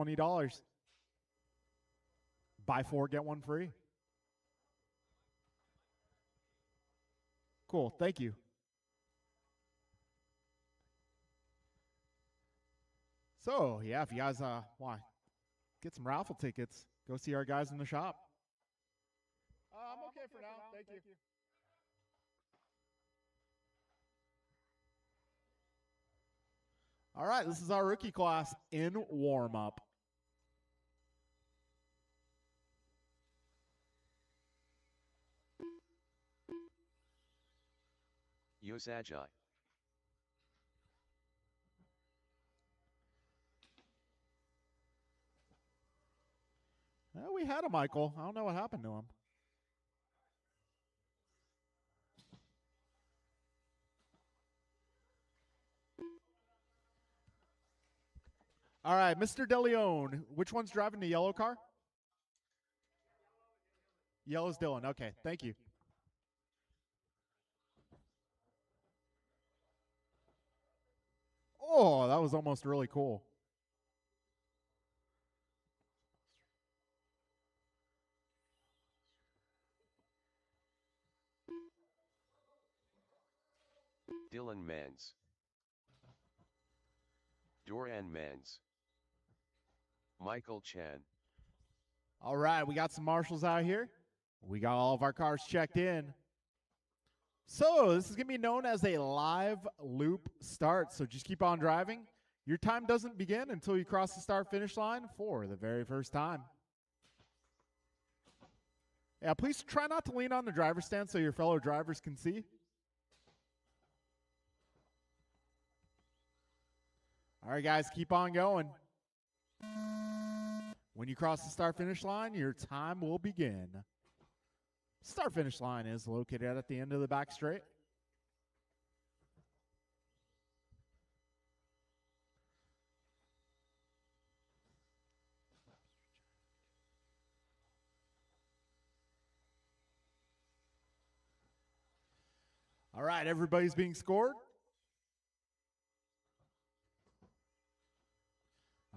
$20. Buy 4, get 1 free. Cool. Thank you. So, yeah, if you guys want to get some raffle tickets, go see our guys in the shop. I'm okay for now. Thank you. All right, this is our rookie class in warm-up. Yosagi. We had a Michael. I don't know what happened to him. All right, Mr. DeLeon, which one's driving the yellow car? Yellow's Dylan. Okay, thank you. Oh, that was almost really cool. Dylan Mans. Doran Mans. Michael Chan. All right, we got some marshals out here. We got all of our cars checked in. So this is going to be known as a live loop start. So just keep on driving. Your time doesn't begin until you cross the start-finish line for the very first time. Yeah, please try not to lean on the driver's stand so your fellow drivers can see. All right, guys, keep on going. When you cross the start-finish line, your time will begin. Start-finish line is located at the end of the back straight. All right, everybody's being scored.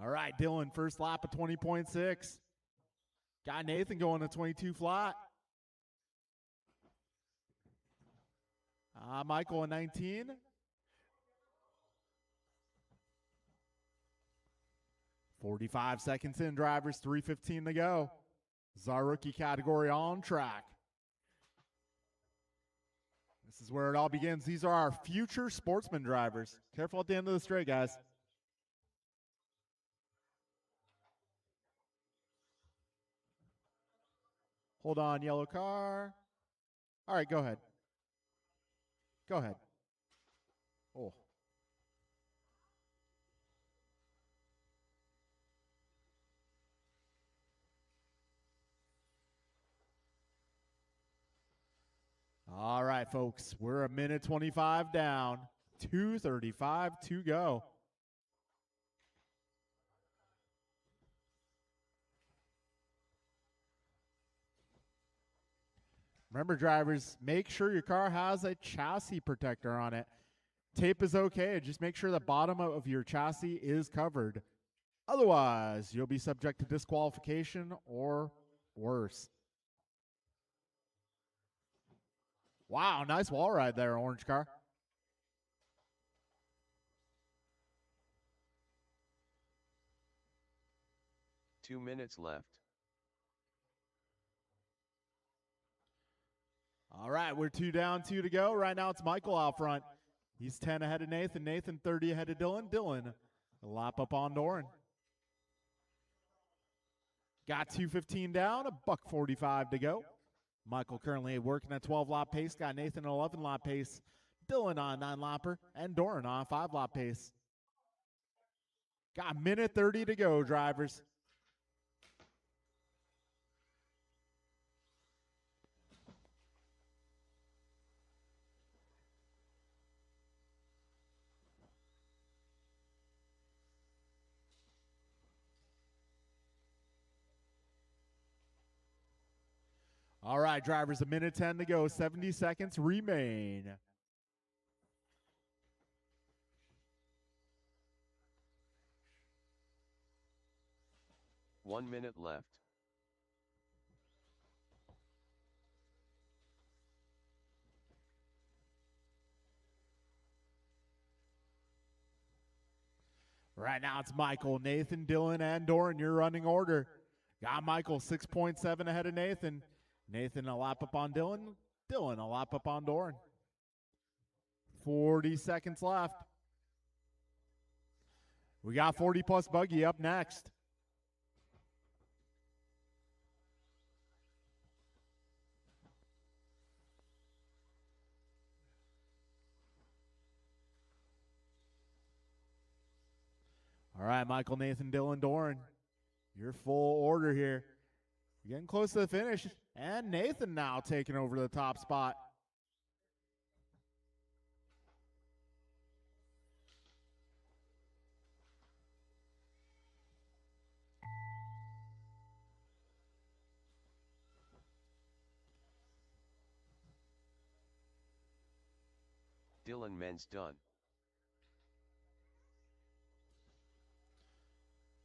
All right, Dylan, first lap of 20.6. Got Nathan going to 22 flat. Michael at 19. .45 seconds in, drivers, 3:15 to go. This is our rookie category on track. This is where it all begins. These are our future sportsman drivers. Careful at the end of the straight, guys. Hold on, yellow car. All right, go ahead. Go ahead. Oh. All right, folks. We're a minute 25 down. 2:35 to go. Remember, drivers, make sure your car has a chassis protector on it. Tape is okay. Just make sure the bottom of your chassis is covered. Otherwise, you'll be subject to disqualification or worse. Wow, nice wall ride there, orange car. Two minutes left. All right, we're 2 down, 2 to go. Right now it's Michael out front. He's 10 ahead of Nathan. Nathan 30 ahead of Dylan. Dylan a lap up on Doran. Got 2:15 down, a $1:45 to go. Michael currently working at 12-lap pace. Got Nathan at 11-lap pace. Dylan on 9-lapper. And Doran on 5-lap pace. Got a minute 30 to go, drivers. All right, drivers, a minute 10 to go. 70 seconds remain. 1 minute left. Right now it's Michael, Nathan, Dylan, and Doran. Your running order. Got Michael 6.7 ahead of Nathan. Nathan a lap up on Dylan. Dylan a lap up on Doran. 40 seconds left. We got 40 plus buggy up next. All right, Michael, Nathan, Dylan, Doran. Your full order here. You're getting close to the finish. And Nathan now taking over the top spot. Dylan Men's done.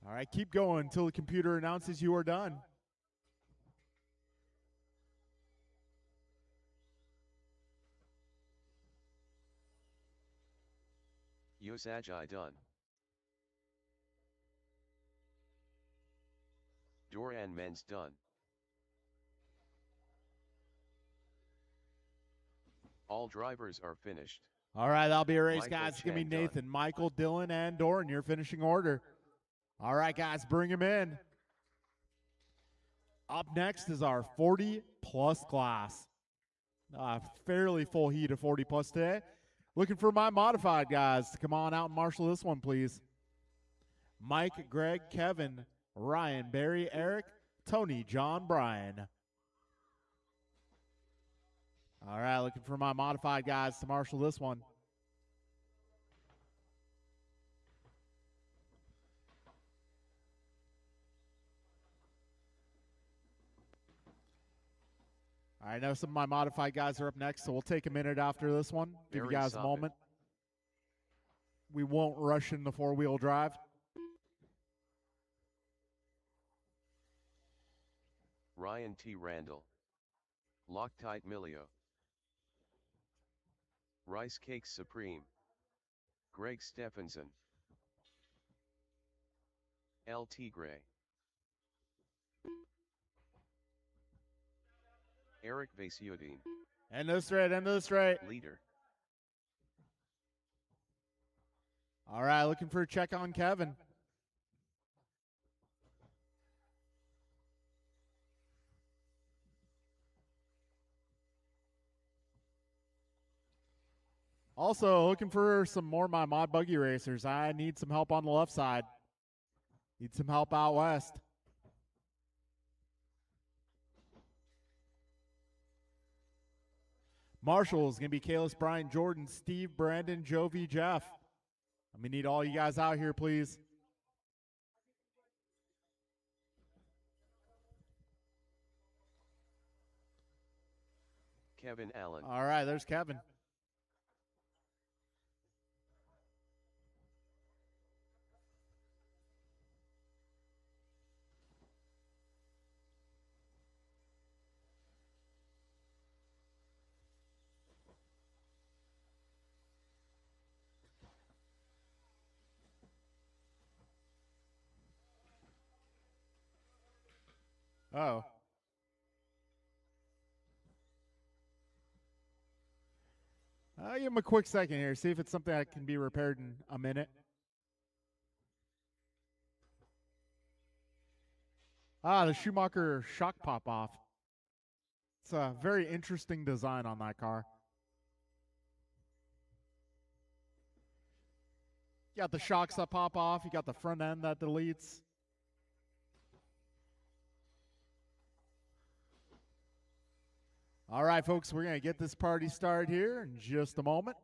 All right, keep going until the computer announces you are done. Yosajai done. Doran Men's done. All drivers are finished. All right, that'll be a race, Michael guys. It's going to be Chan Nathan, Michael, Dylan, and Doran, your finishing order. All right, guys, bring him in. Up next is our 40-plus class. Fairly full heat of 40-plus today. Looking for my modified guys to come on out and marshal this one, please. Mike, Greg, Kevin, Ryan, Barry, Eric, Tony, John, Brian. All right, looking for my modified guys to marshal this one. All right, I know some of my modified guys are up next, so we'll take a minute after this one. Give you guys a moment. We won't rush in the four-wheel drive. Ryan T. Randall. Loctite Milio. Rice Cakes Supreme. Greg Stephenson. L. Tigre. Eric Vasiodine. End of the straight, end of the straight. Leader. All right, looking for a check on Kevin. Also, looking for some more of my mod buggy racers. I need some help on the left side. Need some help out west. Marshall is going to be Kalis, Brian, Jordan, Steve, Brandon, Jovi, Jeff. We need all you guys out here, please. Kevin Allen. All right, there's Kevin. Oh. I'll give him a quick second here, see if it's something that can be repaired in a minute. The Schumacher shock pop off. It's a very interesting design on that car. You got the shocks that pop off. You got the front end that deletes. All right, folks, we're going to get this party started here in just a moment.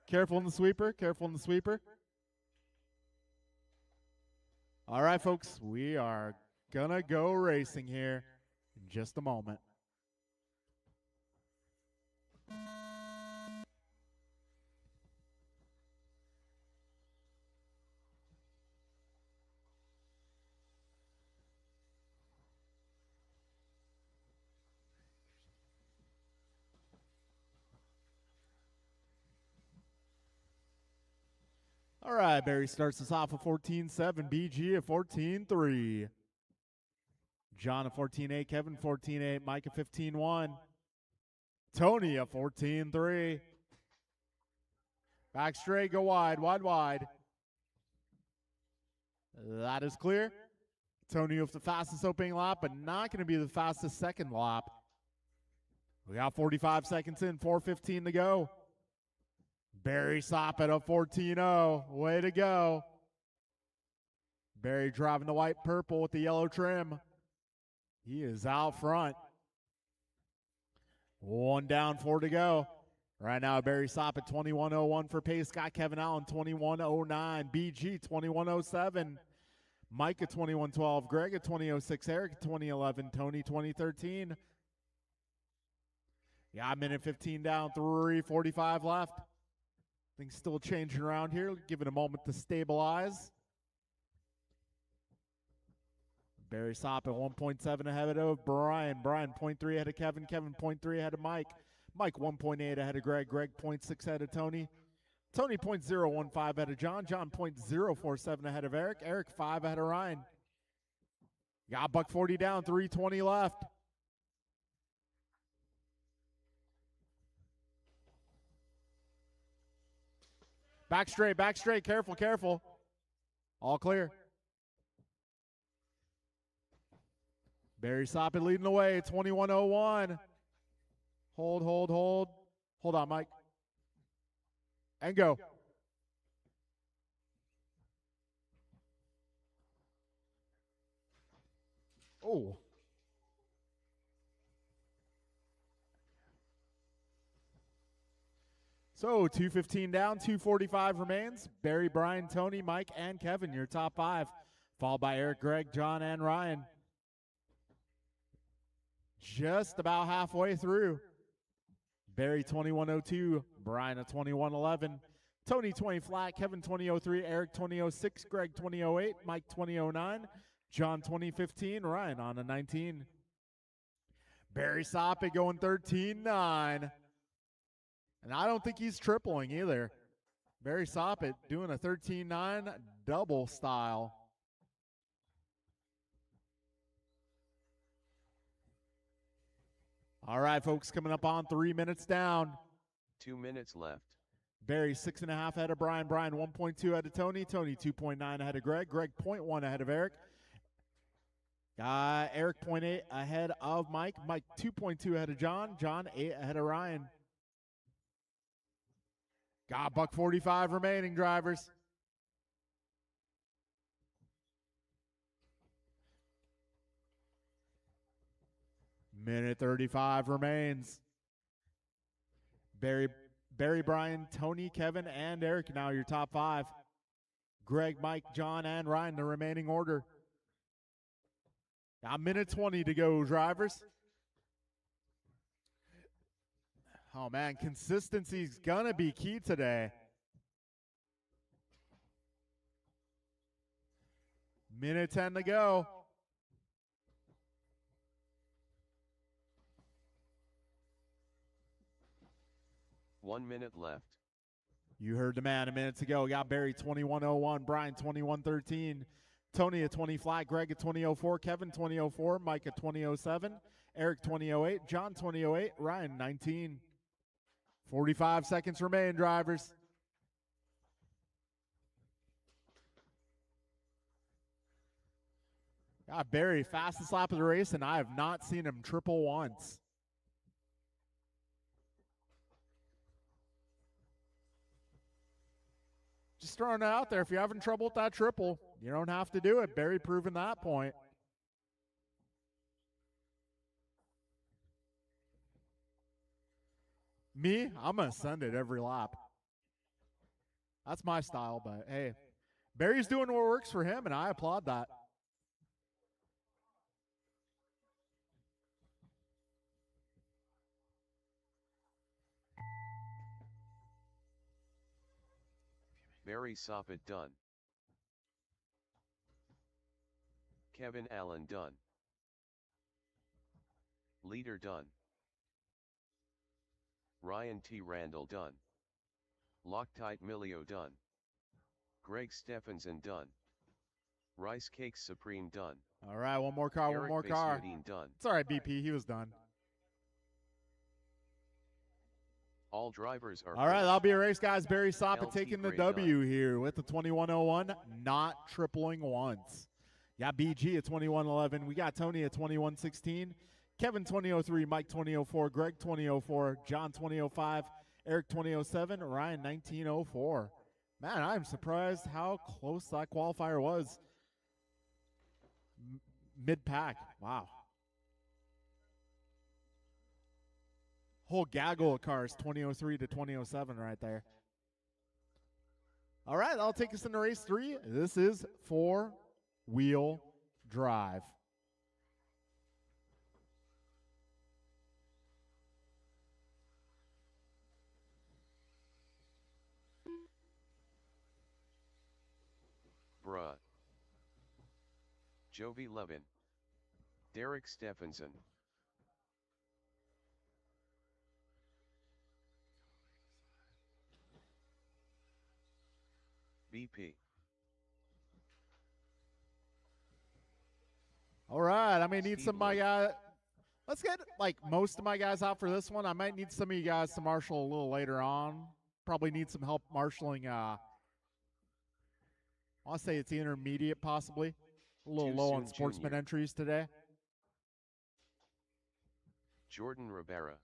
Careful in the sweeper, careful in the sweeper. All right, folks, we are going to go racing here in just a moment. All right, Barry starts us off at 14-7, BG at 14-3. John at 14-8, Kevin 14-8, Mike at 15-1. Tony at 14-3. Back straight, go wide, wide, wide. That is clear. Tony with the fastest opening lap, but not going to be the fastest second lap. We got 45 seconds in, 4:15 to go. Barry Soppet at 14-0. Way to go. Barry driving the white purple with the yellow trim. He is out front. 1 down, 4 to go. Right now, Barry Soppet 21:01 for pace. Got Kevin Allen 21:09. BG 21:07. Mike at 21:12. Greg at 20:06. Eric at 20:11. Tony 20:13. Yeah, a minute 15 down, 3:45 left. Things still changing around here. Give it a moment to stabilize. Barry Soppet 1.7 ahead of Brian. Brian 0.3 ahead of Kevin. Kevin 0.3 ahead of Mike. Mike 1.8 ahead of Greg. Greg 0.6 ahead of Tony. Tony 0.015 ahead of John. John 0.047 ahead of Eric. Eric 5 ahead of Ryan. Got buck 40 down, 3:20 left. Back straight, careful, careful. All clear. Barry Soppet leading the way, 21:01. Hold. Hold on, Mike. And go. Oh. So 2:15 down, 2:45 remains. Barry, Brian, Tony, Mike, and Kevin, your top 5. Followed by Eric, Greg, John, and Ryan. Just about halfway through. Barry 21:02, Brian at 21:11, Tony 20 flat, Kevin 20:03, Eric 20:06, Greg 20:08, Mike 20:09, John 20:15, Ryan on a 19. Barry Soppet going 13:9. And I don't think he's tripling either. Barry Soppet doing a 13:9 double style. All right, folks, coming up on 3 minutes down. 2 minutes left. Barry 6.5 ahead of Brian. Brian 1.2 ahead of Tony. Tony 2.9 ahead of Greg. Greg 0.1 ahead of Eric. Eric 0.8 ahead of Mike. Mike 2.2 ahead of John. John 8 ahead of Ryan. Got buck 45 remaining, drivers. Minute 35 remains. Barry, Brian, Tony, Kevin, and Eric now your top 5. Greg, Mike, John, and Ryan, the remaining order. Now, minute 20 to go, drivers. Oh, man, consistency's going to be key today. Minute 10 to go. One minute left. You heard the man a minute ago. We got Barry 21:01, Brian 21:13, Tony at 20 flat, Greg at 20:04, Kevin 20:04, Mike at 20:07, Eric 20:08, John 20:08, Ryan 19. 45 seconds remain, drivers. Got Barry, fastest lap of the race, and I have not seen him triple once. Just throwing it out there. If you're having trouble with that triple, you don't have to do it. Barry proving that point. Me, I'm going to send it every lap. That's my style, but hey, Barry's doing what works for him, and I applaud that. Barry Soppet done. Kevin Allen done. Leader done. Ryan T. Randall done. Loctite Milio done. Greg Stephenson done. Rice Cakes Supreme done. All right, one more car, one Eric more car. Basudin done. It's all right, BP. He was done. All drivers are All right, first. that'll be a race, guys. Barry Soppett LT taking the Gray W here with the 2101, not tripling once. You got BG at 2111. We got Tony at 2116. Kevin 2003, Mike 2004, Greg 2004, John 2005, Eric 2007, Ryan 1904. Man, I'm surprised how close that qualifier was. Mid-pack. Wow. Whole gaggle of cars, 2003 to 2007 right there. All right, that'll take us into race 3. This is four-wheel drive. Bruh. Jovi Levin. Derek Stephenson. BP. All right, I may need Steve some of my Love. guys. Let's get like most of my guys out for this one. I might need some of you guys to marshal a little later on. Probably need some help marshaling. I want to say it's the intermediate, possibly. A little Too low on soon, sportsman Junior. entries today. Jordan Rivera.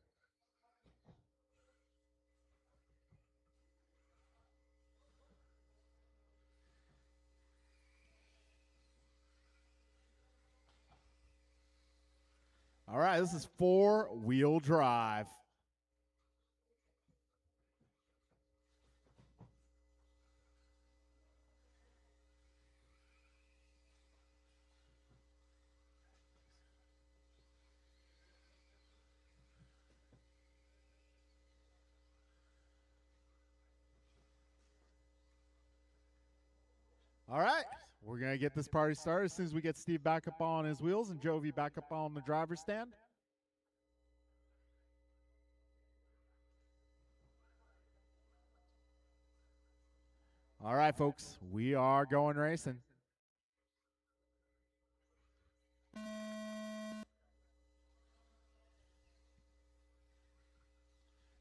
All right, this is four-wheel drive. All right, we're going to get this party started as soon as we get Steve back up on his wheels and Jovi back up on the driver's stand. All right, folks, we are going racing.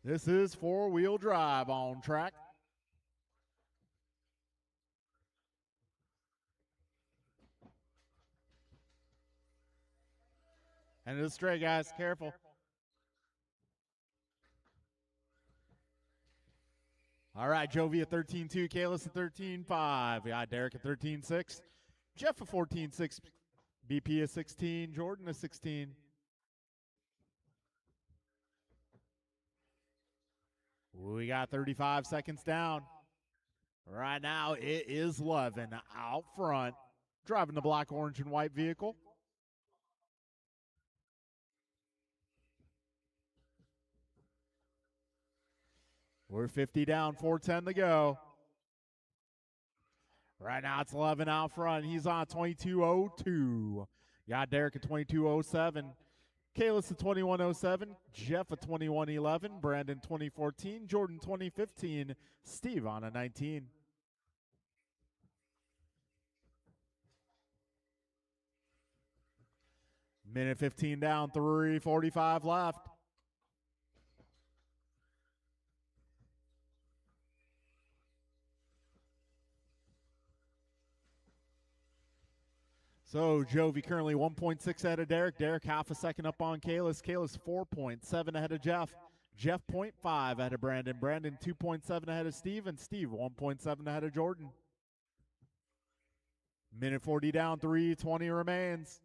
This is four-wheel drive on track. And it is straight, guys. Careful. All right, Jovi at 13.2, Kalis at 13.5. We got Derek at 13.6, Jeff at 14.6, BP at 16, Jordan at 16. We got 35 seconds down. Right now, it is Levin out front, driving the black, orange, and white vehicle. We're 50 down, 4:10 to go. Right now, it's 11 out front. He's on 22.02. Got Derek at 22.07. Kalis at 21.07. Jeff at 21.11. Brandon 2014. Jordan 2015. Steve on a 19. Minute 15 down, 3:45 left. So Jovi currently 1.6 ahead of Derek. Derek half a second up on Kalis. Kalis 4.7 ahead of Jeff. Jeff 0.5 ahead of Brandon. Brandon 2.7 ahead of Steve. And Steve 1.7 ahead of Jordan. Minute 40 down, 3:20 remains.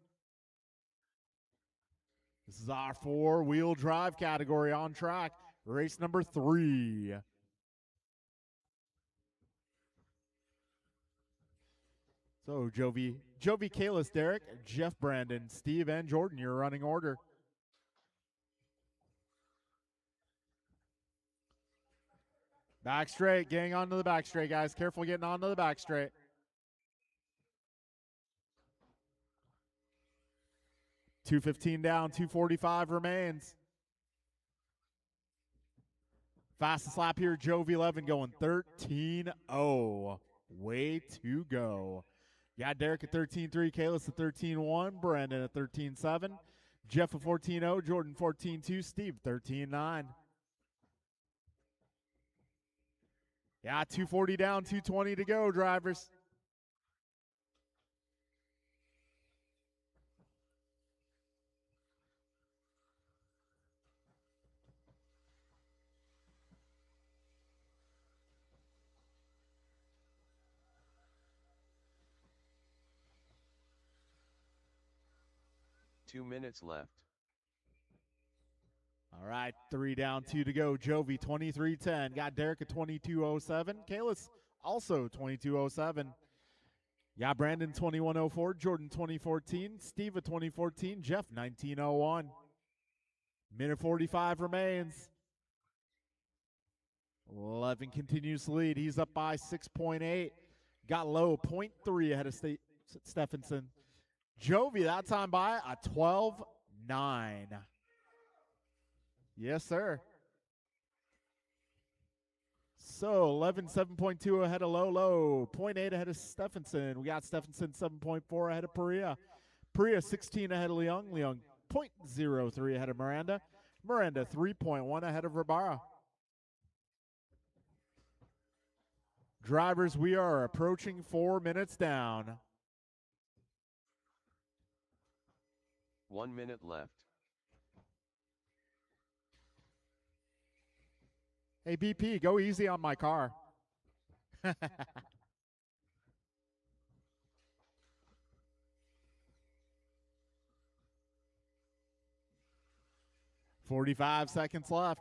This is our four-wheel drive category on track. Race number 3. So Jovi, Kalis, Derek, Jeff, Brandon, Steve, and Jordan, your running order. Back straight, getting onto the back straight, guys. Careful getting onto the back straight. $2:15 down, 2:45 remains. Fastest lap here, Jovi Levin going 13.0. way to go. You got Derek at 13-3, Kalis at 13-1, Brandon at 13-7, Jeff at 14-0, Jordan 14-2, Steve 13-9. Yeah, 240 down, 220 to go, drivers. Two minutes left. All right, 3 down, 2 to go. Jovi 23-10. Got Derek at 22-07. Kalis also 22-07. Got Brandon 21-04. Jordan 2014. Steve at 2014. Jeff 19-01. Minute 45 remains. Levin continues to lead. He's up by 6.8. Got low 0.3 ahead of Stephenson. Jovi that time by a 12-9. Yes, sir. So 11, 7.2 ahead of Low. 0.8 ahead of Stephenson. We got Stephenson 7.4 ahead of Perea. Perea 16 ahead of Leung. Leung 0.03 ahead of Miranda. Miranda 3.1 ahead of Rabara. Drivers, we are approaching 4 minutes down. 1 minute left. Hey, BP, go easy on my car. 45 seconds left.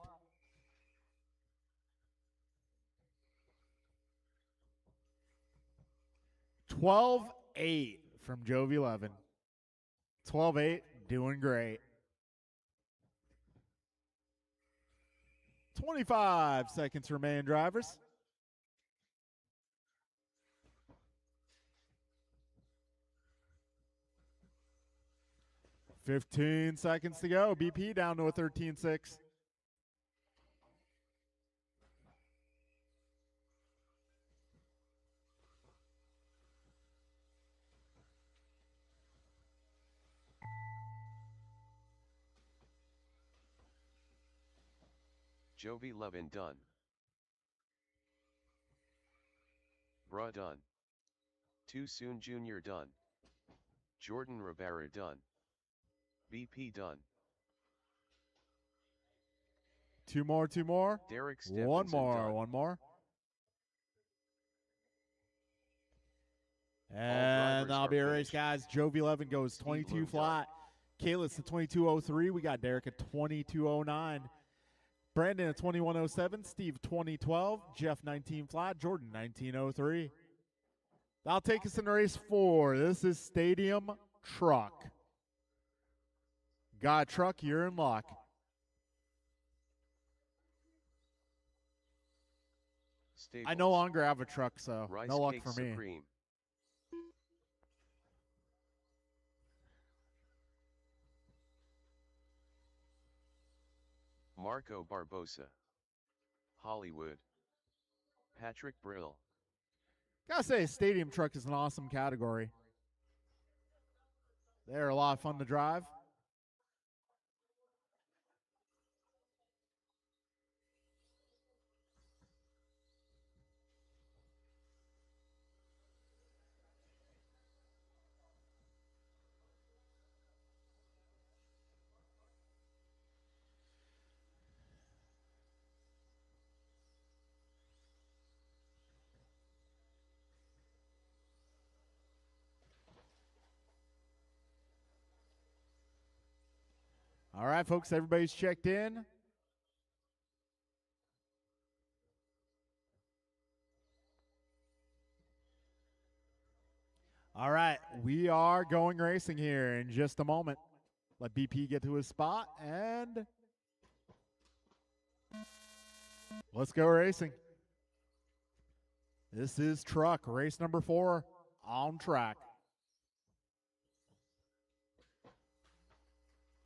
$12-8 from Jovi Levin. 12-8, doing great. 25 seconds remain, drivers. $15 seconds to go. BP down to a 13-6. Jovi Levin done. Bruh done. Too Soon Jr. done. Jordan Rivera done. BP done. Two more. Derek Stephenson One done. more. And that'll be a race, guys. Jovi Levin goes 22 flat. Kalis at 22.03. We got Derek at 22.09. Brandon at 21.07. Steve 20.12. Jeff 19 flat. Jordan 19.03. That'll take us into race 4. This is Stadium Truck. Got a truck, you're in luck. Staples. I no longer have a truck, so Rice no luck Cake for me. Supreme. Marco Barbosa. Hollywood. Patrick Brill. Gotta say, Stadium Truck is an awesome category. They're a lot of fun to drive. All right, folks, everybody's checked in. All right, we are going racing here in just a moment. Let BP get to his spot, and let's go racing. This is Truck, race number 4, on track.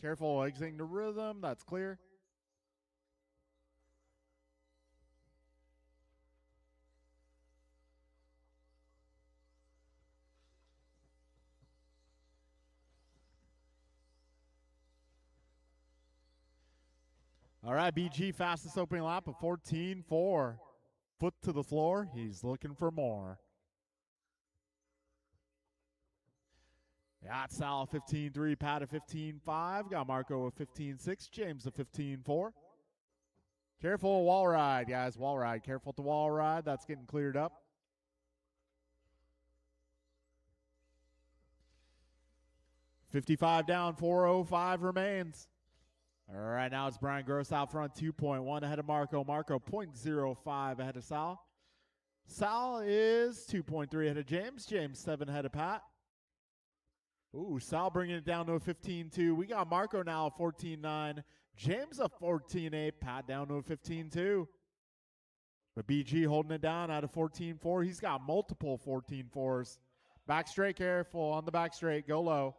Careful exiting the rhythm, that's clear. All right, BG fastest opening lap of 14.4. Foot to the floor. He's looking for more. Got Sal 15.3, Pat at 15.5. Got Marco at 15.6, James at 15.4. Careful wall ride, guys. Wall ride. Careful at the wall ride. That's getting cleared up. $55 down, 4:05 remains. All right, now it's Brian Gross out front, 2.1 ahead of Marco. Marco 0.05 ahead of Sal. Sal is 2.3 ahead of James. James 7 ahead of Pat. Ooh, Sal bringing it down to a 15.2. We got Marco now a 14.9. James a 14.8. Pat down to a 15.2. But BG holding it down at a 14.4. He's got multiple 14.4s. Back straight, careful on the back straight. Go low.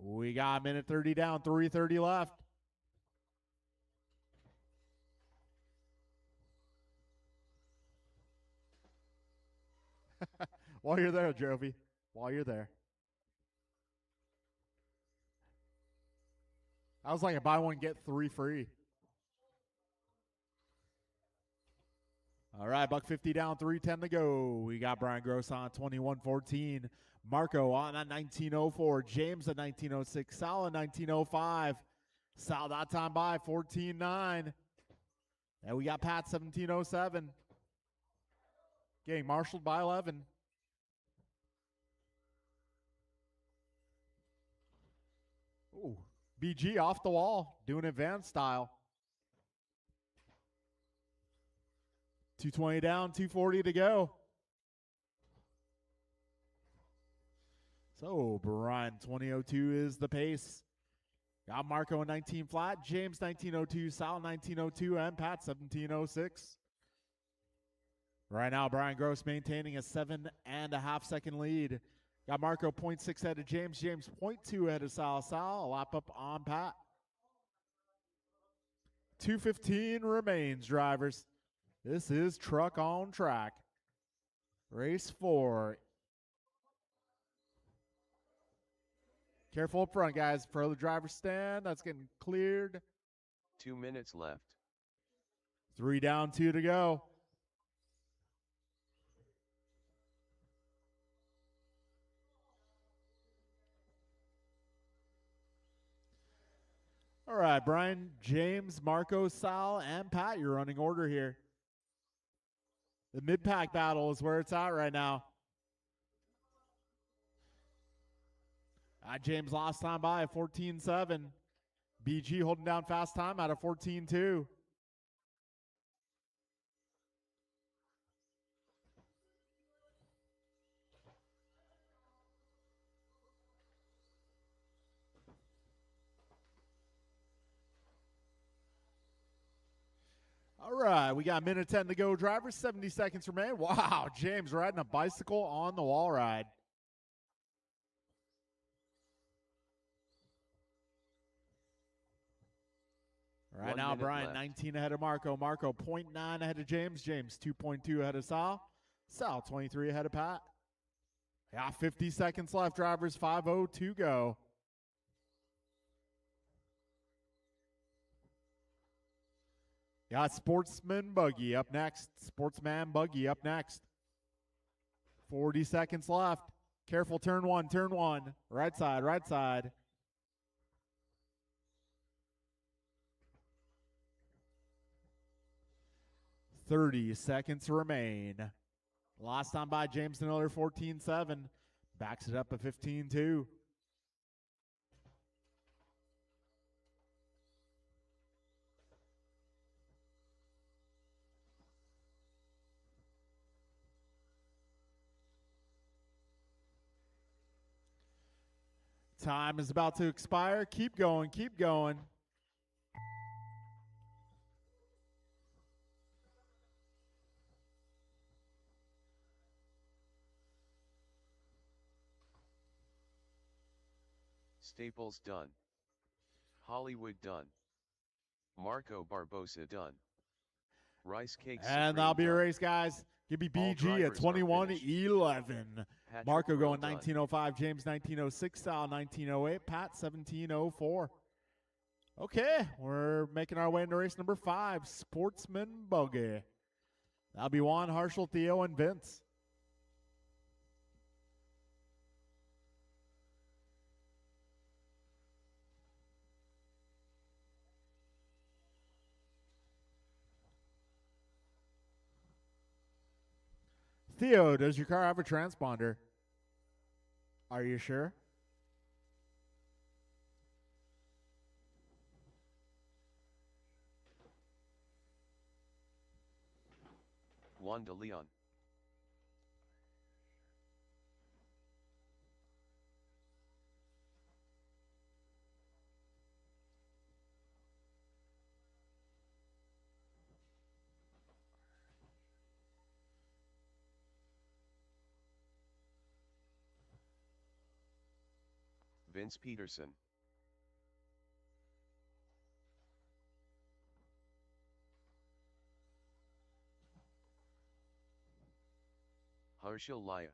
We got a minute 30 down, 3:30 left. While you're there, Jovi. While you're there. I was like a buy one, get 3 free. All right, $1.50 down, 3:10 to go. We got Brian Gross on 21.14. Marco on at 19.04. James at 19.06. Sal at 19.05. Sal that time by 14.9. And we got Pat 17.07. Getting marshaled by 11. Ooh, BG off the wall, doing advanced style. 2:20 down, 2:40 to go. So Brian 20.02 is the pace. Got Marco in 19 flat, James 19.02, Sal 19.02, and Pat 17.06. Right now, Brian Gross maintaining a 7.5 second lead. Got Marco 0.6 ahead of James. James 0.2 ahead of Sal. Sal a lap up on Pat. 2:15 remains, drivers. This is Truck on Track. Race 4. Careful up front, guys. For the driver's stand, that's getting cleared. 2 minutes left. 3 down, 2 to go. All right, Brian, James, Marco, Sal, and Pat, your running order here. The mid-pack battle is where it's at right now. James lost time by a 14.7. BG holding down fast time at a 14.2. All right, we got a minute 10 to go, drivers. 70 seconds remain. Wow, James riding a bicycle on the wall ride. Right now, Brian left. 19 ahead of Marco. Marco 0.9 ahead of James. James 2.2 ahead of Sal. Sal 23 ahead of Pat. Yeah, 50 seconds left, drivers. 5:02 go. Got Sportsman Buggy up next. Sportsman Buggy up next. 40 seconds left. Careful, turn one, turn one. Right side, right side. $30 seconds remain. Last time by James Miller, 14.7. Backs it up at 15.2. Time is about to expire. Keep going, keep going. Staples done. Hollywood done. Marco Barbosa done. Rice Cakes And that'll be a race, guys. Give me BG at 21.11. Marco going 19.05, James 19.06, Sal 19.08, Pat 17.04. Okay, we're making our way into race number 5, Sportsman Buggy. That'll be Juan, Harshel, Theo, and Vince. Theo, does your car have a transponder? Are you sure? Juan de Leon. Vince Peterson. Harshil Laya.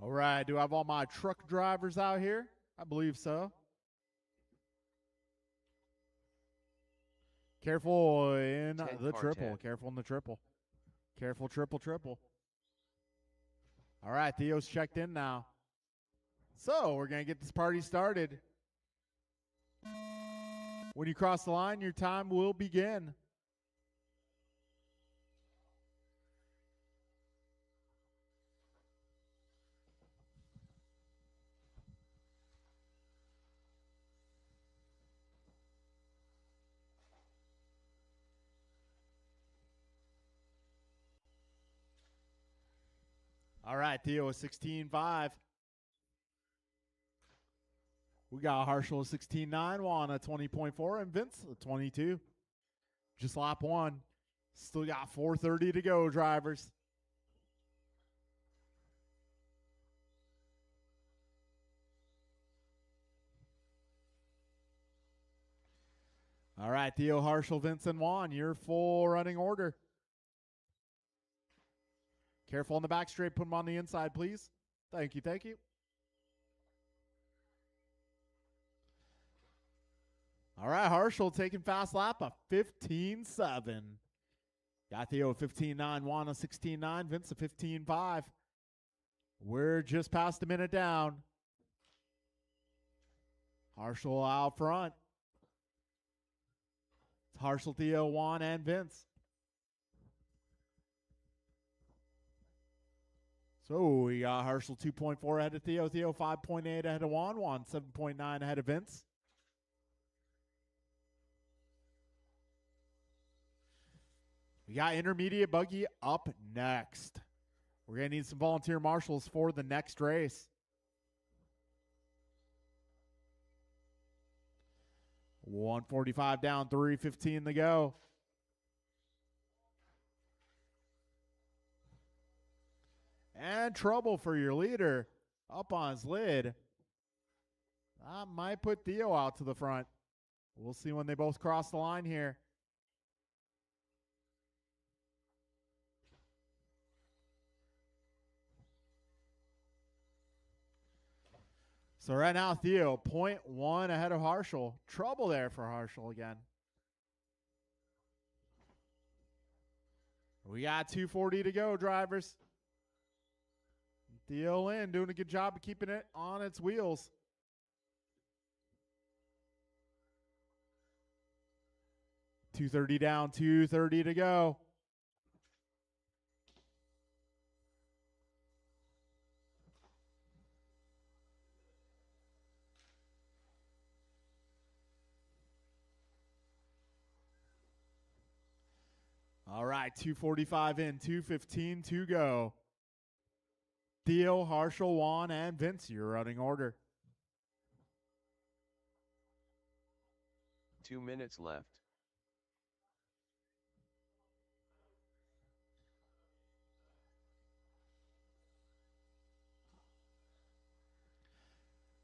All right, do I have all my truck drivers out here? I believe so. Careful in the triple. 10. Careful in the triple. Careful, triple, triple. All right, Theo's checked in now. So we're going to get this party started. When you cross the line, your time will begin. All right, Theo is 16.5. We got Harshel 16.9, Juan a 20.4, and Vince a 22. Just lap 1. Still got 4:30 to go, drivers. All right, Theo, Harshel, Vince, and Juan, your full running order. Careful on the back straight. Put them on the inside, please. Thank you, thank you. All right, Harshel taking fast lap of 15.7. Got Theo 15.9, Juan a 16.9, Vince a 15.5. We're just past a minute down. Harshel out front. It's Harshel, Theo, Juan, and Vince. So we got Harshel 2.4 ahead of Theo, Theo 5.8 ahead of Juan, Juan 7.9 ahead of Vince. We got intermediate buggy up next. We're going to need some volunteer marshals for the next race. $145 down, $315 to go. And trouble for your leader up on his lid. That might put Theo out to the front. We'll see when they both cross the line here. So right now, Theo, 0.1 ahead of Harshel. Trouble there for Harshel again. We got 2:40 to go, drivers. Theo Lynn doing a good job of keeping it on its wheels. $230 down, $230 to go. All right, 2:45 in, 2:15 to go. Theo, Harshel, Juan, and Vince, your running order. 2 minutes left.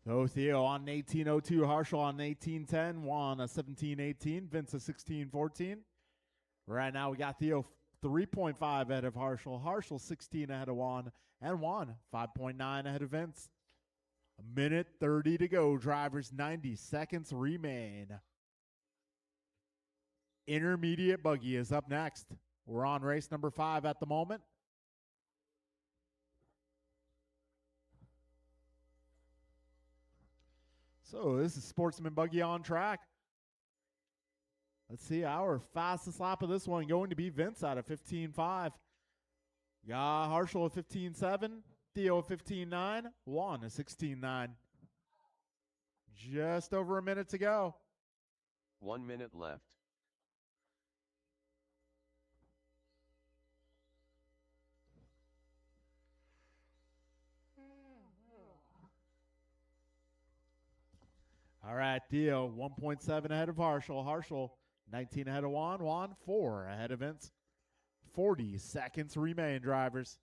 So Theo on an 18.02, Harshal on an 18.10, Juan a 17.18, Vince a 16.14. Right now we got Theo 3.5 ahead of Harshal, Harshal 16 ahead of Juan, and Juan 5.9 ahead of Vince. A minute 30 to go, drivers, 90 seconds remain. Intermediate buggy is up next. We're on race number 5 at the moment. So this is Sportsman Buggy on track. Let's see, our fastest lap of this one going to be Vince out of 15.5. Got Harshal at 15.7, Theo at 15.9, Juan at 16.9. Just over a minute to go. 1 minute left. All right, Theo 1.7 ahead of Harshal. Harshal 19 ahead of Juan. Juan 4 ahead of Vince. 40 seconds remain, drivers.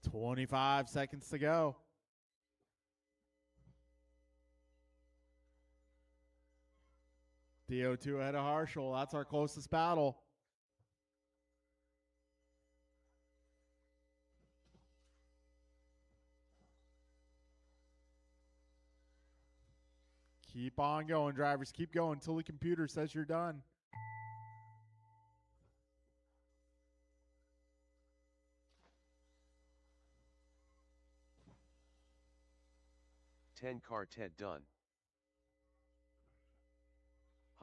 $25 seconds to go. Theo 2 ahead of Harshal. That's our closest battle. Keep on going, drivers. Keep going until the computer says you're done. Quartet done.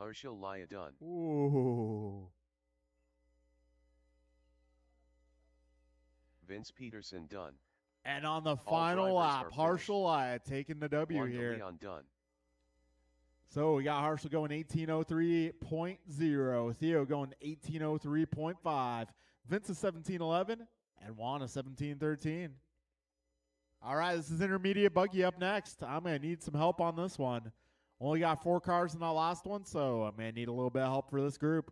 Harshal Laya done. Ooh. Vince Peterson done. And on the All final lap, drivers are finished. Harshal Laya taking the W Juan here. de Leon done. So we got Harshal going 18.03.0, Theo going 18.03.5, Vince is 17.11, and Juan is 17.13. All right, this is intermediate buggy up next. I'm going to need some help on this one. Only got 4 cars in that last one, so I'm going to need a little bit of help for this group.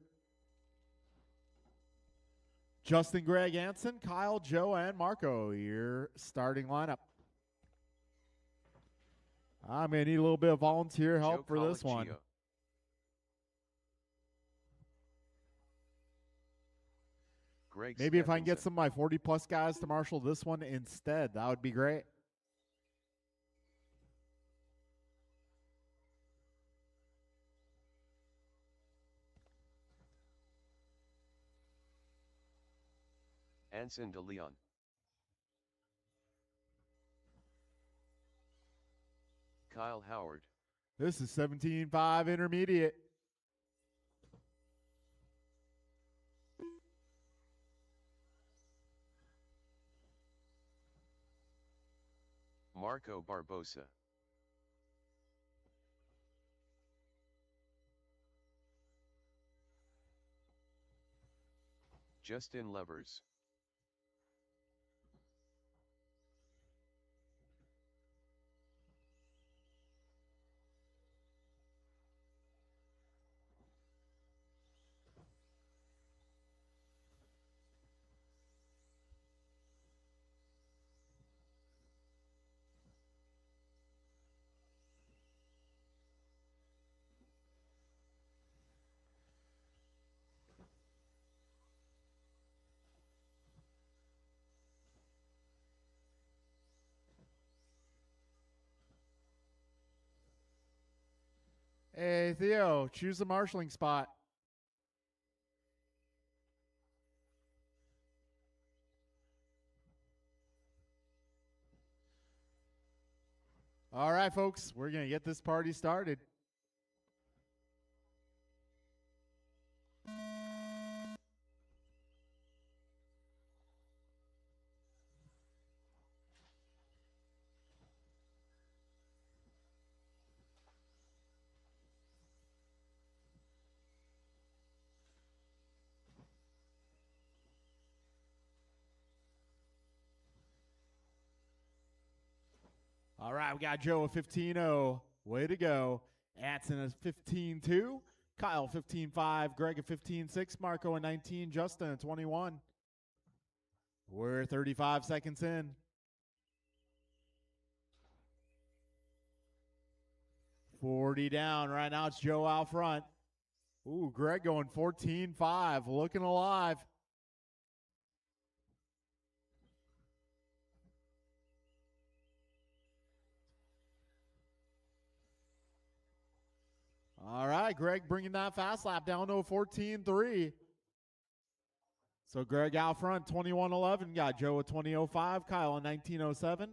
Justin, Greg, Anson, Kyle, Joe, and Marco, your starting lineup. I'm going to need a little bit of volunteer help Joe for this one. Colicchio. Greg Maybe if I can get Stephenson. some of my 40-plus guys to marshal this one instead, that would be great. Anson de Leon. Kyle Howard. This is 17.5 intermediate. Marco Barbosa. Justin Levers. Hey, Theo, choose a marshaling spot. All right, folks, we're going to get this party started. All right, we got Joe at 15.0. Way to go. Anson is 15-2. Kyle 15-5. Greg at 15-6. Marco at 19. Justin at 21. We're 35 seconds in. $40 down. Right now it's Joe out front. Ooh, Greg going 14-5. Looking alive. All right, Greg bringing that fast lap down to a 14-3. So Greg out front, 21-11. Got Joe at 20-05. Kyle at 19-07.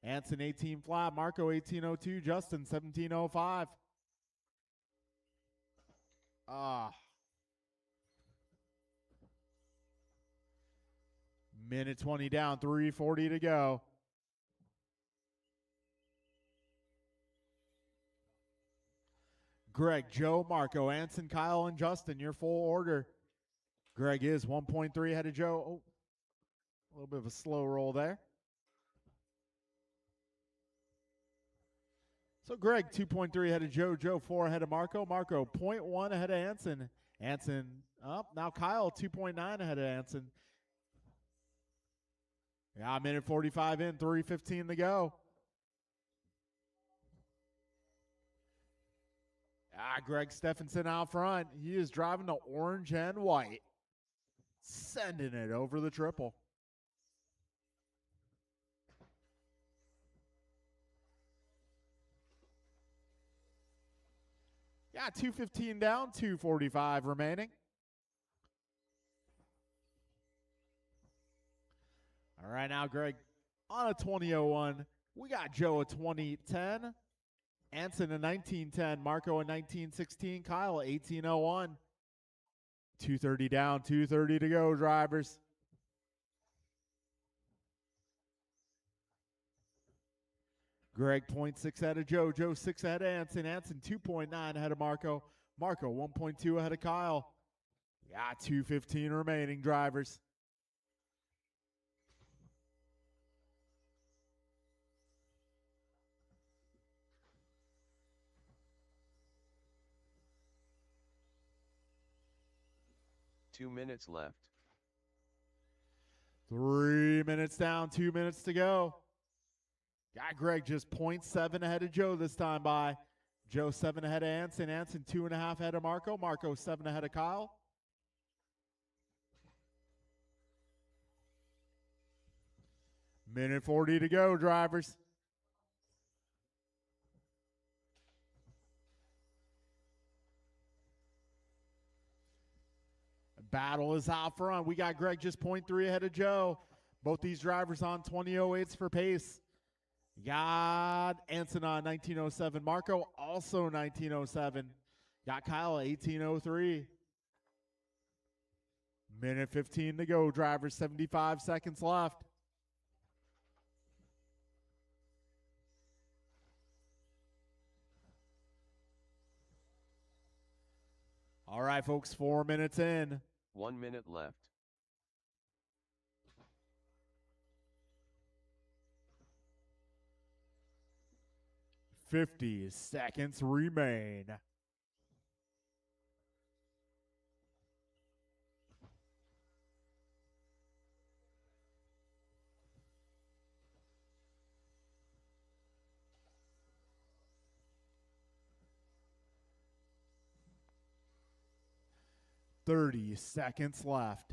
Anson 18 flat. Marco 18-02. Justin 17-05. Minute 20 down, 3:40 to go. Greg, Joe, Marco, Anson, Kyle, and Justin, your full order. Greg is 1.3 ahead of Joe. Oh, a little bit of a slow roll there. So Greg 2.3 ahead of Joe. Joe 4 ahead of Marco. Marco 0.1 ahead of Anson. Anson up. Now Kyle 2.9 ahead of Anson. Yeah, minute 45 in, 3:15 to go. Greg Stephenson out front. He is driving the orange and white. Sending it over the triple. Yeah, 2:15 down, 2:45 remaining. All right, now Greg on a 20:01. We got Joe at 20:10. Anson at 19:10. Marco at 19:16. Kyle at 18:01. 2:30 down, 2:30 to go, drivers. Greg 0.6 ahead of Joe. Joe 6 ahead of Anson. Anson 2.9 ahead of Marco. Marco 1.2 ahead of Kyle. Yeah, 2:15 remaining, drivers. Two minutes left. 3 minutes down, 2 minutes to go. Got Greg just 0.7 ahead of Joe this time by. Joe 7 ahead of Anson. Anson 2.5 ahead of Marco. Marco 7 ahead of Kyle. Minute 40 to go, drivers. Battle is out front. We got Greg just 0.3 ahead of Joe. Both these drivers on 20:08s for pace. Got Anson on 19:07. Marco also 19:07. Got Kyle at 18:03. Minute 15 to go, drivers. 75 seconds left. All right, folks, 4 minutes in. 1 minute left. $50 seconds remain. $30 seconds left.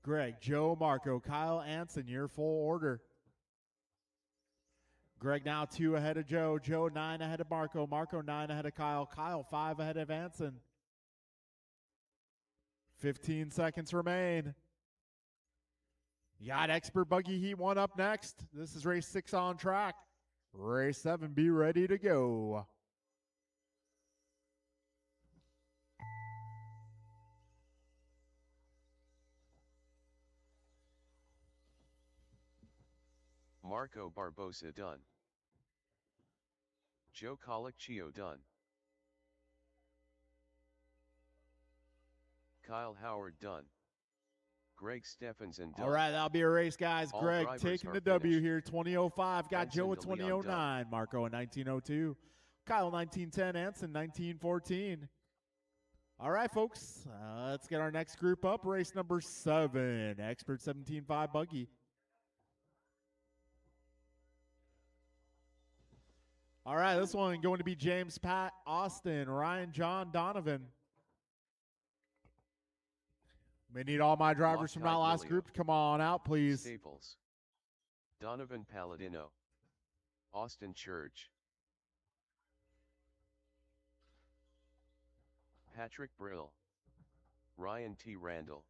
Greg, Joe, Marco, Kyle, Anson, your full order. Greg now 2 ahead of Joe. Joe 9 ahead of Marco. Marco 9 ahead of Kyle. Kyle 5 ahead of Anson. 15 seconds remain. You got Expert Buggy Heat 1 up next. This is race 6 on track. Race 7, be ready to go. Marco Barbosa done. Joe Colicchio done. Kyle Howard done. Greg Steffens and All Dylan. right, that'll be a race, guys. All Greg drivers taking are the W finished. here. 2005. Got Ensign Joe at to Leon 2009. Marco at 1902. Kyle 1910. Anson 1914. All right, folks. Let's get our next group up. Race number 7. Expert 17.5 buggy. All right, this one going to be James, Pat, Austin, Ryan, John, Donovan. We need all my drivers from that Loctite last Lilio. group to come on out, please. Staples. Donovan Palladino. Austin Church. Patrick Brill. Ryan T. Randall.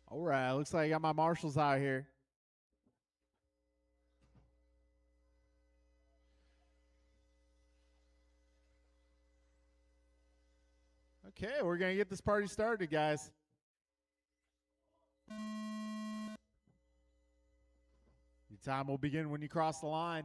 All right, looks like I got my marshals out here. Okay, we're going to get this party started, guys. Your time will begin when you cross the line.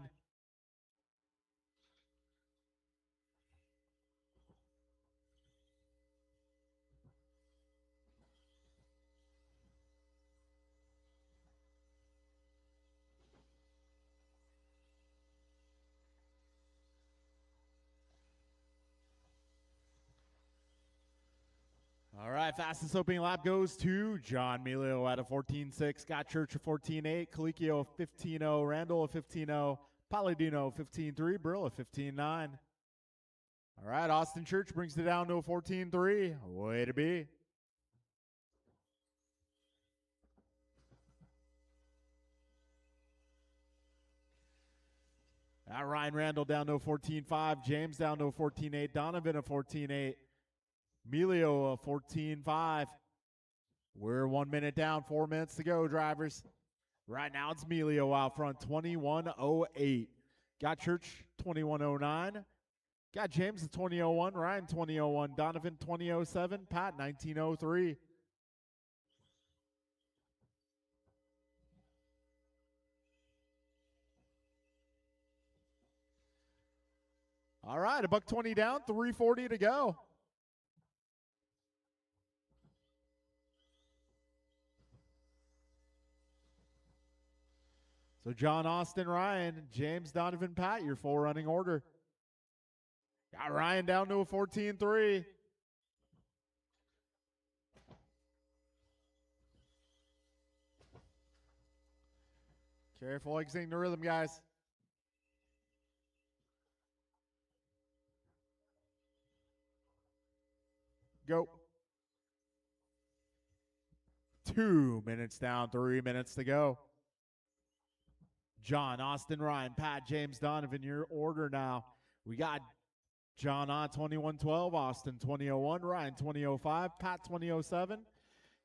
All right, fastest opening lap goes to John Melio at a 14.6, Scott Church a 14.8, Colicchio a 15.0, Randall a 15.0, Palladino a 15.3, Brill a 15.9. All right, Austin Church brings it down to a 14.3. Way to be. Ryan Randall down to a 14.5, James down to a 14.8, Donovan a 14.8. Melio, 14.5. We're 1 minute down, 4 minutes to go, drivers. Right now it's Melio out front, 21.08. Got Church, 21.09. Got James at 20.01, Ryan 20.01, Donovan 20.07, Pat 19.03. All right, $120 down, 3:40 to go. So John, Austin, Ryan, James, Donovan, Pat, your full running order. Got Ryan down to a 14.3. Careful exiting the rhythm, guys. Go. 2 minutes down, 3 minutes to go. John, Austin, Ryan, Pat, James, Donovan, your order now. We got John on 21.12, Austin 20.01, Ryan 20.05, Pat 20.07,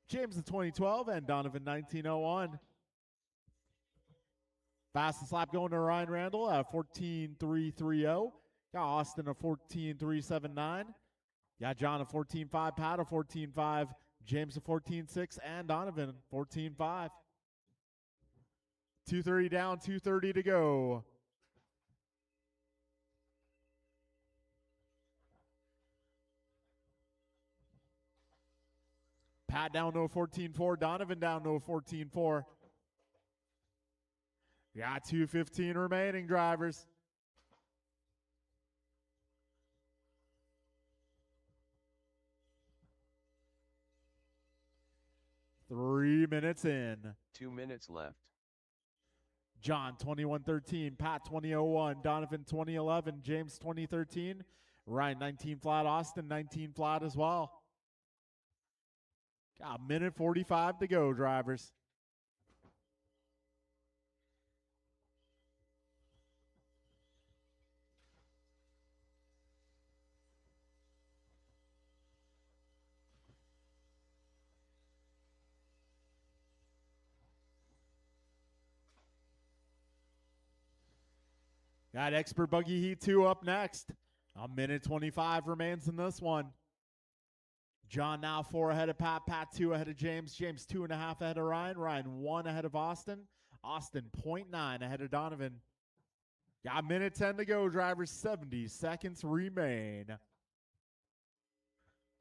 James at 20.12, and Donovan 19.01. Fastest lap going to Ryan Randall at 14.330. Got Austin at 14.379. Got John at 14.5, Pat at 14.5, James at 14.6, and Donovan 14.5. 2:30 down, 2:30 to go. Pat down to a 14.4, Donovan down to a 14.4. Got 2:15 remaining, drivers. Three minutes in. 2 minutes left. John 21.13, Pat 20.01, Donovan 20.11, James 20.13, Ryan 19 flat, Austin 19 flat as well. Got a minute 45 to go, drivers. Got Expert Buggy Heat 2 up next. A minute 25 remains in this one. John now 4 ahead of Pat. Pat 2 ahead of James. James 2.5 ahead of Ryan. Ryan 1 ahead of Austin. Austin 0.9 ahead of Donovan. Got a minute 10 to go, drivers. 70 seconds remain.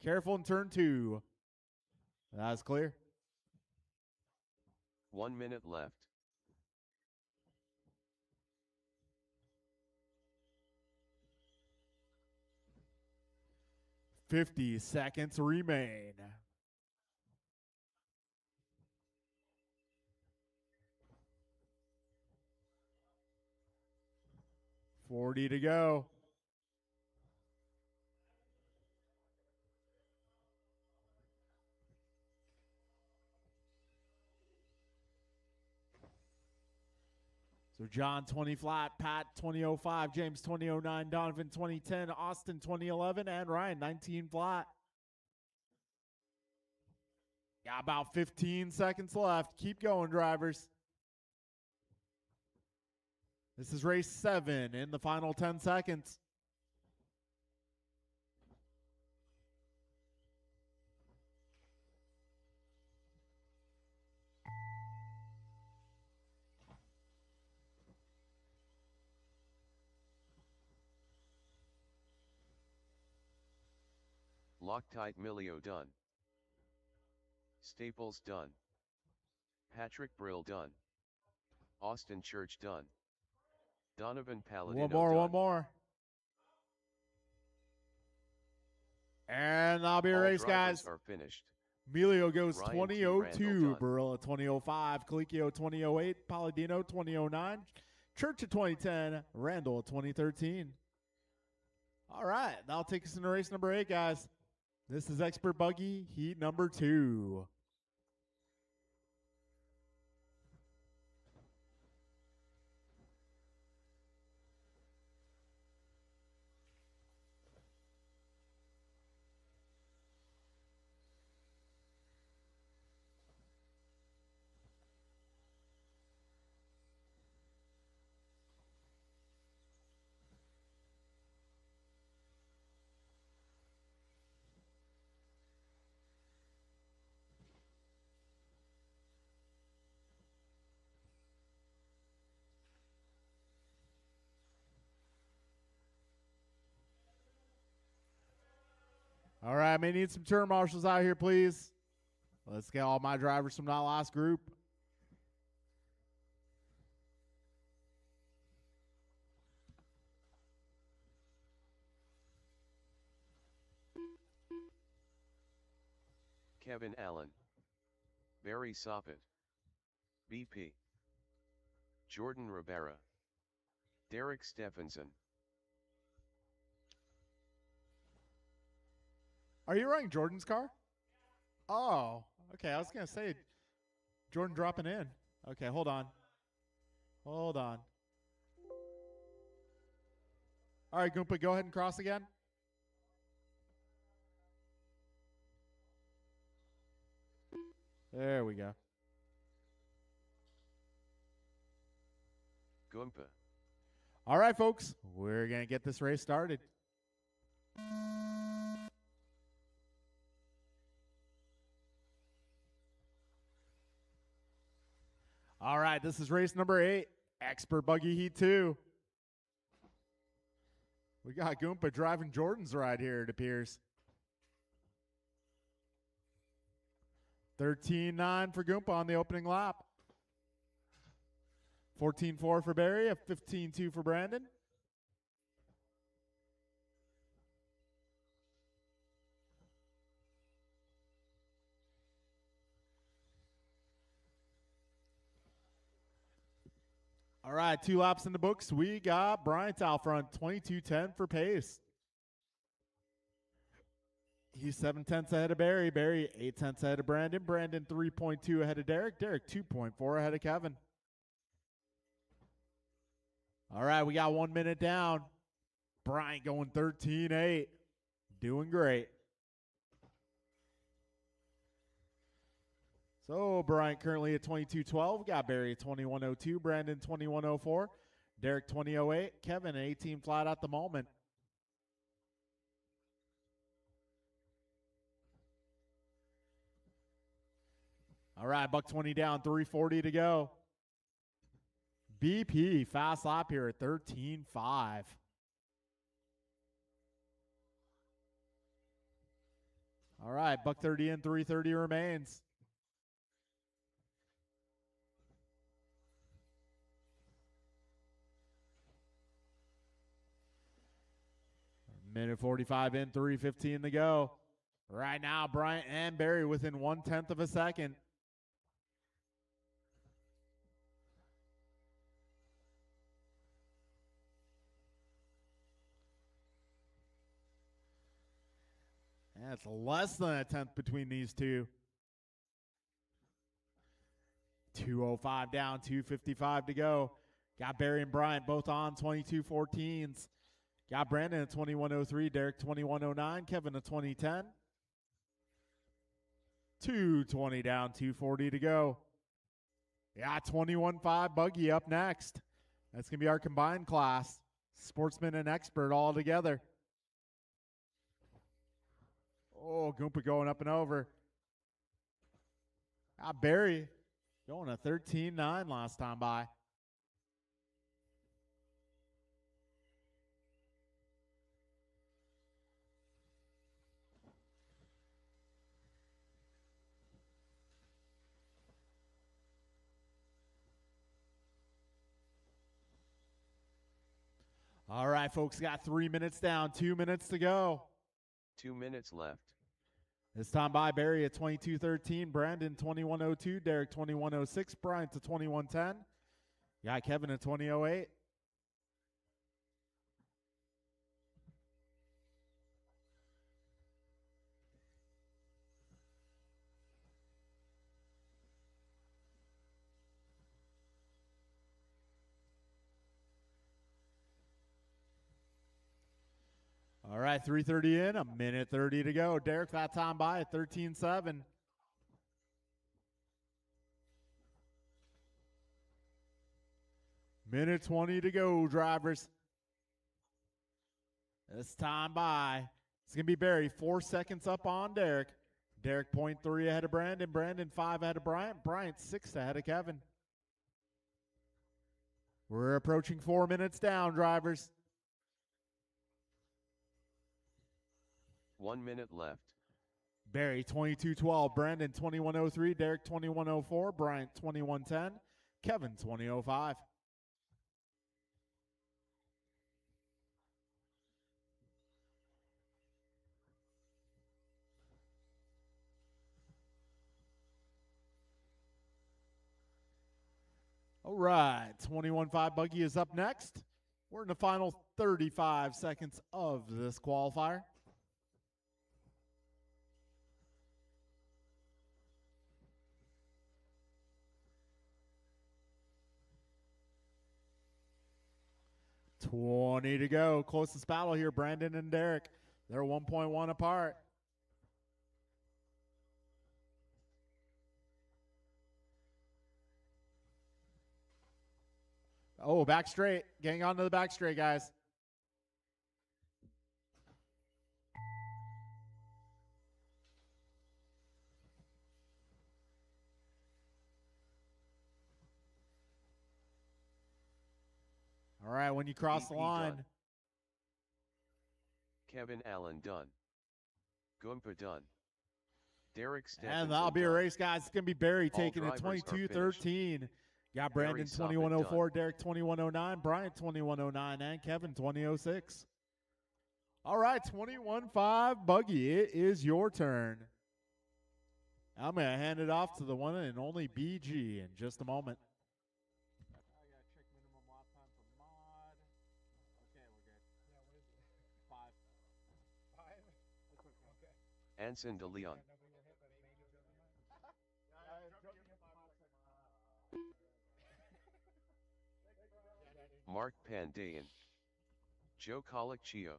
Careful in turn 2. That's clear. 1 minute left. $50 seconds remain. $40 to go. So John 20 flat, Pat 20.05, James 20.09, Donovan 20.10, Austin 20.11, and Ryan 19 flat. Got about 15 seconds left. Keep going, drivers. This is race 7 in the final 10 seconds. Loctite Milio done. Staples done. Patrick Brill done. Austin Church done. Donovan Palladino done. One more. And that'll be a All race, drivers guys. are finished. Emilio goes Ryan T. 20.02, Randall Barilla 20.05, Colicchio 20.08, Palladino 20.09, Church at 2010, Randall at 2013. All right, that'll take us into race number 8, guys. This is Expert Buggy Heat number 2. All right, may need some turn marshals out here, please. Let's get all my drivers from that last group. Kevin Allen. Barry Soppet. BP. Jordan Rivera. Derek Stephenson. Are you running Jordan's car? Oh, okay. I was going to say, Jordan dropping in. Okay, hold on. Hold on. All right, Goompa, go ahead and cross again. There we go. Goompa. All right, folks, we're going to get this race started. All right, this is race number 8, Expert Buggy Heat 2. We got Goompa driving Jordan's ride here, it appears. 13.9 for Goompa on the opening lap. 14.4 for Barry, a 15.2 for Brandon. All right, 2 laps in the books. We got Bryant out front, 22.10 for pace. He's 7/10 ahead of Barry. Barry 8/10 ahead of Brandon. Brandon 3.2 ahead of Derek. Derek 2.4 ahead of Kevin. All right, we got 1 minute down. Bryant going 13.8. Doing great. So Bryant currently at 22.12. Got Barry at 21.02. Brandon 21.04. Derek 2008, Kevin 18 flat at the moment. All right, buck 20 down, 340 to go. BP, fast lap here at 13.5. All right, buck 30 in, 330 remains. Minute 45 in, 3:15 to go. Right now, Bryant and Barry within 1/10 of a second. And it's less than a tenth between these two. 2:05 down, 2:55 to go. Got Barry and Bryant both on 22:14s. Got Brandon at 21:03, Derek 21:09, Kevin at 20:10. 2:20 down, 2:40 to go. Yeah, 21.5 buggy up next. That's going to be our combined class. Sportsman and expert all together. Oh, Goompa going up and over. Barry going a 13.9 last time by. All right, folks, got 3 minutes down, 2 minutes to go. 2 minutes left. This time by Barry at 22:13, Brandon 21:02, Derek 21:06, Bryant to 21:10. Got Kevin at 20:08. All right, 3:30 in, a minute 30 to go. Derek that time by at 13.7. Minute 20 to go, drivers. This time by. It's going to be Barry 4 seconds up on Derek. Derek 0.3 ahead of Brandon. Brandon 5 ahead of Bryant. Bryant 6 ahead of Kevin. We're approaching 4 minutes down, drivers. 1 minute left. Barry 22:12, Brandon 21:03, Derek 21:04, Bryant 21:10, Kevin 20:05. All right, 21.5 buggy is up next. We're in the final 35 seconds of this qualifier. $20 to go. Closest battle here, Brandon and Derek. They're 1.1 apart. Oh, back straight. Getting onto the back straight, guys. All right, when you cross the line. Done. Kevin Allen done. Goompa done. Derek Stephenson And that'll be a done. race, guys. It's going to be Barry All taking it drivers are 22:13. Got Brandon Barry Soppin 21:04, Derek 21:09, Bryant 21:09, and Kevin 20:06. All right, 21.5 buggy. It is your turn. I'm going to hand it off to the one and only BG in just a moment. I got to check minimum lap time for mod. Okay, we're good. Yeah, what is it? 5. 5? That's okay. Anson de Leon. Mark Pandayan. Joe Colicchio.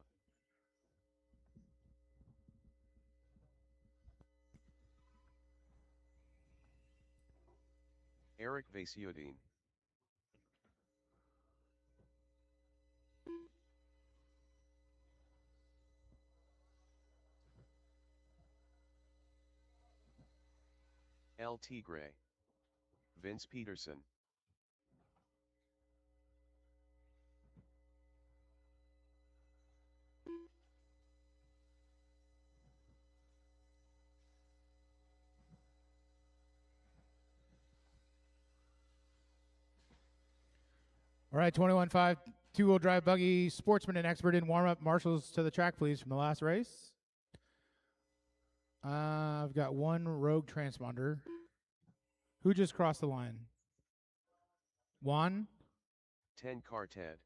Eric Vasiodine. El Tigre. Vince Peterson. All right, 21.5, two-wheel drive buggy, sportsman and expert in warm-up. Marshals to the track, please, from the last race. I've got one rogue transponder. Who just crossed the line? Juan? 10 car Ted.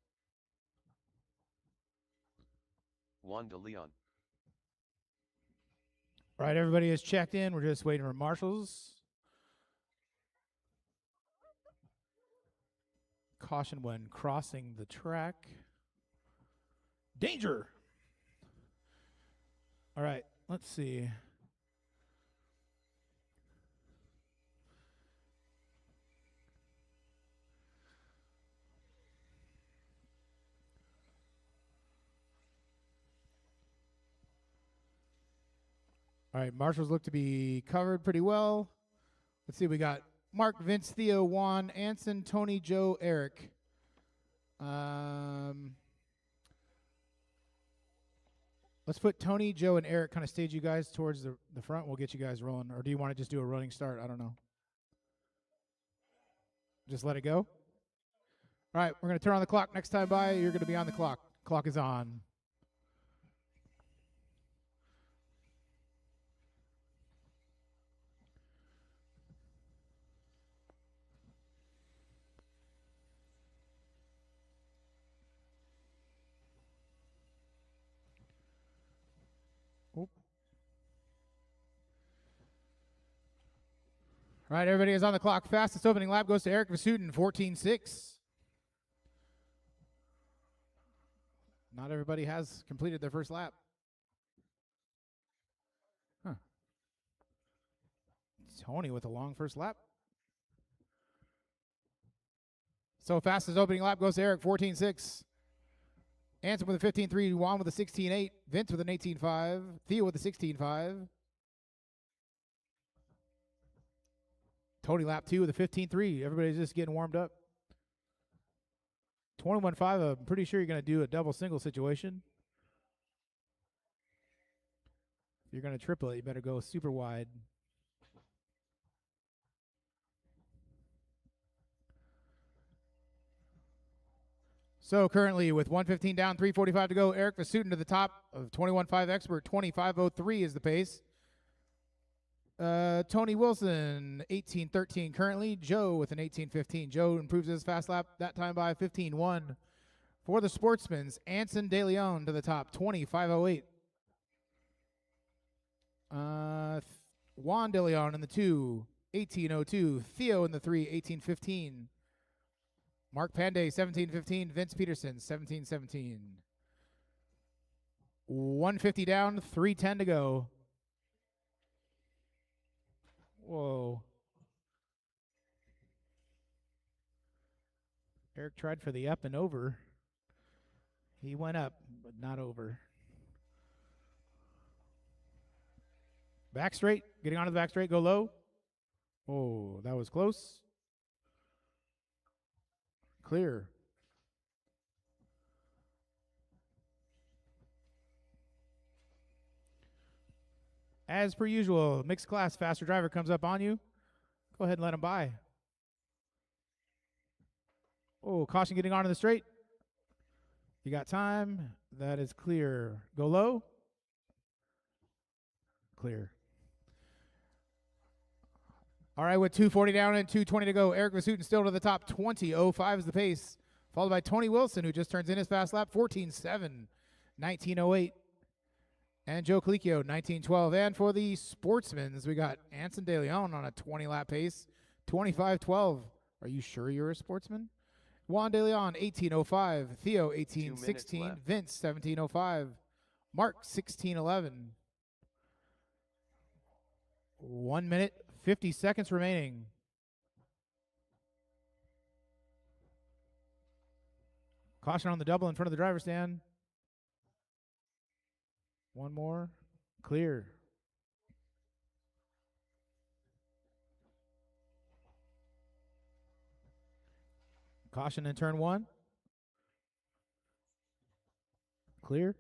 Juan de Leon. All right, everybody is checked in. We're just waiting for marshals. Caution when crossing the track. Danger! All right, let's see. All right, marshals look to be covered pretty well. Let's see, we got Mark, Vince, Theo, Juan, Anson, Tony, Joe, Eric. Let's put Tony, Joe, and Eric, kind of stage you guys towards the front. We'll get you guys rolling. Or do you want to just do a running start? I don't know. Just let it go? All right, we're going to turn on the clock. Next time by, you're going to be on the clock. Clock is on. All right, everybody is on the clock. Fastest opening lap goes to Eric Vasutin, 14.6. Not everybody has completed their first lap. Huh. Tony with a long first lap. So fastest opening lap goes to Eric, 14.6. Anson with a 15.3, Juan with a 16.8, Vince with an 18.5, Theo with a 16.5. Tony lap 2 with a 15.3. Everybody's just getting warmed up. 21.5, I'm pretty sure you're going to do a double single situation. If you're going to triple it, you better go super wide. So currently with 1:15 down, 3:45 to go, Eric Vasutin to the top of 21.5 expert. 25.03 is the pace. Tony Wilson, 18.13 currently. Joe with an 18.15. Joe improves his fast lap that time by 15.1. For the sportsmen's, Anson De Leon to the top, 20.508. Juan De Leon in the 2, 18.02. Theo in the 3, 18.15. Mark Panday, 17.15. Vince Peterson, 17.17. 150 down, 3:10 to go. Whoa. Eric tried for the up and over. He went up, but not over. Back straight. Getting onto the back straight. Go low. Oh, that was close. Clear. As per usual, mixed class, faster driver comes up on you. Go ahead and let him by. Oh, caution getting onto the straight. You got time. That is clear. Go low. Clear. All right, with 2:40 down and 2:20 to go, Eric Vasutin still to the top. 20.05 is the pace, followed by Tony Wilson, who just turns in his fast lap. 14.7, 19.08. And Joe Colicchio, 19.12. And for the sportsmen's, we got Anson De Leon on a 20-lap pace, 25.12. Are you sure you're a sportsman? Juan De Leon, 18.05. Theo, 18.16. Vince, 17.05. Mark, 16.11. 1 minute, 50 seconds remaining. Caution on the double in front of the driver's stand. One more. Clear. Caution in turn 1. Clear.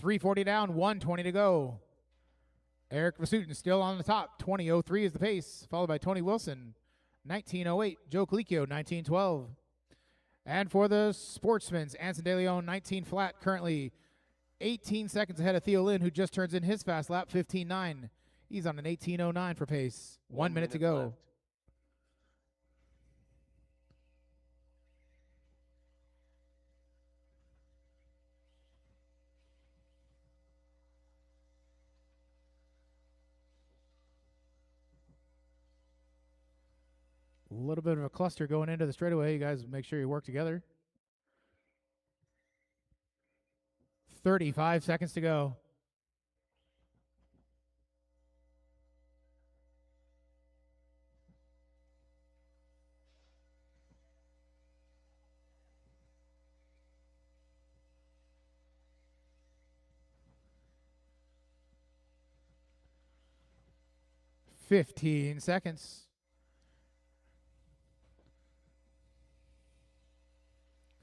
.340 down, 120 to go. Eric Vasutin still on the top. 20:03 is the pace, followed by Tony Wilson. 19:08. Joe Colicchio, 19:12. And for the Sportsmen's, Anson De Leon, 19 flat, currently 18 seconds ahead of Theo Lynn, who just turns in his fast lap, 15:09. He's on an 18:09 for pace. 1 minute to go. Left. A little bit of a cluster going into the straightaway. You guys make sure you work together. 35 seconds to go. Fifteen seconds.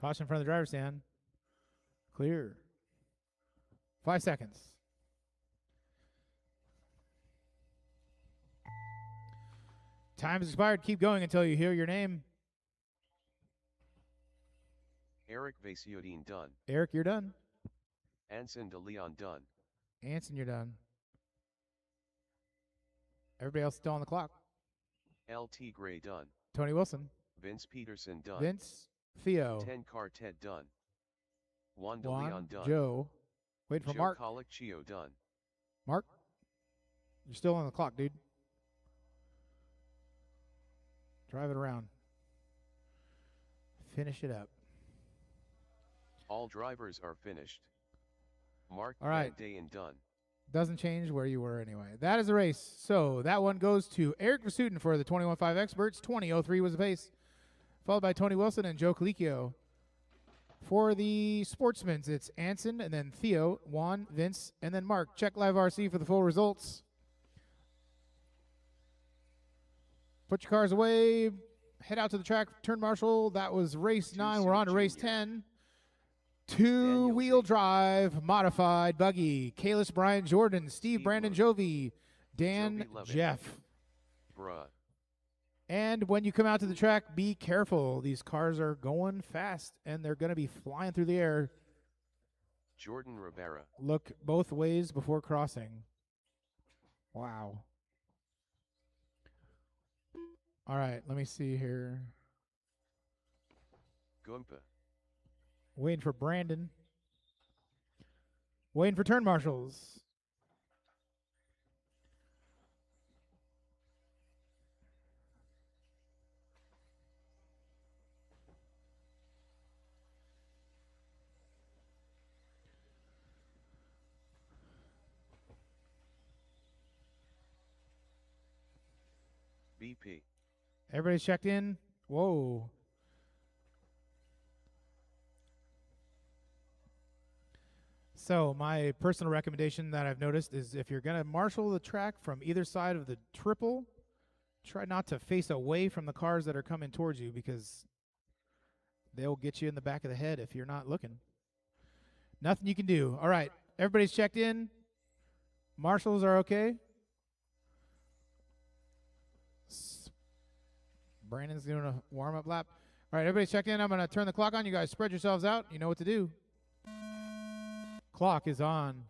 Caution in front of the driver's stand. Clear. 5 seconds. Time has expired. Keep going until you hear your name. Eric Vasutin done. Eric, you're done. Anson De Leon done. Anson, you're done. Everybody else still on the clock. LT Gray done. Tony Wilson. Vince Peterson done. Vince. Theo. 10 Quartet done. Juan De Juan. Leon done. Joe. Waiting for Joe Mark. Colicchio done. Mark. You're still on the clock, dude. Drive it around. Finish it up. All drivers are finished. Mark All right. Van Dayen done. Doesn't change where you were anyway. That is the race. So that one goes to Eric Vasutin for the 21.5 Experts. 20:03 was the pace. Followed by Tony Wilson and Joe Colicchio. For the Sportsmen's, it's Anson and then Theo, Juan, Vince, and then Mark. Check Live RC for the full results. Put your cars away. Head out to the track. Turn marshal. That was race 9. We're on to race 10. Two-wheel drive, modified buggy. Kalis Brian Jordan, Steve Brandon Jovi, Dan Jovi Levitt. Jeff. Bruh. And when you come out to the track, be careful. These cars are going fast, and they're going to be flying through the air. Jordan Rivera. Look both ways before crossing. Wow. All right, let me see here. Goompa. Waiting for Brandon. Waiting for turn marshals. BP. Everybody's checked in. Whoa. So my personal recommendation that I've noticed is if you're going to marshal the track from either side of the triple, try not to face away from the cars that are coming towards you because they'll get you in the back of the head if you're not looking. Nothing you can do. All right, everybody's checked in. Marshals are okay. Brandon's doing a warm-up lap. All right, everybody's checked in. I'm going to turn the clock on. You guys spread yourselves out. You know what to do. Clock is on.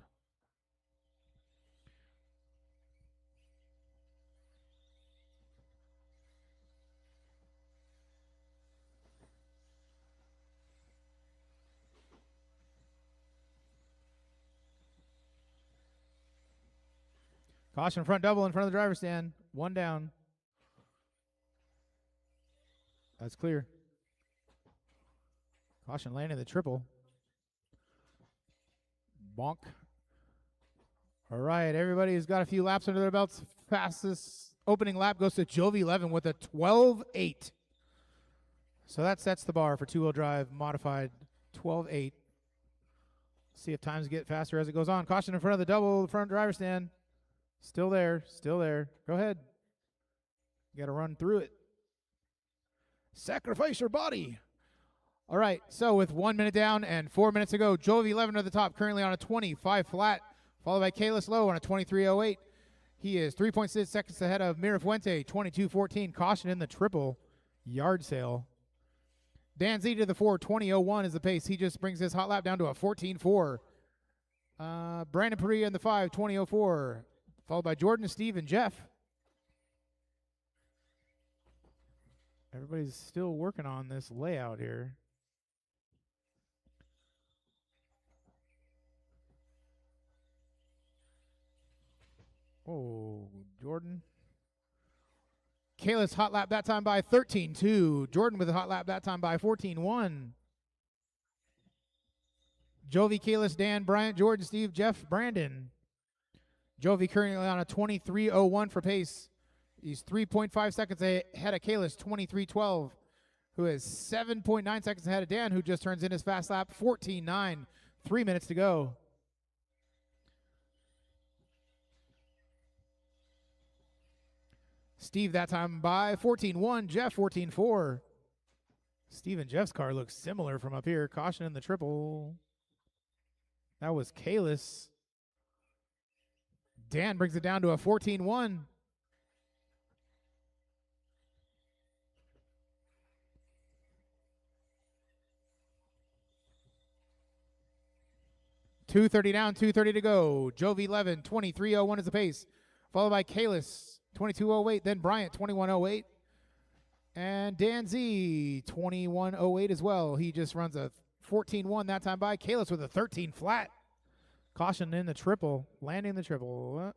Caution front double in front of the driver's stand. One down. That's clear. Caution landing the triple. Bonk. All right, everybody's got a few laps under their belts. Fastest opening lap goes to Jovi 11 with a 12.8. So that sets the bar for two-wheel drive modified 12.8. See if times get faster as it goes on. Caution in front of the double, front driver's stand. Still there. Still there. Go ahead. You got to run through it. Sacrifice your body. All right, so with 1 minute down and 4 minutes to go, Jovi 11 to the top, currently on a 25 flat, followed by Kalis Lowe on a 23.08. He is 3.6 seconds ahead of Mirafuente, 22.14. Caution in the triple yard sale. Dan Z to the 4, 20.01 is the pace. He just brings his hot lap down to a 14.4. Brandon Perea in the 5, 20.04, followed by Jordan, Steve, and Jeff. Everybody's still working on this layout here. Oh, Jordan. Kalis hot lap that time by 13.2. Jordan with a hot lap that time by 14.1. Jovi, Kalis, Dan, Bryant, Jordan, Steve, Jeff, Brandon. Jovi currently on a 23.01 for pace. He's 3.5 seconds ahead of Kalis, 23.12, who is 7.9 seconds ahead of Dan, who just turns in his fast lap, 14.9. 3 minutes to go. Steve that time by 14.1. Jeff 14.4. Steve and Jeff's car looks similar from up here. Caution in the triple. That was Kalis. Dan brings it down to a 14.1. .230 down, 2:30 to go. Jovi 11, 23.01 is the pace, followed by Kalis, 22.08, then Bryant, 21.08, and Dan Z, 21.08 as well. He just runs a 14.1 that time by Kalis with a 13 flat. Caution in the triple, landing the triple.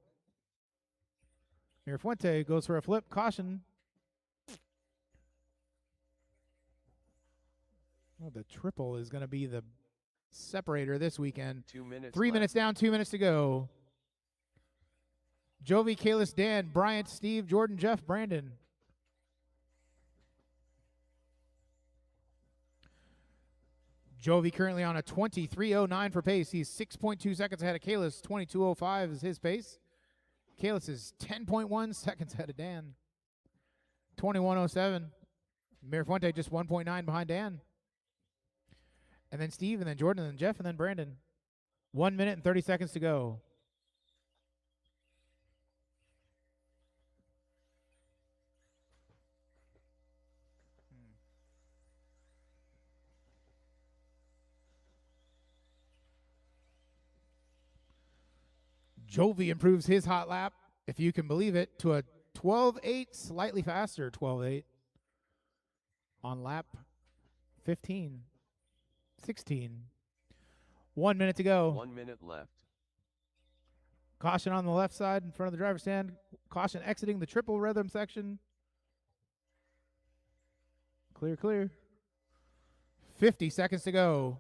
Mirafuente goes for a flip. Caution. Oh, the triple is going to be the separator this weekend. 2 minutes 3 left. minutes down, 2 minutes to go. Jovi, Kalis, Dan, Bryant, Steve, Jordan, Jeff, Brandon. Jovi currently on a 23.09 for pace. He's 6.2 seconds ahead of Kalis. 22.05 is his pace. Kalis is 10.1 seconds ahead of Dan. 21.07. Mirafuente just 1.9 behind Dan. And then Steve, and then Jordan, and then Jeff, and then Brandon. 1 minute and 30 seconds to go. Jovi improves his hot lap, if you can believe it, to a 12.8, slightly faster 12.8 on lap 15. 16. 1 minute to go. 1 minute left. Caution on the left side in front of the driver's stand. Caution exiting the triple rhythm section. Clear, clear. 50 seconds to go.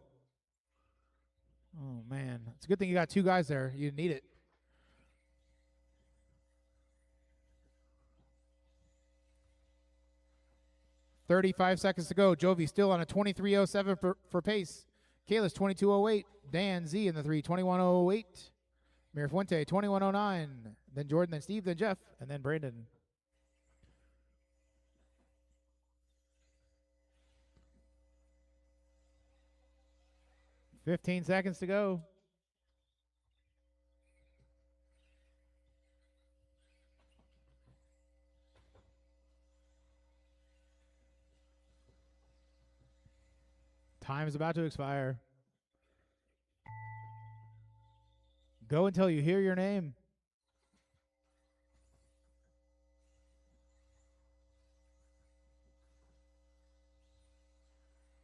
Oh, man. It's a good thing you got two guys there. You didn't need it. .35 seconds to go. Jovi still on a 23.07 for pace. Kalis 22.08. Dan Z in the 3, 21.08. Mirafuente 21.09. Then Jordan, then Steve, then Jeff, and then Brandon. .15 seconds to go. Time is about to expire. Go until you hear your name.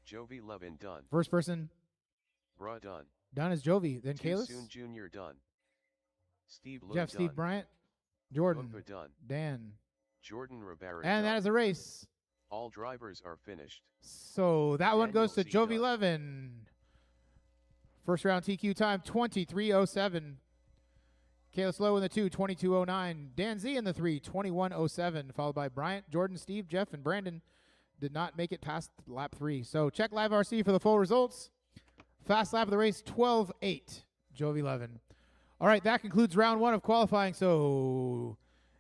Jovi Levin done. First person Bruh done. done is Jovi, then Too Kalis, Soon Jr. done. Steve Lowe Jeff, done. Steve Bryant, Jordan, Booker done. Dan. Jordan Rivera And done. that is a race. All drivers are finished. So that one Daniel goes to C. Jovi Dunn. Levin. First round TQ time, 23.07. Kalis Lowe in the 2, 22.09. Dan Z in the 3, 21.07. Followed by Bryant, Jordan, Steve, Jeff, and Brandon. Did not make it past lap 3. So check Live RC for the full results. Fast lap of the race, 12.8. Jovi Levin. All right, that concludes round 1 of qualifying. So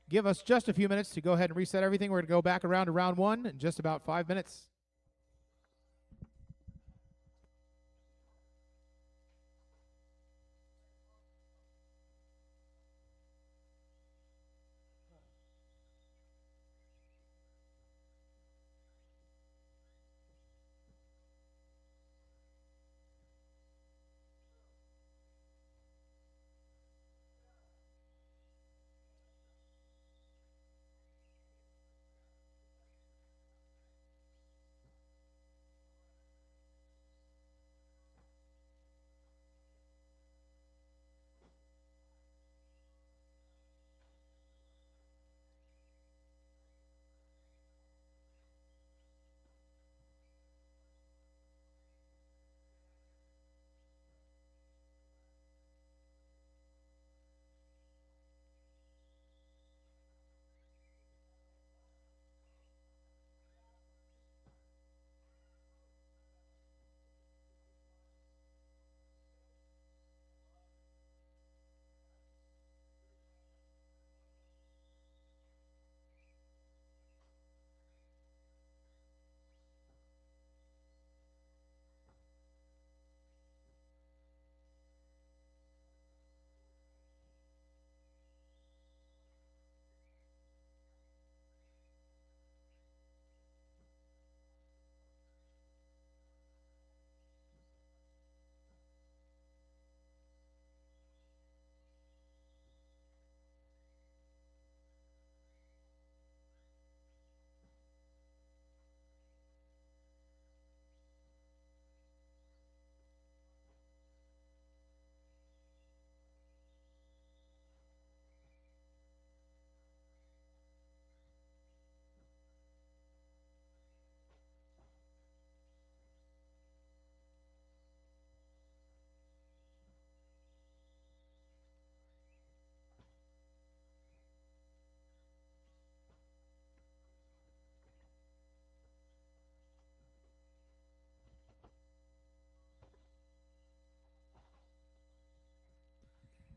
give us just a few minutes to go ahead and reset everything. We're going to go back around to round 1 in just about 5 minutes.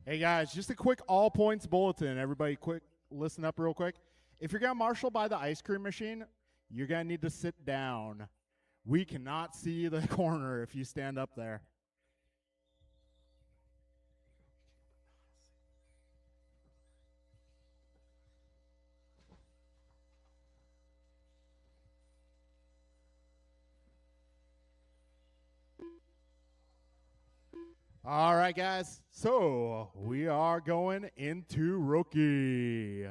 Hey guys, just a quick all points bulletin. Everybody quick listen up real quick. If you're gonna marshal by the ice cream machine, you're gonna need to sit down. We cannot see the corner if you stand up there. All right, guys. So we are going into rookie.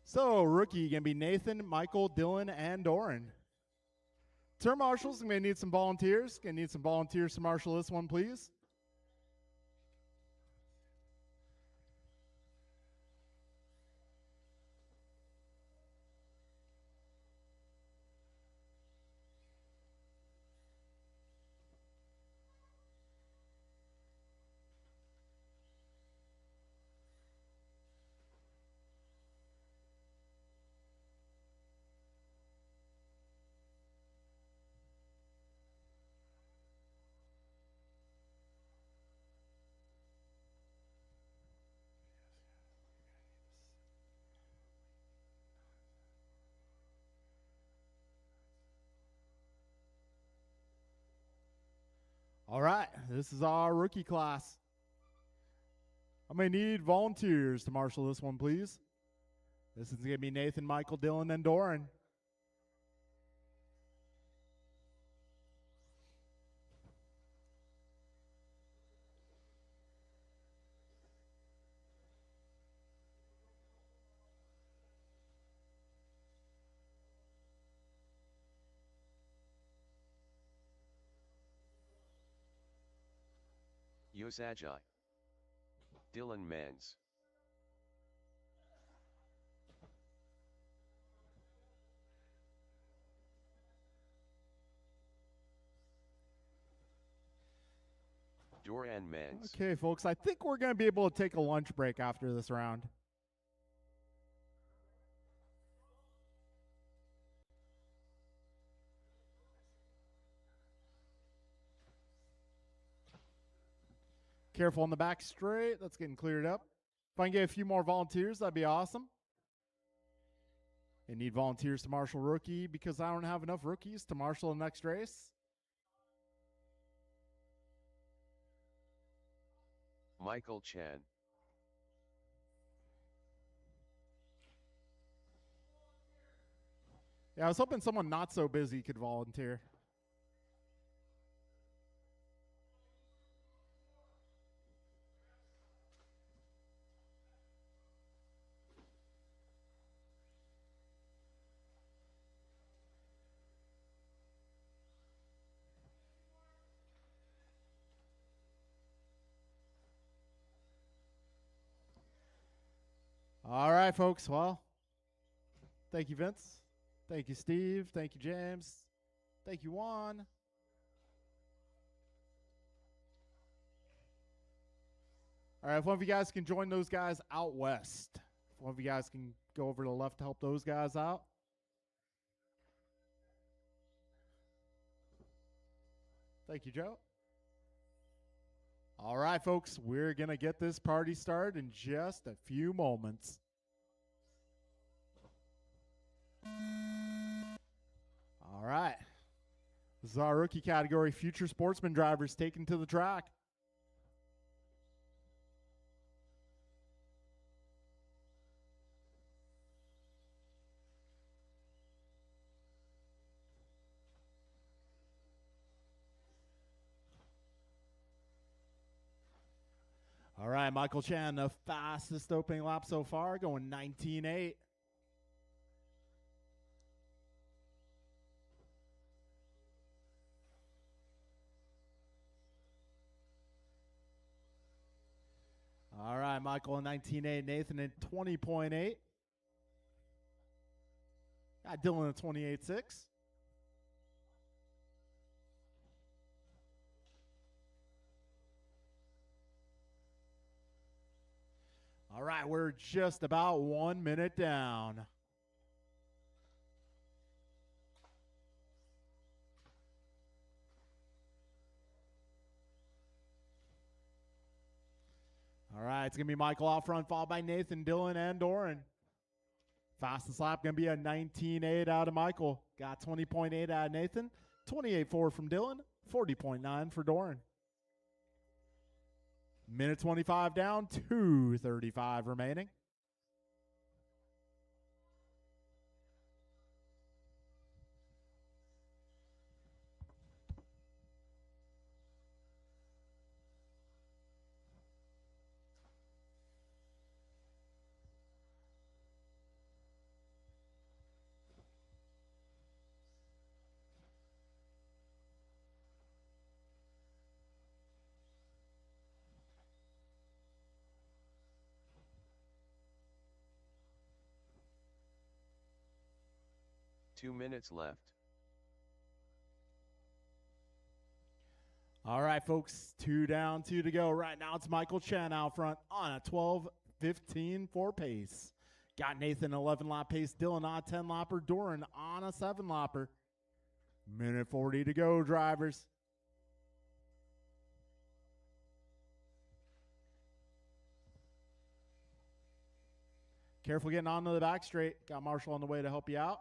So rookie gonna be Nathan, Michael, Dylan, and Doran. Turn marshals, gonna need some volunteers. Gonna need some volunteers to marshal this one, please. All right, this is our rookie class. I'm going to need volunteers to marshal this one, please. This is going to be Nathan, Michael, Dylan, and Doran. Yosajai. Dylan Mans. Doran Mans. Okay, folks, I think we're going to be able to take a lunch break after this round. Careful on the back straight. That's getting cleared up. If I can get a few more volunteers, that'd be awesome. I need volunteers to marshal rookie because I don't have enough rookies to marshal the next race. Michael Chan. Yeah, I was hoping someone not so busy could volunteer. All right, folks. Well, thank you, Vince. Thank you, Steve. Thank you, James. Thank you, Juan. All right, if one of you guys can join those guys out west. If one of you guys can go over to the left to help those guys out. Thank you, Joe. All right, folks, we're going to get this party started in just a few moments. All right. This is our rookie category, future sportsman drivers taken to the track. All right, Michael Chan, the fastest opening lap so far, going 19.8. All right, Michael in 19.8, Nathan in 20.8. Got Dylan in 28.6. All right, we're just about 1 minute down. All right, it's going to be Michael out front, followed by Nathan, Dylan, and Doran. Fastest lap going to be a 19.8 out of Michael. Got 20.8 out of Nathan, 28.4 from Dylan, 40.9 for Doran. Minute 25 down, 2:35 remaining. Two minutes left. All right, folks, 2 down, 2 to go. Right now, it's Michael Chan out front on a 12:15 pace. Got Nathan 11-lap pace, Dylan on a 10-lapper, Doran on a 7-lapper. Minute 40 to go, drivers. Careful getting onto the back straight. Got Marshall on the way to help you out.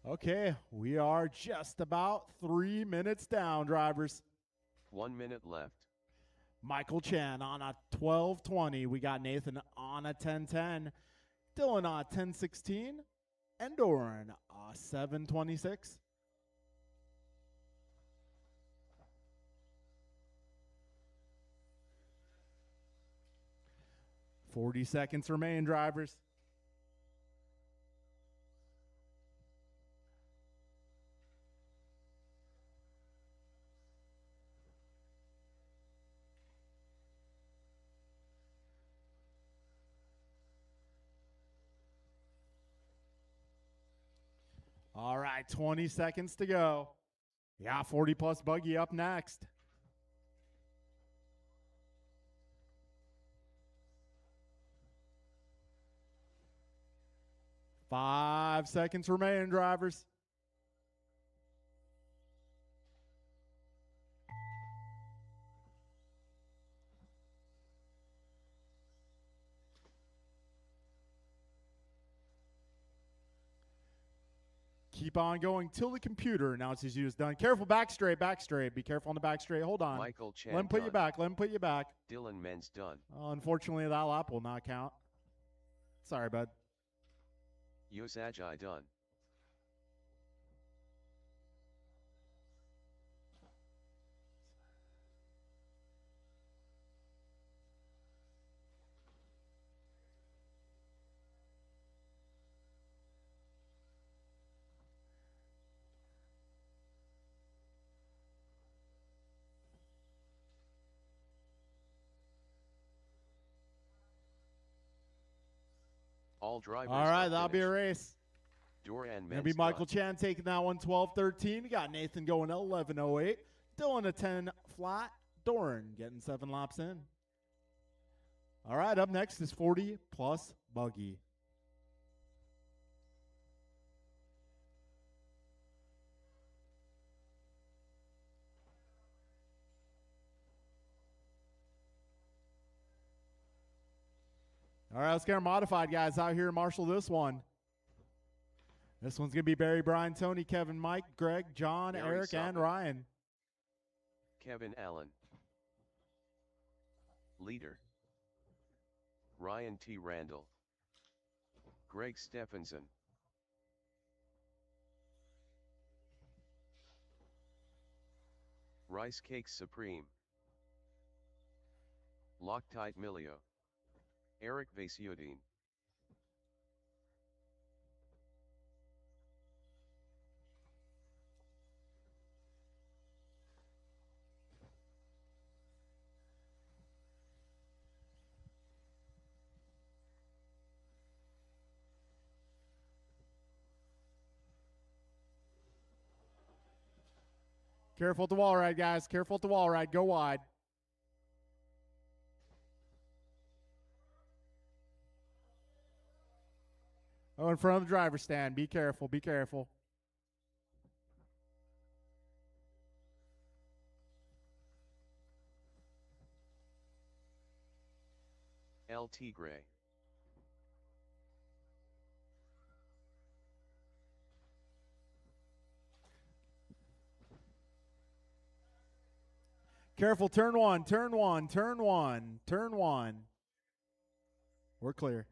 Okay, we are just about 3 minutes down, drivers. 1 minute left. Michael Chan on a 12:20. We got Nathan on a 10:10. Dylan on a 10:16. And Doran a 7:26. "40 seconds remain, drivers. All right, 20 seconds to go. Yeah, 40 plus buggy up next. Five seconds remaining, drivers. Keep on going till the computer announces you is done. Careful, back straight, back straight. Be careful on the back straight. Hold on. Michael Chan Let him put done. you back. Let him put you back. Dylan Menz done. Oh, unfortunately, that lap will not count. Sorry, bud. Yus Ajay done. All drivers. All right, are that'll be a finished. race. Duran Gonna be Menz Michael done. Chan taking that one 12-13. We got Nathan going 11-08. Dylan a 10 flat. Doran getting 7 laps in. All right, up next is 40 plus buggy. All right, let's get our modified guys out here and marshal this one. This one's going to be Barry, Brian, Tony, Kevin, Mike, Greg, John, Barry Eric, and Soppett. Ryan. Kevin Allen. Leader. Ryan T. Randall. Greg Stephenson. Rice Cakes Supreme. Loctite Milio. Eric Vasiodine. Careful at the wall ride, guys. Careful at the wall ride. Go wide. Oh, in front of the driver's stand. Be careful. Be careful. El Tigre. Careful. Turn one. Turn one. Turn one. Turn one. We're clear.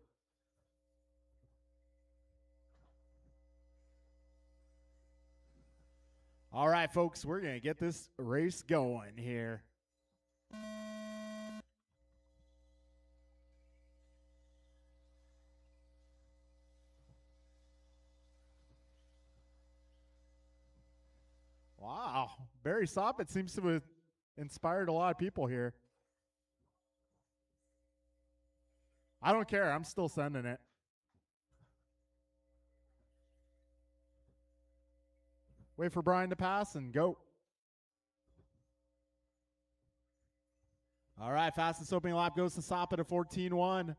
All right, folks. We're going to get this race going here. Wow. Barry Soppett seems to have inspired a lot of people here. I don't care. I'm still sending it. Wait for Brian to pass and go. All right, fastest opening lap goes to Soppett at 14.1.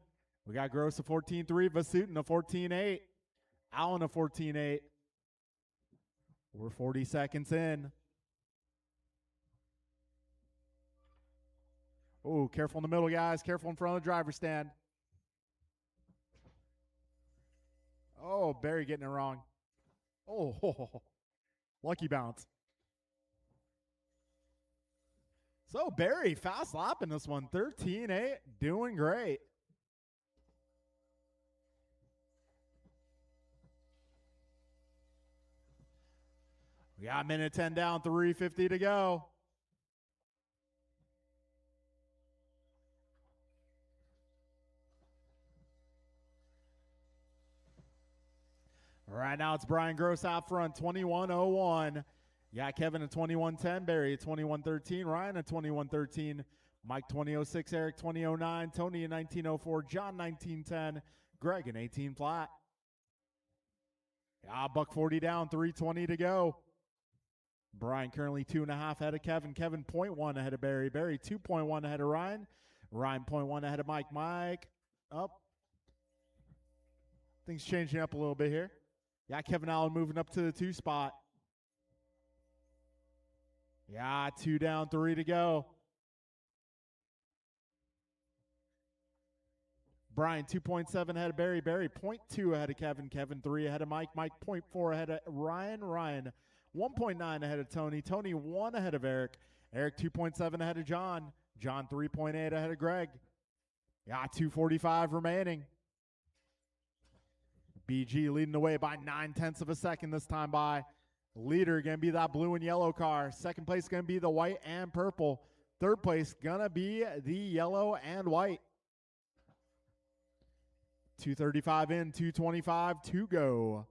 We got Gross at 14.3, Vasutin at 14.8, Allen at 14.8. We're 40 seconds in. Oh, careful in the middle, guys. Careful in front of the driver's stand. Oh, Barry getting it wrong. Oh, lucky bounce. So, Barry, fast lap in this one. 13.8, doing great. We got a minute 10 down, 3:50 to go. Right now it's Brian Gross out front, 21.01. You got Kevin at 21.10, Barry at 21.13, Ryan at 21.13, Mike 20.06, Eric 20.09, Tony at 19.04, John 19.10, Greg at 18 flat. Yeah, buck 40 down, 3:20 to go. Brian currently 2.5 ahead of Kevin. Kevin 0.1 ahead of Barry. Barry 2.1 ahead of Ryan. Ryan 0.1 ahead of Mike. Mike up. Things changing up a little bit here. Yeah, Kevin Allen moving up to the 2 spot. Yeah, 2 down, 3 to go. Brian 2.7 ahead of Barry. Barry 0.2 ahead of Kevin. Kevin 3 ahead of Mike. Mike 0.4 ahead of Ryan. Ryan 1.9 ahead of Tony. Tony 1 ahead of Eric. Eric 2.7 ahead of John. John 3.8 ahead of Greg. Yeah, 2:45 remaining. BG leading the way by 9/10 of a second this time by. Leader going to be that blue and yellow car. Second place going to be the white and purple. Third place going to be the yellow and white. 2:35 in, 2:25 to go.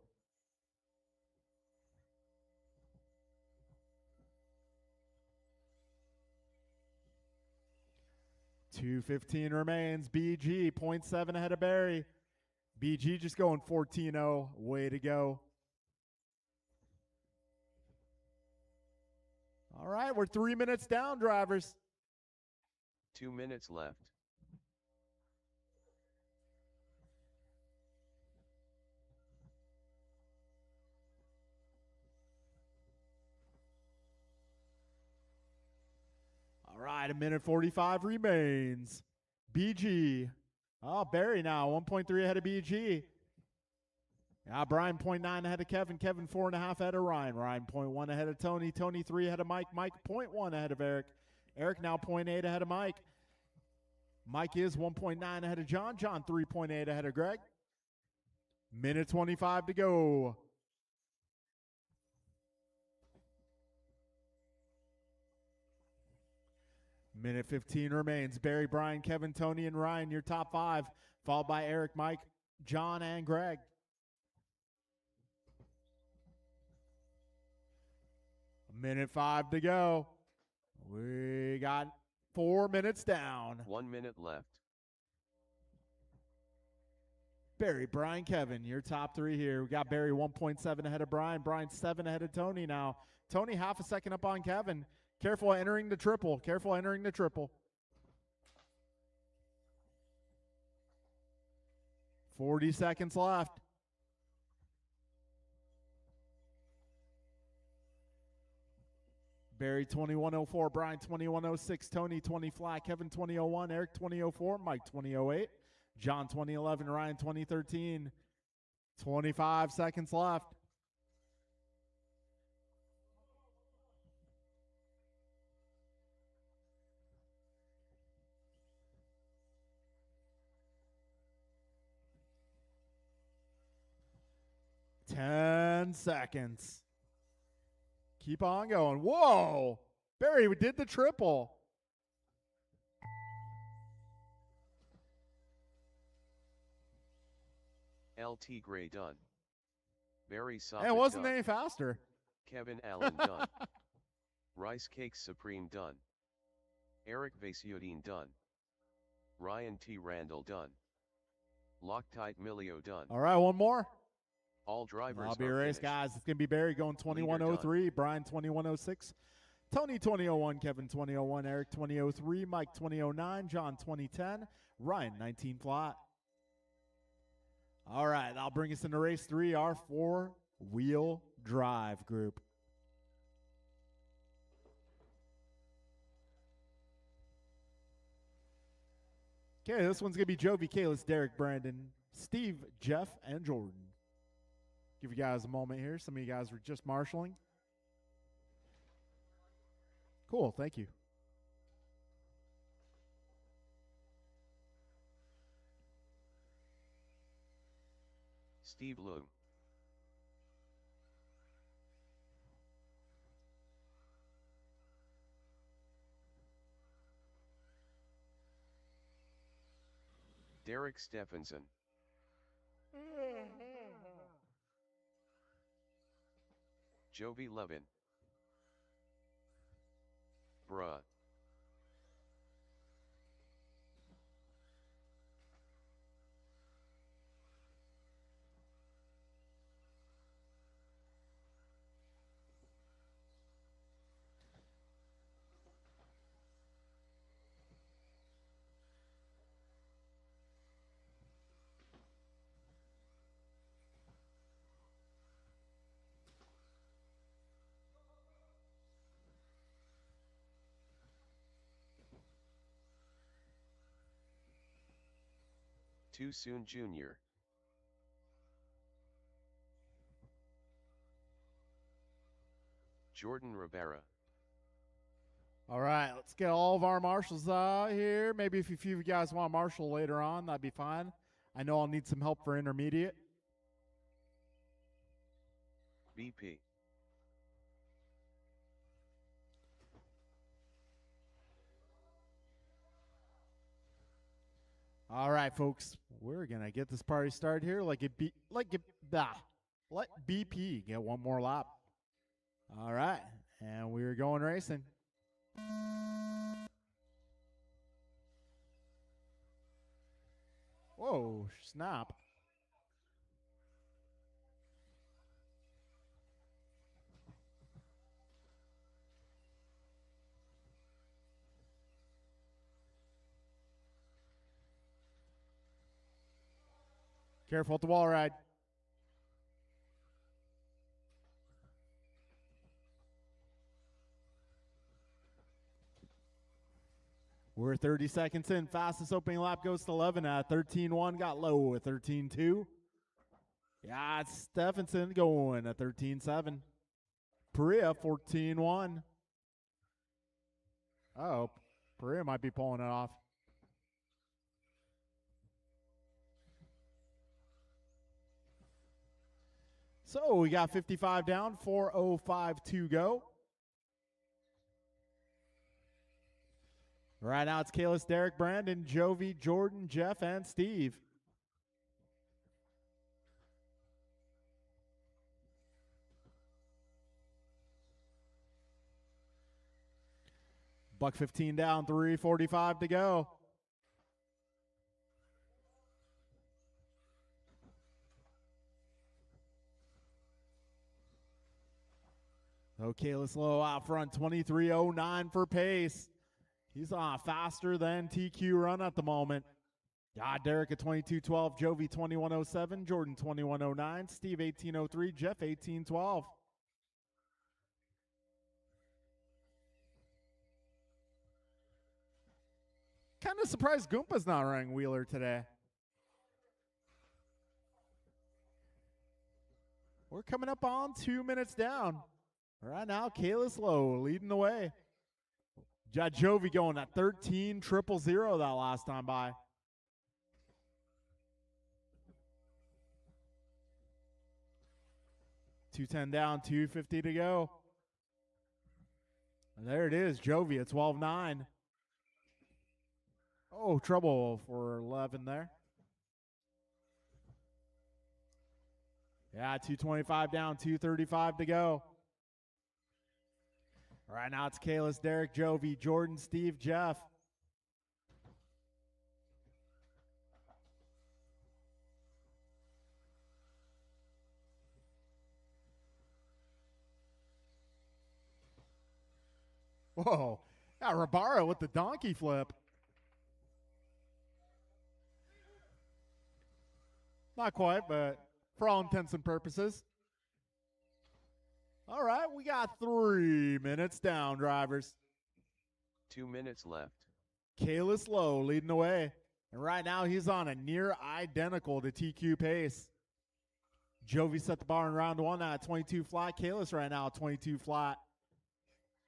$2:15 remains. BG 0.7 ahead of Barry. BG just going 14-0. Way to go. All right, we're 3 minutes down, drivers. 2 minutes left. All right, 1:45 remains. BG. Oh, Barry now, 1.3 ahead of BG. Yeah, Brian 0.9 ahead of Kevin. Kevin 4.5 ahead of Ryan. Ryan 0.1 ahead of Tony. Tony 3 ahead of Mike. Mike 0.1 ahead of Eric. Eric now 0.8 ahead of Mike. Mike is 1.9 ahead of John. John 3.8 ahead of Greg. 1:25 to go. Minute 15 remains. Barry, Brian, Kevin, Tony, and Ryan, your top 5, followed by Eric, Mike, John, and Greg. Minute 5 to go. We got 4 minutes down. 1 minute left. Barry, Brian, Kevin, your top 3 here. We got Barry 1.7 ahead of Brian. Brian 7 ahead of Tony now. Tony half a second up on Kevin. Careful entering the triple. Careful entering the triple. 40 seconds left. Barry 21:04, Brian 21:06, Tony 20 flat, Kevin 20:01, Eric 20:04, Mike 20:08, John 20:11, Ryan 20:13. 25 seconds left. Ten seconds. Keep on going. Whoa! Barry, we did the triple. LT Gray done. Barry Soffit It wasn't done. any faster. Kevin Allen done. Rice Cakes Supreme done. Eric Vasiodine done. Ryan T. Randall done. Loctite Milio done. All right, one more. All drivers I'll be are race, finished. guys. It's going to be Barry going 21:03, Brian 21:06, Tony 20:01, Kevin 20:01, Eric 20:03, Mike 20:09, John 20:10, Ryan 19 flat. All right, that'll bring us into race 3, our 4-wheel drive group. Okay, this one's going to be Jovi, Kalis, Derek, Brandon, Steve, Jeff, and Jordan. Give you guys a moment here. Some of you guys were just marshaling. Cool, thank you. Steve Loom. Derek Stephenson. Jovi Levin. Bruh. Too Soon Jr. Jordan Rivera. All right, let's get all of our marshals out here. Maybe if a few of you guys want marshal later on, that'd be fine. I know I'll need some help for intermediate. BP. All right, folks, we're gonna get this party started here. Let BP get one more lap. All right, and we're going racing. Whoa, snap. Careful at the wall ride. We're 30 seconds in. Fastest opening lap goes to 11 at 13.1. Got low at 13.2. Yeah, it's Stephenson going at 13.7. Perea 14.1. Oh, Perea might be pulling it off. So we got 55 down, 4:05 to go. Right now it's Kalis, Derek, Brandon, Jovi, Jordan, Jeff, and Steve. Buck 15 down, 3:45 to go. Okay, let's low out front, 23:09 for pace. He's on faster than TQ run at the moment. Got Derek at 22:12, Jovi 21:07, Jordan 21:09, Steve 18:03, Jeff 18:12. Kind of surprised Goompa's not running Wheeler today. We're coming up on 2 minutes down. Right now, Kalis Lowe leading the way. Jovi going at 13,000 that last time by. $210 down, 250 to go. And there it is, Jovi at 12.9. Oh, trouble for 11 there. Yeah, 225 down, 235 to go. Right now it's Kalis, Derek, Jovi, Jordan, Steve, Jeff. Whoa, yeah, Rabara with the donkey flip. Not quite, but for all intents and purposes. All right, we got 3 minutes down, drivers. 2 minutes left. Kalis Lowe leading the way. And right now he's on a near identical to TQ pace. Jovi set the bar in round one at 22 flat. Kalis right now at 22 flat.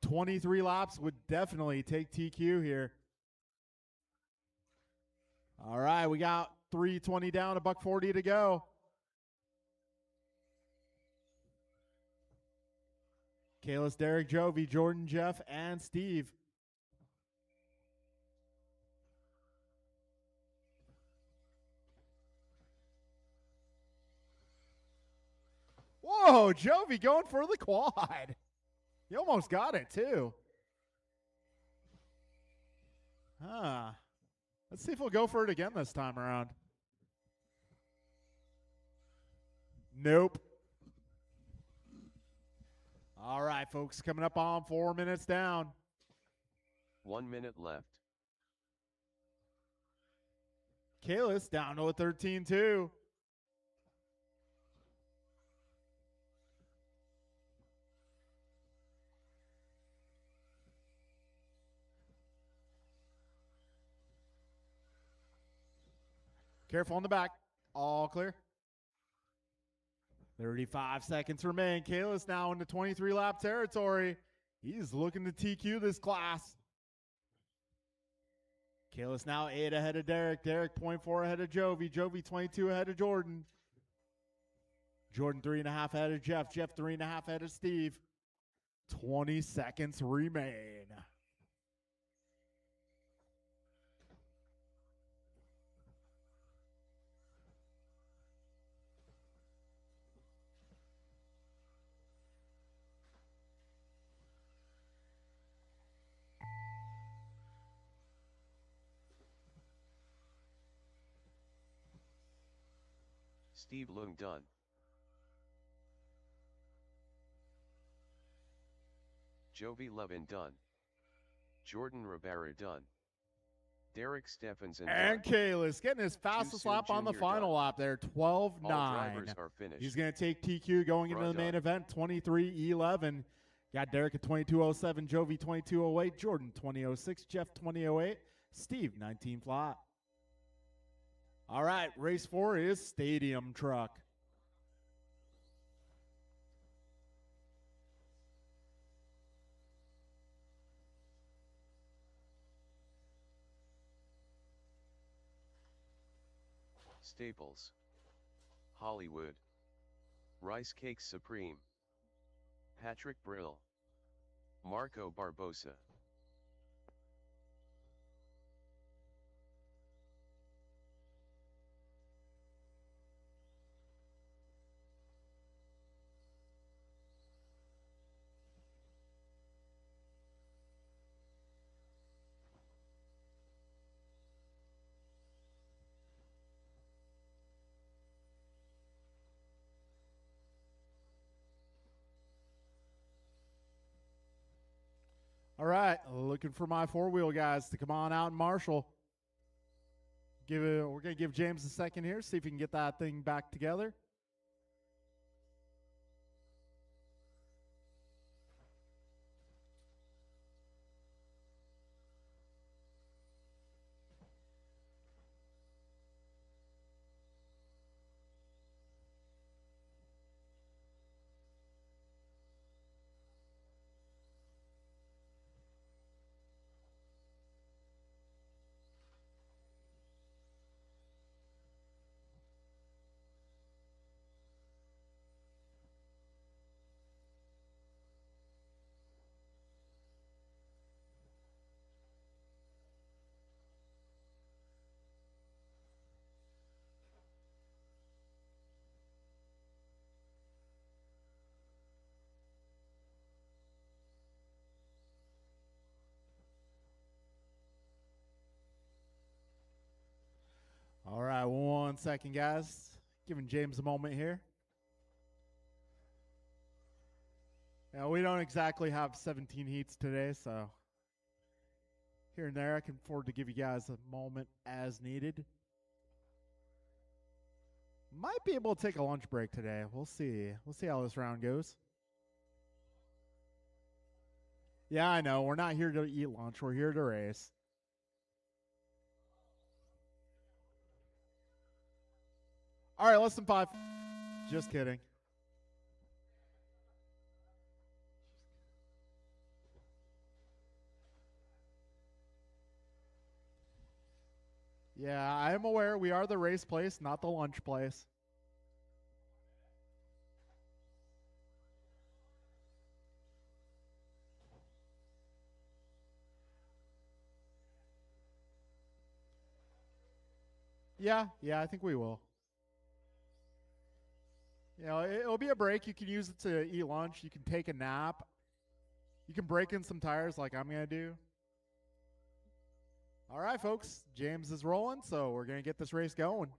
23 laps would definitely take TQ here. All right, we got 3:20 down, $140 to go. Kalis, Derek, Jovi, Jordan, Jeff, and Steve. Whoa, Jovi going for the quad. You almost got it, too. Let's see if we'll go for it again this time around. Nope. All right, folks, coming up on 4 minutes down. 1 minute left. Kalis down to a 13-2. Careful on the back. All clear. 35 seconds remain. Kalis now into 23-lap territory. He's looking to TQ this class. Kalis now 8 ahead of Derek. Derek 0.4 ahead of Jovi. Jovi 22 ahead of Jordan. Jordan 3.5 ahead of Jeff. Jeff 3.5 ahead of Steve. 20 seconds remain. Steve Leung done. Jovi Levin done. Jordan Rivera done. Derek Stephenson And done. Kalis getting his fastest lap on the final lap there. 12-9. All drivers are finished. He's going to take TQ going into the main event. 23-11. Got Derek at 22.07. Jovi 22.08. Jordan 20.06. Jeff 20.08. Steve 19 flat. All right, race 4 is Stadium Truck. Staples. Hollywood. Rice Cakes Supreme. Patrick Brill. Marco Barbosa. All right, looking for my four-wheel guys to come on out and marshal. We're going to give James a second here, see if we can get that thing back together. All right, 1 second, guys. Giving James a moment here. Now, we don't exactly have 17 heats today, so here and there I can afford to give you guys a moment as needed. Might be able to take a lunch break today. We'll see. We'll see how this round goes. Yeah, I know. We're not here to eat lunch. We're here to race. All right, less than 5. Just kidding. Yeah, I am aware we are the race place, not the lunch place. Yeah, I think we will. You know, it'll be a break. You can use it to eat lunch. You can take a nap. You can break in some tires like I'm going to do. All right, folks. James is rolling, so we're going to get this race going.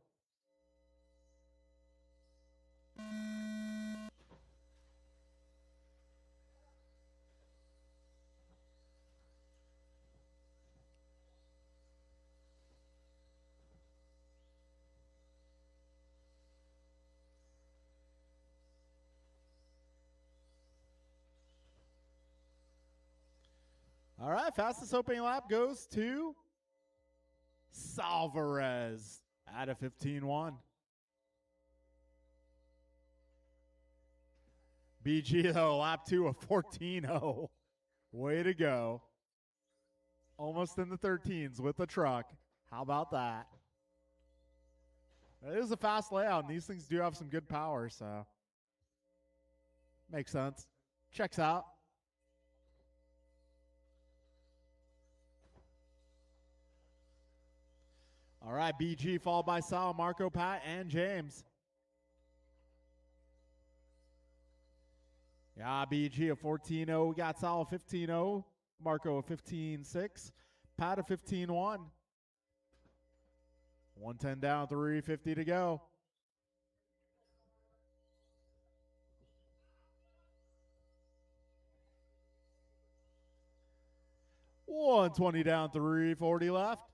All right, fastest opening lap goes to Salvarez. At a 15-1. BG, though, lap 2 of 14-0. Way to go. Almost in the 13s with the truck. How about that? It is a fast layout, and these things do have some good power, so makes sense. Checks out. All right, BG followed by Sal, Marco, Pat, and James. Yeah, BG a 14-0. We got Sal a 15-0. Marco a 15-6. Pat a 15-1. 110 down, 350 to go. $120 down, 340 left.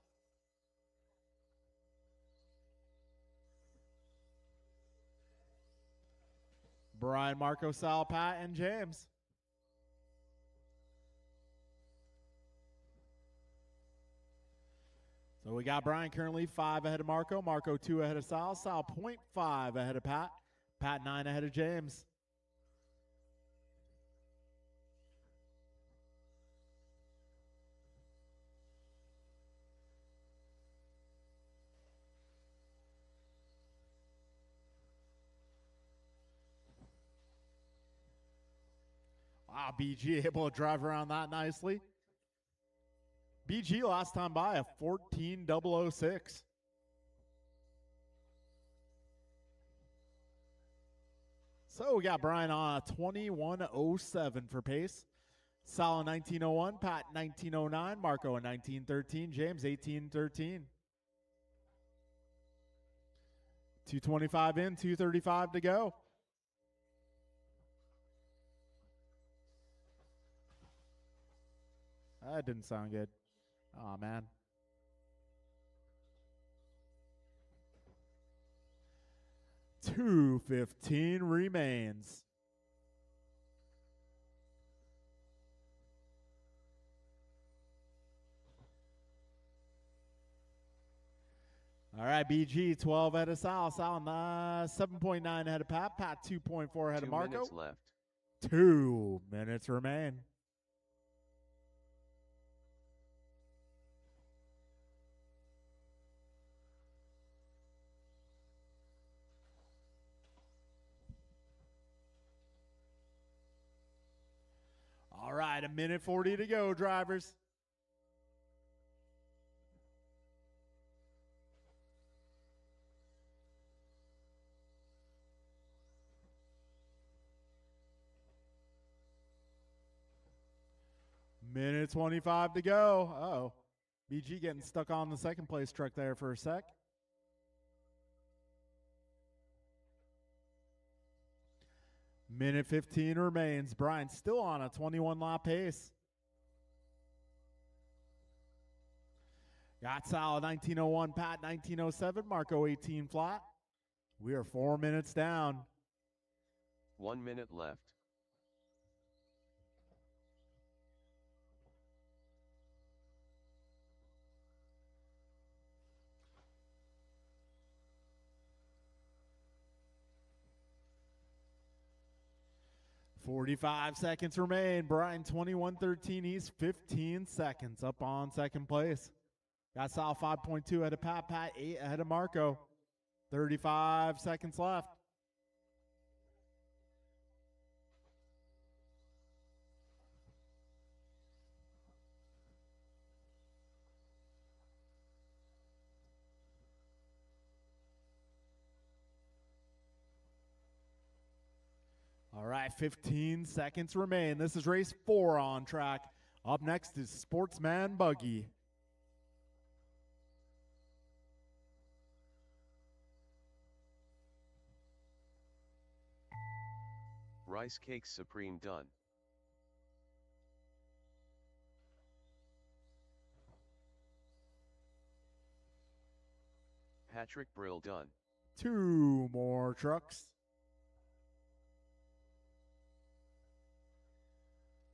Brian, Marco, Sal, Pat, and James. So we got Brian currently 5 ahead of Marco. Marco 2 ahead of Sal. Sal 0.5 ahead of Pat. Pat 9 ahead of James. Wow, BG able to drive around that nicely. BG last time by a 14.006. So we got Brian on a 21.07 for pace. Sal a 19.01, Pat 19.09, Marco a 19.13, James 18.13. 225 in, 235 to go. That didn't sound good. Oh, man. $215 remains. All right, BG 12 ahead of Sal. Sal 7.9 ahead of Pat. Pat 2.4 ahead of Marco. 2 minutes left. 2 minutes remain. All right, 1:40 to go, drivers. Minute 25 to go. Uh-oh. BG getting stuck on the second place truck there for a sec. Minute 15 remains. Brian still on a 21 lap pace. Got Sal 19.01, Pat 19.07, Marco 18 flat. We are 4 minutes down. 1 minute left. $45 seconds remain. Brian 21.13. He's 15 seconds up on second place. Got Sal 5.2 ahead of Pat. Pat 8 ahead of Marco. 35 seconds left. All right, 15 seconds remain. This is race 4 on track. Up next is Sportsman Buggy. Rice Cakes Supreme done. Patrick Brill done. 2 more trucks.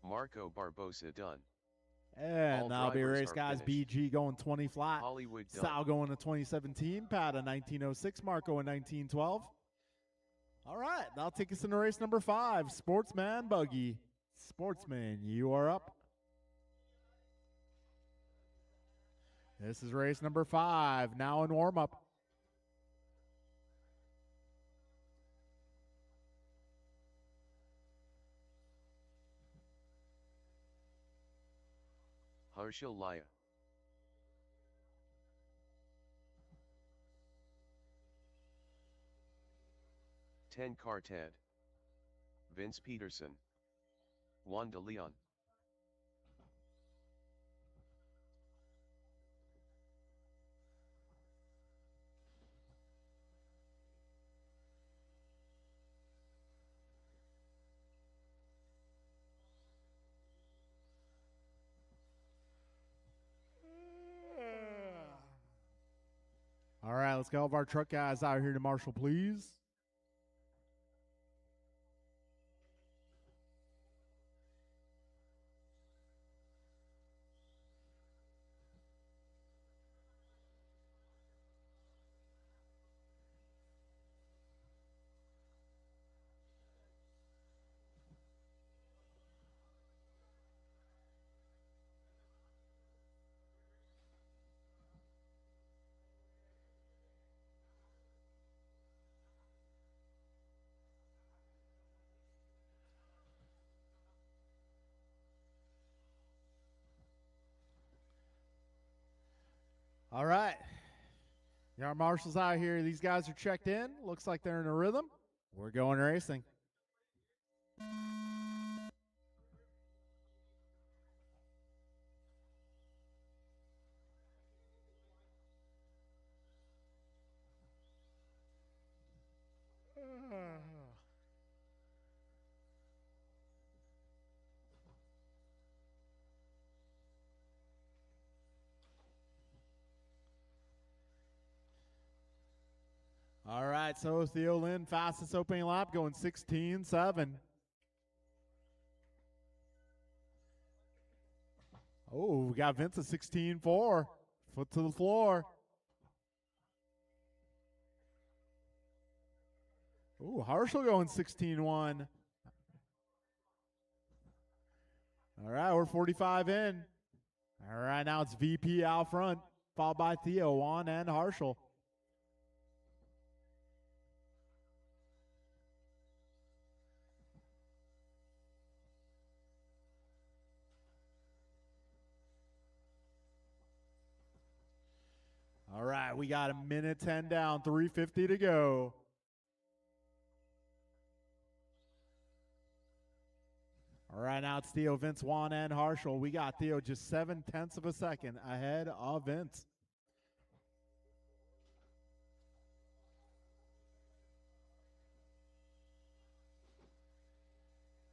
Marco Barbosa done. And All that'll be a drivers race, are guys. finished. BG going 20 flat. Hollywood done. Sal going to 2017. Pat a 1906. Marco a 1912. All right, that'll take us into race number 5. Sportsman Buggy. Sportsman, you are up. This is race number 5, now in warm-up. Harshal Laya. Ten Carted. Vince Peterson. Juan de Leon. All right, let's get all of our truck guys out here to Marshall, please. All right. Got our marshals out here. These guys are checked in. Looks like they're in a rhythm. We're going racing. All right, so Theo Lynn, fastest opening lap, going 16.7. Oh, we got Vince at 16.4. Foot to the floor. Ooh, Harshal going 16.1. All right, we're 45 in. All right, now it's VP out front, followed by Theo, Juan, and Harshal. All right, we got a minute 10 down, 3:50 to go. All right, now it's Theo, Vince, Juan, and Harshal. We got Theo just 0.7 of a second ahead of Vince.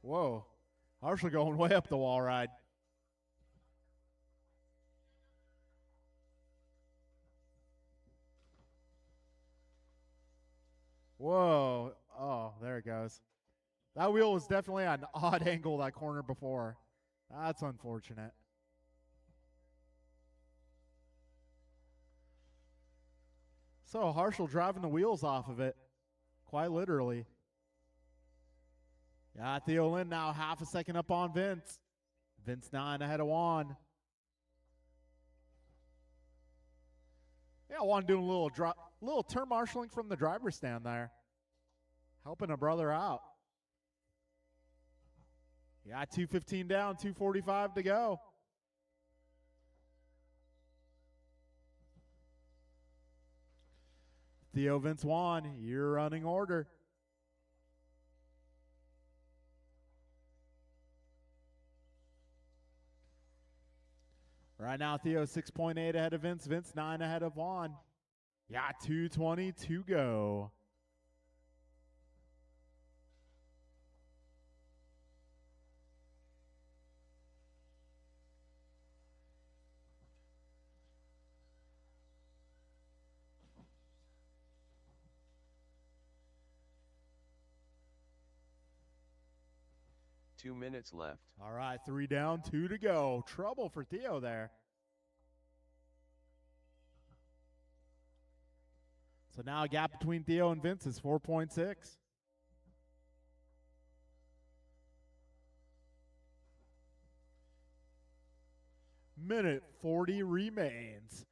Whoa, Harshal going way up the wall ride. Whoa. Oh, there it goes. That wheel was definitely at an odd angle that corner before. That's unfortunate. So Harshal driving the wheels off of it, quite literally. Yeah, Theo Lynn now half a second up on Vince. Vince 9 ahead of Juan. Yeah, Juan doing a little turn marshaling from the driver's stand there. Helping a brother out. Yeah, 2:15 down, 2:45 to go. Theo, Vince, Juan, your running order. Right now, Theo 6.8 ahead of Vince. Vince 9 ahead of Juan. Yeah, 2:20 to go. 2 minutes left. All right, 3 down, 2 to go. Trouble for Theo there. So now a gap between Theo and Vince is 4.6. Minute 40 remains.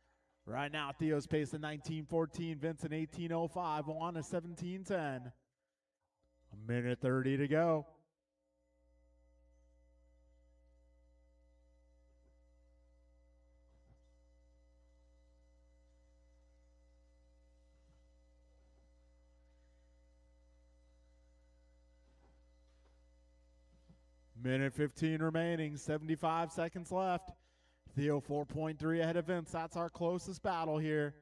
Right now, Theo's pace at 19:14, Vince at 18:05, Juan at 17:10. A minute 30 to go. Minute 15 remaining, 75 seconds left. Theo 4.3 ahead of Vince. That's our closest battle here.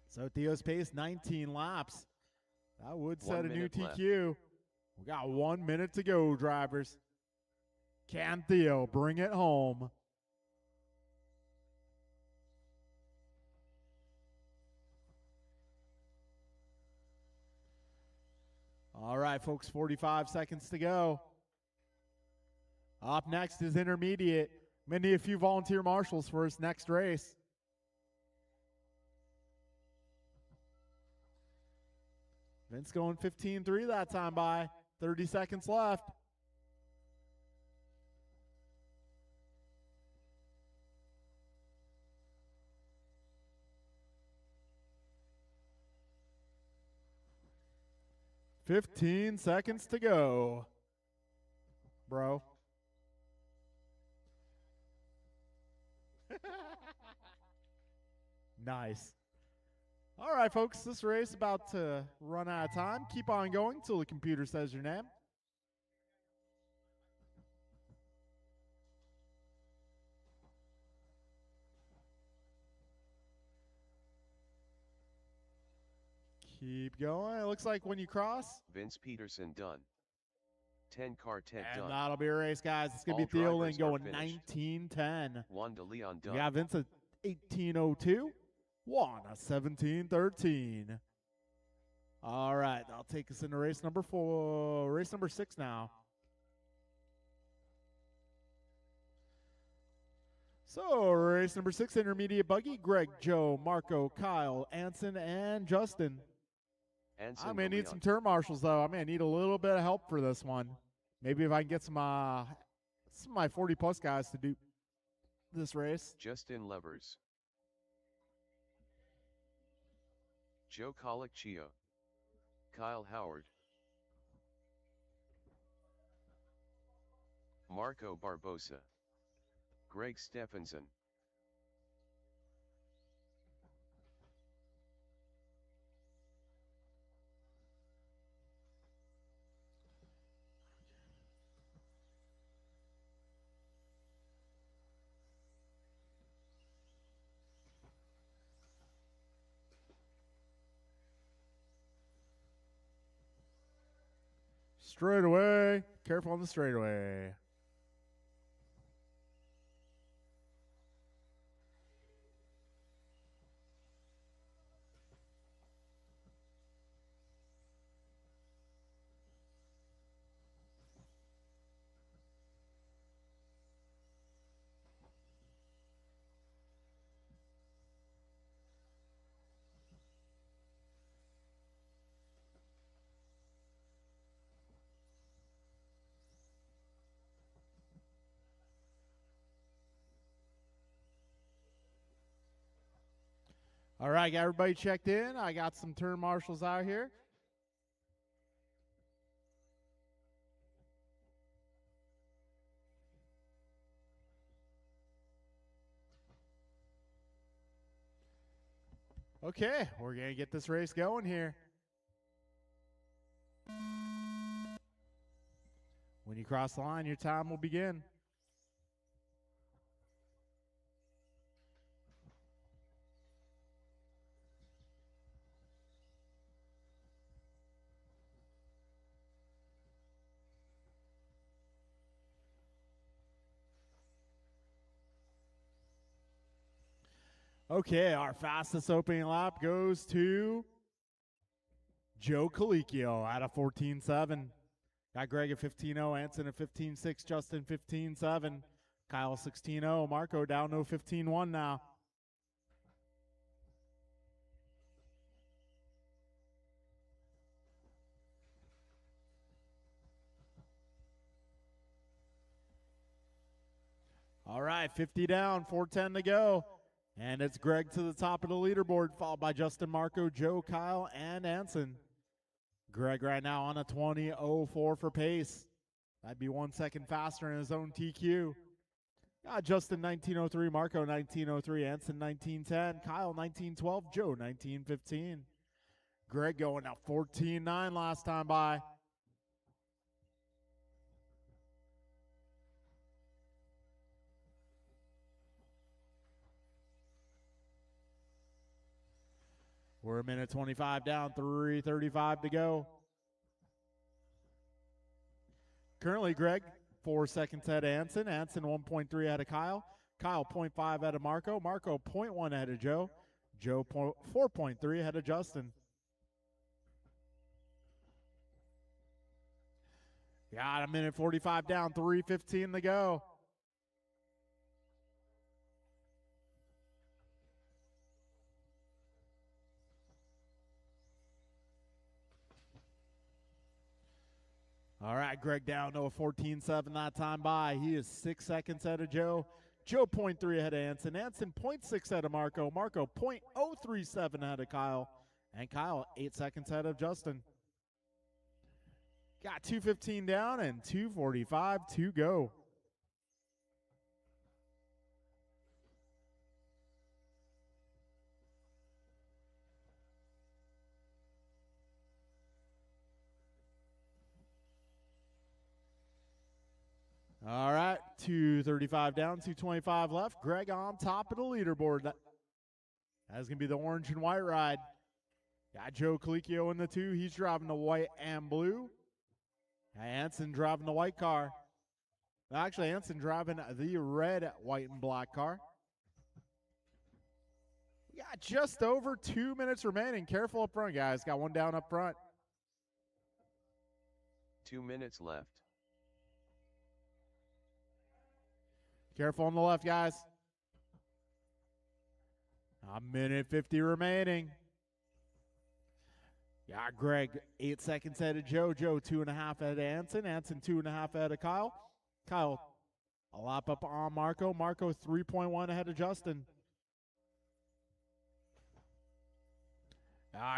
So Theo's pace, 19 laps. That would set a new TQ. We got 1 minute to go, drivers. Can Theo bring it home? All right, folks, 45 seconds to go. Up next is intermediate. I'm going to need a few volunteer marshals for his next race. Vince going 15.3 that time by. 30 seconds left. $15 seconds to go, bro. Nice. All right, folks, this race about to run out of time. Keep on going till the computer says your name. Keep going. It looks like when you cross. Vince Peterson done. 10 car 10 And done. that'll be a race, guys. It's going to All be Theo drivers Lynn going are finished. 19:10. Juan de Leon done. We got Vince at 18:02. Juan at 17:13. All right, that'll take us into race number 6 now. So, race number 6, intermediate buggy. Greg, Joe, Marco, Kyle, Anson, and Justin. Anson I'm going to de need Leon. some turn marshals, though. I'm going to need a little bit of help for this one. Maybe if I can get some of my 40-plus guys to do this race. Justin Levers. Joe Colicchio. Kyle Howard. Marco Barbosa. Greg Stephenson. Straightaway. Careful on the straightaway. All right, got everybody checked in. I got some turn marshals out here. Okay, we're going to get this race going here. When you cross the line, your time will begin. Okay, our fastest opening lap goes to Joe Colicchio out of 14-7. Got Greg at 15-0, Anson at 15-6, Justin 15-7, Kyle 16-0, Marco down to 15-1 now. All right, 50 down, 4:10 to go. And it's Greg to the top of the leaderboard, followed by Justin, Marco, Joe, Kyle, and Anson. Greg right now on a 20.04 for pace. That'd be 1 second faster in his own TQ. Got Justin 19.03, Marco 19.03, Anson 19.10, Kyle 19.12, Joe 19.15. Greg going out 14.9 last time by. We're a minute 25 down, 3:35 to go. Currently, Greg, 4 seconds ahead of Anson. Anson 1.3 ahead of Kyle. Kyle 0.5 ahead of Marco. Marco 0.1 ahead of Joe. Joe 4.3 ahead of Justin. Got a minute 45 down, 3:15 to go. All right, Greg down to a 14.7 that time by. He is 6 seconds ahead of Joe. Joe 0.3 ahead of Anson. Anson 0.6 ahead of Marco. Marco 0.037 ahead of Kyle. And Kyle 8 seconds ahead of Justin. Got 2:15 down and 2:45 to go. All right, 2:35 down, 2:25 left. Greg on top of the leaderboard. That's going to be the orange and white ride. Got Joe Colicchio in the 2. He's driving the white and blue. Anson driving the white car. Actually, Anson driving the red, white, and black car. We got just over 2 minutes remaining. Careful up front, guys. Got one down up front. 2 minutes left. Careful on the left, guys. A minute 50 remaining. Yeah, Greg, 8 seconds ahead of Joe. Joe, 2.5 ahead of Anson. Anson, 2.5 ahead of Kyle. Kyle, a lap up on Marco. Marco, 3.1 ahead of Justin.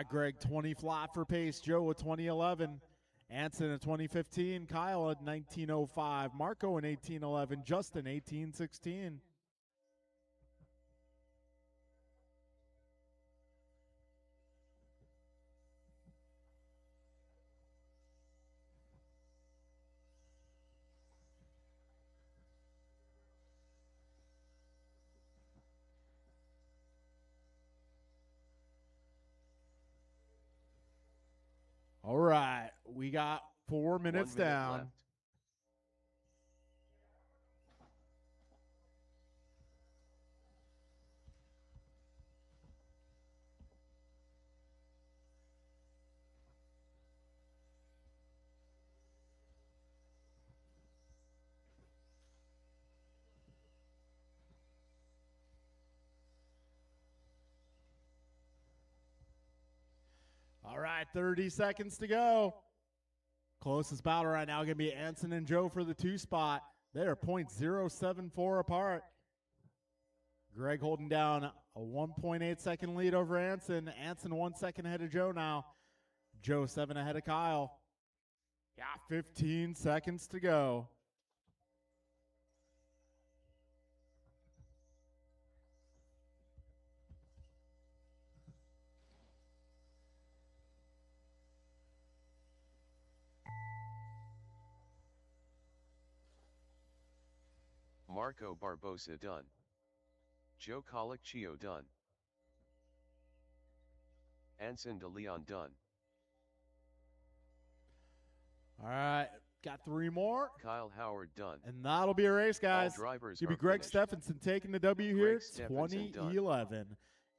Greg, 20 flat for pace. Joe, a 20.11. Anson at 2015, Kyle at 19.05, Marco in 18.11, Justin 18.16. All right, we got 4 minutes 1 minute down. left. All right, 30 seconds to go. Closest battle right now going to be Anson and Joe for the 2 spot. They are .074 apart. Greg holding down a 1.8 second lead over Anson. Anson 1 second ahead of Joe now. Joe 7 ahead of Kyle. Got 15 seconds to go. Marco Barbosa done. Joe Colicchio done. Anson de Leon done. All right, got 3 more. Kyle Howard done. And that'll be a race, guys. All drivers It's going to are be Greg finished. Stephenson taking the W here, Greg Stephenson done. 2011.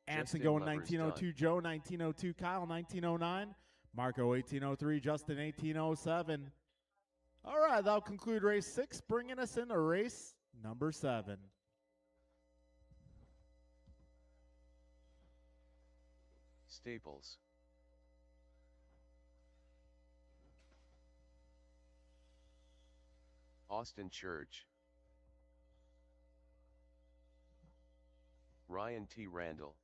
Anson Justin going Lovers 19.02, Joe 19.02, Kyle 19.09, Marco 1803, Justin 1807. All right, that'll conclude race 6, bringing us into race number 7. Staples. Austin Church. Ryan T. Randall.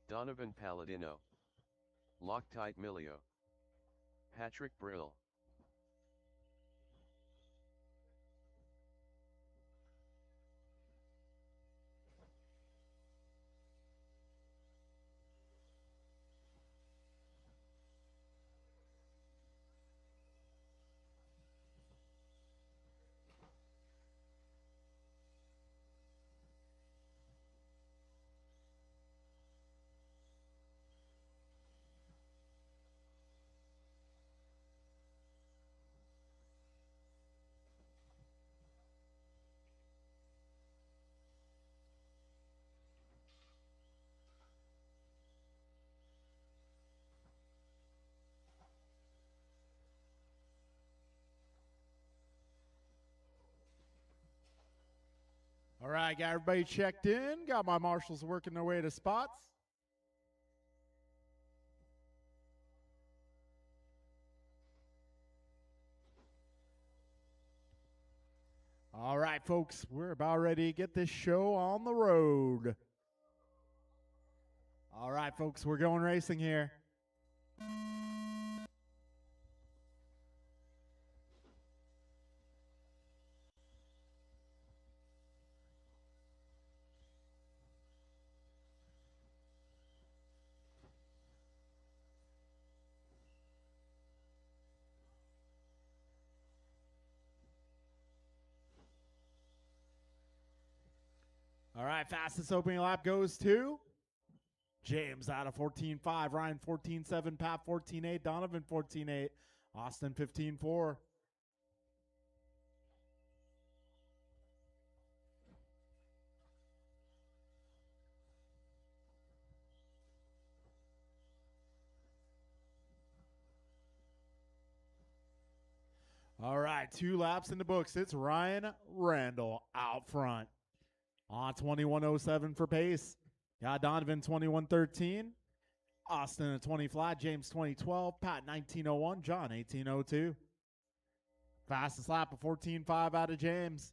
Donovan Palladino. Loctite Milio. Patrick Brill. All right, got everybody checked in. Got my marshals working their way to spots. All right, folks, we're about ready to get this show on the road. All right, folks, we're going racing here. All right, fastest opening lap goes to James out of 14.5, Ryan 14.7, Pat 14.8, Donovan 14.8, Austin 15.4. All right, 2 laps in the books. It's Ryan Randall out front. On 21.07 for pace. Got Donovan 21.13. Austin at 20 flat. James 20.12. Pat 19.01. John 18.02. Fastest lap of 14.5 out of James.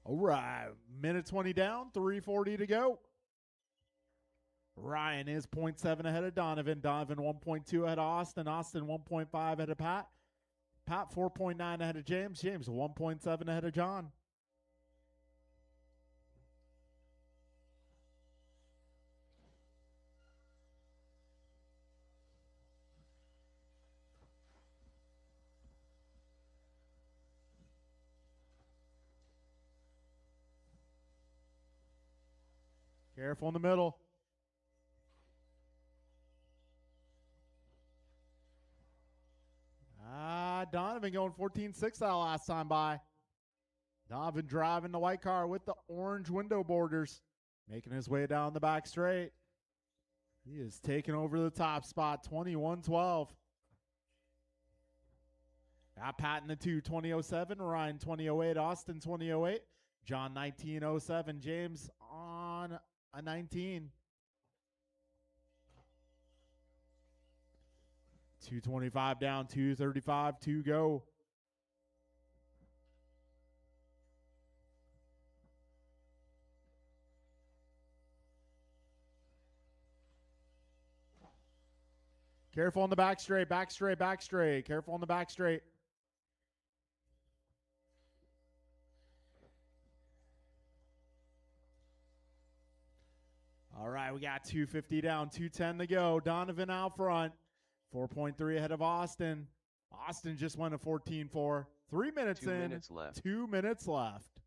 All right, minute 20 down, 3:40 to go. Ryan is 0.7 ahead of Donovan. Donovan 1.2 ahead of Austin. Austin 1.5 ahead of Pat. Pat 4.9 ahead of James. James 1.7 ahead of John. Careful in the middle. Donovan going 14.6 that last time by. Donovan driving the white car with the orange window borders, making his way down the back straight. He is taking over the top spot, 21.12. Got Pat in the 2, 20.07. Ryan 20.08. Austin 20.08. John 19.07. James on a 19. 225 down, 235 to go. Careful on the back straight, back straight, back straight. Careful on the back straight. All right, we got 250 down, 210 to go. Donovan out front. 4.3 ahead of Austin. Austin just went a 14.4. 3 minutes 2 in. minutes left. 2 minutes left.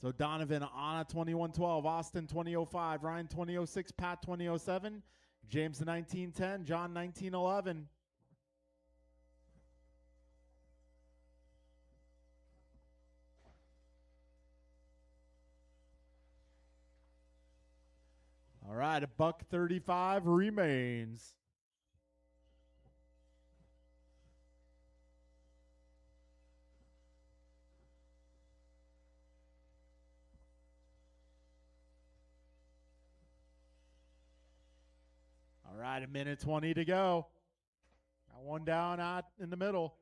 So Donovan on a 21.12. Austin 20.05. Ryan 20.06. Pat 20.07. James 19.10. John 19.11. All right, $1.35 remains. All right, 1:20 to go. Got one down out in the middle.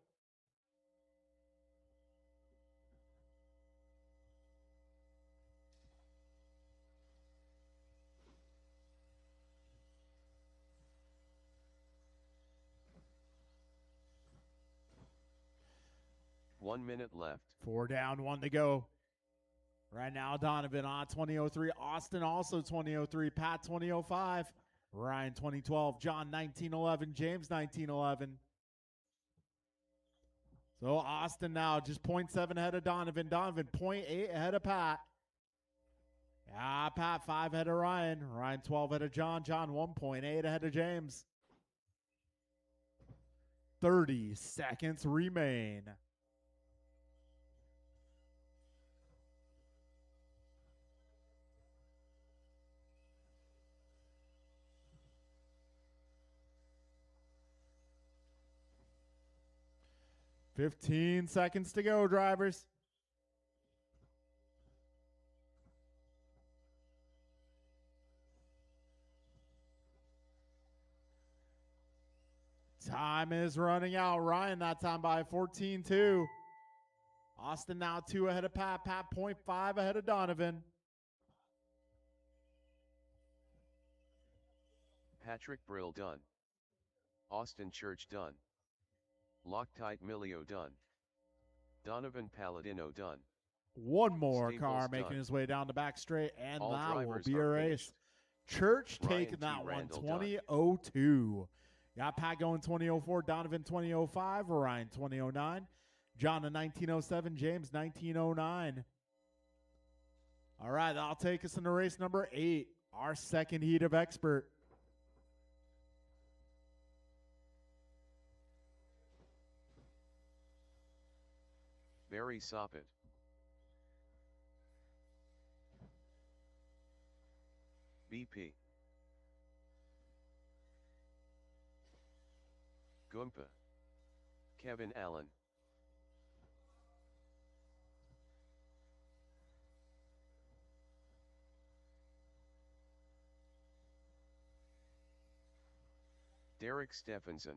One minute left. 4 down, 1 to go. Right now, Donovan on 2003. Austin also 2003. Pat 2005. Ryan 2012. John 1911. James 1911. So Austin now just 0.7 ahead of Donovan. Donovan 0.8 ahead of Pat. Yeah, Pat 5 ahead of Ryan. Ryan 12 ahead of John. John 1.8 ahead of James. 30 seconds remain. $15 seconds to go, drivers. Time is running out. Ryan that time by 14-2. Austin now 2 ahead of Pat. Pat 0.5 ahead of Donovan. Patrick Brill done. Austin Church done. Loctite Milio done. Donovan Palladino done. One more Staples car done. making his way down the back straight, and All that will drivers be a are race. finished. Church Ryan taking T. that one, Randall done. 2002. Got Pat going 2004, Donovan 2005, Ryan 2009, John in 1907, James 1909. All right, that'll take us into race number 8, our second heat of expert. Barry Soppet. BP. Goompa. Kevin Allen. Derek Stephenson.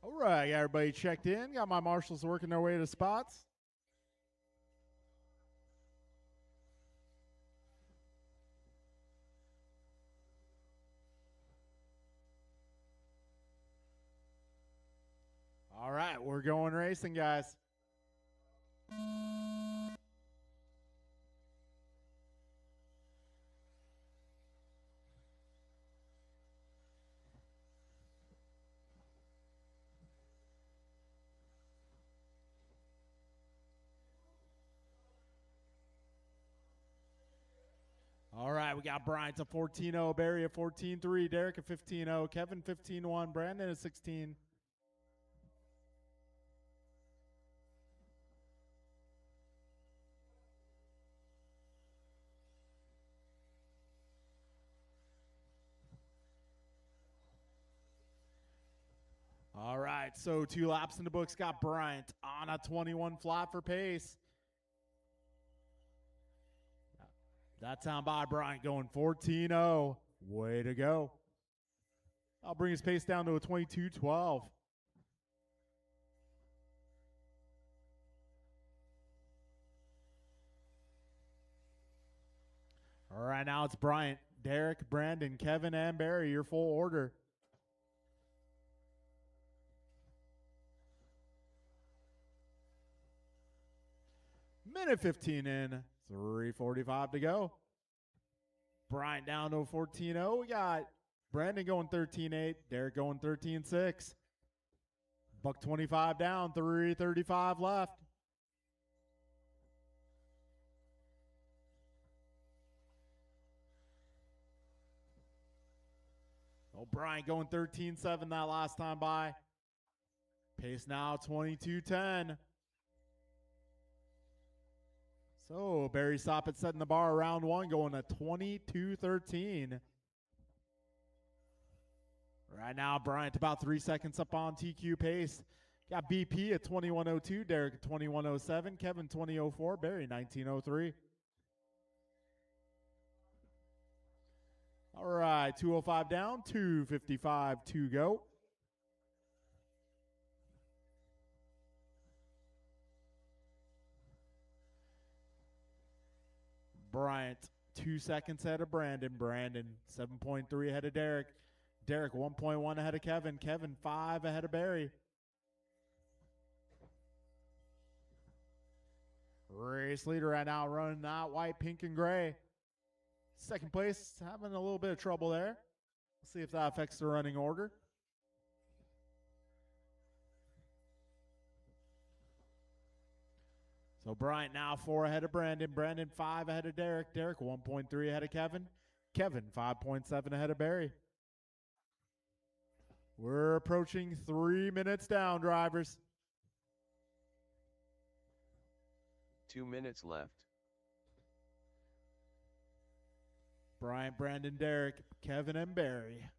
All right, got everybody checked in. Got my marshals working their way to spots. All right, we're going racing, guys. All right, we got Bryant to 14-0, Barry at 14-3, Derek at 15-0, Kevin 15-1, Brandon at 16. All right, so 2 laps in the books. Got Bryant on a 21 flat for pace. That time by Bryant going 14-0. Way to go. I'll bring his pace down to a 22-12. All right, now it's Bryant, Derek, Brandon, Kevin, and Barry, your full order. Minute 15 in, 3:45 to go. Bryant down to 14-0. We got Brandon going 13-8, Derek going 13-6. Buck 25 down, 3:35 left. O'Brien going 13-7 that last time by. Pace now 22-10. So Barry Soppett setting the bar round one, going to 22-13. Right now, Bryant about 3 seconds up on TQ pace. Got BP at 21:02, Derek at 21:07, Kevin 20:04, Barry 19:03. All right, 2:05 down, 2:55 to go. Bryant 2 seconds ahead of Brandon. Brandon 7.3 ahead of Derek. Derek 1.1 ahead of Kevin. Kevin 5 ahead of Barry. Race leader right now running that white, pink, and gray. Second place having a little bit of trouble there. Let's see if that affects the running order. So Bryant now 4 ahead of Brandon. Brandon 5 ahead of Derek. Derek 1.3 ahead of Kevin. Kevin 5.7 ahead of Barry. We're approaching 3 minutes down, drivers. 2 minutes left. Bryant, Brandon, Derek, Kevin, and Barry.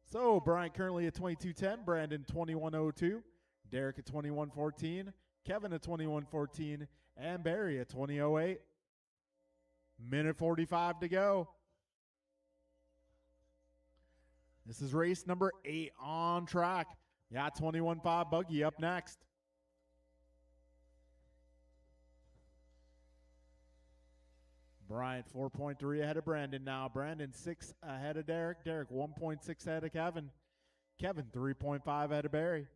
So Bryant currently at 22:10, Brandon 21:02, Derek at 21:14, Kevin at 21:14, and Barry at 20:08. Minute 45 to go. This is race number 8 on track. Yeah, 21.5 buggy up next. Bryant 4.3 ahead of Brandon now. Brandon 6 ahead of Derek. Derek 1.6 ahead of Kevin. Kevin 3.5 ahead of Barry.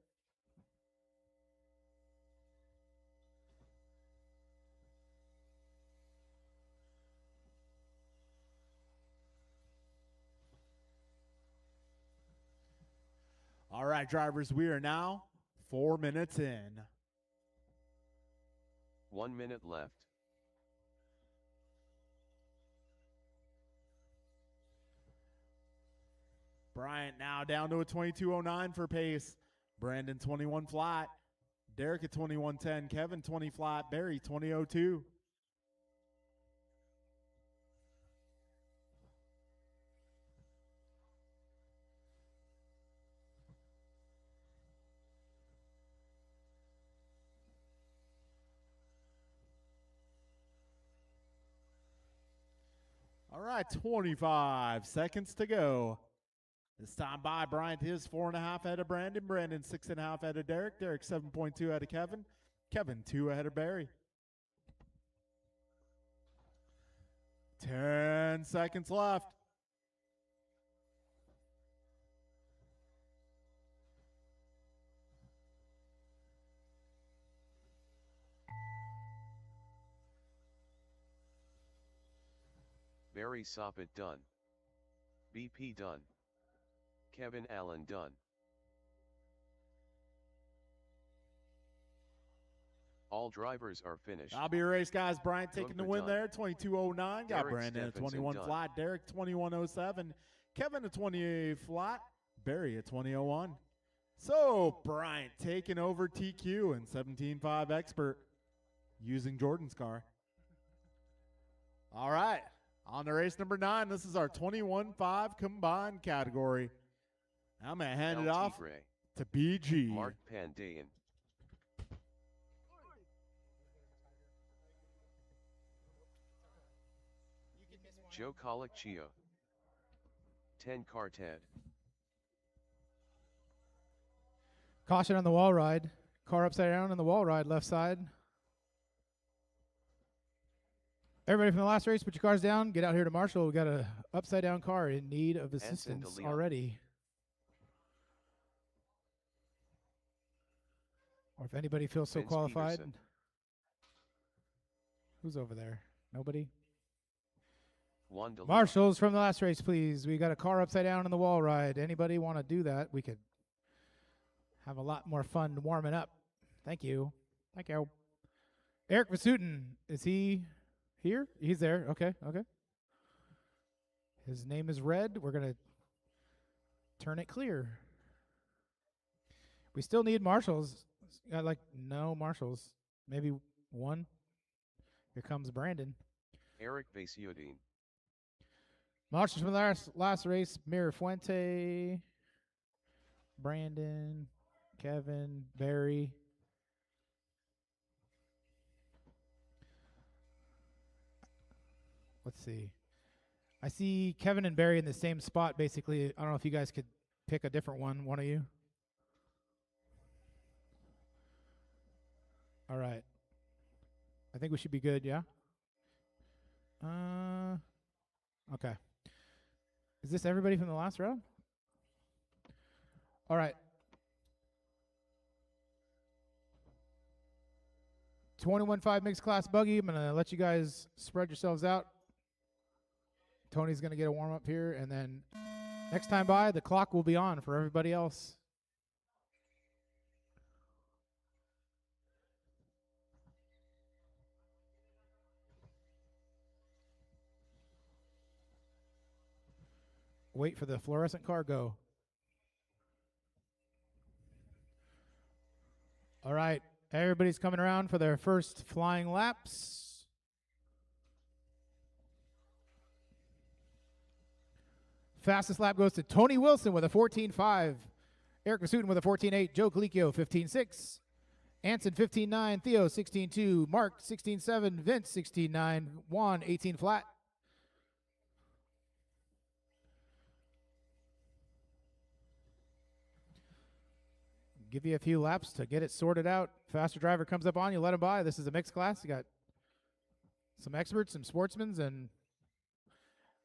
All right, drivers, we are now 4 minutes in. 1 minute left. Bryant now down to a 22:09 for pace. Brandon 21 flat. Derek at 21:10. Kevin 20 flat. Barry 20:02. All right, 25 seconds to go. This time by Bryant is 4.5 ahead of Brandon. Brandon 6.5 ahead of Derek. Derek 7.2 ahead of Kevin. Kevin 2 ahead of Barry. 10 seconds left. Barry Soppett done. BP done. Kevin Allen done. All drivers are finished. I'll be your race, guys. Bryant taking the win done. there. 22:09. Got Derek Brandon at Stephenson 21 done. flat. Derek 21:07. Kevin at 28 flat. Barry at 20:01. So Bryant taking over TQ and 17.5 expert using Jordan's car. All right. On to race number 9. This is our 21.5 combined category. I'm going to hand it LT off Gray. to BG. Mark Pandayan. Joe Colicchio. 10 Carted. Caution on the wall ride. Car upside down on the wall ride, left side. Everybody from the last race, put your cars down. Get out here to Marshall. We got a upside down car in need of assistance DeLeon. already. Or if anybody feels so Vince qualified. Peterson. Who's over there? Nobody? Juan de Leon. Marshals from the last race, please. We got a car upside down in the wall ride. Anybody want to do that? We could have a lot more fun warming up. Thank you. Thank you. Eric Vasutin, is he here? He's there. Okay, okay. His name is red. We're going to turn it clear. We still need marshals. Got no marshals. Maybe one. Here comes Brandon. Eric Vasiodine. Marshals from the last race, Mira Fuente, Brandon, Kevin, Barry. Let's see. I see Kevin and Barry in the same spot, basically. I don't know if you guys could pick a different one of you. All right. I think we should be good, yeah? Okay. Is this everybody from the last round? All right. 21.5 mixed class buggy. I'm going to let you guys spread yourselves out. Tony's going to get a warm up here, and then next time by, the clock will be on for everybody else. Wait for the fluorescent car go. All right, everybody's coming around for their first flying laps. Fastest lap goes to Tony Wilson with a 14.5. Eric Vasutin with a 14.8. Joe Colicchio, 15.6. Anson, 15.9. Theo, 16.2. Mark, 16.7. Vince, 16.9. Juan, 18 flat. Give you a few laps to get it sorted out. Faster driver comes up on you, let him by. This is a mixed class. You got some experts, some sportsmen, and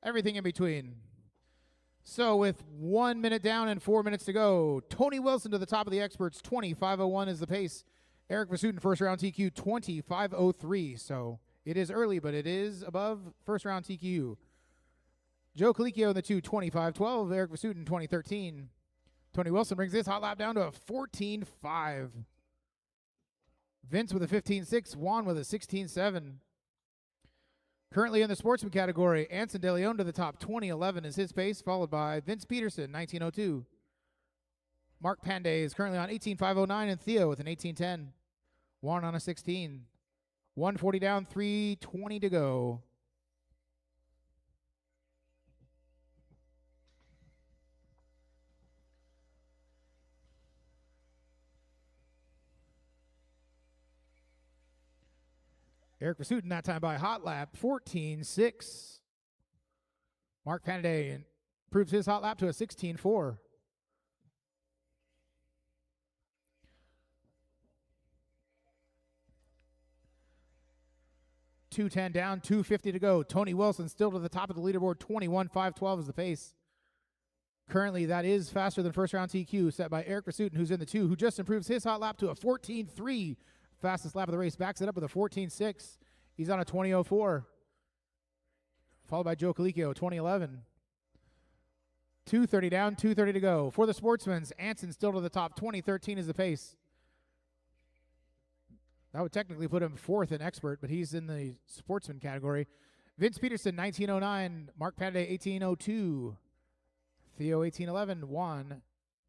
everything in between. So with 1 minute down and 4 minutes to go, Tony Wilson to the top of the experts, 20.501 is the pace. Eric Vasutin, first round TQ, 20.503. So it is early, but it is above first round TQ. Joe Colicchio in the 20.512. Eric Vasutin, 2013. Tony Wilson brings this hot lap down to a 14.5. Vince with a 15.6. Juan with a 16.7. Currently in the sportsman category, Anson De Leon to the top, 20.11 is his pace, followed by Vince Peterson, 19.02. Mark Panday is currently on 18.509, and Theo with an 18.10. Juan on a 16. 140 down, 3:20 to go. Eric Vasutin that time by hot lap, 14.6. Mark Panday improves his hot lap to a 16.4. .210 down, 250 to go. Tony Wilson still to the top of the leaderboard, 21.512 is the pace. Currently, that is faster than first round TQ set by Eric Vasutin, who's in the 2, who just improves his hot lap to a 14.3. Fastest lap of the race, backs it up with a 14.6. He's on a 20.04. Followed by Joe Colicchio, 20.11. 230 down, 230 to go. For the sportsmen, Anson still to the top, 20.13 is the pace. That would technically put him fourth in expert, but he's in the sportsman category. Vince Peterson, 19.09. Mark Panday, 18.02. Theo, 18.11. Juan,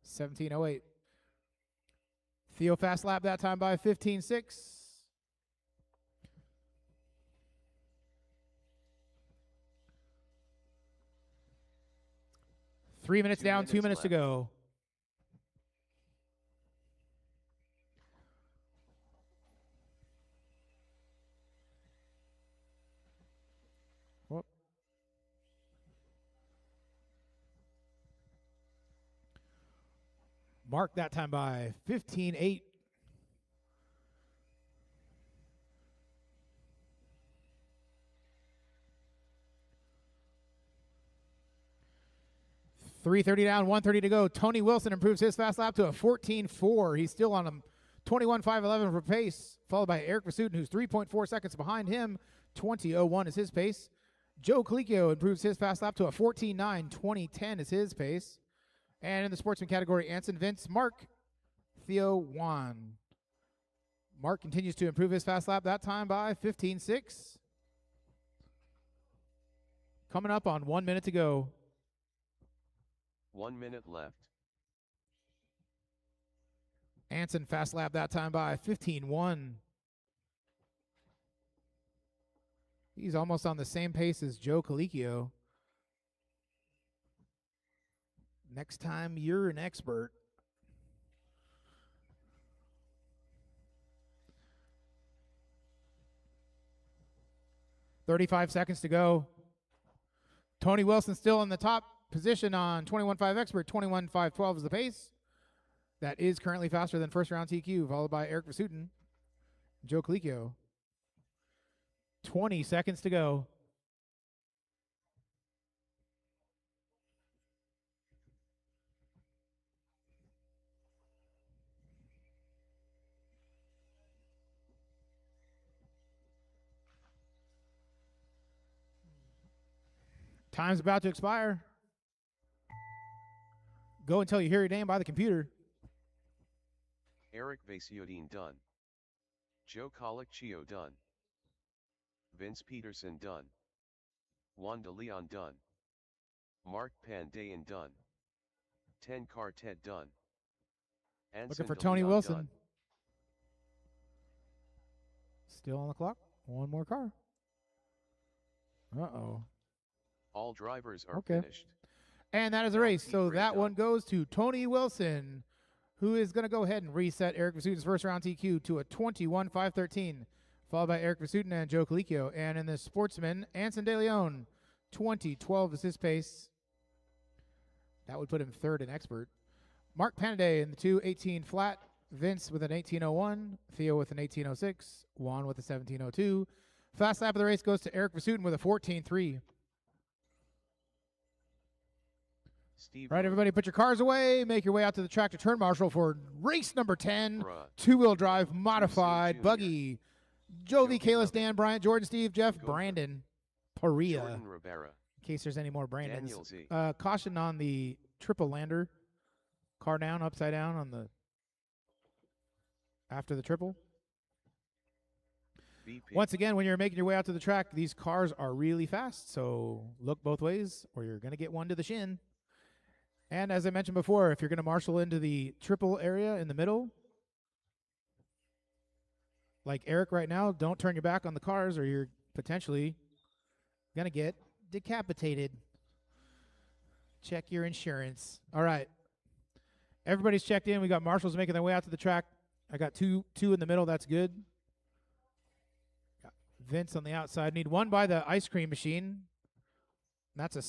17.08. Theo fast lap that time by 15.6. Three minutes down, 2 minutes to go. Whoop. Mark that time by 15.8. .330 down, 130 to go. Tony Wilson improves his fast lap to a 14.4. He's still on a 21.511 for pace, followed by Eric Vasudin, who's 3.4 seconds behind him. 20.01 is his pace. Joe Colicchio improves his fast lap to a 14.9. 20.10 is his pace. And in the sportsman category, Anson Vince, Mark, Theo Juan. Mark continues to improve his fast lap, that time by 15.6. Coming up on 1 minute to go. 1 minute left. Anson fast lap that time by 15.1. He's almost on the same pace as Joe Colicchio. Next time you're an expert. .35 seconds to go. Tony Wilson still in the top position on 21.5 expert. 21.512 is the pace. That is currently faster than first round TQ, followed by Eric Vasudin, Joe Colicchio. 20 seconds to go. Time's about to expire. Go until you hear your name by the computer. Eric Vasudin done. Joe Colicchio done. Vince Peterson done. Juan de Leon done. Mark Pandayan done. 10 Quartet done. Anson Looking for de Tony Leon Wilson. done. Still on the clock. One more car. Uh-oh. All drivers are Okay. finished. And that is a Now race. Pete So Ray that done. one goes to Tony Wilson, who is going to go ahead and reset Eric Vasudin's first round TQ to a 21.513, followed by Eric Vasudin and Joe Colicchio. And in the sportsman, Anson De Leon, 20.12 is his pace. That would put him third in expert. Mark Panaday in the 2.18 flat. Vince with an 18.01. Theo with an 18.06. Juan with a 17.02. Fast lap of the race goes to Eric Vasudin with a 14.3. Steve All right, everybody, put your cars away. Make your way out to the track to turn marshal for race number 10. Bruh. Two-wheel drive modified Jr. buggy. Jovi, Jovi Kalis, Lovett. Dan, Bryant, Jordan, Steve, Jeff, Gopher. Brandon, Paria. Jordan Rivera. In case there's any more Brandons. Daniel Z. Caution on the triple lander. Car down, upside down on the after the triple. BP. Once again, when you're making your way out to the track, these cars are really fast, so look both ways or you're going to get one to the shin. And as I mentioned before, if you're going to marshal into the triple area in the middle, like Eric right now, don't turn your back on the cars or you're potentially going to get decapitated. Check your insurance. All right. Everybody's checked in. We got marshals making their way out to the track. I got two in the middle. That's good. Got Vince on the outside. Need one by the ice cream machine. That's a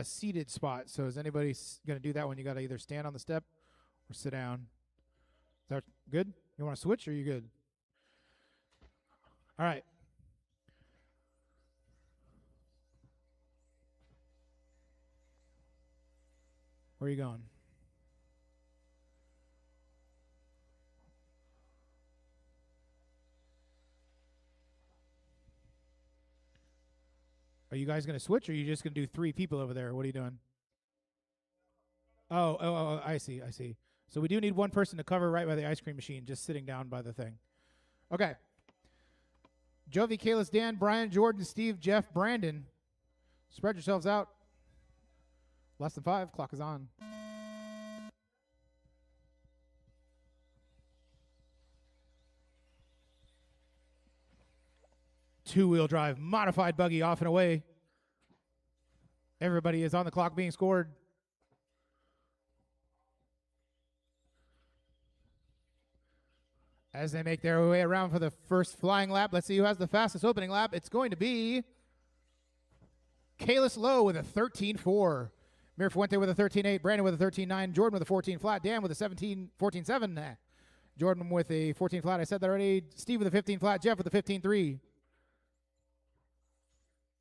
seated spot. So is anybody going to do that one? You got to either stand on the step or sit down. Is that good? You want to switch or are you good? All right. Where are you going? Are you guys going to switch, or are you just going to do three people over there? What are you doing? Oh, I see. So we do need one person to cover right by the ice cream machine, just sitting down by the thing. Okay. Jovi, Kalis, Dan, Brian, Jordan, Steve, Jeff, Brandon. Spread yourselves out. Less than 5. Clock is on. Two-wheel drive, modified buggy off and away. Everybody is on the clock being scored. As they make their way around for the first flying lap, let's see who has the fastest opening lap. It's going to be Kalis Lowe with a 13.4. Mir Fuente with a 13.8. Brandon with a 13.9. Jordan with a 14 flat. Dan with a 14.7. Jordan with a 14 flat. I said that already. Steve with a 15 flat. Jeff with a 15.3.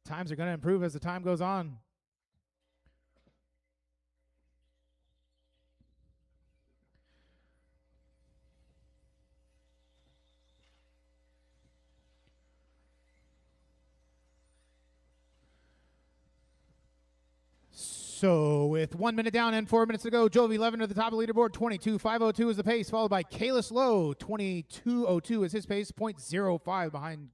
Times are going to improve as the time goes on. So with 1 minute down and 4 minutes to go, Jovi 11 to the top of the leaderboard, 22.502 is the pace, followed by Kalis Lowe, 22.02 is his pace, 0.05 behind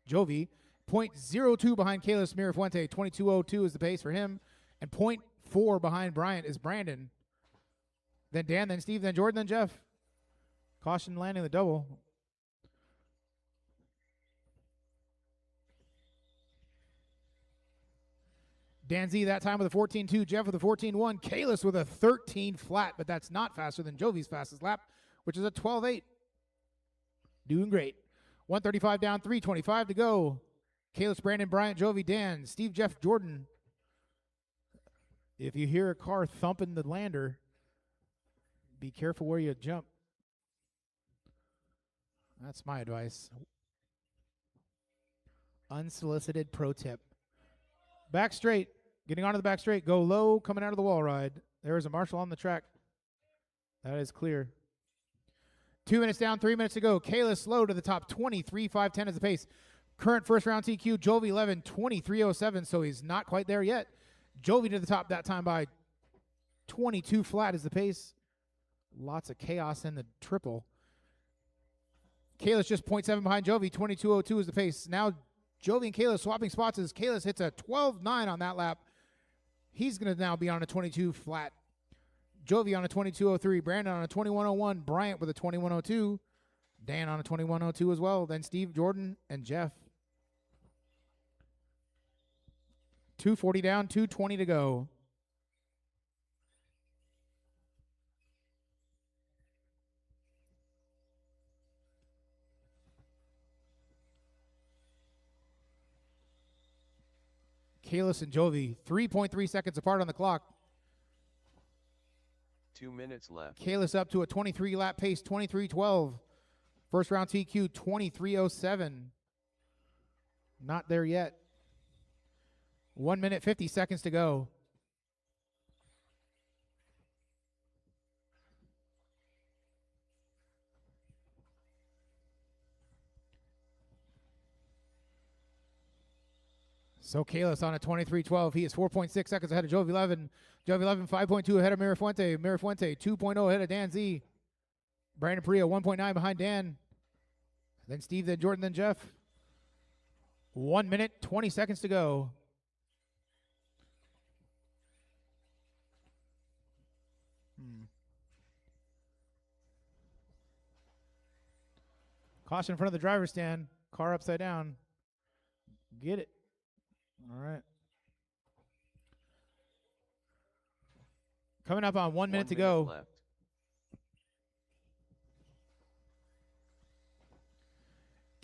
Jovi, 0.02 behind Kalis Mirafuente, 22.02 is the pace for him, and 0.4 behind Bryant is Brandon. Then Dan, then Steve, then Jordan, then Jeff. Caution landing the double. Dan Z that time with a 14.2, Jeff with a 14.1, Kalis with a 13 flat, but that's not faster than Jovi's fastest lap, which is a 12.8. Doing great. 135 down, 325 to go. Kalis, Brandon, Bryant, Jovi, Dan, Steve, Jeff, Jordan. If you hear a car thumping the lander, be careful where you jump. That's my advice. Unsolicited pro tip. Back straight. Getting onto the back straight. Go low, coming out of the wall ride. There is a Marshall on the track. That is clear. 2 minutes down, 3 minutes to go. Kalis Lowe to the top, 23.510 is the pace. Current first round TQ, Jovi 11, 23.07, so he's not quite there yet. Jovi to the top that time by 22 flat is the pace. Lots of chaos in the triple. Kalis just 0.7 behind Jovi, 22.02 is the pace. Now Jovi and Kalis swapping spots as Kalis hits a 12.9 on that lap. He's going to now be on a 22 flat. Jovi on a 22.03, Brandon on a 21.01, Bryant with a 21.02, Dan on a 21.02 as well, then Steve, Jordan, and Jeff. 2:40 down, 2:20 to go. Kalis and Jovi, 3.3 seconds apart on the clock. 2 minutes left. Kalis up to a 23 lap pace, 23.12. First round TQ, 23.07. Not there yet. 1 minute, 50 seconds to go. So Kalis on a 23.12. He is 4.6 seconds ahead of Jovi 11. Jovi 11, 5.2 ahead of Mirafuente. Mirafuente, 2.0 ahead of Dan Z. Brandon Perea, 1.9 behind Dan. Then Steve, then Jordan, then Jeff. 1 minute, 20 seconds to go. Caution in front of the driver's stand. Car upside down. Get it. All right. Coming up on 1 minute to go. Left.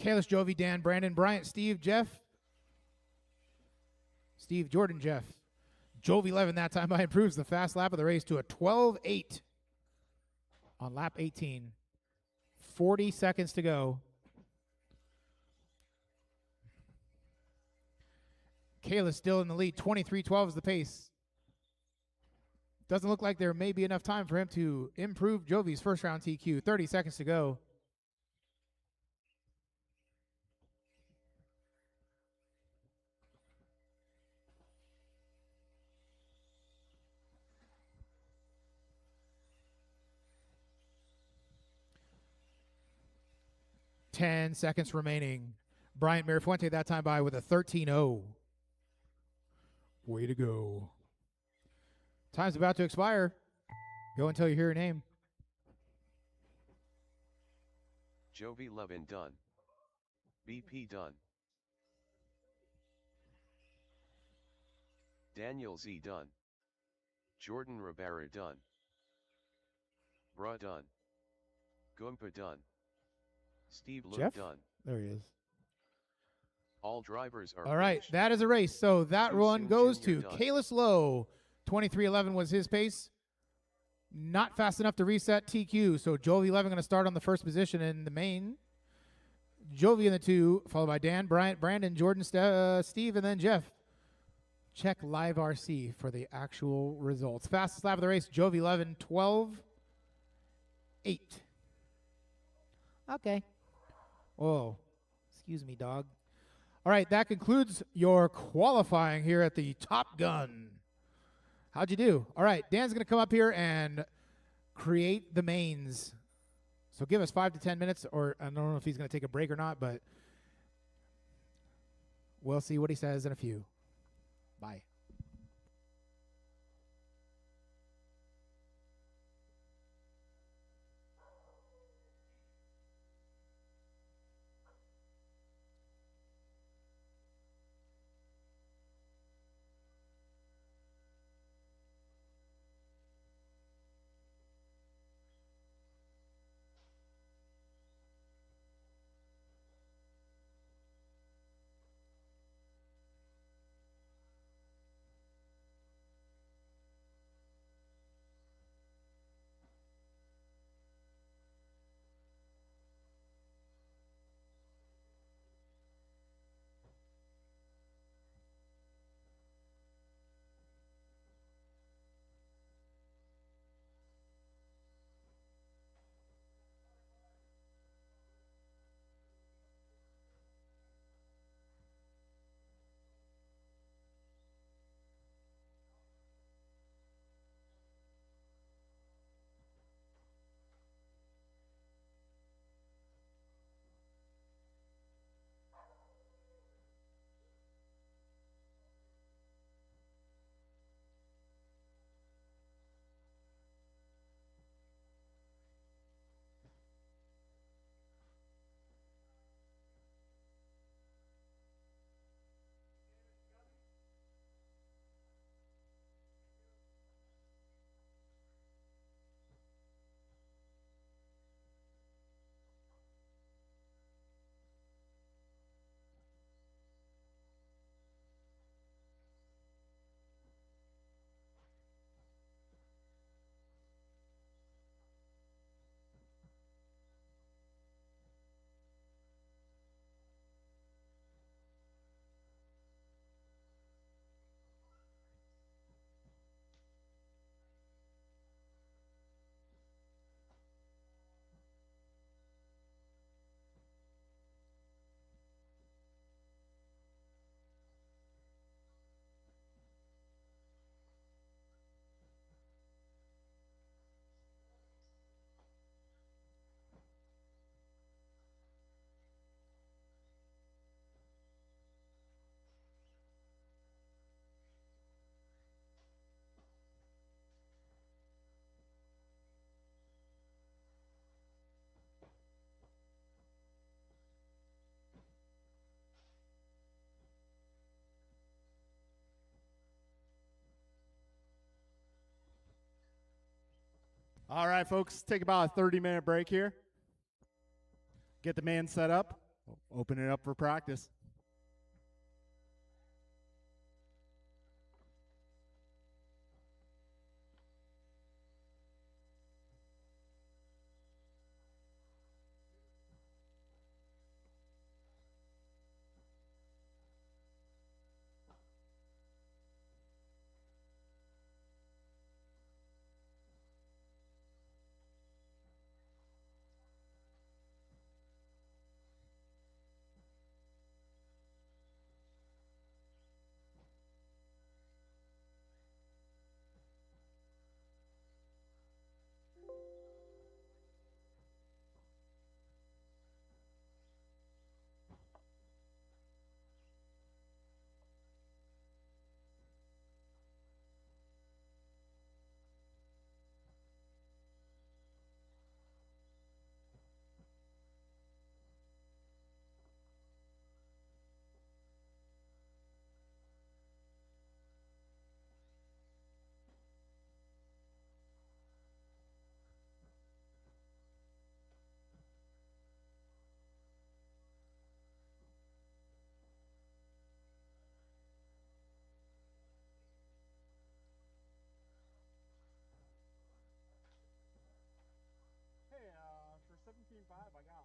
Kalis, Jovi, Dan, Brandon, Bryant, Steve, Jeff. Steve, Jordan, Jeff. Jovi 11 that time by improves the fast lap of the race to a 12.8 on lap 18. 40 seconds to go. Kalis still in the lead. 23.12 is the pace. Doesn't look like there may be enough time for him to improve Jovi's first round TQ. 30 seconds to go. Ten seconds remaining. Bryant Mirafuente that time by with a 13.0. Way to go. Time's about to expire. Go until you hear your name. Jovi Levin done. BP done. Daniel Z done. Jordan Rivera done. Bra done. Goompa done. Steve Luke Jeff? done. There he is. All drivers are All right, finished. that is a race. So that Too one soon, goes Junior to done. Kalis Lowe. 23.11 was his pace. Not fast enough to reset TQ. So Jovi 11 going to start on the first position in the main. Jovi in the 2, followed by Dan, Bryant, Brandon, Jordan, Steve, and then Jeff. Check Live RC for the actual results. Fastest lap of the race, Jovi 11, 12.8. Okay. Oh, excuse me, dog. All right, that concludes your qualifying here at the Top Gun. How'd you do? All right, Dan's going to come up here and create the mains. So give us 5 to 10 minutes, or I don't know if he's going to take a break or not, but we'll see what he says in a few. Bye. All right, folks, take about a 30-minute break here. Get the man set up. Open it up for practice. Hey, for 17.5, I got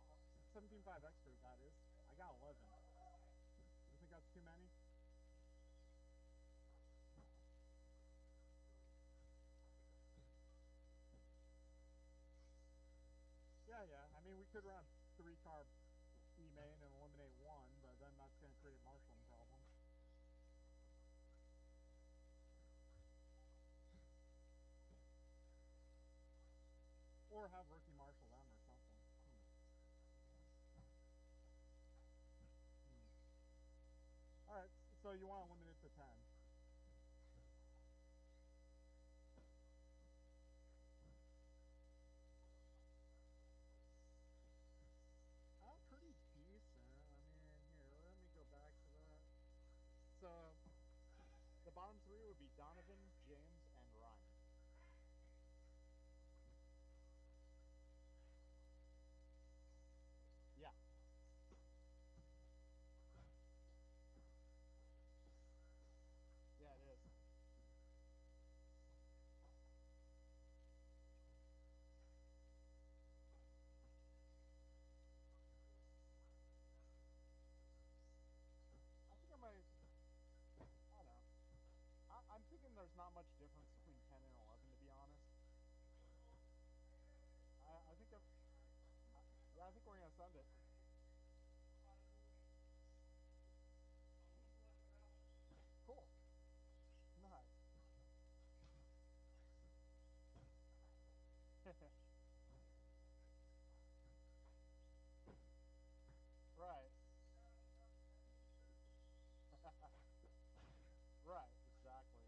17.5 expert, that is. I got 11. You think that's too many? Yeah. I mean, we could run 3-carb E-main and eliminate one, but then that's going to create marshalling problems. you want to limit it to 10? Pretty decent. I mean, here, let me go back to that. So, the bottom three would be Donovan, James, and Ryan. Yeah. Yeah, it is. I think I might. I don't know. I'm thinking there's not much difference between 10 and 11, to be honest. I think yeah, I think we're gonna send it. Cool. Nice. Right. Right. Exactly.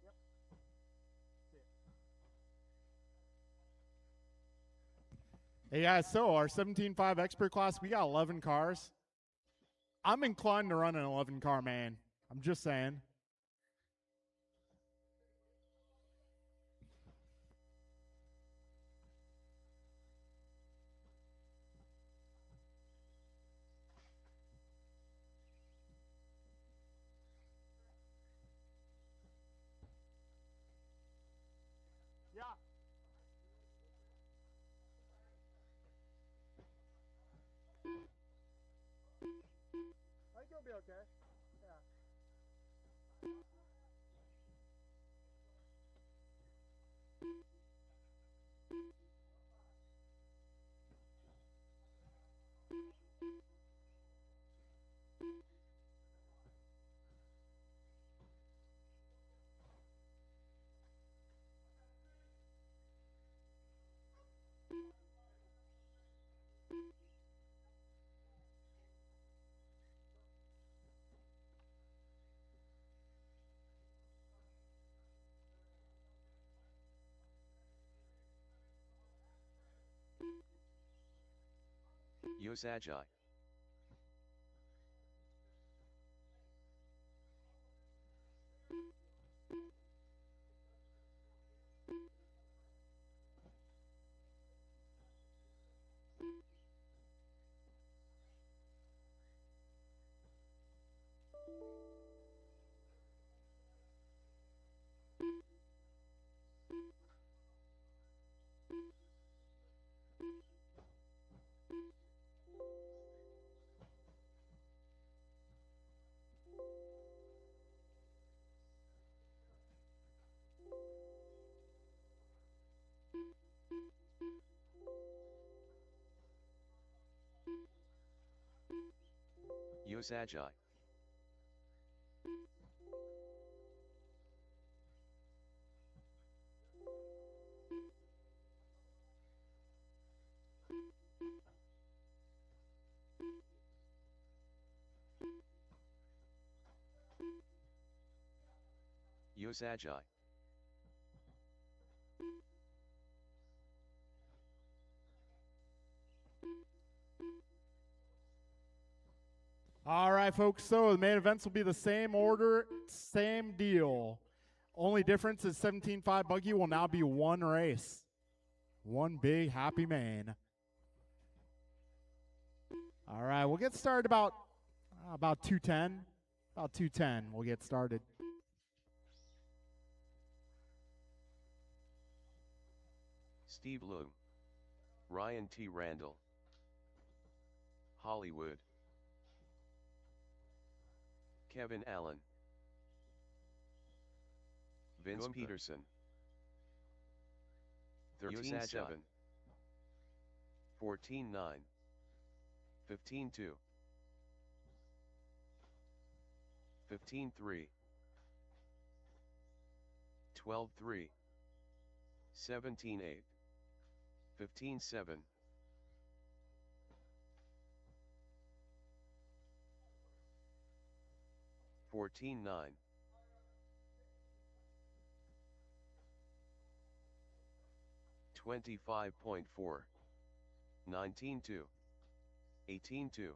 Yep. See it. Hey guys, so our 17.5 expert class, we got 11 cars. I'm inclined to run an 11 car main. I'm just saying. Yeah. I think it'll be okay. Yeah. Yos Agi. Yos Agi. Yos Agi. All right, folks. So the main events will be the same order, same deal. Only difference is 17.5 buggy will now be one race. One big happy main. All right, we'll get started about 2:10. About 2:10, we'll get started. Steve Loom. Ryan T. Randall. Hollywood. Kevin Allen. Vince Gunther. Peterson. Yos 13-7. Agi. 14-9. 15-2. 15-3. 12-3. 17-8. 15-7. 14-9. 25.4. 19-2. 18-2.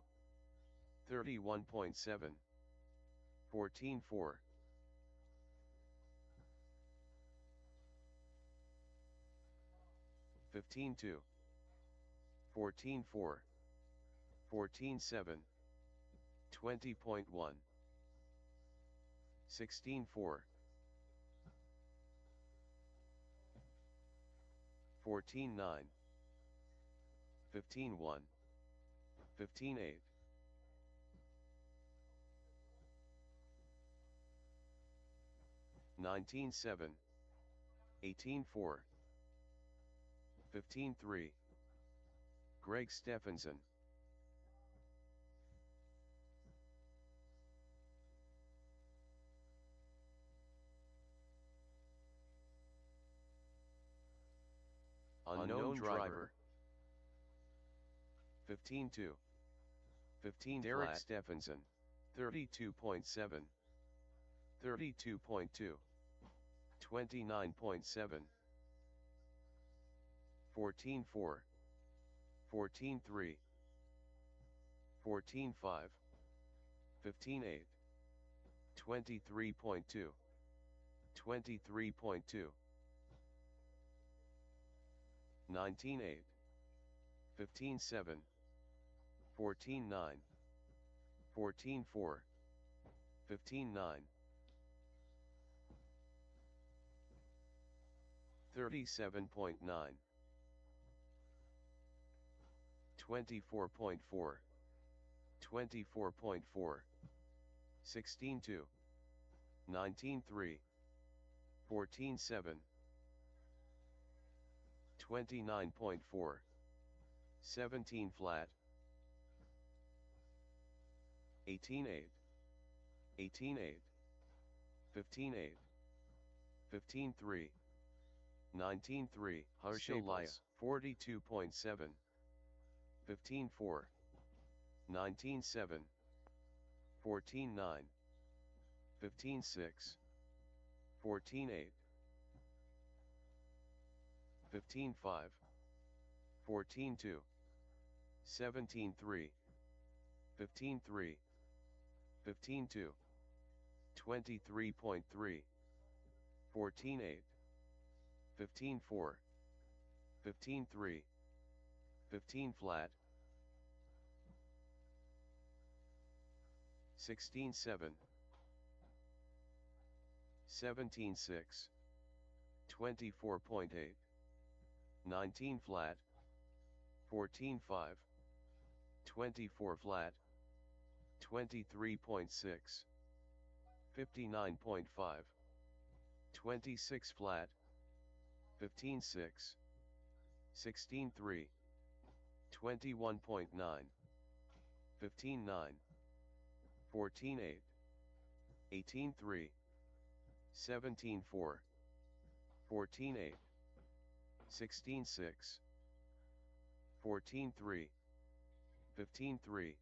31.7. 14-4. 15-2. 14-4. 14-7. 20.1. 16-4. 14-9. 15-1. 15-8. 19-7. 18-4. 15-3. Greg Stephenson. Unknown driver. 15-2. 15 Derek flat. Stephenson. 32.7. 32.2. 29.7. 14-4. 14-3. 14-5. 15-8. 23.2. 23.2. 19-8. 15-7. 14-9. 14-4. 15-9. 37.9. 24.4. 24.4. 16-2. 19-3. 14-7. 29.4. 17 flat. 18-8. 18-8. 15-8. 15-3. 19-3. Harshalas. 42.7. 15-4. 19-7. 14-9. 15-6. 14-8. 15-5. 14-2. 17-3. 15-3. 15-2. 23.3. 14-8. 15-4. 15-3. 15 flat. 16-7. 17-6. 24.8. 19 flat. 14-5. 24 flat. 23.6. 59.5. 26 flat. 15-6. 16-3. 21.9. 15-9. 14-8. 18-3. 17-4. 14-8. 16-6. 14-3. 15-3.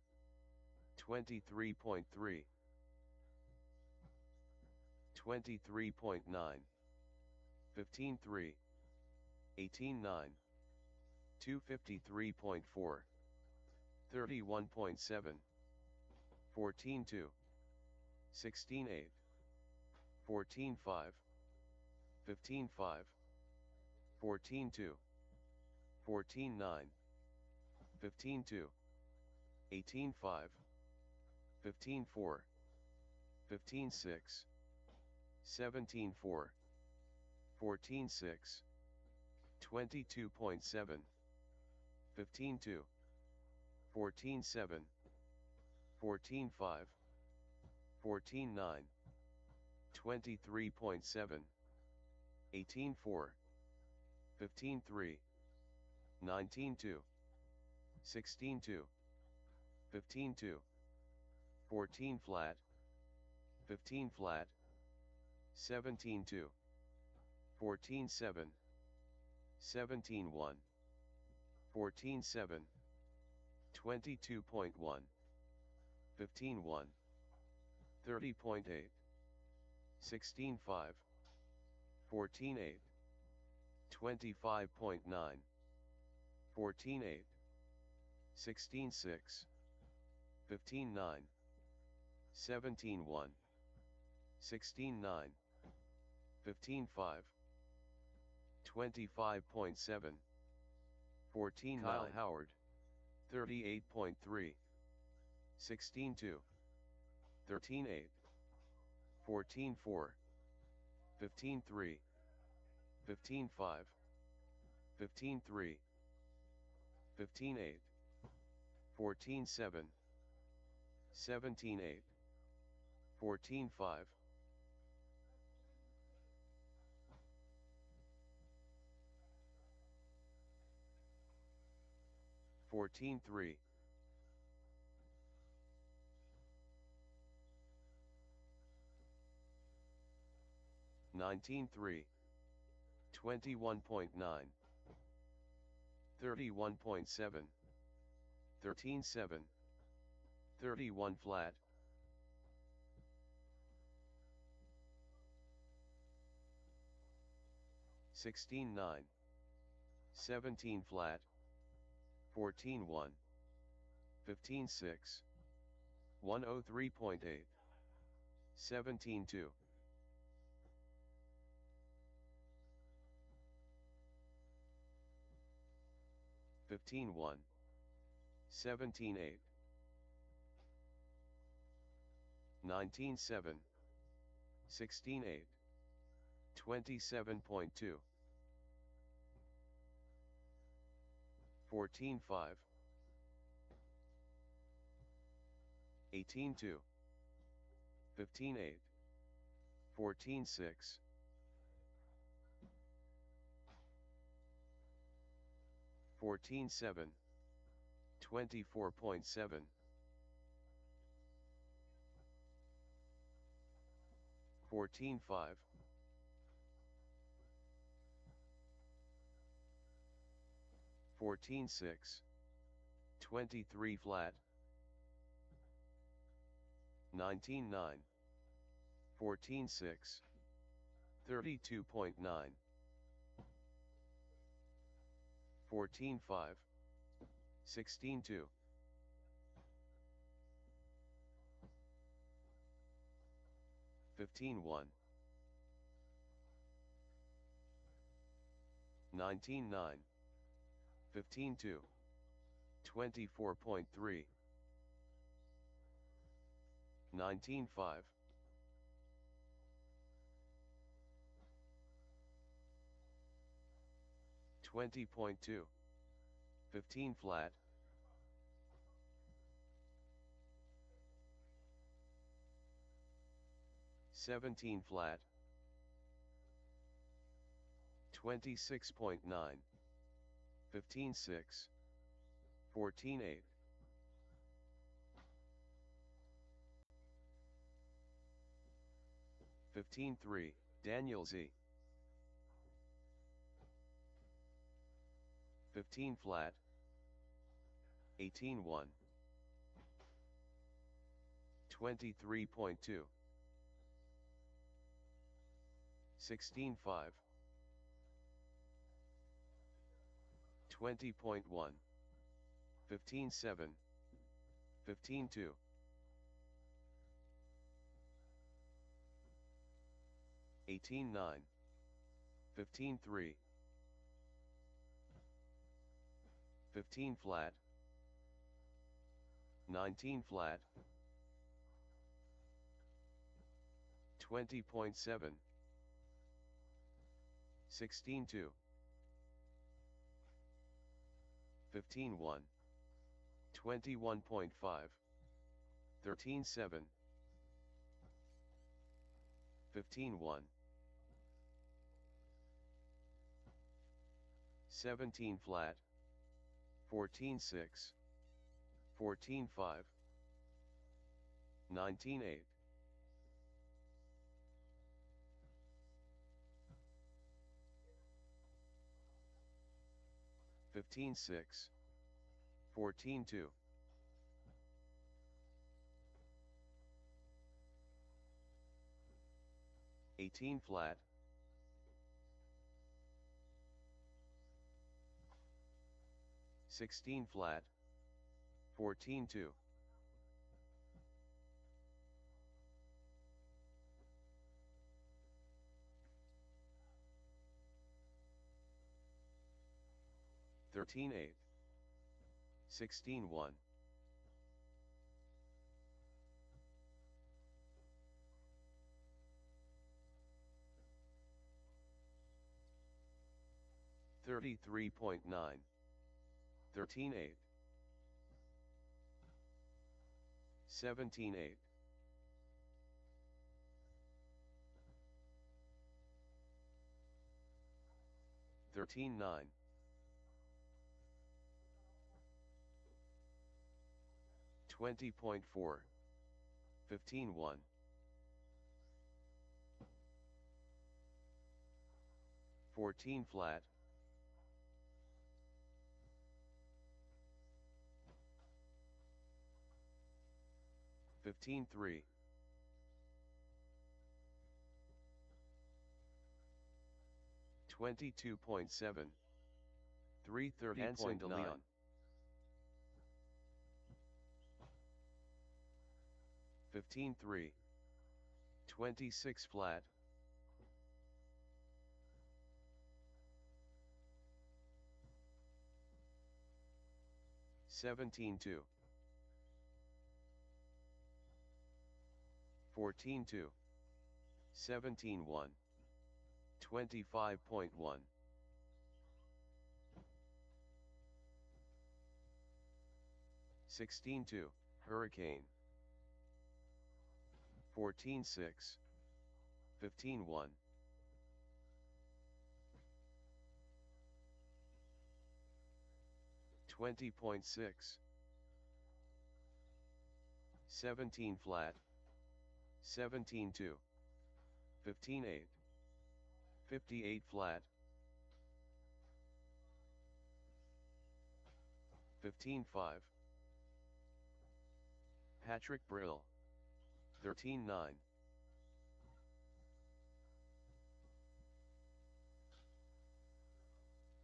23.3. 23.9. 15-3. 18-9. 253.4. 31.7. 14-2. 16-8. 14-5. 15-5. 14-2. 14-9. 15-2. 18-5. 15-4. 15-6. 17-4. 14-6. 22.7. 15-2. 14-7. 14-5. 14-9. 23.7. 18-4. 15-3. 19-2. 16-2. 15-2. 14 flat. 15 flat. 17-2. 14-7. 17-1. 14-7. 22.1. 15-1. 30.8, 16.5, 14.8, 25.9, 14.8, 16.6, 15.9, 17.1, 16.9, 15.5, 25.7, 14.9. Kyle Howard, 38.3, 16.2, 13.8, 14.4, 15.3, 15.5, 15.3, 15.8, 14.7, 17.8, 14.5, 14.3, 19.3, 21.9, 31.7, 13.7, 31 flat, 16.9, 17 flat, 14.1, 15.6, 103.8, 17.2, 15.1, 17.8, 19.7, 16.8, 27.2, 14.5, 18.2, 15.8, 14.6, 14.7, 24.7, 14.5, 14.6, 23 flat, 19.9, 14.6, 32.9, 14.5, 16.2, 15.1, 19.9, 15.2, 24.3, 19.5, 20.2, 15 flat, 17 flat, 26.9, 15.6, 14.8, 15.3, Daniel Z. 15 flat, 18.1, 23.2, 16.5, 20.1, 15.7, 15.2, 18.9, 15.3, 15 flat, 19 flat, 20.7, 16.2, 15.1, 21.5, 13.7, 15.1, 17 flat, 14.6, 14.5, 19.8, 15.6, 14.2, 18 flat, 16 flat, 14-2, 13-8, 16-1, 33.9, 13-8, 17-8, 13-9, 20.4, 15-1, 14 flat, 15-3, 22.7, 330.9, 15-3, 26 flat, 17-2, 14-2, 17-1, 25.1, 16-2, Hurricane, 14-6, 15-1, 20.6, 17 flat, 17-2, 15-8, 58 flat, 15-5, Patrick Brill, 13-9,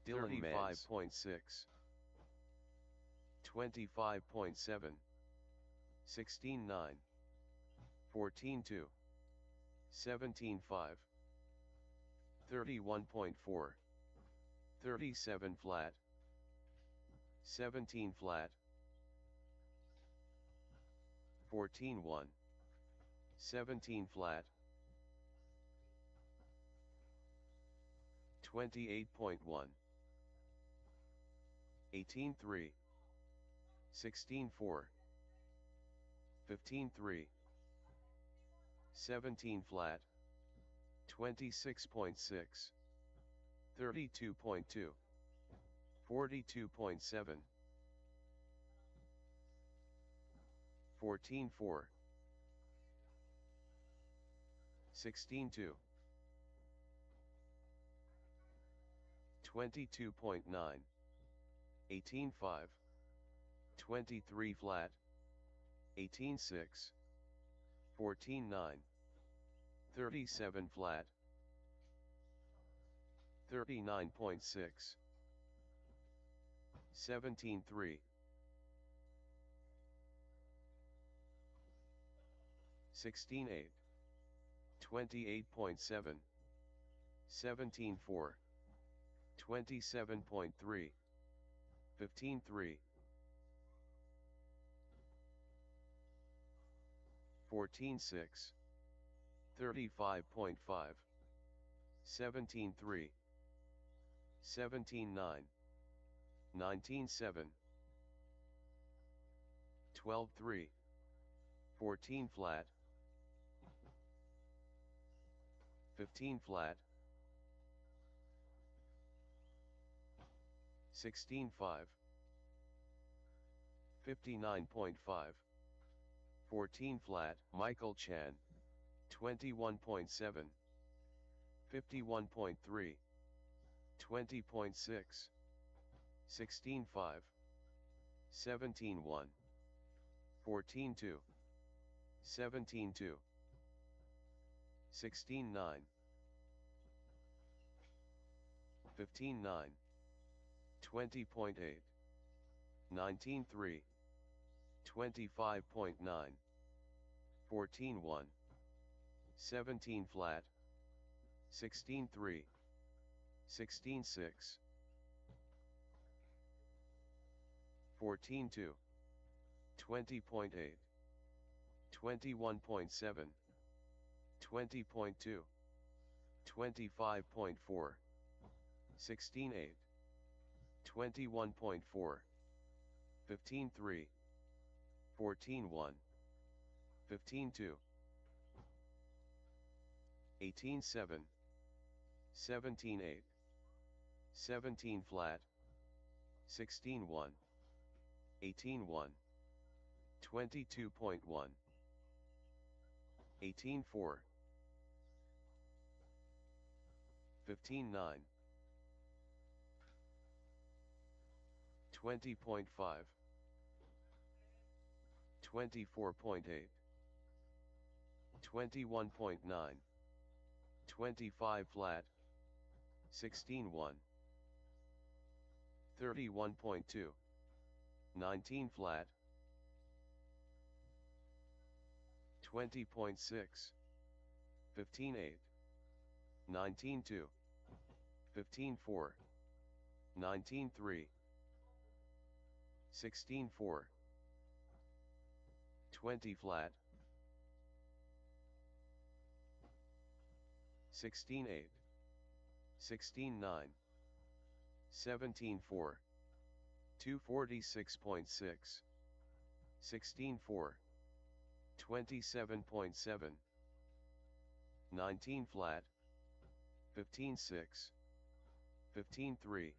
Dylan 35.6, 25.7, 16-9, 14-2, 17-5, 31.4, 37 flat, 17 flat, 14-1, 17 flat, 28.1, 18-3, 16-4, 15-3, 17 flat, 26.6, 32.2, 42.7, 14-4, 16-2, 22.9, 18-5, 23 flat, 18-6, 14-9, 37 flat, 39.6, 17-3, 16-8, 28.7, 17-4, 27.3, 15-3, 14-6, 35.5, 17-3, 17-9, 19-7, 12-3, 14 flat, 15 flat, 16-5, 59.5, 14 flat, Michael Chan, 21.7, 51.3, 20.6, 16-5, 17-1, 14-2, 17-2, 16-9, 15-9, 20.8, 19-3, 25.9, 14-1, 17 flat, 16-3, 16-6, 14-2, 20.8, 21.7, 20.2, 25.4, 16-8, 21.4, 15-3, 14-1, 15-2, 18-7, 17-8, 17 flat, 16-1, 18-1, 22.1, 18-4, 15-9, 20.5, 24.8, 21.9, 25 flat, 16-1, 31.2, 19 flat, 20.6, 15-8, 19-2, 15-4, 19-3, 16-4, 20 flat, 16-8, 16-9, 17-4, 246.6, 16-4, 27.7, 19 flat, 15-6, 15-3,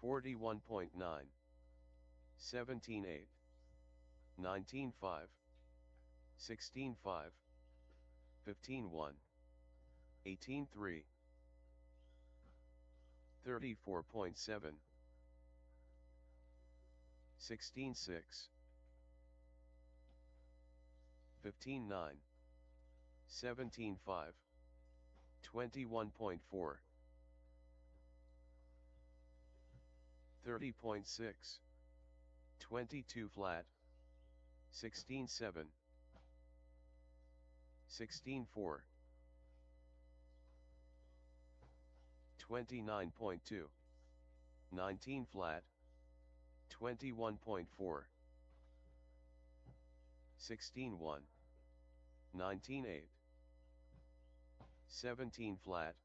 41.9, 17-8, 19-5, 16-5, 15-1, 18-3, 34.7, 16-6, 15-9, 17-5, 21.4, 30.6, 22 flat, 16-7, 16-4, 29.2, 19 flat, 21.4, 16-1, 19-8, 17 flat,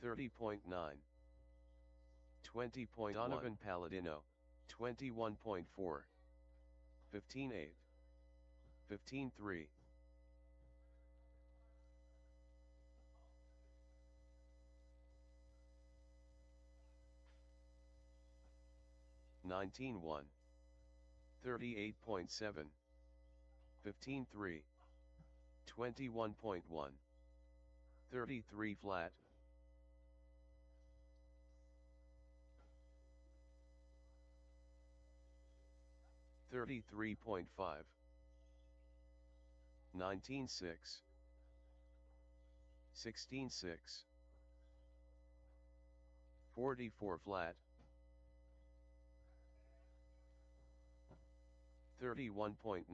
30.9, 20. Donovan Palladino, 21.4, 15-8, 15-3, 19-1, 38.7, 15-3, 21.1, 33 flat, 33.5, 19-6, 16-6, 44 flat, 31.9,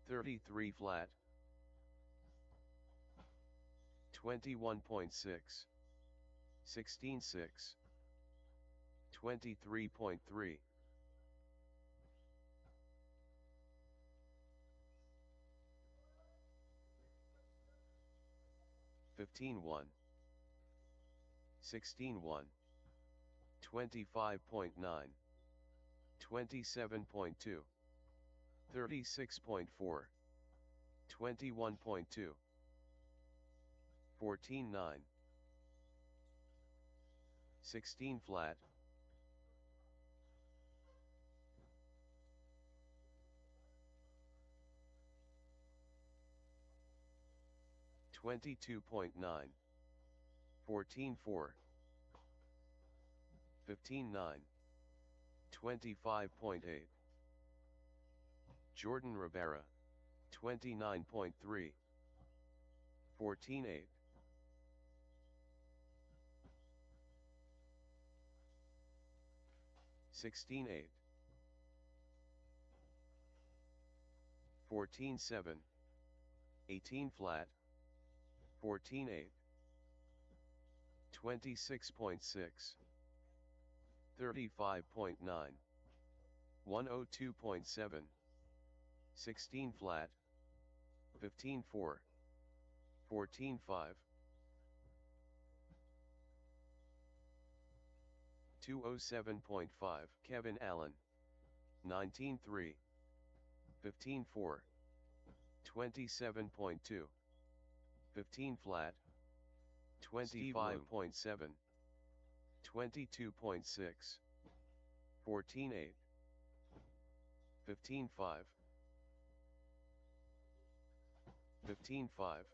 33 flat, 21.6, 16-6, 23.3, 15-1, 16-1, 25.9, 27.2, 36.4, 21.2, 14-9, 16 flat, 22.9, 14-4, 15-9, 25.8. Jordan Rivera, 29.3, 14-8. $16.8, 14-7, 18 flat, 14-8, 26.6, 35.9, 102.7, 16 flat, 15-4, 14-5, 207.5, Kevin Allen, 19-3, 15-4, 27.2, 15 flat, 25.7, 22.6, 14-8, 15-5, 15-5,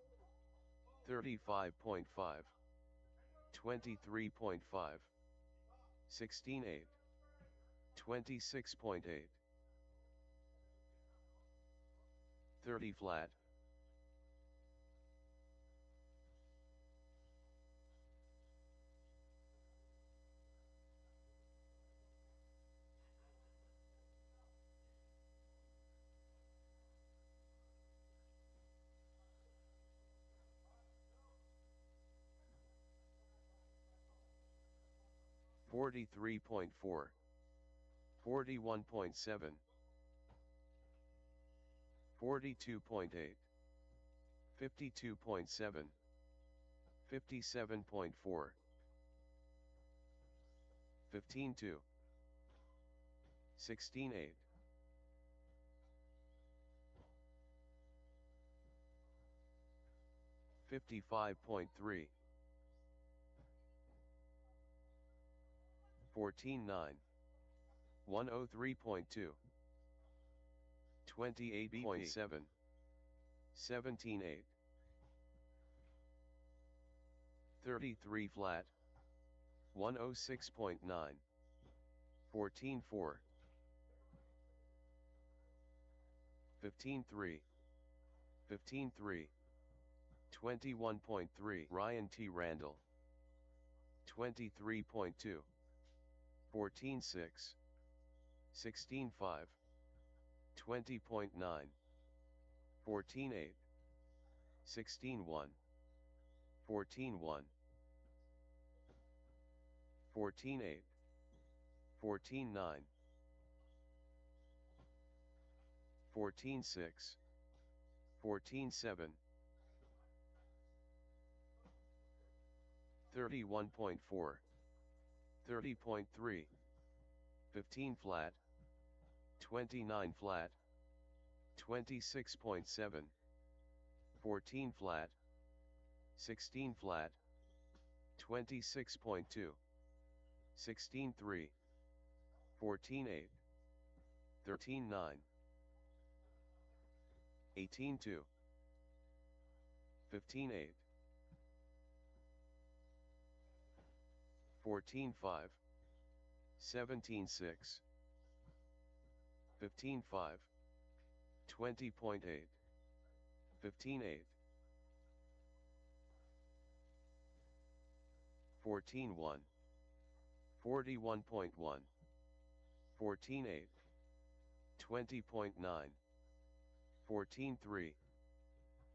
35.5, 23.5, 16-8, 26.8, 30 flat, 43.4, 41.7, 42.8, 52.7, 57.4, 15-2, 16-8, 55.3, 14-9, 103.2, 28.7, 17-8, 33 flat, 106.9, 14-4, 15-3, 15-3, 21.3, Ryan T. Randall, 23.2, 14-6, 16-5, 20.9, 14-8, 16-1, 14-1, 14-8, 14-9, 14-6, 14-7, 31.4, 30.3, 15 flat, 29 flat, 26.7, 14 flat, 16 flat, 26.2, 16-3, 14-8, 13-9, 18-2, 15-8, 14-5, 17-6, 15-5, 20.8, 15-8, 14-1, 41.1, 14-8, 20.9, 14-3,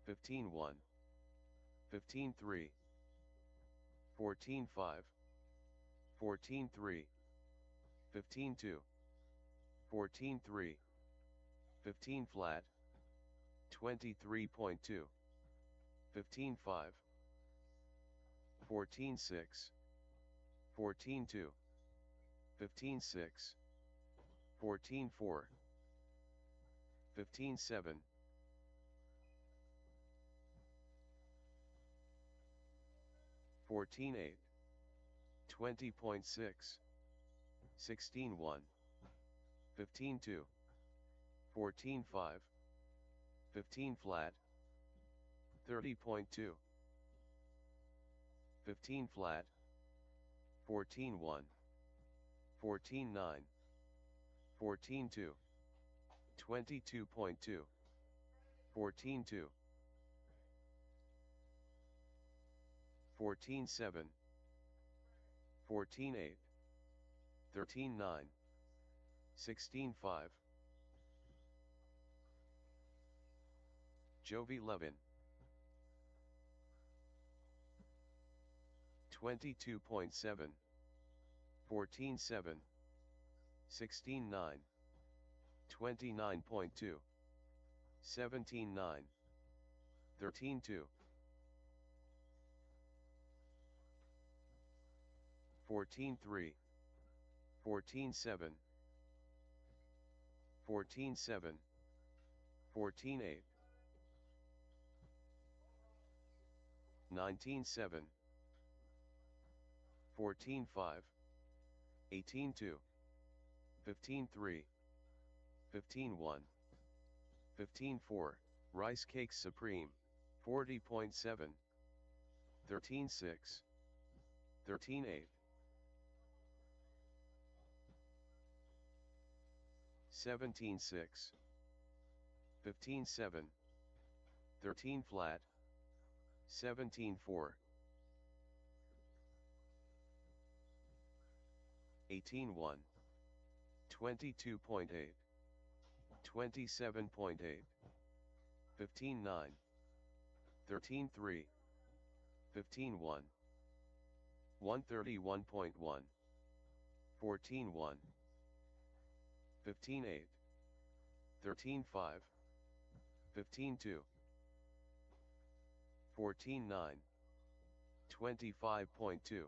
15-1, 15-3, 14-5, 14-3, 15-2, 14-3, 15 flat, 23.2, 15-5, 14-6, 14-2, 15-6, 14-4, 15-7, 14-8, 20.6, 16-1, 15-2, 14-5, 15 flat, 30.2, 15 flat, 14-1, 14-9, 14-2, 22.2, 14-2, 14-7, 14-8, 13-9, 16-5, Jovi Levin, 22.7, 14-7, 16-9, 29.2, 17-9, 13-2, 14-3, 14-7, 14-7, 14-8, 19-7, 14-5, 18-2, 15-3, 15-1, 15-4, Rice Cakes Supreme, 40.7, 13-6, 13-8, 17-6, 15-7, 13 flat, 17-4, 18-1, 22.8, 27.8, 15-9, 13-3, 15-1, 131.1, 14-1, 15-8, 13-5, 15-2, 14-9, 25.2,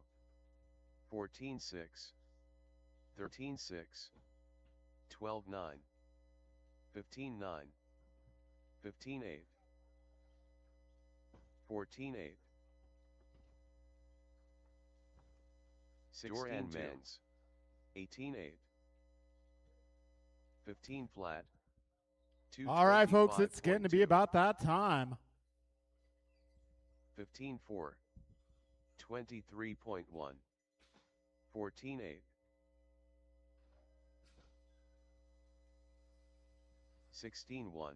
14-6, 13-6, 12-9, 15-9, 15-8, 14-8, Doran Men's, 18-8, 15 flat, All right, folks, it's getting to be 225.2, about that time. 15-4, 23.1, 14-8, 16-1,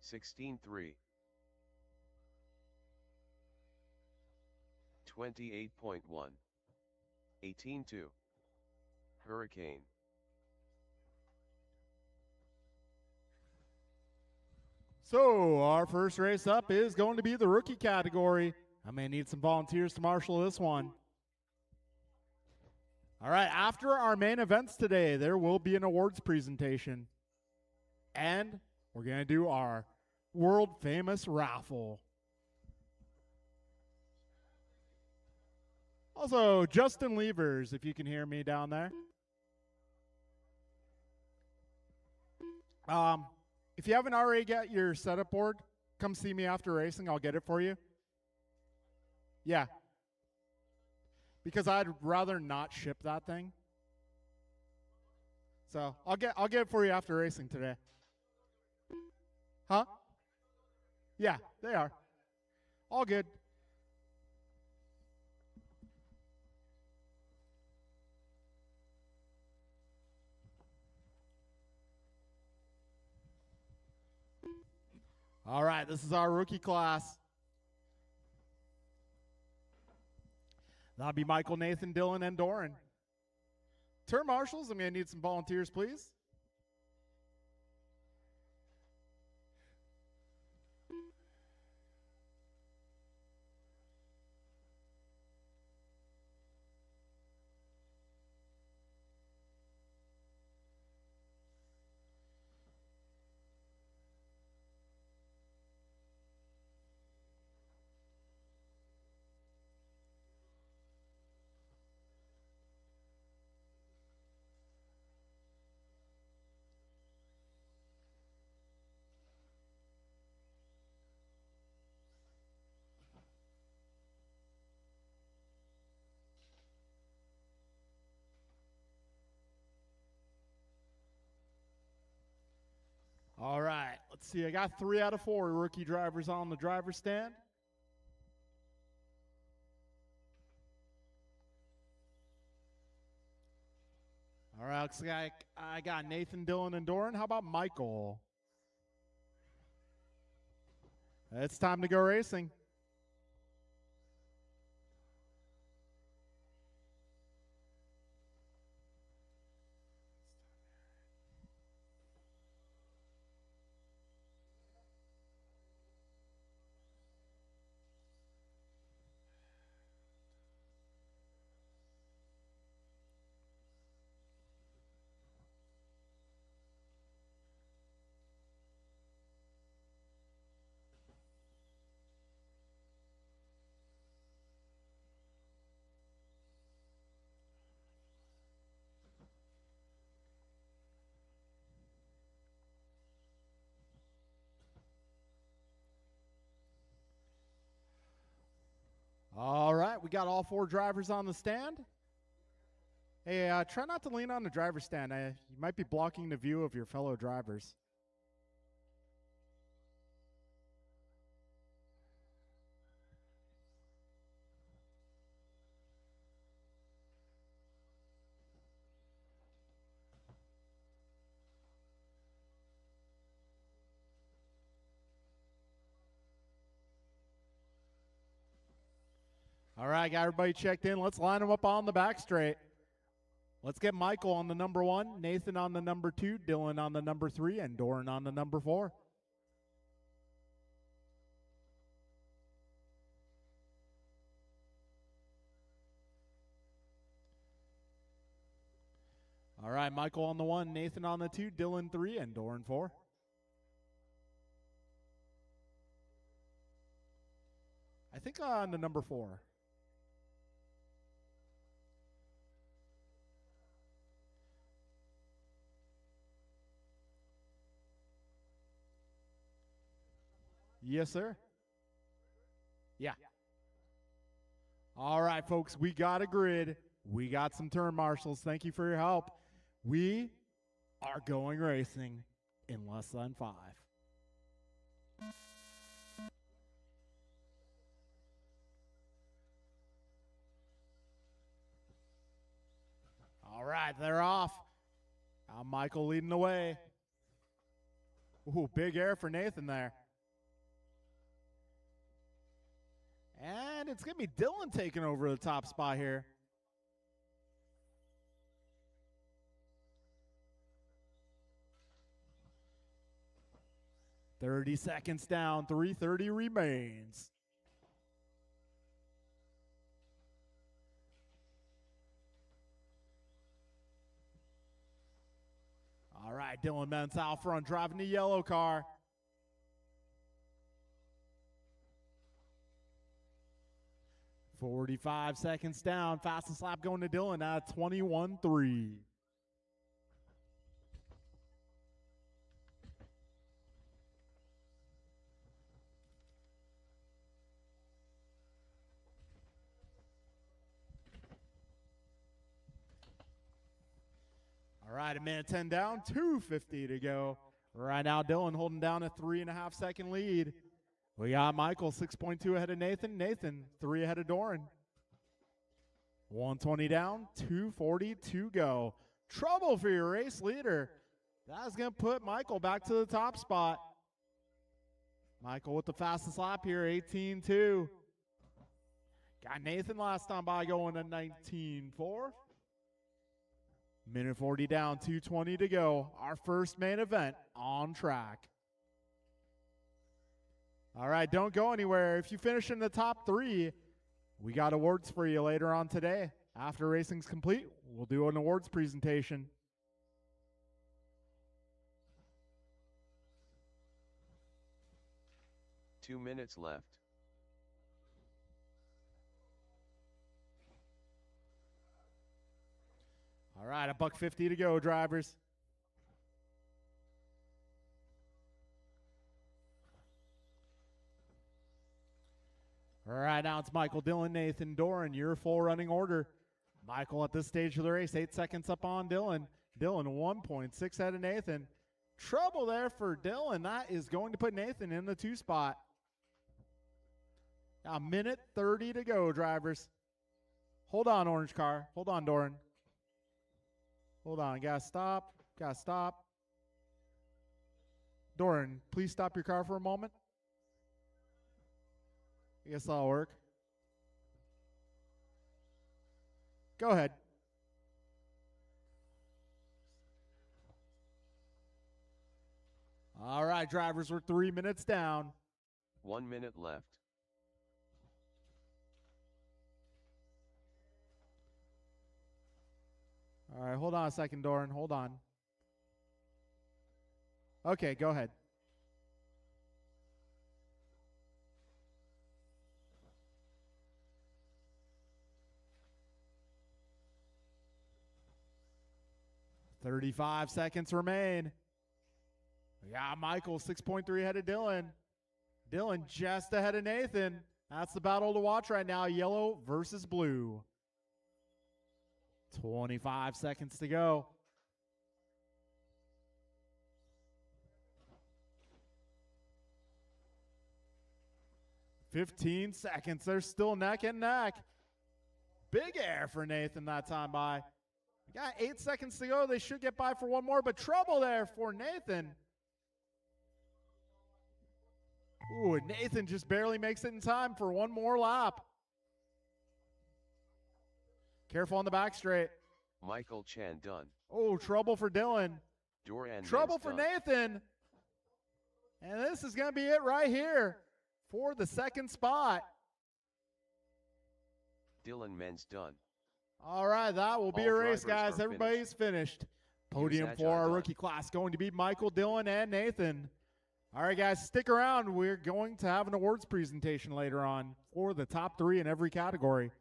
16-3, 28.1, 18-2, Hurricane. So our first race up is going to be the rookie category. I may need some volunteers to marshal this one. All right, after our main events today, there will be an awards presentation. And we're going to do our world famous raffle. Also, Justin Levers, if you can hear me down there. If you haven't already got your setup board, come see me after racing. I'll get it for you. Yeah. Because I'd rather not ship that thing. So I'll get it for you after racing today. Huh? Yeah, they are. All good. All right, this is our rookie class. That'll be Michael, Nathan, Dylan, and Doran. Turn marshals, I'm going to need some volunteers, please. All right, let's see. I got 3 out of 4 rookie drivers on the driver's stand. All right, looks like I got Nathan, Dylan, and Doran. How about Michael? It's time to go racing. All right, we got all 4 drivers on the stand. Hey, try not to lean on the driver's stand. You might be blocking the view of your fellow drivers. All right, got everybody checked in. Let's line them up on the back straight. Let's get Michael on the number 1, Nathan on the number 2, Dylan on the number 3, and Doran on the number 4. All right, Michael on the 1, Nathan on the 2, Dylan 3, and Doran 4. I think on the number 4. Yes, sir. Yeah. All right, folks, we got a grid. We got some turn marshals. Thank you for your help. We are going racing in less than 5. All right, they're off. Now Michael leading the way. Ooh, big air for Nathan there. And it's going to be Dylan taking over the top spot here. "30 seconds down, 3:30 remains." All right, Dylan Mentz out front driving the yellow car. "45 seconds down. Fastest lap going to Dylan at 21.3. All right, 1:10 down, 2:50 to go. Right now, Dylan holding down a 3.5-second lead. We got Michael 6.2 ahead of Nathan. Nathan 3 ahead of Doran. 1:20 down, 2:40 to go. Trouble for your race leader. That's going to put Michael back to the top spot. Michael with the fastest lap here, 18.2. Got Nathan last time by going at 19.4. 1:40 down, 2:20 to go. Our first main event on track. All right, don't go anywhere. If you finish in the top 3, we got awards for you later on today. After racing's complete, we'll do an awards presentation. Two minutes left. All right, $1.50 to go, drivers. All right, now it's Michael, Dylan, Nathan, Doran, your full running order. Michael at this stage of the race, 8 seconds up on Dylan. Dylan 1.6 ahead of Nathan. Trouble there for Dylan. That is going to put Nathan in the 2 spot. Now, 1:30 to go, drivers. Hold on, orange car. Hold on, Doran. Hold on. Gotta stop. Gotta stop. Doran, please stop your car for a moment. I guess that'll work. Go ahead. All right, drivers, we're 3 minutes down. 1 minute left. All right, hold on a second, Doran. Hold on. Okay, go ahead. $35 seconds remain. Yeah, Michael, 6.3 ahead of Dylan. Dylan just ahead of Nathan. That's the battle to watch right now, yellow versus blue. 25 seconds to go. $15 seconds. They're still neck and neck. Big air for Nathan that time by. We got 8 seconds to go. They should get by for one more, but trouble there for Nathan. Ooh, Nathan just barely makes it in time for one more lap. Careful on the back straight. Michael Chan done. Oh, trouble for Dylan. Doran Trouble Menz for done. Nathan. And this is going to be it right here for the second spot. Dylan Menz done. All right, that will be All a race, drivers guys. are Everybody's finished. Podium Here's for our Ajay rookie class going to be Michael, Dylan, and Nathan. All right, guys, stick around. We're going to have an awards presentation later on for the top 3 in every category.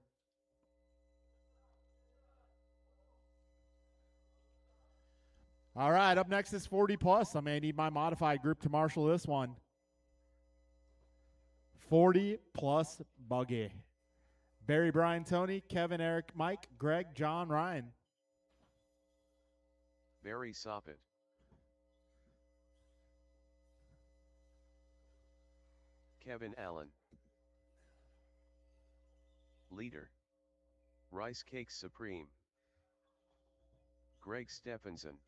All right, up next is 40 plus. I may need my modified group to marshal this one. 40 plus buggy. Barry, Brian, Tony, Kevin, Eric, Mike, Greg, John, Ryan. Barry Soppet. Kevin Allen. Leader. Rice Cakes Supreme. Greg Stephenson.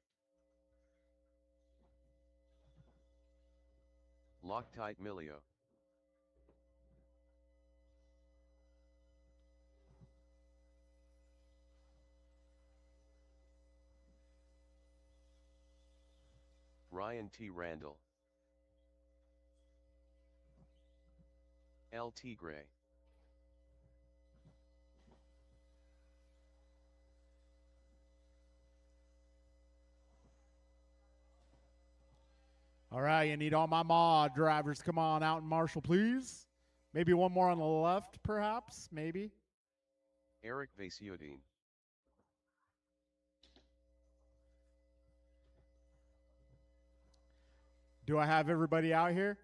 Loctite Milio. Ryan T. Randall. L. T. Gray. All right, you need all my mod drivers. Come on out and marshal, please. Maybe one more on the left, perhaps, maybe. Eric Vasiodine. Do I have everybody out here?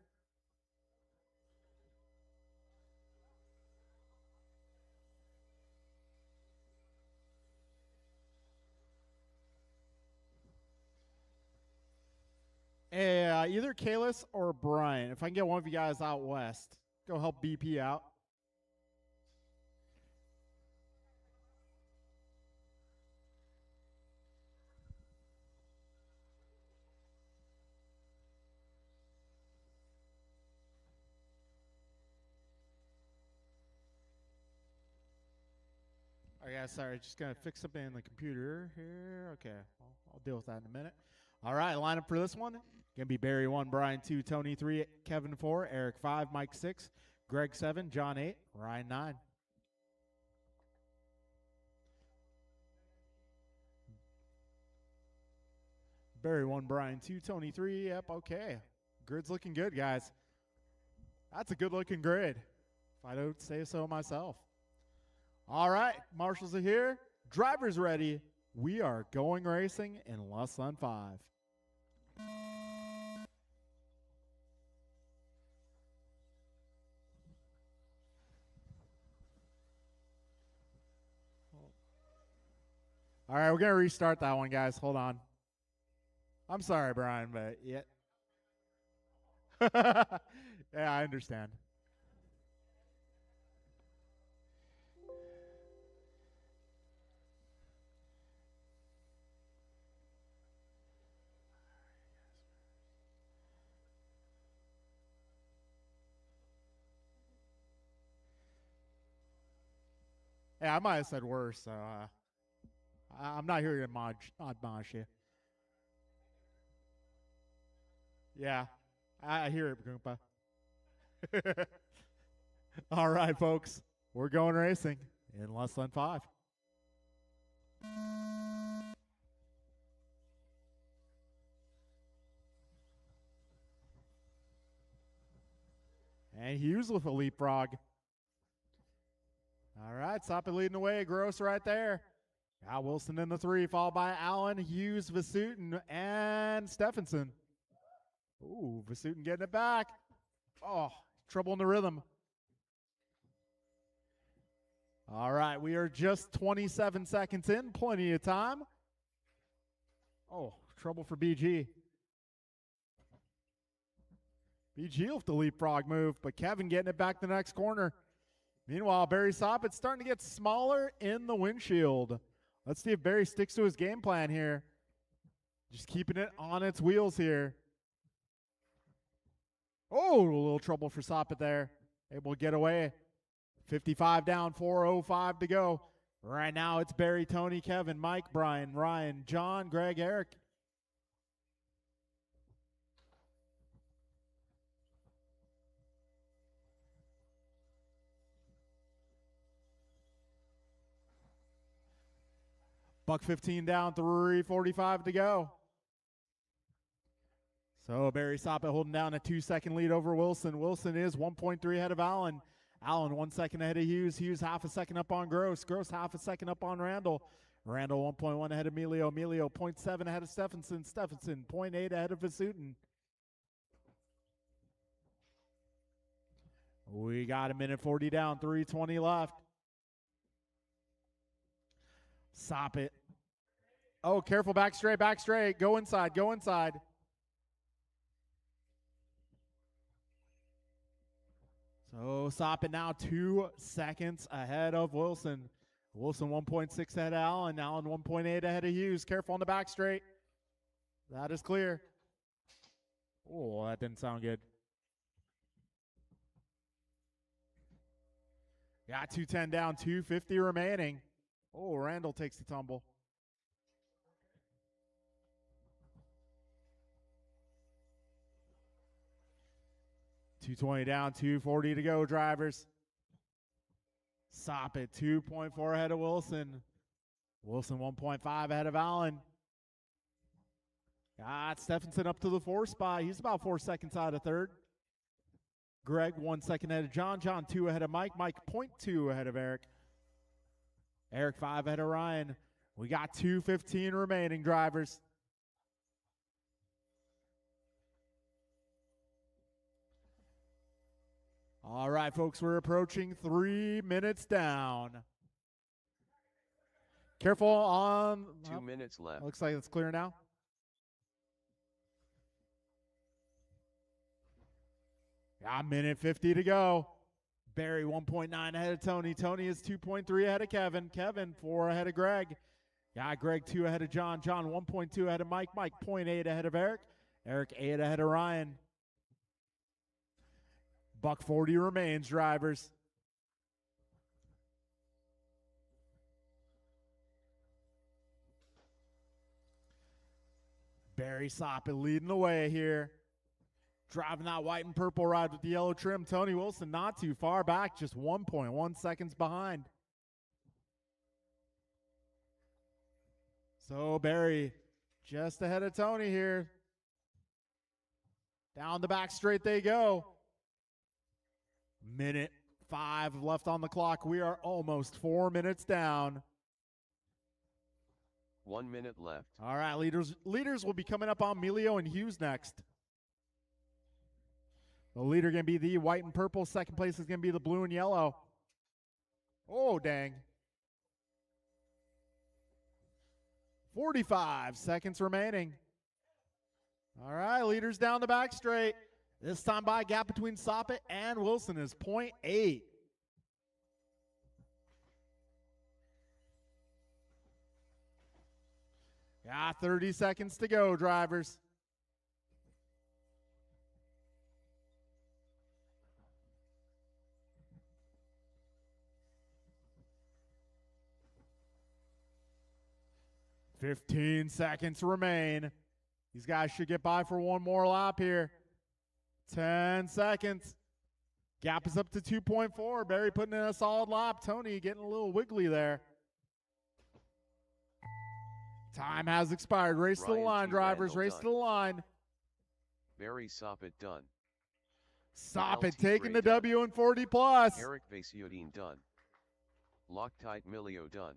Either Kalis or Brian. If I can get one of you guys out west, go help BP out. All right, guys, sorry, just gonna fix something in the computer here. Okay, I'll deal with that in a minute. All right, lineup for this one. Gonna be Barry 1, Brian 2, Tony 3, Kevin 4, Eric 5, Mike 6, Greg 7, John 8, Ryan 9. Barry 1, Brian 2, Tony 3. Yep, okay. Grid's looking good, guys. That's a good looking grid, if I don't say so myself. All right, marshals are here. Drivers ready. We are going racing in less than 5. All right, we're going to restart that one, guys. Hold on. I'm sorry, Brian, but yeah. Yeah, I understand. Hey, I might have said worse, so I'm not here to admonish you. Yeah, I hear it, Goomba. All right, folks. We're going racing in less than 5. And Hughes with a leapfrog. All right, Soppit leading the way. Gross right there. Got Wilson in the 3, followed by Allen, Hughes, Vasutin, and Stephenson. Ooh, Vasutin getting it back. Oh, trouble in the rhythm. All right, we are just 27 seconds in. Plenty of time. Oh, trouble for BG. BG with the leapfrog move, but Kevin getting it back the next corner. Meanwhile, Barry Soppit's starting to get smaller in the windshield. Let's see if Barry sticks to his game plan here. Just keeping it on its wheels here. Oh, a little trouble for Soppit there. Able to get away. 55 down, 4:05 to go. Right now it's Barry, Tony, Kevin, Mike, Brian, Ryan, John, Greg, Eric. Buck 15 down, 3:45 to go. So Barry Soppit holding down a 2-second lead over Wilson. Wilson is 1.3 ahead of Allen. Allen 1 second ahead of Hughes. Hughes half a second up on Gross. Gross half a second up on Randall. Randall 1.1 ahead of Emilio. Emilio 0.7 ahead of Stephenson. Stephenson 0.8 ahead of Vasutin. We got a minute 40 down, 3:20 left. Soppit. Oh, careful, back straight, back straight. Go inside, go inside. So Soppit now 2 seconds ahead of Wilson. Wilson 1.6 ahead of Allen. Allen 1.8 ahead of Hughes. Careful on the back straight. That is clear. Oh, that didn't sound good. Got 2:10 down, 2:50 remaining. Oh, Randall takes the tumble. $220 down, 2:40 to go, drivers. Soppit 2.4 ahead of Wilson. Wilson 1.5 ahead of Allen. Got Stephenson up to the 4 spot. He's about 4 seconds out of third. Greg 1 second ahead of John. John 2 ahead of Mike. Mike 0.2 ahead of Eric. Eric 5 ahead of Ryan. We got 2:15 remaining, drivers. All right, folks, we're approaching 3 minutes down. Careful on... 2 minutes left. Looks like it's clear now. Yeah, minute 50 to go. Barry 1.9 ahead of Tony. Tony is 2.3 ahead of Kevin. Kevin 4 ahead of Greg. Yeah, Greg 2 ahead of John. John 1.2 ahead of Mike. Mike 0.8 ahead of Eric. Eric 8 ahead of Ryan. Buck 40 remains, drivers. Barry Soppit leading the way here. Driving that white and purple ride with the yellow trim. Tony Wilson not too far back, just 1.1 seconds behind. So Barry just ahead of Tony here. Down the back straight they go. Minute 5 left on the clock. We are almost 4 minutes down. 1 minute left. All right, leaders will be coming up on Emilio and Hughes next. The leader going to be the white and purple. Second place is going to be the blue and yellow. Oh, dang. 45 seconds remaining. All right, leaders down the back straight. This time by gap between Soppit and Wilson is 0.8. Yeah, 30 seconds to go, drivers. 15 seconds remain. These guys should get by for one more lap here. 10 seconds. Gap is up to 2.4. Barry putting in a solid lap. Tony getting a little wiggly there. Time has expired. Race to the Ryan line, T. drivers. Randall Race done. to the line. Barry Soppet done. Stop it. LT Taking Gray the done. W in 40 plus. Eric Vasiodine done. Loctite Milio done.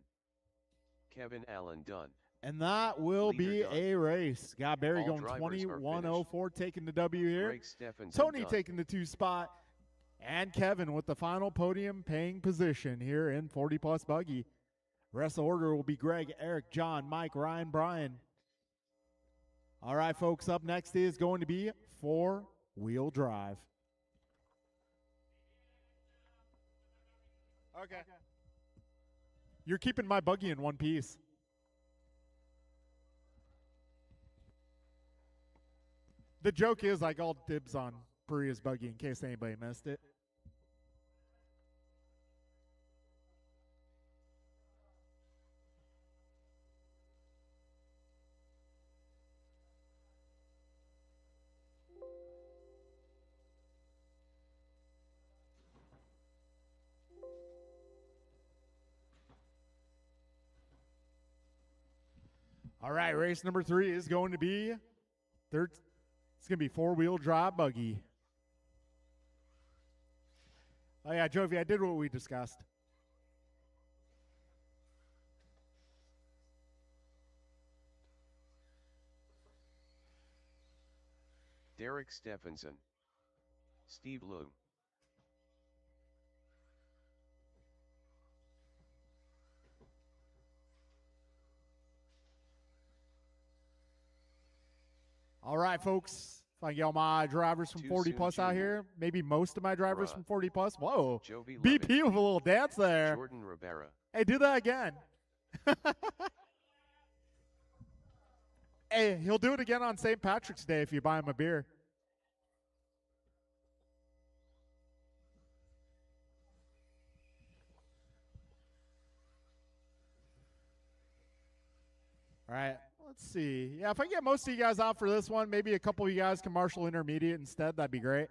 Kevin Allen done. And that will Leader be done. a race. Got Barry All going drivers are 21:04, taking the W here. Greg Stephenson Tony done. taking the 2 spot. And Kevin with the final podium paying position here in 40 plus buggy. Rest of the order will be Greg, Eric, John, Mike, Ryan, Brian. All right, folks, up next is going to be 4-wheel drive. Okay. You're keeping my buggy in one piece. The joke is I called dibs on Paria's buggy in case anybody missed it. All right, race number 3 is going to be it's going to be 4-wheel drive buggy. Oh yeah, Jovi, I did what we discussed. Derek Stephenson. Steve Loom. All right, folks. If I get all my drivers from Too 40 soon, plus out Junior. here, maybe most of my drivers Bruh. from 40 plus. Whoa. Jovi BP Levin. with a little dance there. Jordan Rivera. Hey, do that again. Hey, he'll do it again on St. Patrick's Day if you buy him a beer. All right, let's see. Yeah, if I can get most of you guys out for this one, maybe a couple of you guys can marshal intermediate instead. That'd be great.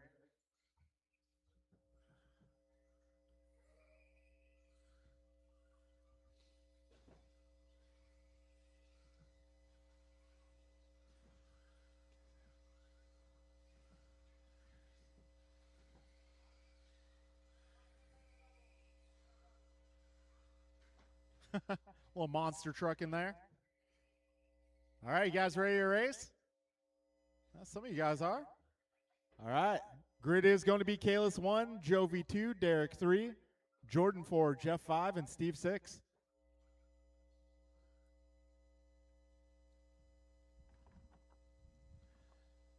Little monster truck in there. All right, you guys ready to race? Some of you guys are. All right. Grid is going to be Kalis 1, Jovi 2, Derek 3, Jordan 4, Jeff 5, and Steve 6.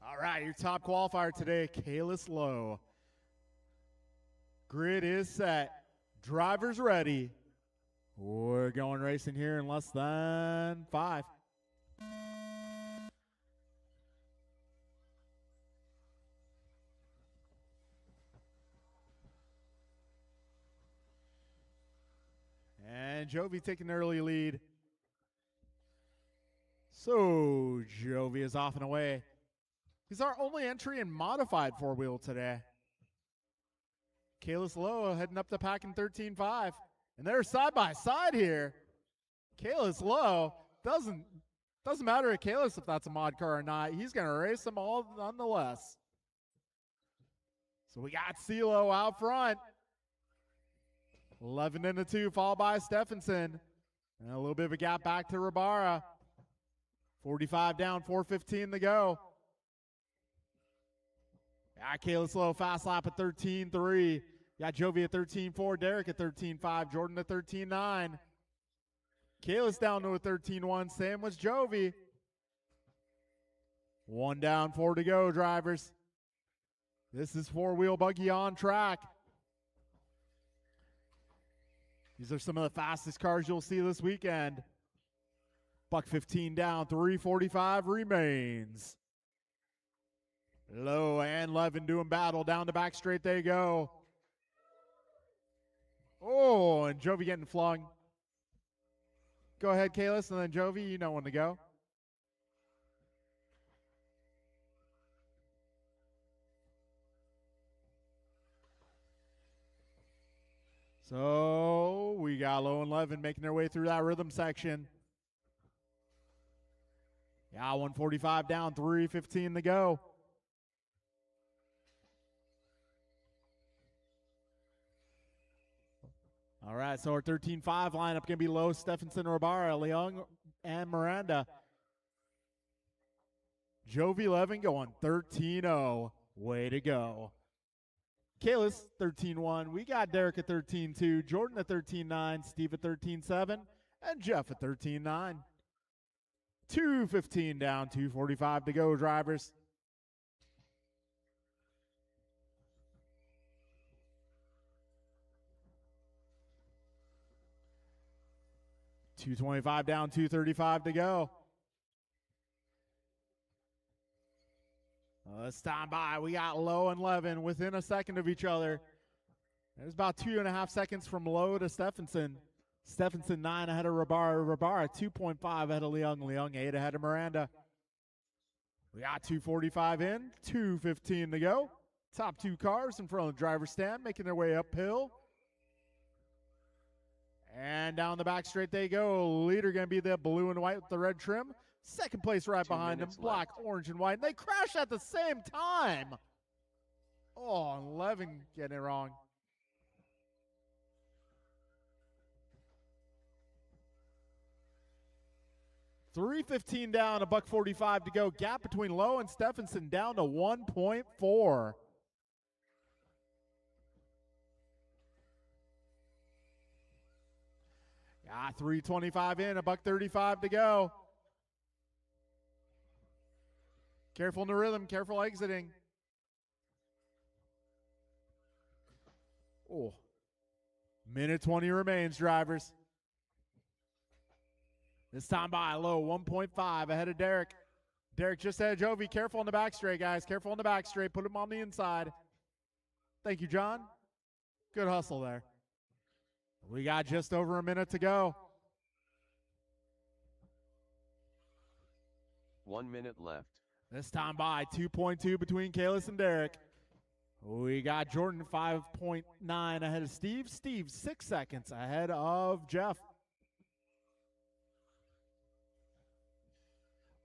All right, your top qualifier today, Kalis Lowe. Grid is set. Drivers ready. We're going racing here in less than 5. And Jovi taking the early lead. So Jovi is off and away. He's our only entry in modified 4-wheel today. Kalis Lowe heading up the pack in 13.5. And they're side by side here. Kalis Lowe doesn't matter to Kalis if that's a mod car or not. He's going to race them all nonetheless. So we got CeeLo out front. 11 into 2, followed by Stephenson. And a little bit of a gap back to Rabara. 45 down, 4:15 to go. Yeah, Kalis Lowe fast lap at 13.3. Got Jovi at 13.4, Derek at 13.5, Jordan at 13.9. Kalis down to a 13.1, same was Jovi. 1 down, 4 to go, drivers. This is 4-wheel buggy on track. These are some of the fastest cars you'll see this weekend. Buck 15 down, 3:45 remains. Lowe and Levin doing battle. Down the back straight they go. Oh, and Jovi getting flung. Go ahead, Kalis, and then Jovi, you know when to go. So we got Low and Levin making their way through that rhythm section. Yeah, 145 down, 3:15 to go. All right, so our 13-5 lineup going to be Lowe, Stephenson, Rabara, Leung, and Miranda. Jovi Levin going 13-0. Way to go. Kalis, 13-1. We got Derek at 13-2, Jordan at 13-9, Steve at 13-7, and Jeff at 13-9. 2:15 down, 2:45 to go, drivers. $225 down, 2:35 to go. Let's stand by. We got Lowe and Levin within a second of each other. There's about 2.5 seconds from Lowe to Stephenson. Stephenson 9 ahead of Rabara. Rabara 2.5 ahead of Leung. Leung 8 ahead of Miranda. We got 2:45 in, 2:15 to go. Top two cars in front of the driver's stand making their way uphill. And down the back straight they go. Leader going to be the blue and white with the red trim. Second place right behind them, black, orange, and white. And they crash at the same time. Oh, and Levin getting it wrong. $3:15 down, $1:45 to go. Gap between Lowe and Stephenson down to 1.4. Yeah, 3:25 in, $1:35 to go. Careful in the rhythm, careful exiting. Oh, minute 20 remains, drivers. This time by Lowe, 1.5 ahead of Derek. Derek just ahead of Jovi. Careful on the back straight, guys. Careful on the back straight. Put him on the inside. Thank you, John. Good hustle there. We got just over a minute to go. 1 minute left. This time by 2.2 between Kalis and Derek. We got Jordan 5.9 ahead of Steve. Steve 6 seconds ahead of Jeff.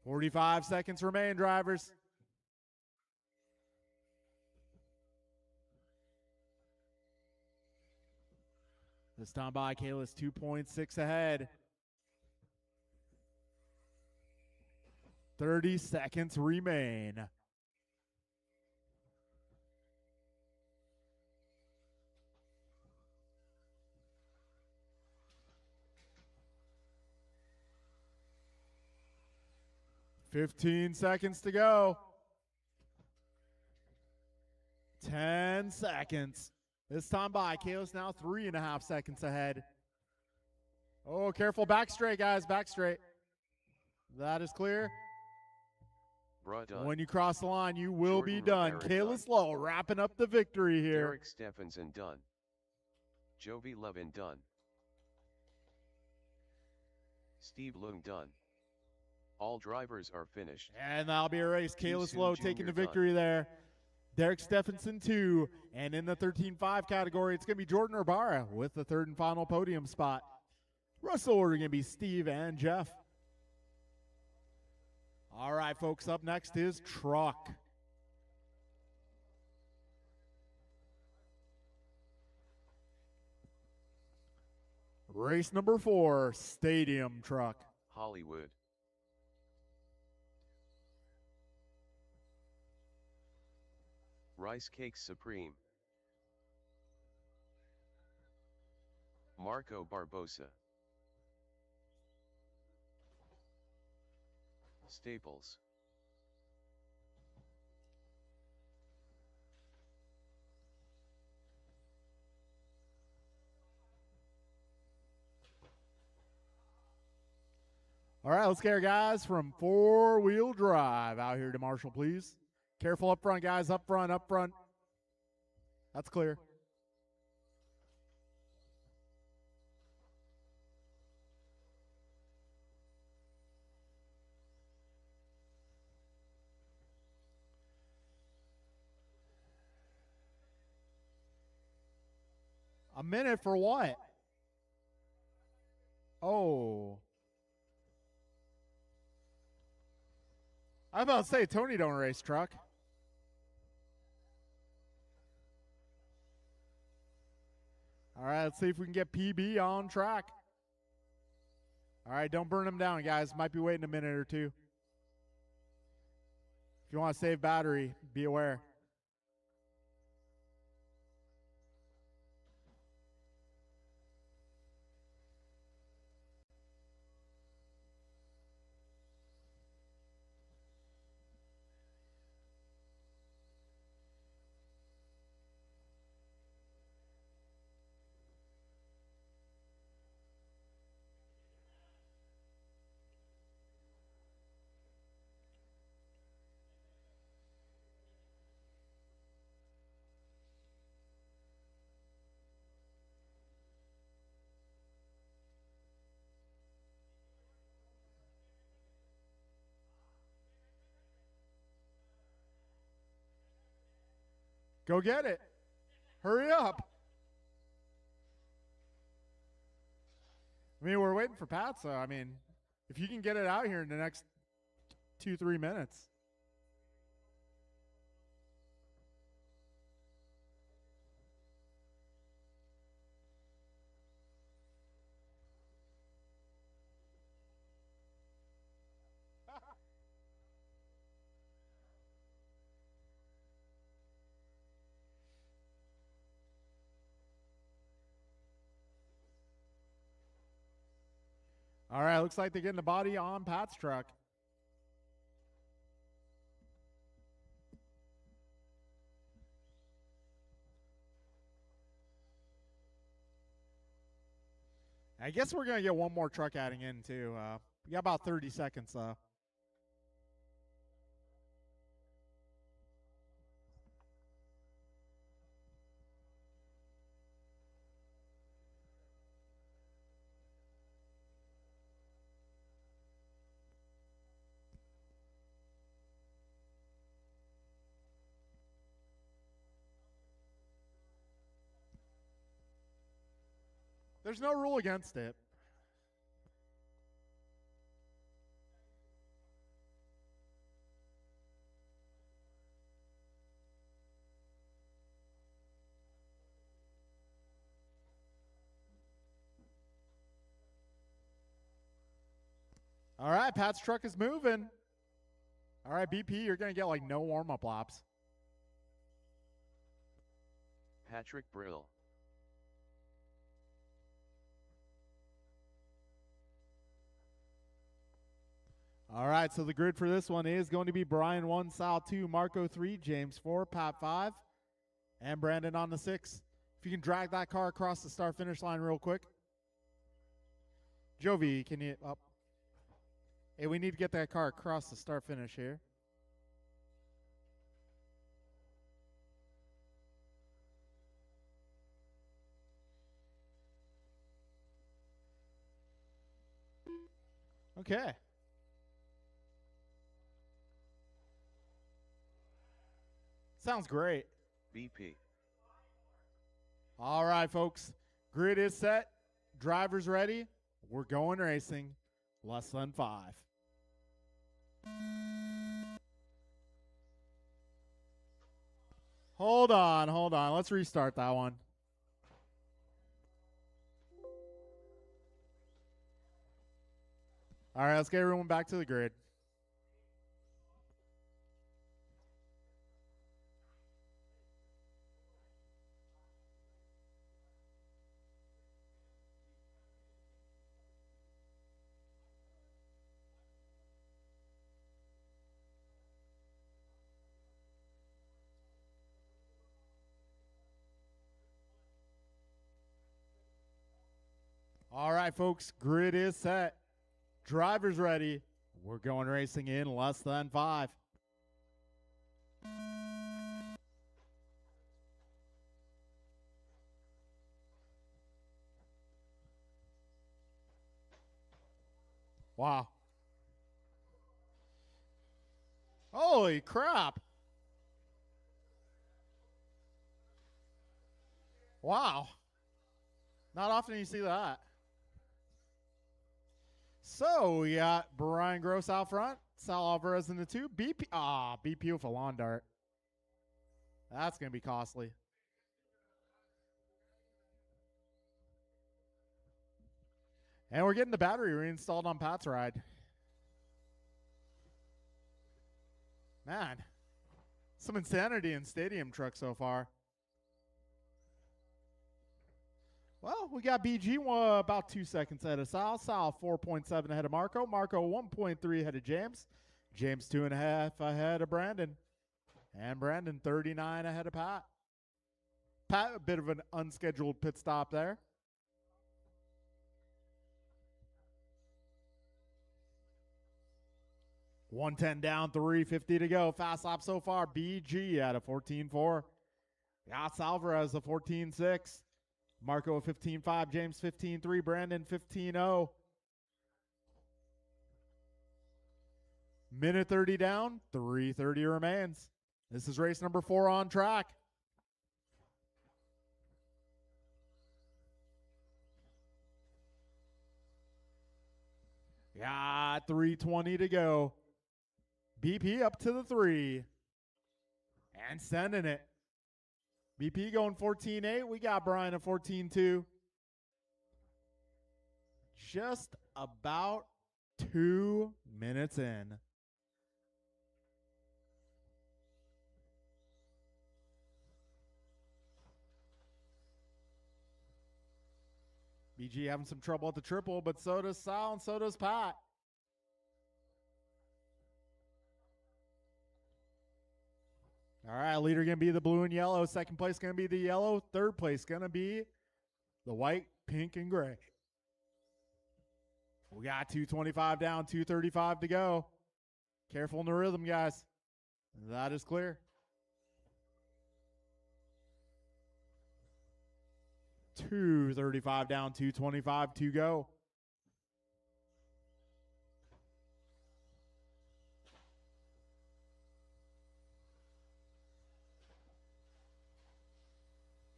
45 seconds remain, drivers. This time by Kalis 2.6 ahead. 30 seconds remain. $15 seconds to go. 10 seconds. This time by Kalis now 3.5 seconds ahead. Oh, careful back straight, guys. Back straight. That is clear. Done. When you cross the line, you will Jordan be done. Rivera Kalis done. Lowe wrapping up the victory here. Derek Stephenson done. Jovi Levin done. Steve Leung done. All drivers are finished. And that'll be a race. Kalis Soon Lowe Jr. taking the done. victory there. Derek Stephenson 2. And in the 13.5 category, it's going to be Jordan Rabara with the third and final podium spot. Russell order going to be Steve and Jeff. All right, folks, up next is truck. Race number 4, stadium truck. Hollywood. Rice Cakes Supreme. Marco Barbosa. Staples. All right, let's get our guys from Four Wheel Drive out here to Marshall, please. Careful up front, guys. Up front, up front. That's clear. A minute for what? Oh. I was about to say, Tony don't race truck. All right, let's see if we can get PB on track. All right, don't burn him down, guys. Might be waiting a minute or two. If you want to save battery, be aware. Go get it. Hurry up. I mean, we're waiting for Pat, so, I mean, if you can get it out here in the next 2-3 minutes. All right, looks like they're getting the body on Pat's truck. I guess we're going to get one more truck adding in, too. We got about 30 seconds, though. There's no rule against it. All right, Pat's truck is moving. All right, BP, you're going to get like no warm-up laps. Patrick Brill. All right, so the grid for this one is going to be Brian 1, Sal 2, Marco 3, James 4, Pat 5, and Brandon on the 6. If you can drag that car across the start-finish line real quick. Jovi, can you up? Hey, we need to get that car across the start-finish here. Okay. Sounds great. BP. All right, folks. Grid is set. Drivers ready. We're going racing. Less than 5. Hold on. Let's restart that one. All right, let's get everyone back to the grid. All right, folks, grid is set. Drivers ready. We're going racing in less than 5. Wow. Holy crap. Wow. Not often you see that. So we got Brian Gross out front. Sal Alvarez in the 2. BP with a lawn dart. That's going to be costly. And we're getting the battery reinstalled on Pat's ride. Man, some insanity in Stadium Truck so far. Well, we got BG about 2 seconds ahead of Sal. Sal 4.7 ahead of Marco. Marco 1.3 ahead of James. James 2.5 ahead of Brandon. And Brandon 39 ahead of Pat. Pat, a bit of an unscheduled pit stop there. $110 down, $350 to go. Fast lap so far. BG at a 14.4. Got Alvarez a 14.6. Marco a 15.5. James 15.3. Brandon 15.0. Minute 30 down. 3:30 remains. This is race number 4 on track. Got 3:20 to go. BP up to the 3. And sending it. BP going 14.8. We got Brian at 14.2. Just about 2 minutes in. BG having some trouble at the triple, but so does Sal and so does Pat. All right, leader going to be the blue and yellow. Second place going to be the yellow. Third place going to be the white, pink, and gray. We got 2:25 down, 2:35 to go. Careful in the rhythm, guys. That is clear. $2:35 down, 2:25 to go.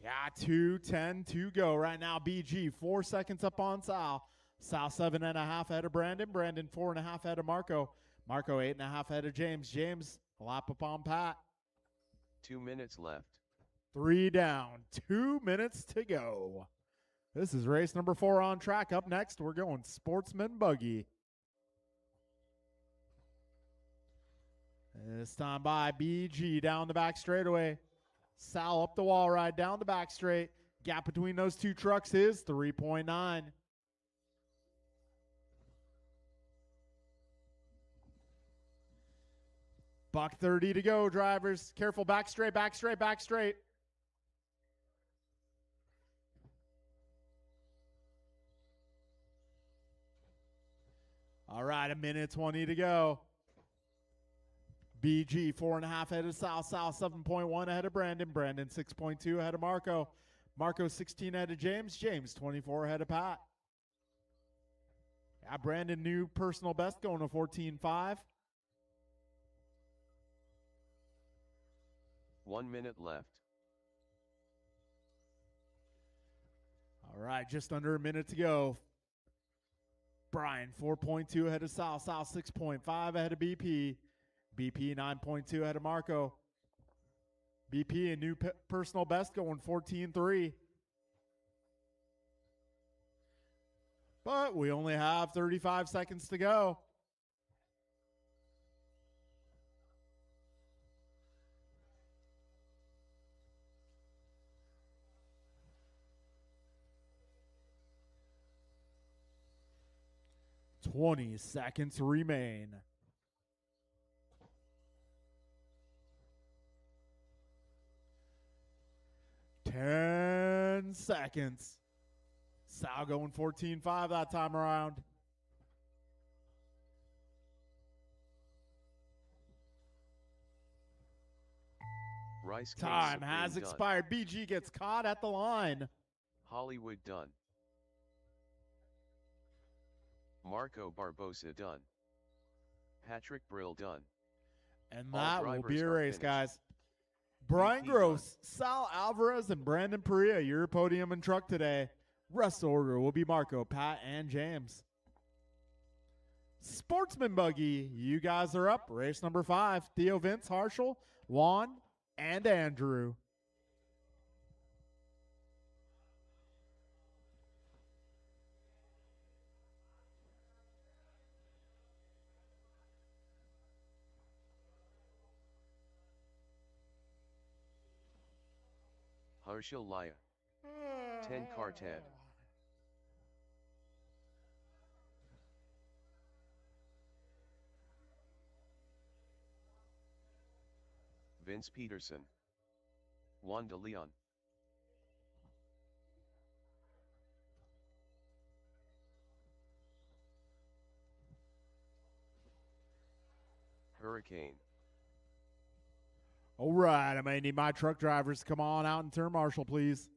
Yeah, 2:10 to go right now. BG 4 seconds up on Sal. Sal 7.5 ahead of Brandon. Brandon 4.5 ahead of Marco. Marco 8.5 ahead of James. James a lap up on Pat. 2 minutes left. 3 down, 2 minutes to go. This is race number 4 on track. Up next, we're going Sportsman Buggy. This time by BG down the back straightaway. Sal up the wall ride down the back straight. Gap between those two trucks is 3.9. Buck 30 to go, drivers. Careful, back straight, back straight, back straight. All right, 1:20 to go. BG 4.5 ahead of Sal. Sal 7.1 ahead of Brandon. Brandon 6.2 ahead of Marco. Marco 16 ahead of James. James 24 ahead of Pat. Yeah, Brandon new personal best going to 14.5. 1 minute left. All right, just under a minute to go. Brian 4.2 ahead of Sal. Sal 6.5 ahead of BP. BP 9.2 ahead of Marco. BP a new personal best going 14.3. But we only have 35 seconds to go. $20 seconds remain. $10 seconds. Sal going 14.5 that time around. Rice Case Time Supreme has done. expired. BG gets caught at the line. Hollywood done. Marco Barbosa done. Patrick Brill done. And All that will be drivers a are race, finished. guys. Brian BP Gross, Sal Alvarez, and Brandon Perea, your podium and truck today. Rest order will be Marco, Pat, and James. Sportsman Buggy, you guys are up. Race number 5. Theo, Vince, Harshel, Juan, and Andrew. Harshil Laya. 10 car Ted. Vince Peterson. Juan de Leon. Hurricane. All right, I may need my truck drivers to come on out and turn marshal, please.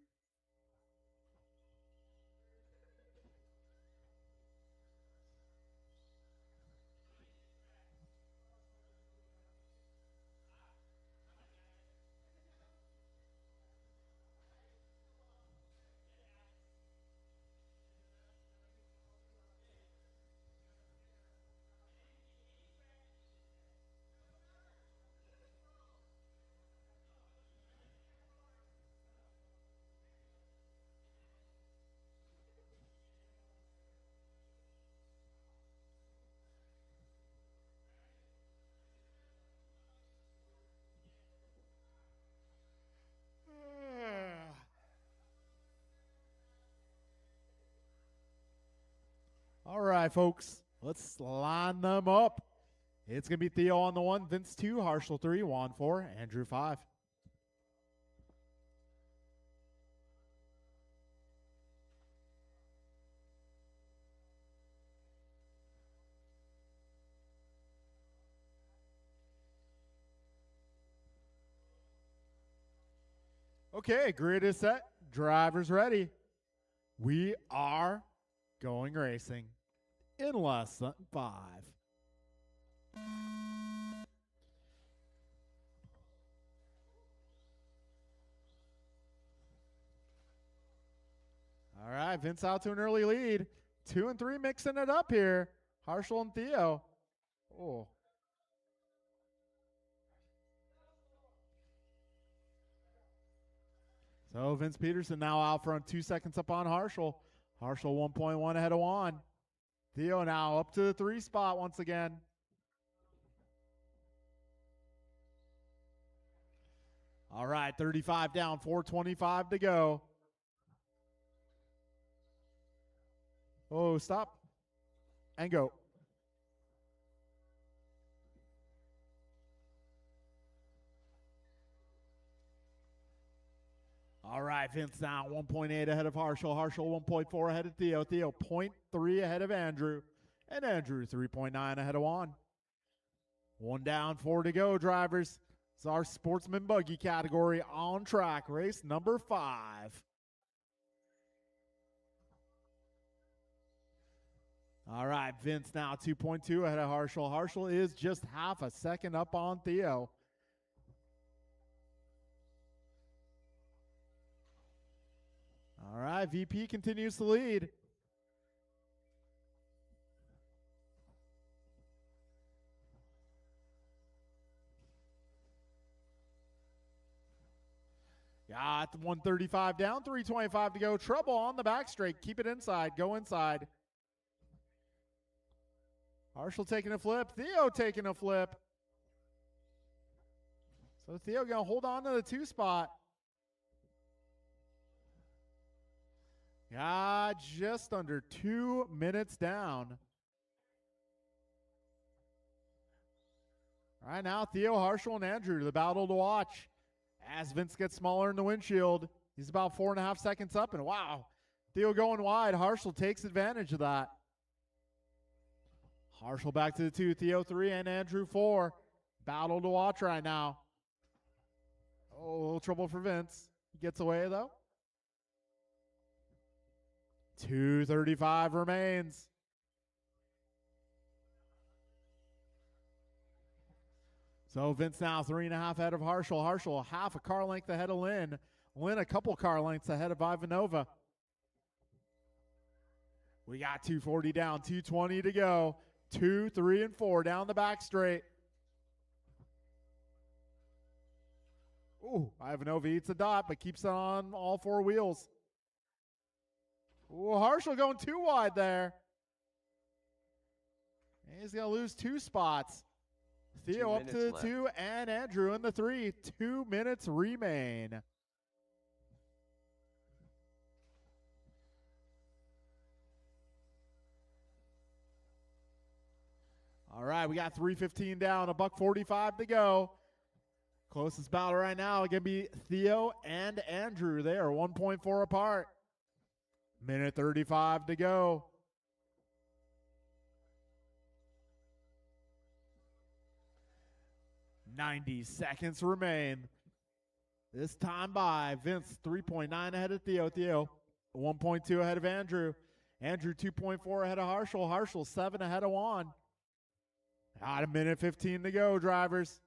All right, folks, let's line them up. It's going to be Theo on the 1, Vince 2, Harshel 3, Juan 4, Andrew 5. Okay, grid is set. Drivers ready. We are going racing in less than 5. All right, Vince out to an early lead. 2 and 3 mixing it up here. Harshel and Theo. Oh. So Vince Peterson now out front, 2 seconds up on Harshel. Harshel 1.1 ahead of Juan. Theo now up to the 3 spot once again. All right, 35 down, 4:25 to go. Oh, stop. And go. All right, Vince now 1.8 ahead of Harshel. Harshel 1.4 ahead of Theo. Theo 0.3 ahead of Andrew. And Andrew 3.9 ahead of Juan. 1 down, 4 to go, drivers. It's our sportsman buggy category on track. Race number 5. All right, Vince now 2.2 ahead of Harshel. Harshel is just half a second up on Theo. All right, VP continues to lead. Got 135 down, 325 to go. Trouble on the back straight. Keep it inside. Go inside. Harshel taking a flip. Theo taking a flip. So Theo going to hold on to the 2 spot. Just under 2 minutes down. All right, now Theo, Harshel, and Andrew, the battle to watch. As Vince gets smaller in the windshield, he's about 4.5 seconds up, and wow, Theo going wide. Harshel takes advantage of that. Harshel back to the 2, Theo 3, and Andrew 4. Battle to watch right now. Oh, a little trouble for Vince. He gets away, though. 2:35 remains. So Vince now 3.5 ahead of Harshel. Harshel half a car length ahead of Lynn. Lynn a couple car lengths ahead of Ivanova. We got 240 down, 220 to go. 2, 3, and 4 down the back straight. Ooh, Ivanova eats a dot, but keeps it on all 4 wheels. Ooh, Harshal going too wide there. He's going to lose 2 spots. Theo up to the 2, and Andrew in the 3. 2 minutes remain. All right, we got 3:15 down, $1:45 to go. Closest battle right now going to be Theo and Andrew. They are 1.4 apart. Minute 35 to go. $90 seconds remain. This time by Vince, 3.9 ahead of Theo. Theo, 1.2 ahead of Andrew. Andrew, 2.4 ahead of Harshal. Harshal, 7 ahead of Juan. Out a minute 15 to go, drivers.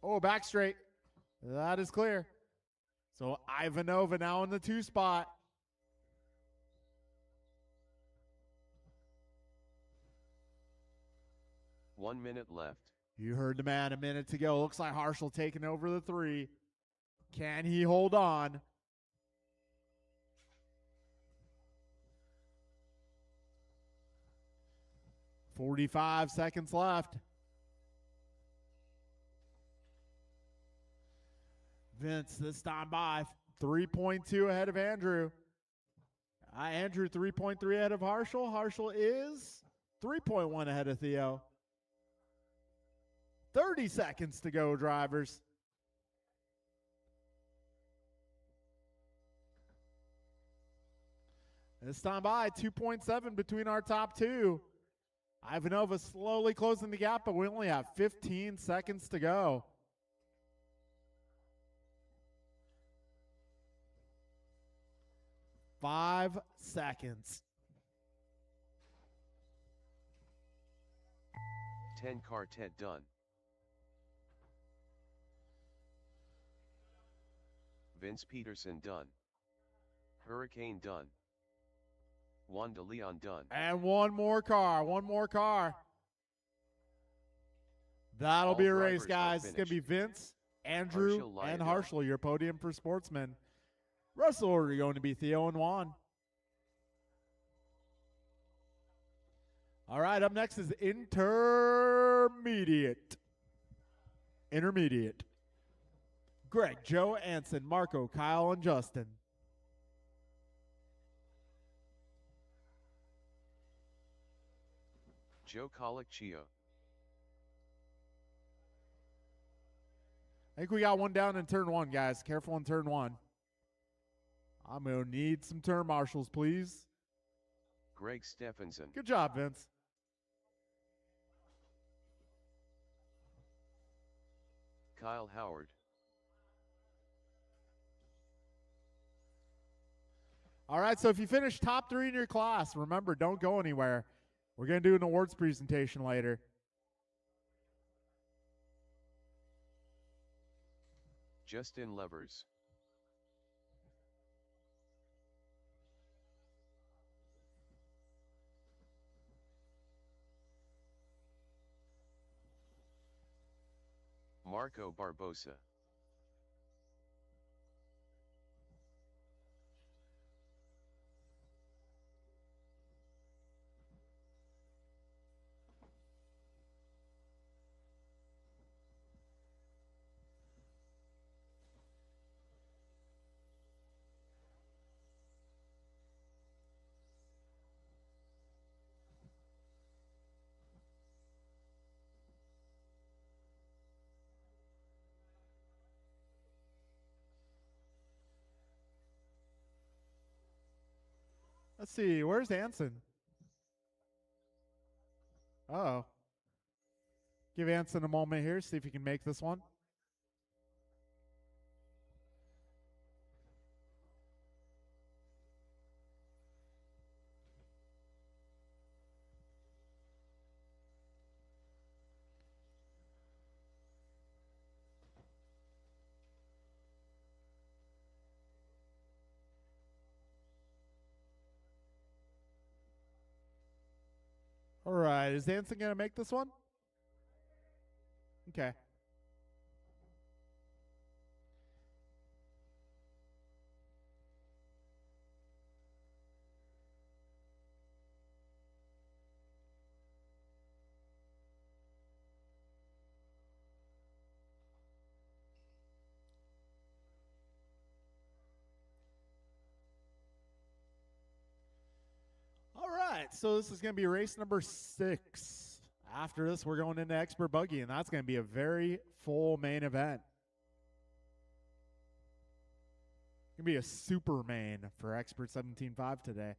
Oh, back straight. That is clear. So Ivanova now in the 2 spot. One minute left. You heard the man, a minute to go. Looks like Harshal taking over the 3. Can he hold on? $45 seconds left. Vince this time by 3.2 ahead of Andrew. Andrew 3.3 ahead of Harshal. Harshal is 3.1 ahead of Theo. 30 seconds to go, drivers. This time by 2.7 between our top 2. Ivanova slowly closing the gap, but we only have 15 seconds to go. Five seconds. 10 quartet done. Vince Peterson done. Hurricane done. Juan de Leon done. And one more car. That'll be a race, guys. It's going to be Vince, Andrew, and Harshal, your podium for sportsmen. Rest of the order going to be Theo and Juan. All right, up next is intermediate. Greg, Joe, Anson, Marco, Kyle, and Justin. Joe Colicchio. I think we got one down in turn 1, guys. Careful in turn 1. I'm going to need some turn marshals, please. Greg Stephenson. Good job, Vince. Kyle Howard. All right, so if you finish top 3 in your class, remember, don't go anywhere. We're going to do an awards presentation later. Justin Levers. Marco Barbosa. Let's see, where's Anson? Uh-oh. Give Anson a moment here, see if he can make this one. All right, is Anson going to make this one? Okay. All right, so this is going to be race number 6. After this, we're going into Expert Buggy, and that's going to be a very full main event. Going to be a super main for Expert 17.5 today.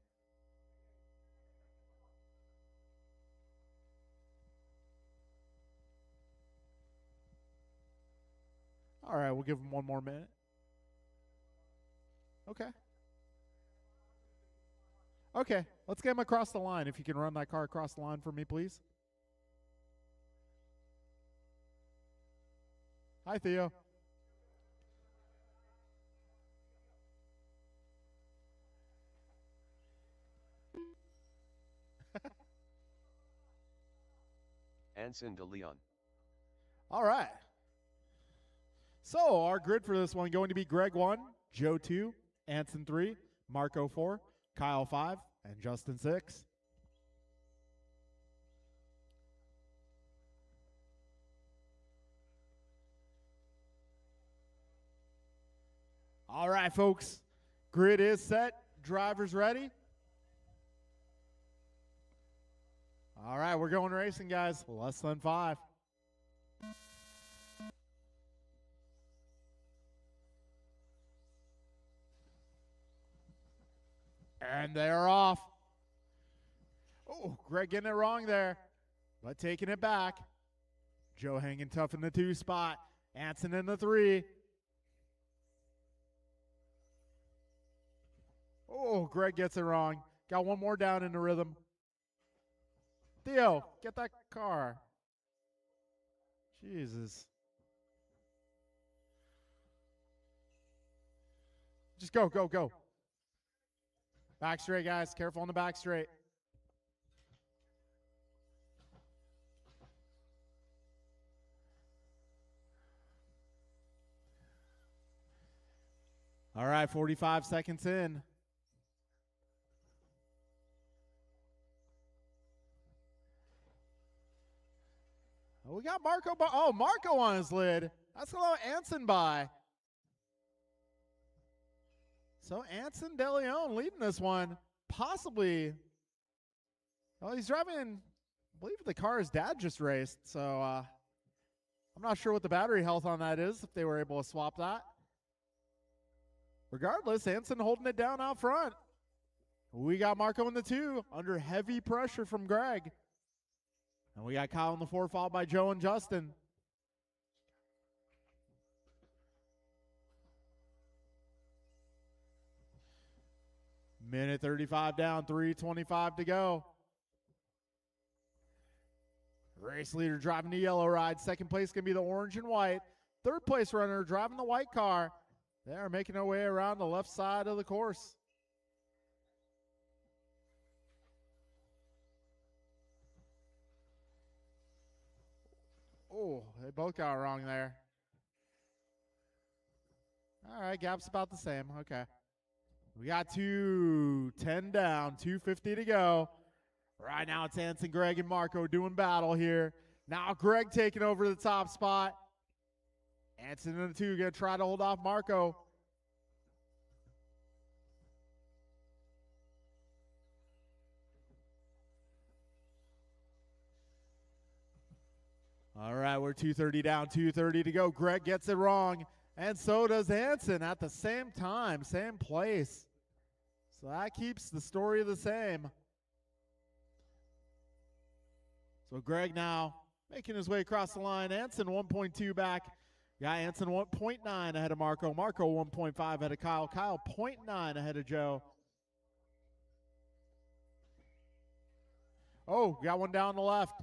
All right, we'll give them one more minute. Okay. Okay, let's get him across the line. If you can run that car across the line for me, please. Hi, Theo. Anson de Leon. All right. So our grid for this one going to be Greg 1, Joe 2, Anson 3, Marco 4, Kyle 5, and Justin 6. All right, folks. Grid is set. Drivers ready. All right, we're going racing, guys. Less than 5. And they're off. Oh, Greg getting it wrong there, but taking it back. Joe hanging tough in the 2 spot. Anson in the 3. Oh, Greg gets it wrong. Got one more down in the rhythm. Theo, get that car. Jesus. Just go, go, go. Back straight, guys. Careful on the back straight. All right, 45 seconds in. Oh, we got Marco. Oh, Marco on his lid. That's going to let Anson by. So Anson de Leon leading this one. Possibly. Well, he's driving, I believe, the car his dad just raced. So I'm not sure what the battery health on that is, if they were able to swap that. Regardless, Anson holding it down out front. We got Marco in the 2 under heavy pressure from Greg. And we got Kyle in the 4, followed by Joe and Justin. Minute 35 down, 3:25 to go. Race leader driving the yellow ride. Second place going to be the orange and white. Third place runner driving the white car. They are making their way around the left side of the course. Oh, they both got it wrong there. All right, gap's about the same. Okay. We got 2:10 down, 2:50 to go. Right now it's Anson, Greg, and Marco doing battle here. Now Greg taking over the top spot. Anson in the 2 going to try to hold off Marco. All right, we're 2:30 down, 2:30 to go. Greg gets it wrong, and so does Anson at the same time, same place. So that keeps the story the same. So Greg now making his way across the line. Anson 1.2 back. Yeah, Anson 1.9 ahead of Marco. Marco 1.5 ahead of Kyle. Kyle 0.9 ahead of Joe. Oh, got one down the left.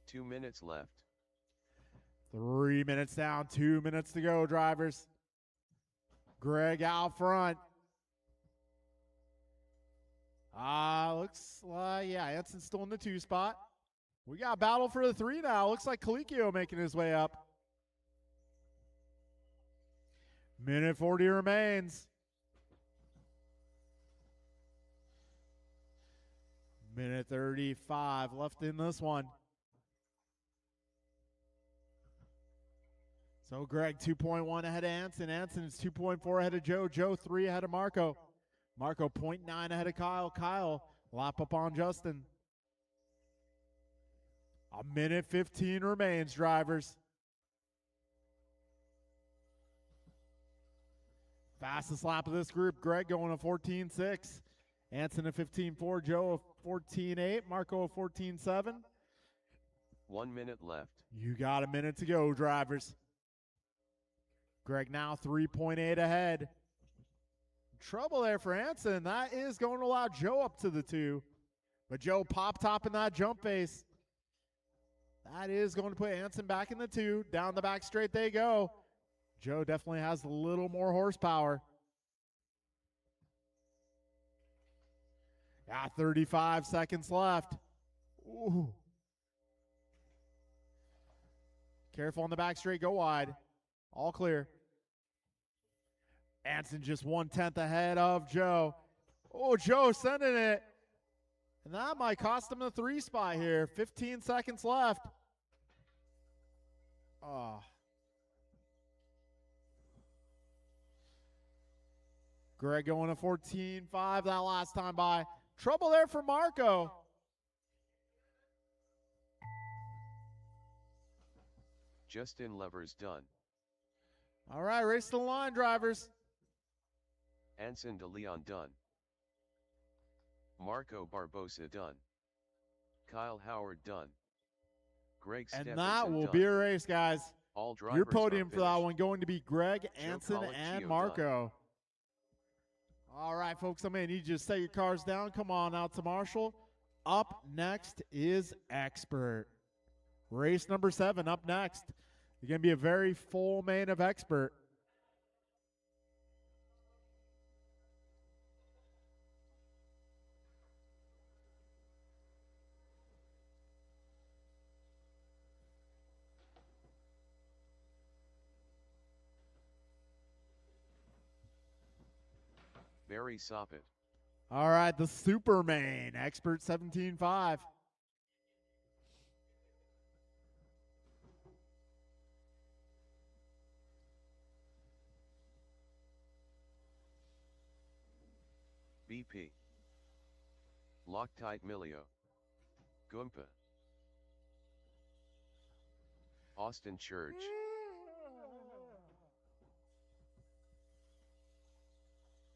2 minutes left. 3 minutes down, 2 minutes to go, drivers. Greg out front. Looks like, yeah, Anson's still in the 2 spot. We got a battle for the 3 now. Looks like Colicchio making his way up. Minute 40 remains. Minute 35 left in this one. So Greg 2.1 ahead of Anson. Anson is 2.4 ahead of Joe. Joe 3 ahead of Marco. Marco 0.9 ahead of Kyle. Kyle lap up on Justin. A minute 15 remains, drivers. Fastest lap of this group, Greg going a 14.6. Anson a 15.4. Joe a 14.8. Marco a 14.7. 1 minute left. You got a minute to go, drivers. Greg now 3.8 ahead. Trouble there for Anson. That is going to allow Joe up to the 2. But Joe pop top in that jump face. That is going to put Anson back in the 2. Down the back straight they go. Joe definitely has a little more horsepower. Yeah, 35 seconds left. Ooh. Careful on the back straight, go wide. All clear. Anson just 1/10 ahead of Joe. Oh, Joe sending it. And that might cost him the 3 spot here. 15 seconds left. Oh. Greg going to 14.5 that last time by. Trouble there for Marco. Justin Levers done. All right, race to the line, drivers. Anson de Leon done. Marco Barbosa done. Kyle Howard done. Greg And Stephenson that will done. be a race, guys. All drivers Your podium are for that finished. one going to be Greg, Anson, Colicchio and done. Marco. All right, folks, I'm going to need you to set your cars down. Come on out to Marshall. Up next is Expert. Race number 7 up next. It's going to be a very full main of Expert. Barry Soppet. All right, the super main, Expert 17.5. BP. Loctite Milio. Goompa. Austin Church.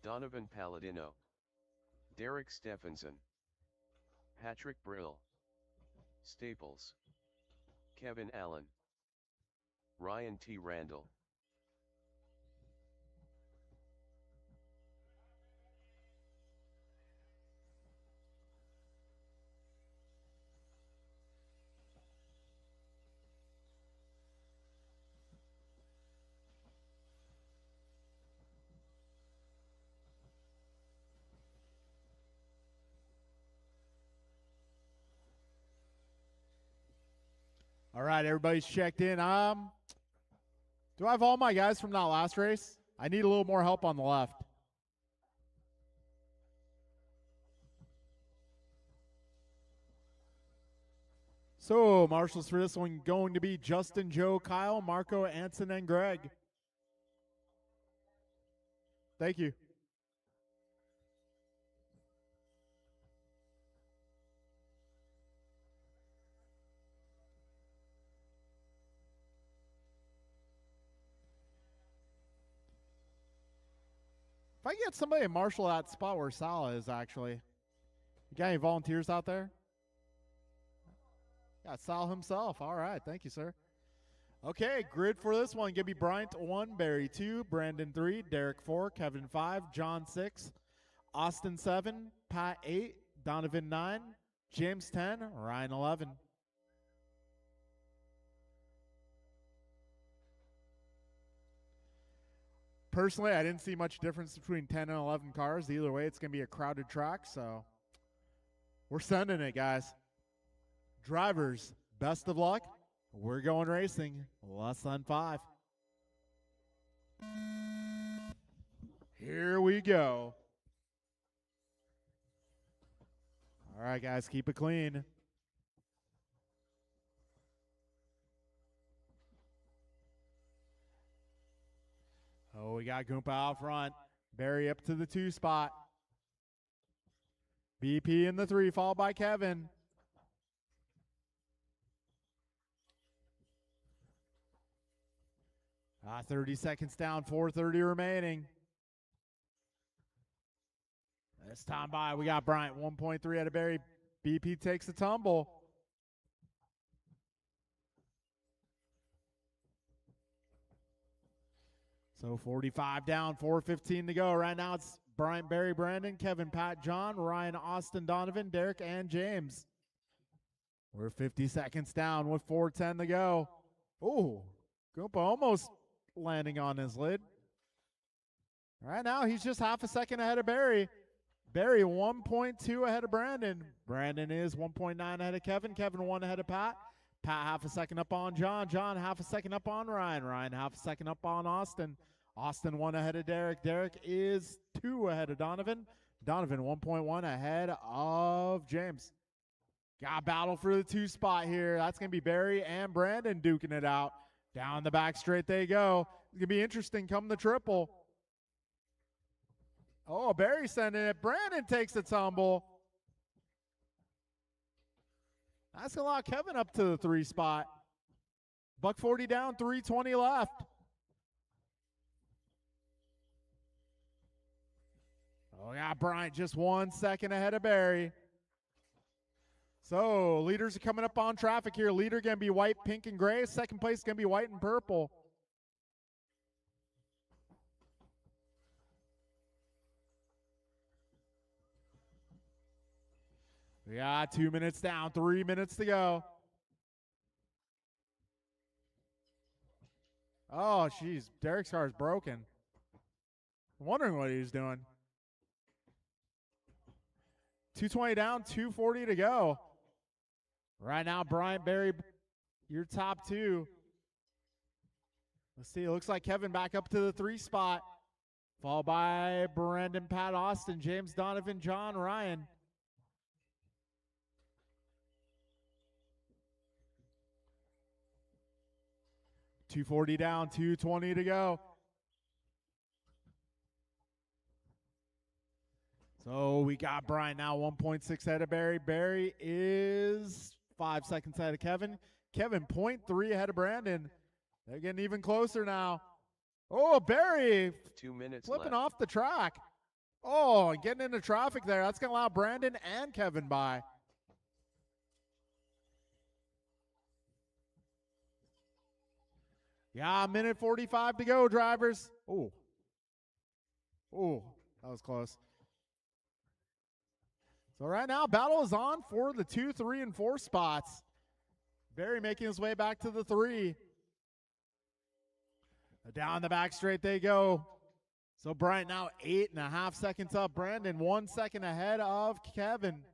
Donovan Palladino. Derek Stephenson. Patrick Brill. Staples. Kevin Allen. Ryan T. Randall. All right, everybody's checked in. Do I have all my guys from that last race? I need a little more help on the left. So, marshals for this one going to be Justin, Joe, Kyle, Marco, Anson, and Greg. Thank you. If I can get somebody to marshal that spot where Sala is, actually. You got any volunteers out there? Yeah, Sal himself. All right. Thank you, sir. Okay, grid for this one. Give me Bryant 1, Barry 2, Brandon 3, Derek 4, Kevin 5, John 6, Austin 7, Pat 8, Donovan 9, James 10, Ryan 11. Personally, I didn't see much difference between 10 and 11 cars. Either way, it's going to be a crowded track, so We're sending it, guys. Drivers, best of luck. We're going racing. Less than 5. Here we go. All right, guys, keep it clean. Oh, we got Goompa out front. Barry up to the 2 spot. BP in the 3, followed by Kevin. Ah, 30 seconds down, 4:30 remaining. This time by, we got Bryant, 1.3 out of Barry. BP takes a tumble. So 45 down, 4:15 to go. Right now it's Bryant, Barry, Brandon, Kevin, Pat, John, Ryan, Austin, Donovan, Derek, and James. We're 50 seconds down with 4:10 to go. Ooh, Goompa almost landing on his lid. Right now he's just half a second ahead of Barry. Barry 1.2 ahead of Brandon. Brandon is 1.9 ahead of Kevin. Kevin 1 ahead of Pat. Pat half a second up on John. John half a second up on Ryan. Ryan half a second up on Austin. Austin 1 ahead of Derek. Derek is 2 ahead of Donovan. Donovan 1.1 ahead of James. Got a battle for the 2 spot here. That's going to be Barry and Brandon duking it out. Down the back straight they go. It's going to be interesting come the triple. Oh, Barry sending it. Brandon takes a tumble. That's going to allow Kevin up to the 3 spot. $140 down, 3:20 left. Oh, yeah, Bryant just 1 second ahead of Barry. So, leaders are coming up on traffic here. Leader going to be white, pink, and gray. Second place going to be white and purple. We got 2 minutes down, 3 minutes to go. Oh, jeez. Derek's car is broken. I'm wondering what he's doing. 2:20 down, 2:40 to go. Right now, Bryant, Barry, your top 2. Let's see. It looks like Kevin back up to the 3 spot. Followed by Brandon, Pat, Austin, James, Donovan, John, Ryan. $240 down, 2:20 to go. So we got Bryant now 1.6 ahead of Barry. Barry is 5 seconds ahead of Kevin. Kevin 0.3 ahead of Brandon. They're getting even closer now. Oh, Barry 2 minutes flipping left. off the track. Oh, and getting into traffic there. That's going to allow Brandon and Kevin by. Yeah, 1:45 to go, drivers. Oh. Oh, that was close. So right now, battle is on for the 2, 3, and 4 spots. Barry making his way back to the 3. Down the back straight they go. So Bryant now 8.5 seconds up. Brandon 1 second ahead of Kevin.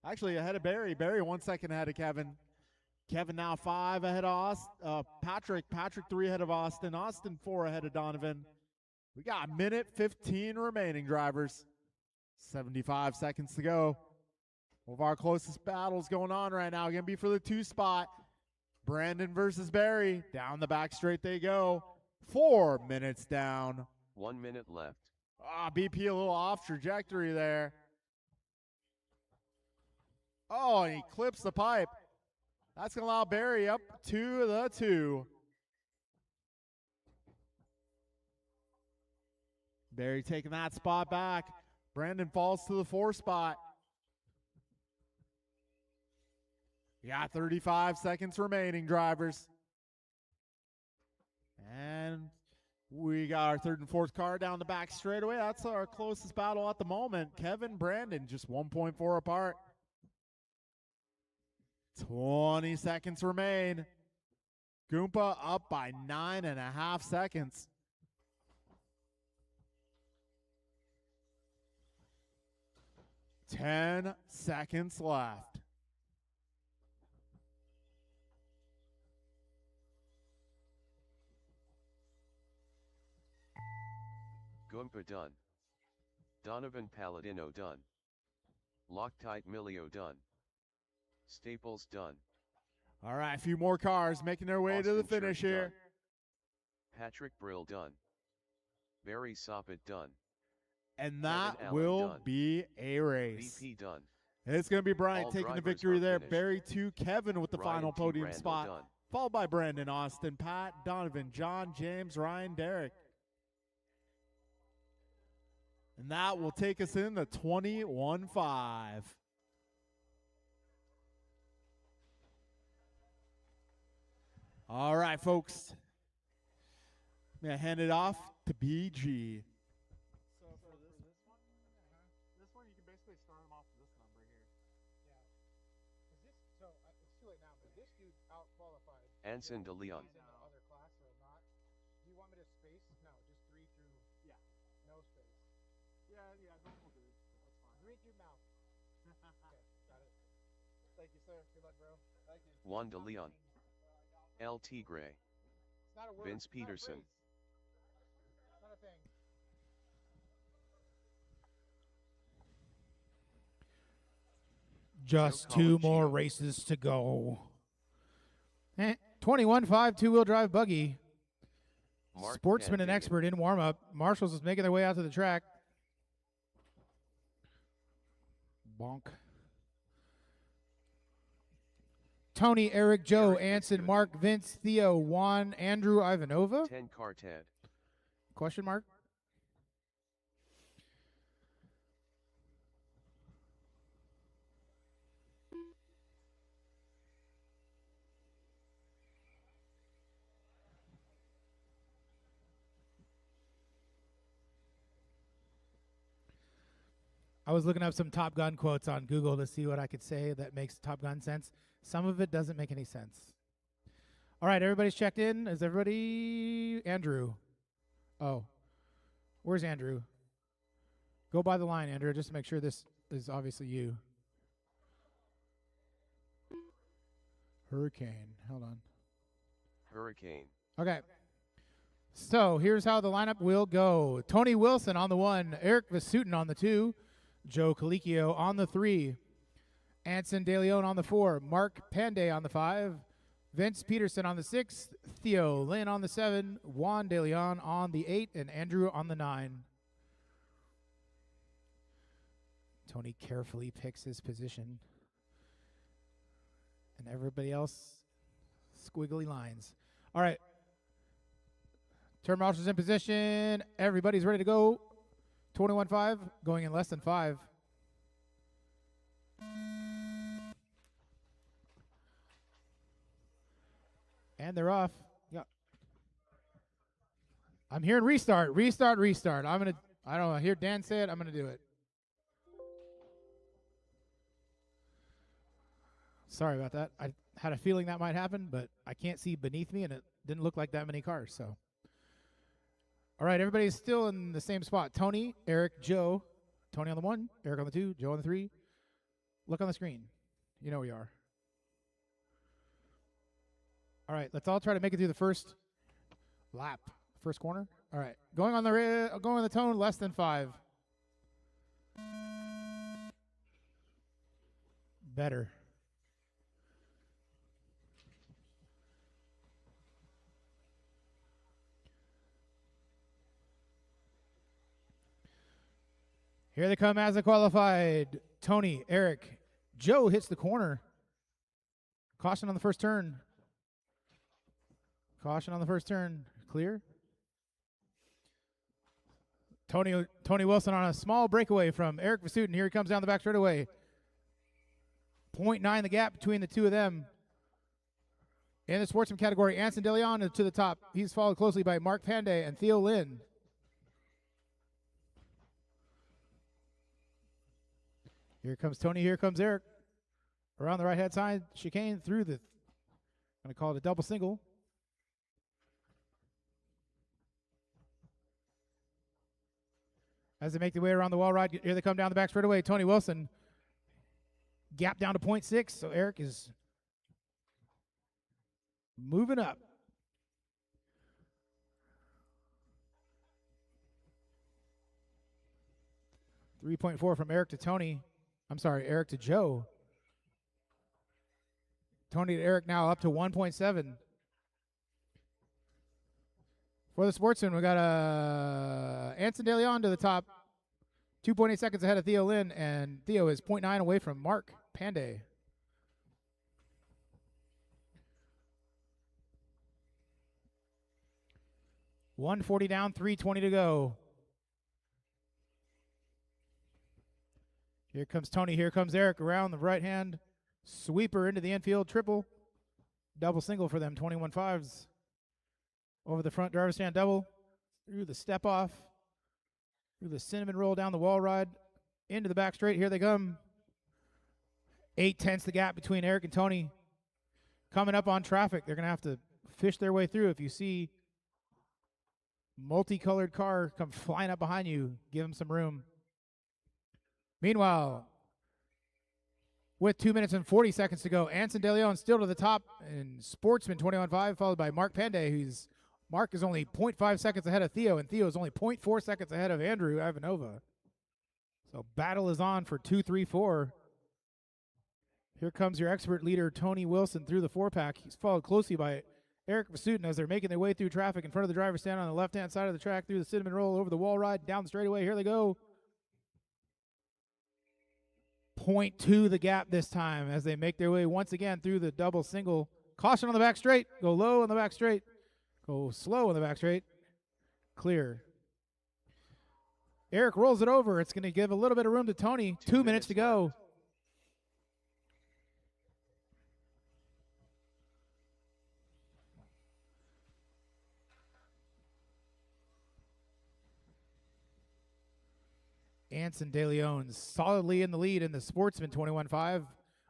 Actually ahead of Barry. Barry 1 second ahead of Kevin. Kevin now 5 ahead of Patrick. Patrick 3 ahead of Austin. Austin 4 ahead of Donovan. We got 1:15 remaining, drivers. 75 seconds to go. One of our closest battles going on right now. Going to be for the 2 spot. Brandon versus Barry. Down the back straight they go. 4 minutes down. 1 minute left. BP a little off trajectory there. Oh, and he clips the pipe. That's going to allow Barry up to the 2. Barry taking that spot back. Brandon falls to the 4 spot. We got 35 seconds remaining, drivers. And we got our 3rd and 4th car down the back straightaway. That's our closest battle at the moment. Kevin, Brandon, just 1.4 apart. 20 seconds remain. Goompa up by 9.5 seconds. 10 seconds left. Goompa done. Donovan Palladino done. Loctite Milio done. Staples done. All right, a few more cars making their way to the Austin finish Church here. done. Patrick Brill done. Barry Soppett done. And that Allen will done. be a race. VP done. It's going to be Bryant All taking the drivers victory are there. finished. Barry 2, Kevin with the Ryan final T. podium Randall spot. done. Followed by Brandon, Austin, Pat, Donovan, John, James, Ryan, Derek. And that will take us in the 21-5. All right, folks. I'm going to hand it off to BG. So for this one, you can basically start them off with this number here. It's too late now, but this dude out-qualified. Anson de Leon. He's in the other class or not. Do you want me to space? No, just 3 through. Yeah. No space. Yeah, normal dude. That's fine. 3 through mouth. Okay, got it. Thank you, sir. Good luck, bro. Thank you. Juan de Leon. El Tigre. It's not a word. Vince It's not a Peterson. phrase. It's not a thing. Just Joe 2 more Colaccino. races to go. 21-5 two-wheel drive buggy. Mark Sportsman and Candian. expert in warm-up. Marshals is making their way out to the track. Bonk. Tony, Eric, Joe, Eric Anson, Vespucci. Mark, Vince, Theo, Juan, Andrew, Ivanova? 10 car Ted. Question mark? I was looking up some Top Gun quotes on Google to see what I could say that makes Top Gun sense. Some of it doesn't make any sense. All right, everybody's checked in. Is everybody? Andrew. Oh. Where's Andrew? Go by the line, Andrew, just to make sure this is obviously you. Hurricane. Hold on. Hurricane. Okay. So here's how the lineup will go. Tony Wilson on the 1, Eric Vessutin on the 2, Joe Colicchio on the 3, Anson DeLeon on the 4, Mark Panday on the 5, Vince Peterson on the 6, Theo Lynn on the 7, Juan DeLeon on the 8, and Andrew on the 9. Tony carefully picks his position. And everybody else, squiggly lines. All right. Turn marshals in position. Everybody's ready to go. 21-5, going in less than 5. And they're off. Yeah. I'm hearing restart, restart, restart. I don't know, I hear Dan say it, I'm gonna do it. Sorry about that. I had a feeling that might happen, but I can't see beneath me, and it didn't look like that many cars, so. All right, everybody's still in the same spot. Tony, Eric, Joe. Tony on the 1, Eric on the 2, Joe on the 3. Look on the screen. You know where you are. All right, let's all try to make it through the first lap, first corner. All right, going on the tone, less than 5. Better. Here they come as a qualified. Tony, Eric, Joe hits the corner. Caution on the first turn. Caution on the first turn. Clear. Tony Wilson on a small breakaway from Eric Vessutin. Here he comes down the back straightaway. 0.9 the gap between the two of them. In the sportsman category, Anson DeLeon to the top. He's followed closely by Mark Panday and Theo Lynn. Here comes Tony, here comes Eric. Around the right-hand side, chicane through the, going to call it a double single. as they make their way around the wall ride. Here they come down the back straightaway. Tony Wilson gap down to 0.6, so Eric is moving up. .4 from Eric to Tony. I'm sorry, Eric to Joe. Tony to Eric now up to 1.7. For the sportsman, we got Anson De Leon to the top. 2.8 seconds ahead of Theo Lynn, and Theo is 0.9 away from Mark Panday. .140 down, 3:20 to go. Here comes Tony. Here comes Eric around the right hand. Sweeper into the infield. Triple. Double single for them. 21 fives. Over the front driver's stand double. Through the step off. Through the cinnamon roll down the wall ride. Into the back straight. Here they come. 8/10 the gap between Eric and Tony. Coming up on traffic. They're going to have to fish their way through. If you see multicolored car come flying up behind you, give them some room. Meanwhile, with 2 minutes and 40 seconds to go, Anson De Leon still to the top, and Sportsman 21.5, followed by Mark Panday, Mark is only 0.5 seconds ahead of Theo, and Theo is only 0.4 seconds ahead of Andrew Ivanova. So battle is on for 2, 3, 4. Here comes your expert leader, Tony Wilson, through the 4-pack. He's followed closely by Eric Vasutin as they're making their way through traffic in front of the driver's stand on the left-hand side of the track, through the cinnamon roll, over the wall ride, down the straightaway. Here they go. 0.2 the gap this time as they make their way once again through the double single. Caution on the back straight. Go low on the back straight. Go slow on the back straight. Clear. Eric rolls it over. It's going to give a little bit of room to Tony. 2 minutes to go. Anson De Leon solidly in the lead in the Sportsman 21.5.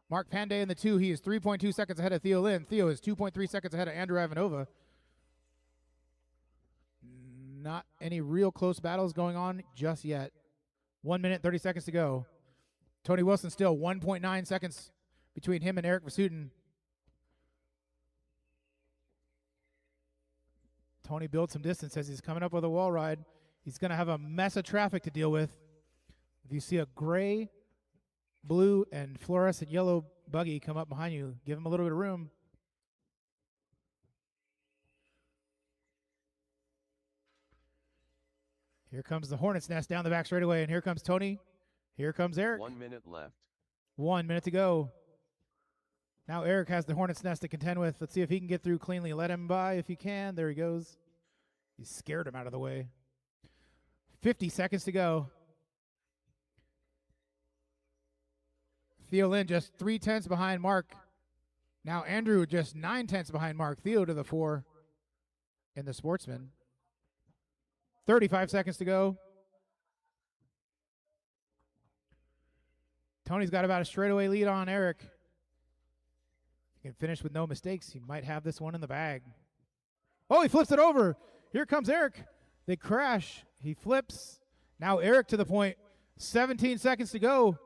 Mark Panday in the 2. He is 3.2 seconds ahead of Theo Lynn. Theo is 2.3 seconds ahead of Andrew Ivanova. Not any real close battles going on just yet. 1 minute, 30 seconds to go. Tony Wilson still 1.9 seconds between him and Eric Vasutin. Tony builds some distance as he's coming up with a wall ride. He's going to have a mess of traffic to deal with. If you see a gray, blue, and fluorescent yellow buggy come up behind you, give him a little bit of room. Here comes the Hornet's Nest down the back straightaway, and here comes Tony. Here comes Eric. 1 minute left. 1 minute to go. Now Eric has the Hornet's Nest to contend with. Let's see if he can get through cleanly. Let him by if he can. There he goes. He scared him out of the way. 50 seconds to go. Theo Lynn just 3/10 behind Mark. Now Andrew just 9/10 behind Mark. Theo to the 4 in the Sportsman. 35 seconds to go. Tony's got about a straightaway lead on Eric. He can finish with no mistakes. He might have this one in the bag. Oh, he flips it over. Here comes Eric. They crash. He flips. Now Eric to the point. 17 seconds to go.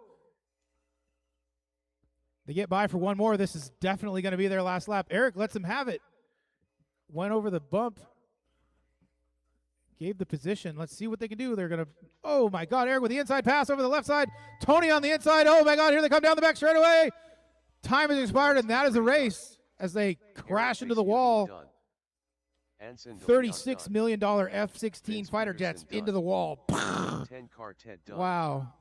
They get by for one more. This is definitely going to be their last lap. Eric lets him have it. Went over the bump. Gave the position. Let's see what they can do. They're going to, oh my God, Eric with the inside pass over the left side. Tony on the inside. Oh my God, here they come down the back straightaway. Time has expired, and that is a race as they crash into the wall. $36 million F-16 fighter jets into the wall. 10 quartet done. Wow.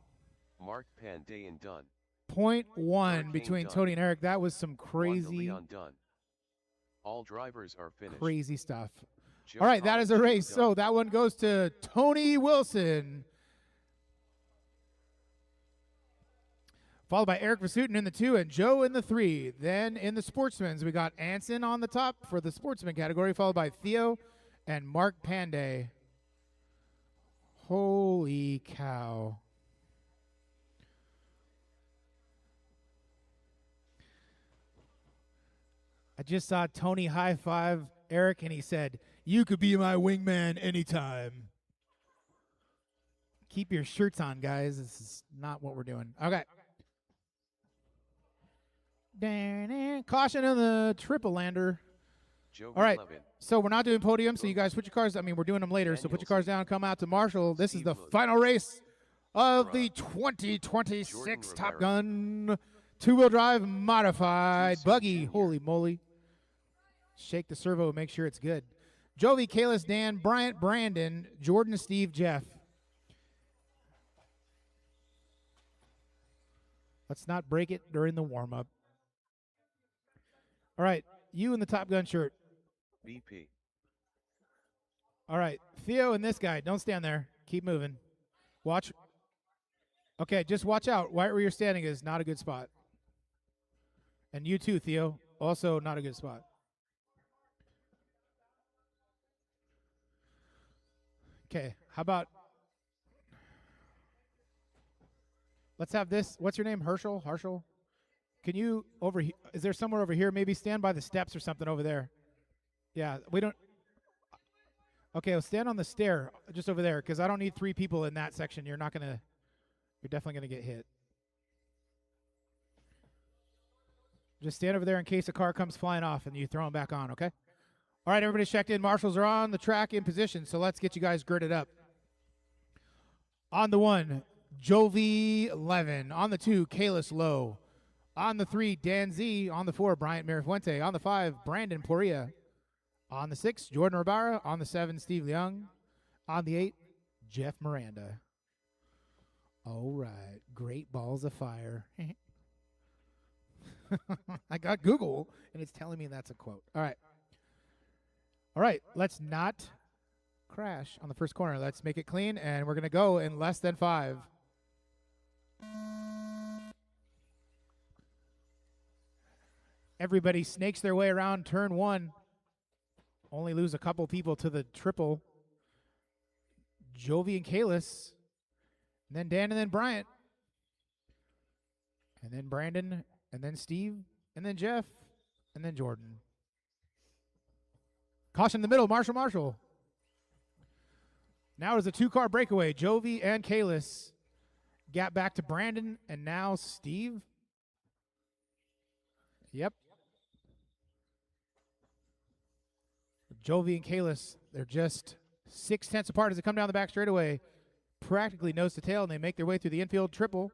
Mark Panday and done. 0.1 between done. Tony and Eric. That was some crazy, Done. All drivers are finished. crazy stuff. Joe All right, that is a Collins race. done. So that one goes to Tony Wilson. Followed by Eric Vasutin in the 2 and Joe in the 3. Then in the Sportsmans, we got Anson on the top for the Sportsman category, followed by Theo and Mark Panday. Holy cow. I just saw Tony high five Eric, and he said, "You could be my wingman anytime." Keep your shirts on, guys. This is not what we're doing. Okay. Caution on the triple lander. Jovi All right. 11. So we're not doing podium, so you guys put your cars, I mean, we're doing them later, so put your cars down, come out to Marshall. This is the final race of the 2026 Top Gun two-wheel drive modified buggy. Holy moly. Shake the servo, make sure it's good. Jovi, Kalis, Dan, Bryant, Brandon, Jordan, Steve, Jeff. Let's not break it during the warm-up. All right, you in the Top Gun shirt. BP. All right, Theo and this guy, don't stand there. Keep moving. Watch. Okay, just watch out. Right where you're standing is not a good spot. And you too, Theo. Also not a good spot. Okay, how about let's have this. What's your name? Herschel? Herschel? Can you over here? Is there somewhere over here? Maybe stand by the steps or something over there. Yeah, we don't. Okay, well, stand on the stair just over there because I don't need 3 people in that section. You're definitely going to get hit. Just stand over there in case a car comes flying off and you throw them back on, okay? All right, everybody's checked in. Marshals are on the track in position, so let's get you guys girded up. On the 1, Jovi 11. On the 2, Kalis Lowe. On the 3, Dan Z. On the 4, Bryant Mirafuente. On the 5, Brandon Poria. On the 6, Jordan Ribara. On the 7, Steve Leung. On the 8, Jeff Miranda. All right, great balls of fire. I got Google, and it's telling me that's a quote. All right, let's not crash on the first corner. Let's make it clean, and we're going to go in less than 5. Everybody snakes their way around turn 1. Only lose a couple people to the triple. Jovi and Kalis. And then Dan, and then Bryant. And then Brandon, and then Steve, and then Jeff, and then Jordan. Caution in the middle, Marshall. Now it's a 2-car breakaway. Jovi and Kalis got back to Brandon, and now Steve. Yep. Jovi and Kalis, they're just 0.6 apart as they come down the back straightaway. Practically nose to tail, and they make their way through the infield triple.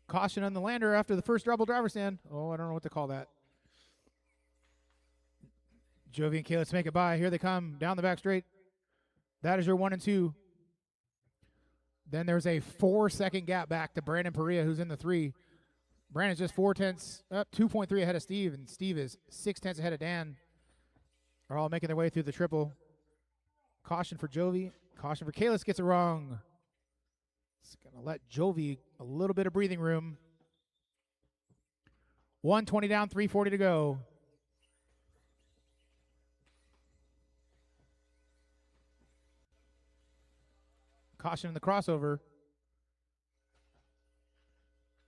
Caution on the lander after the first double driver stand. Oh, I don't know what to call that. Jovi and Kalis make it by. Here they come down the back straight. That is your 1 and 2. Then there's a 4-second gap back to Brandon Perea, who's in the 3. Brandon's just 2.3 ahead of Steve, and Steve is 0.6 ahead of Dan. Are all making their way through the triple. Caution for Jovi. Caution for Kalis, gets it wrong. It's going to let Jovi a little bit of breathing room. 120 down, 340 to go. Caution in the crossover.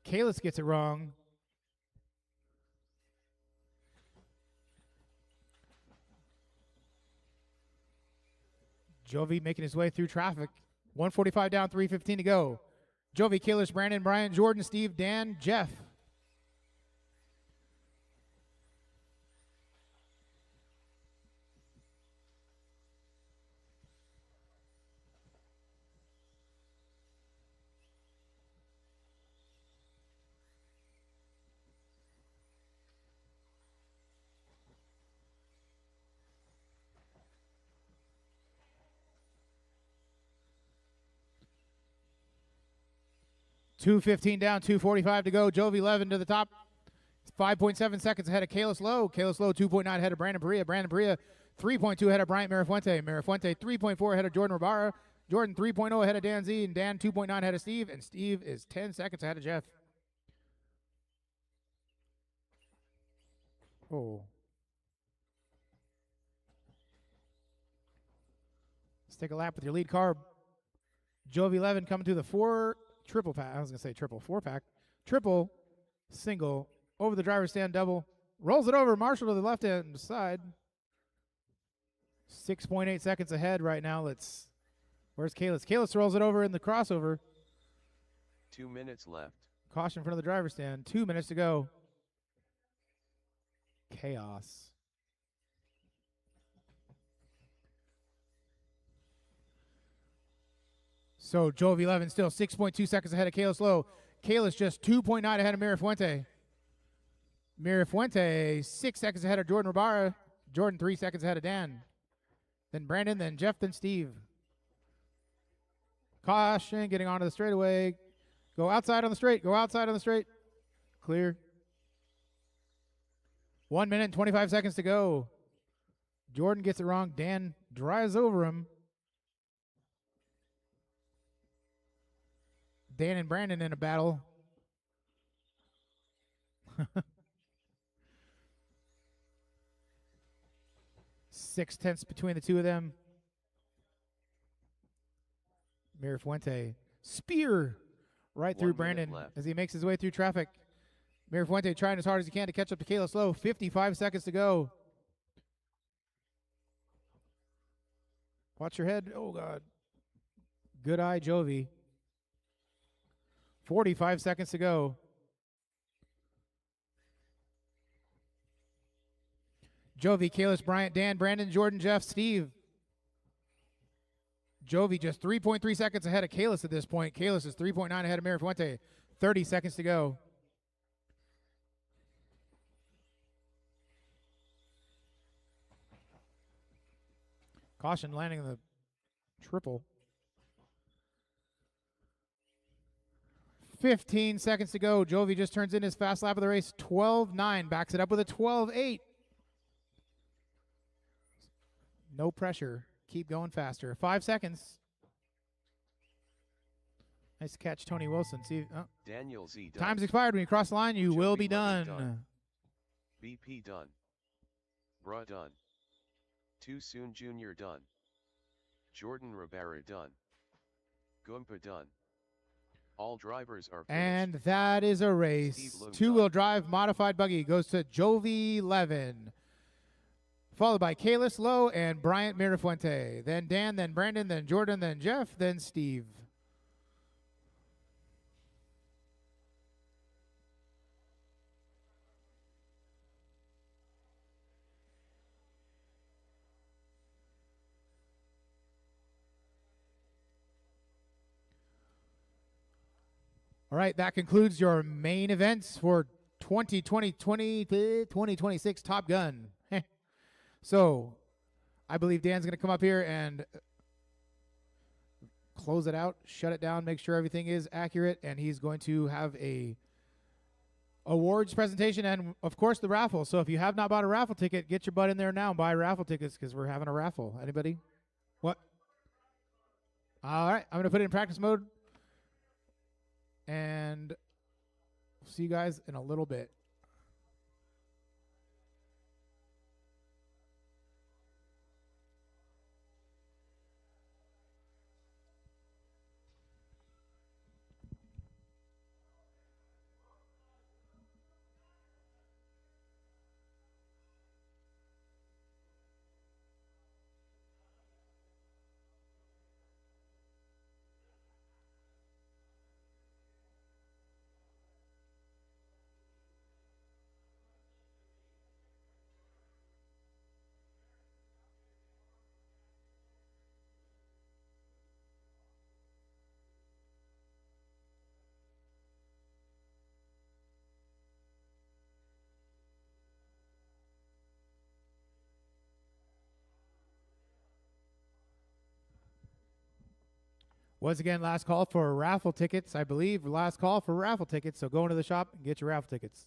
Kalis gets it wrong. Jovi making his way through traffic. 145 down, 315 to go. Jovi, Kalis, Brandon, Brian, Jordan, Steve, Dan, Jeff. .215 down, 245 to go. Jovi 11 to the top. 5.7 seconds ahead of Kalis Lowe. Kalis Lowe 2.9 ahead of Brandon Perea. Brandon Perea 3.2 ahead of Bryant Mirafuente. Mirafuente 3.4 ahead of Jordan Ribara. Jordan 3.0 ahead of Dan Z. And Dan 2.9 ahead of Steve. And Steve is 10 seconds ahead of Jeff. Oh. Let's take a lap with your lead car. Jovi 11 coming to the 4 triple pack. I was going to say triple 4-pack. Triple, single, over the driver's stand double. Rolls it over. Marshall to the left-hand side. 6.8 seconds ahead right now. Let's Where's Kalis? Kalis rolls it over in the crossover. 2 minutes left. Caution in front of the driver's stand. 2 minutes to go. Chaos. So Jove 11 still 6.2 seconds ahead of Kalis Lowe. Kalis just 2.9 ahead of Mirafuente. Mirafuente 6 seconds ahead of Jordan Ribara. Jordan 3 seconds ahead of Dan. Then Brandon, then Jeff, then Steve. Caution, getting onto the straightaway. Go outside on the straight. Go outside on the straight. Clear. 1 minute and 25 seconds to go. Jordan gets it wrong. Dan drives over him. Dan and Brandon in a battle. 6/10 between the two of them. Mirafuente. Spear right 1 through minute Brandon left. as he makes his way through traffic. Mirafuente trying as hard as he can to catch up to Kalis Lowe. 55 seconds to go. Watch your head. Oh, God. Good eye, Jovi. 45 seconds to go. Jovi, Kalis, Bryant, Dan, Brandon, Jordan, Jeff, Steve. Jovi just 3.3 seconds ahead of Kalis at this point. Kalis is 3.9 ahead of Mirafuente. 30 seconds to go. Caution landing the triple. 15 seconds to go. Jovi just turns in his fast lap of the race. 12.9. Backs it up with a 12.8. No pressure. Keep going faster. 5 seconds. Nice catch, Tony Wilson. See, Daniel Z. Done. time's expired. When you cross the line, you Joey will be Levin done. done. BP done. Bruh done. Too Soon Jr. done. Jordan Ribera done. Goompa done. All drivers are finished. And that is a race. Steve Lowe Two-wheel drive modified buggy goes to Jovi Levin, followed by Kalis Lowe and Bryant Mirafuente. Then Dan, then Brandon, then Jordan, then Jeff, then Steve. All right, that concludes your main events for 2026 Top Gun. So, I believe Dan's going to come up here and close it out, shut it down, make sure everything is accurate, and he's going to have a awards presentation and, of course, the raffle. So if you have not bought a raffle ticket, get your butt in there now and buy raffle tickets because we're having a raffle. Anybody? What? All right, I'm going to put it in practice mode. And see you guys in a little bit. Once again, last call for raffle tickets. I believe last call for raffle tickets. So go into the shop and get your raffle tickets.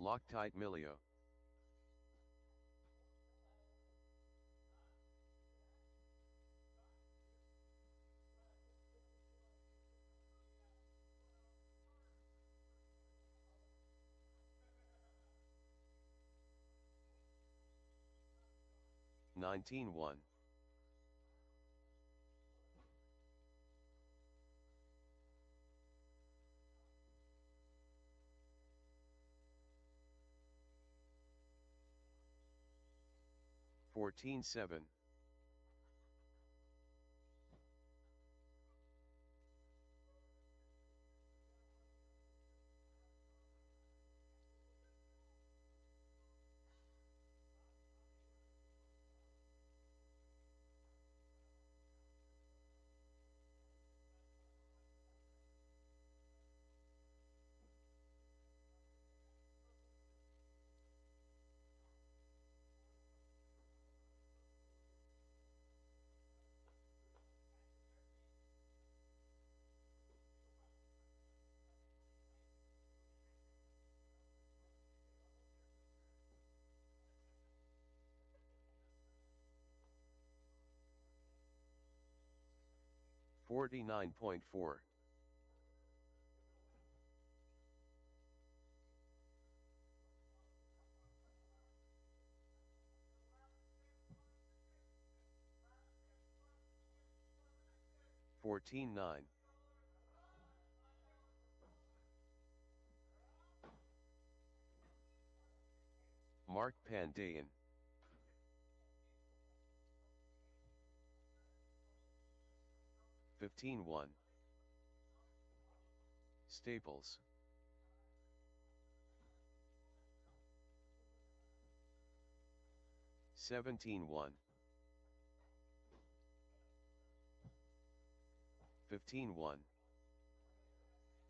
Loctite Milio. Nineteen one. 14-7. 49.4. 14-9. Mark Pandayan. 15-1. Staples. 17-1. 15-1.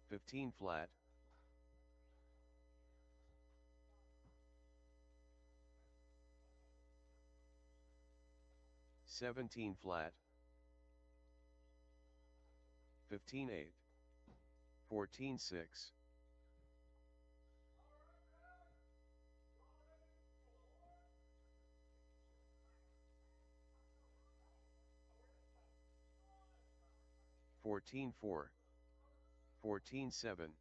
15 flat. 17 flat. 15-8. 14-6. 14-4. 14-7.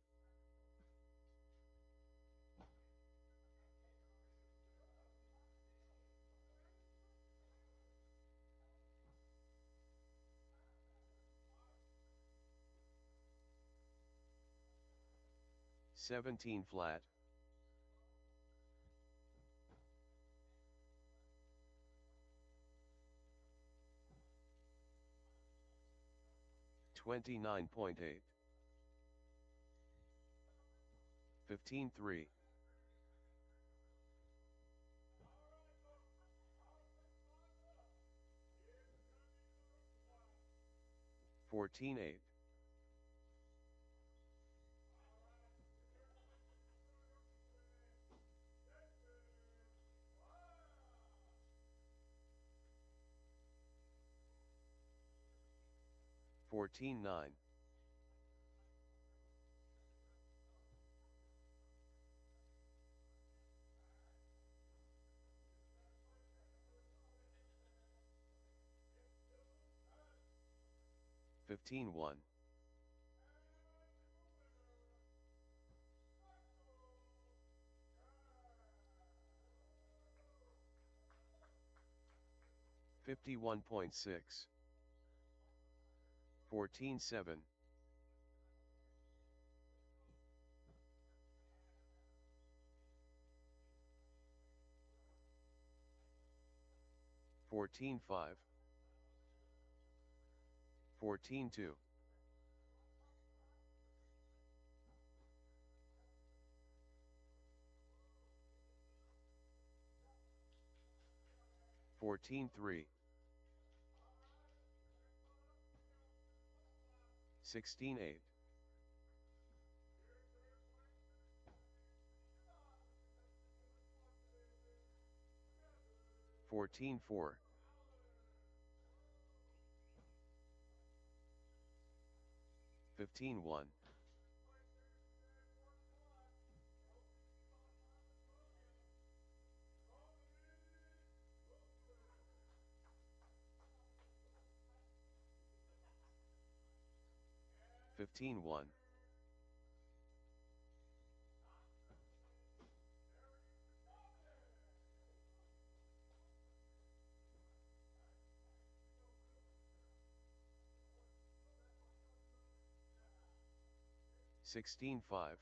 17 flat. 29.8. 15-3. 14-8. 14-9. 15-1. 51.6. 14-7. 14-5. 14-2. 14-3. 16-8. 14-4. 15-1. 15-1. 16-5.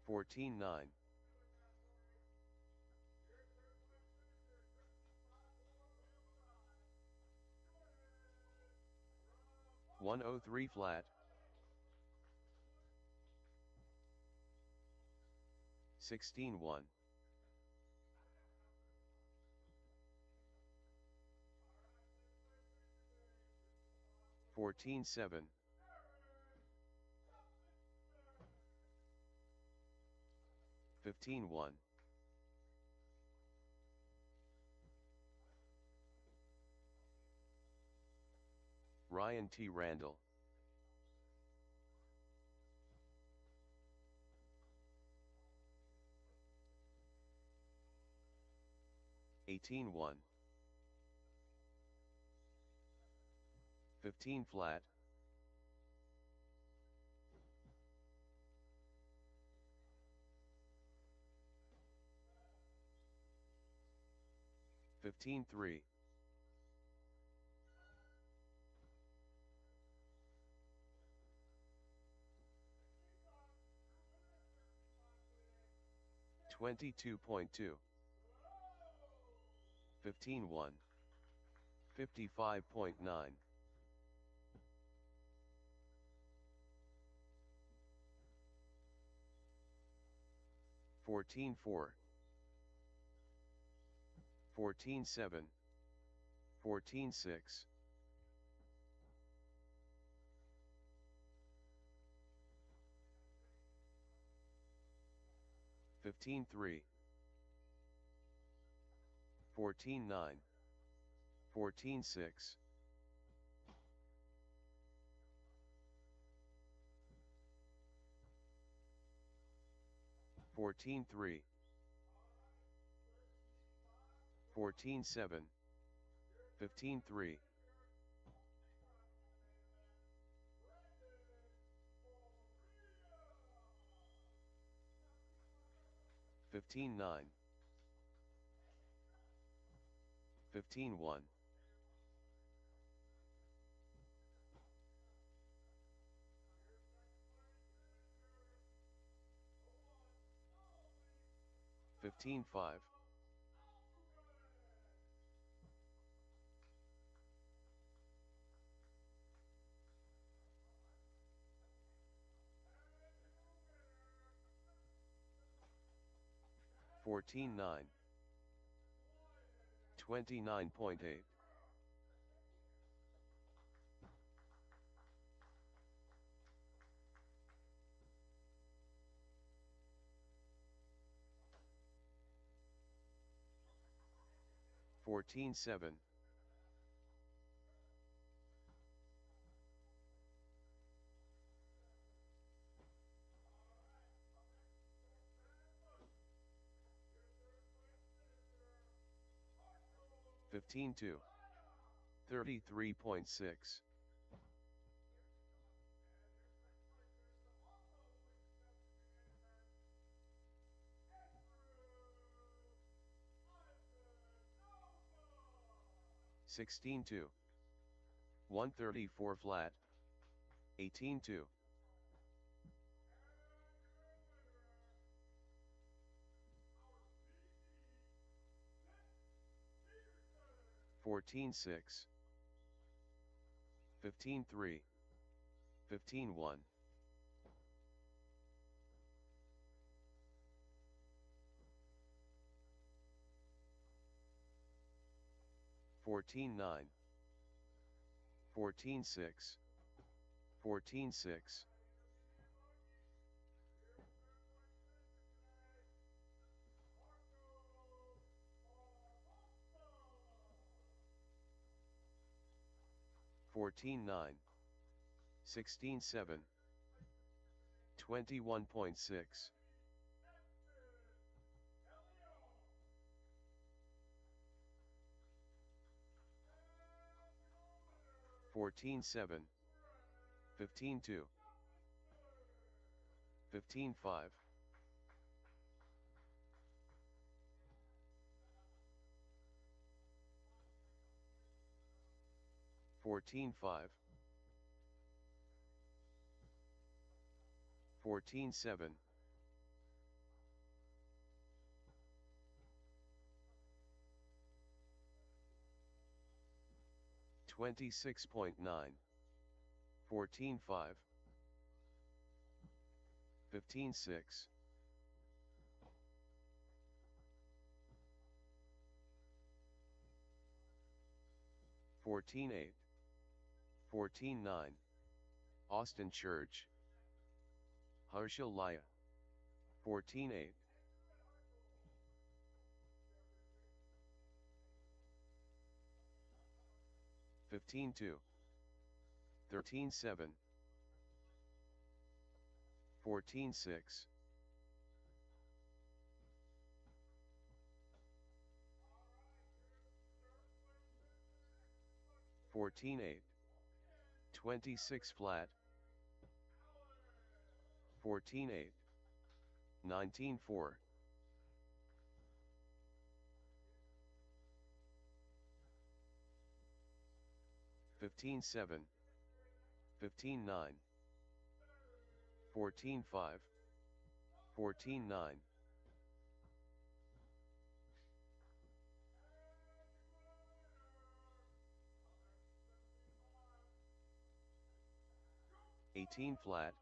14-9. 103 flat. 16-1. 14-7. 15-1. 'Ryan T. Randall. 18-1. 15 flat. 15-3. 22.2. 15-1. 55.9. 14-4. 14-7. 14-6. 15-3. 14-9. 14-6. 14-3. 14-7. 15-3. 15-9. 15-1. 15-5. 14-9. 29.8. 14-7. 15-2. 33.6. 16-2. 134 flat. 18-2. 14-6. 15-3. 15-1. 14-9. 14-6. 14-6. 14-9. 16-7. 21.6. 14-7. 15-2. 15-5. 14-5. 14-7. 26.9. 14-5. 15-6. 14-8. 14-9. Austin Church. Harshal Laya. 14-8. 15-2. 13-7. 14-6. 14-8. 26 flat. 14-8. 19-4. 15-7. 15-9. 14-5. 14-9. 18 flat.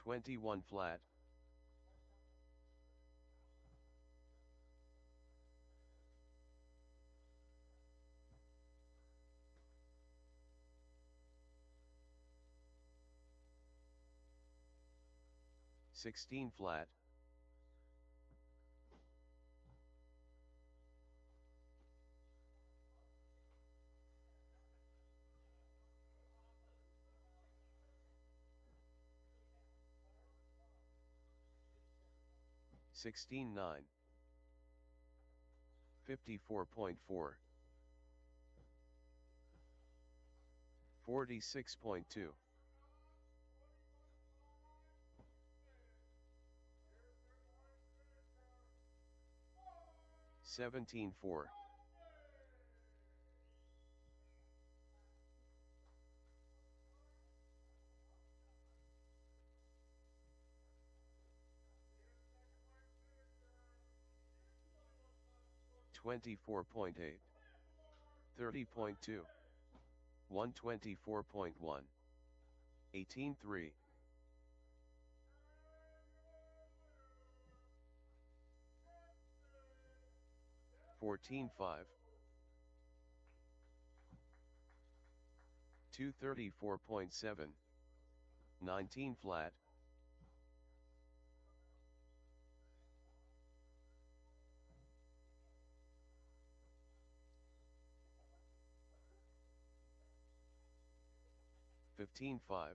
21 flat. 16 flat. 16-9. 54.4. 46.2. 17-4. 24.8. 30.2. 124.1. 18-3. 14-5. 234.7. 19 flat. 15-5.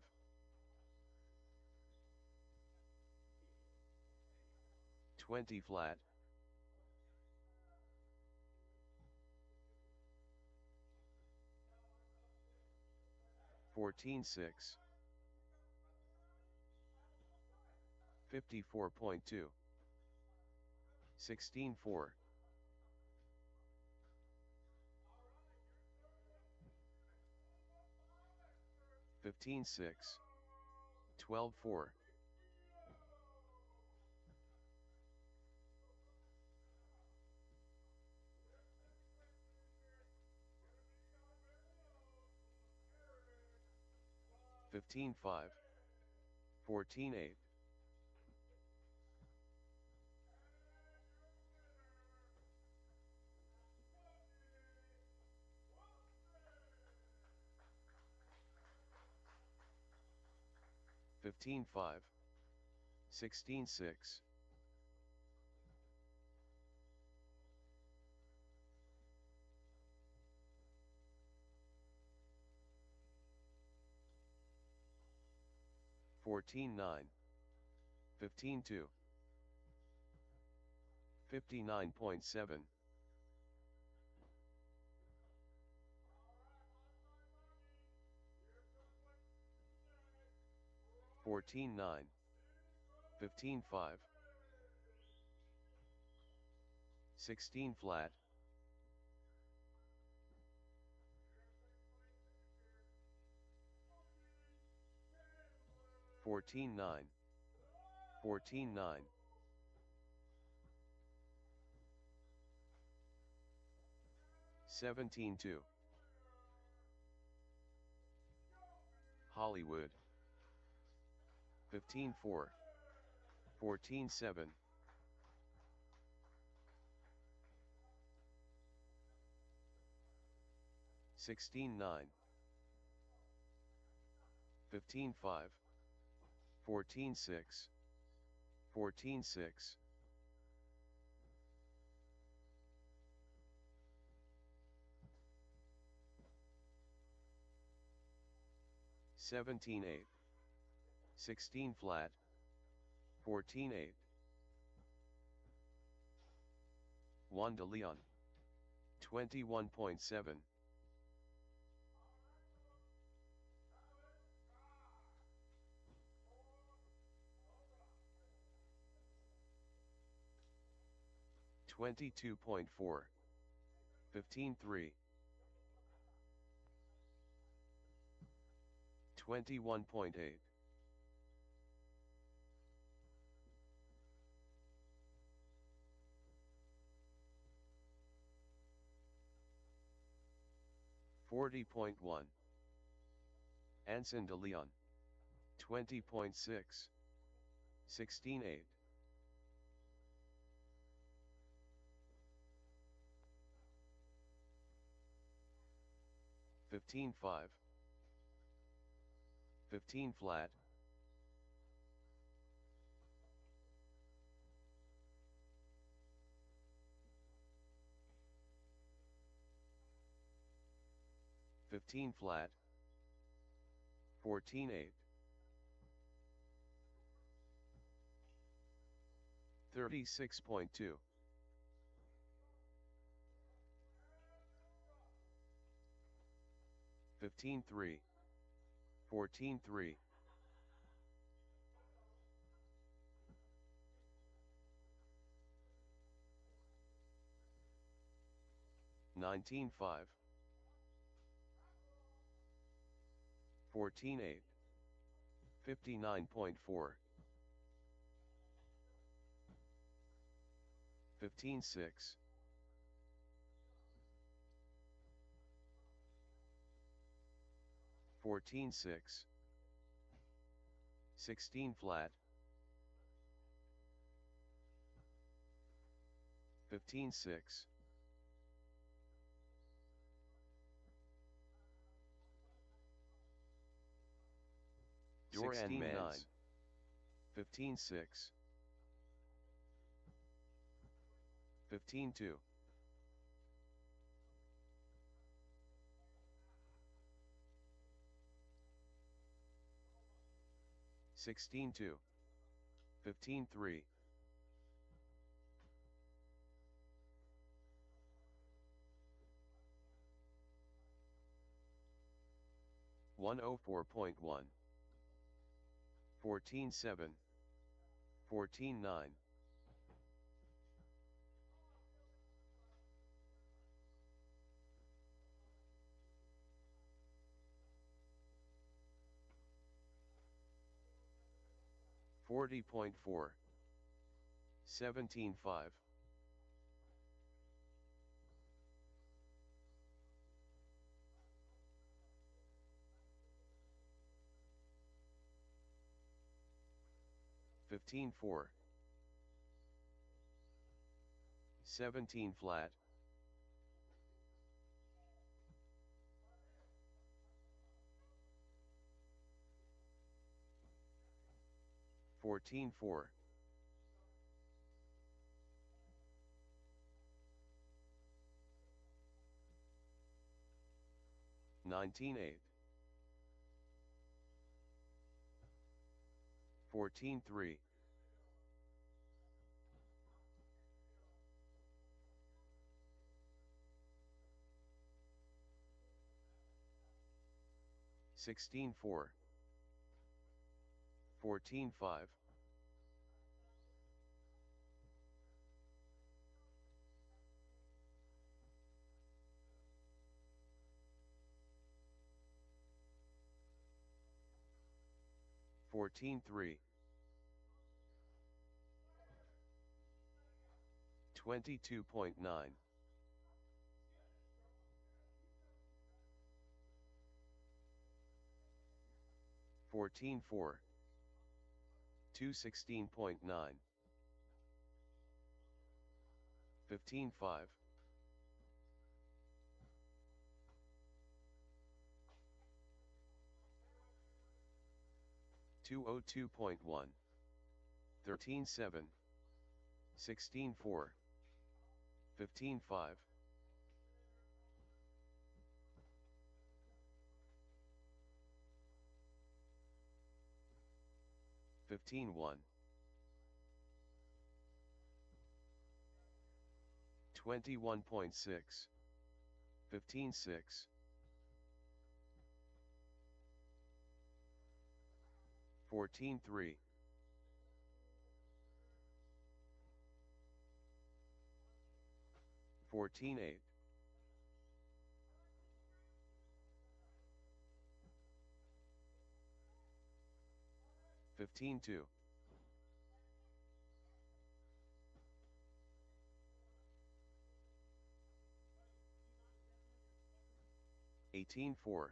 20 flat. 14-6. 54.2. 16-4. 15-6. 12-4. 15-5. 14-8. 15-5. 16-6. 14-9, 15-2, 59.7, 14-9, 15-5, 16 flat, 14-9, 14-9, 17-2, Hollywood, 15-4, 14-7, 16-9, 15-5, 14-6, 14-6, 17-8, 16 flat, 14-8, Juan de Leon, 21.7, 22.4, 15-3, 21.8, 40.1, Anson de Leon, 20.6, 16-8, 15-5, 15 flat, 15 flat, 14-8, 36.2, 15-3, 14-3, 19-5, 14-8, 59.4, 15-6, 14-6, 16 flat, 15-6, Duran Mans, 15-6, 15-2, 16-2, 15-3, 104.1, 14-7, 14-9, 40.4, 17-5, 15-4, 17 flat, 14-4, 19-8, 14-3. 16-4. 14-5. 14-3. 22.9. 14-4. 216.9. 15-5. 202.1. 13-7. 16-4. 15-5. 15-1. 21.6. 15-6. 14-3. 14-8. 15-2. 18-4.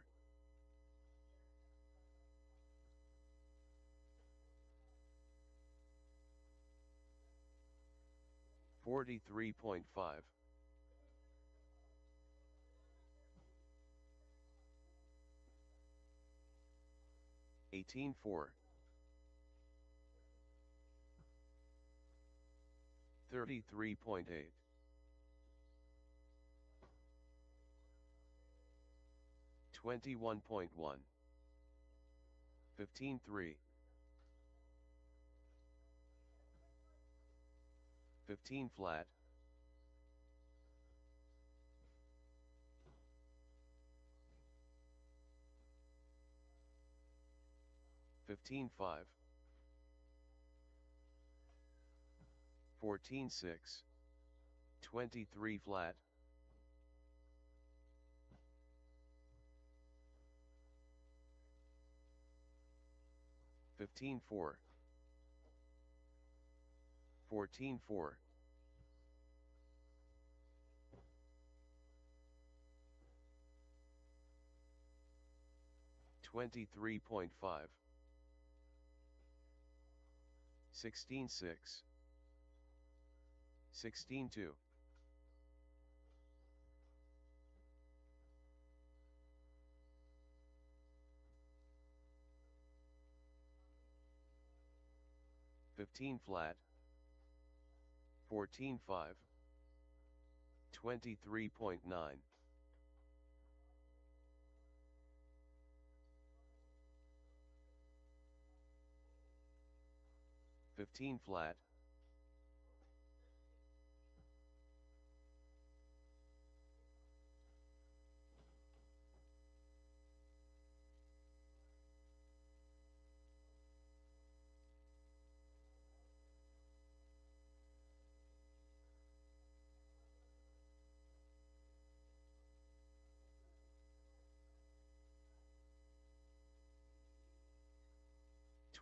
43.5. 18-4. 33.8. 21.1. 15-3. 15 flat. 15-5. 14-6. 23 flat. 15-4. 14-4. 23.5. 16-6. 16-2. 15 flat. 14-5. 23.9. 15 flat.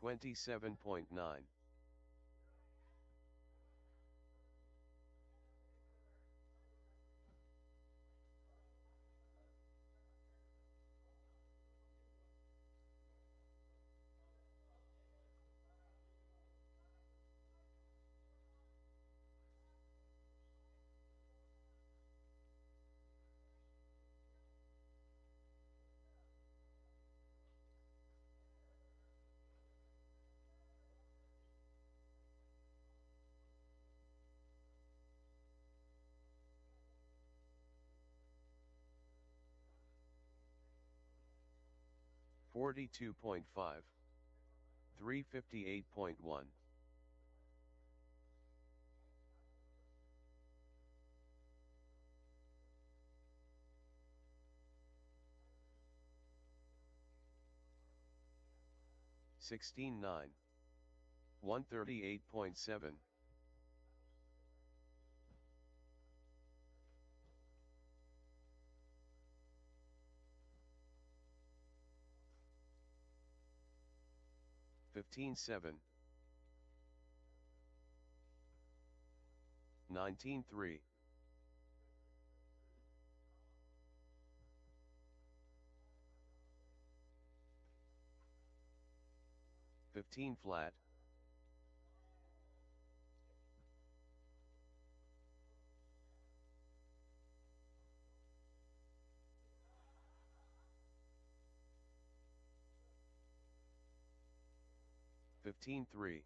27.9. 42.5. 358.1. 16.9. 138.7. 15.7. 19.3. 15 flat. 15.3.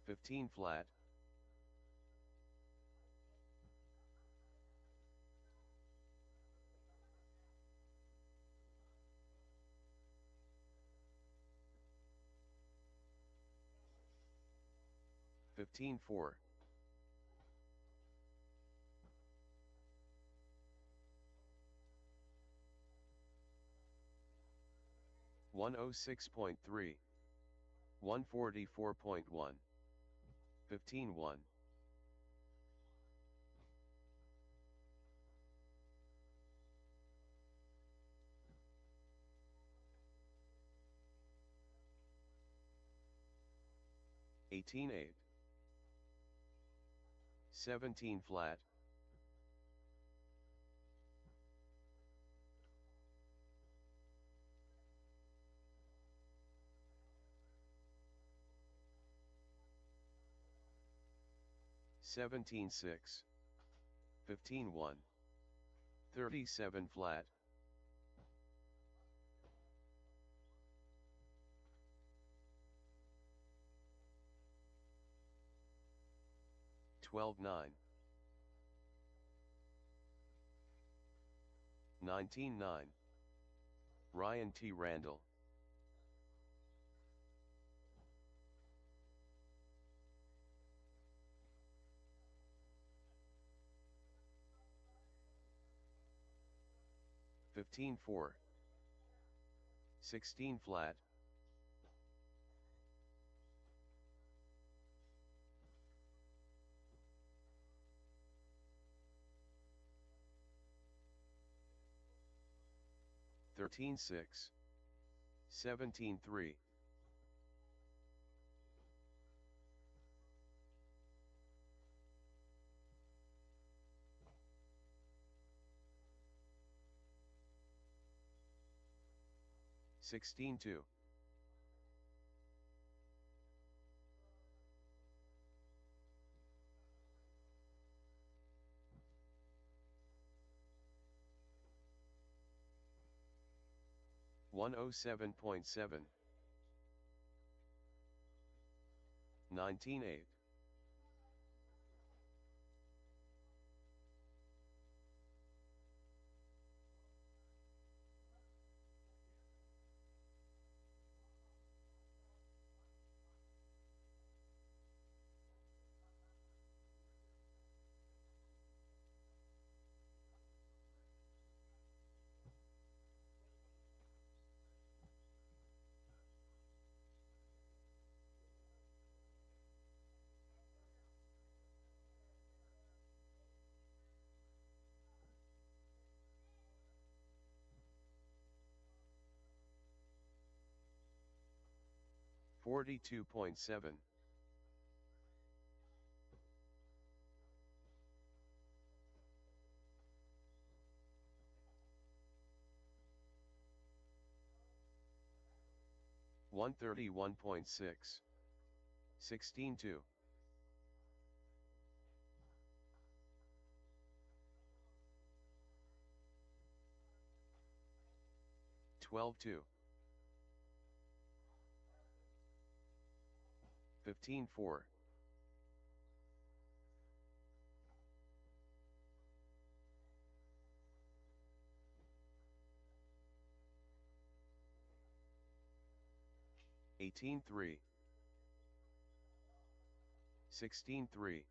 15 flat. 15.4. 106.3. 144.1. 15.1. 18.8. 17 flat. 17.6. 15.1. 37 flat. 12.9. 19.9. Ryan T. Randall. Fifteen 4. 16 flat. 13.6. 17.3. 16.2. 107.7. 19.8. 42.7. 131.6. 16.2. 12.2. 15-4. 18-3. 16-3.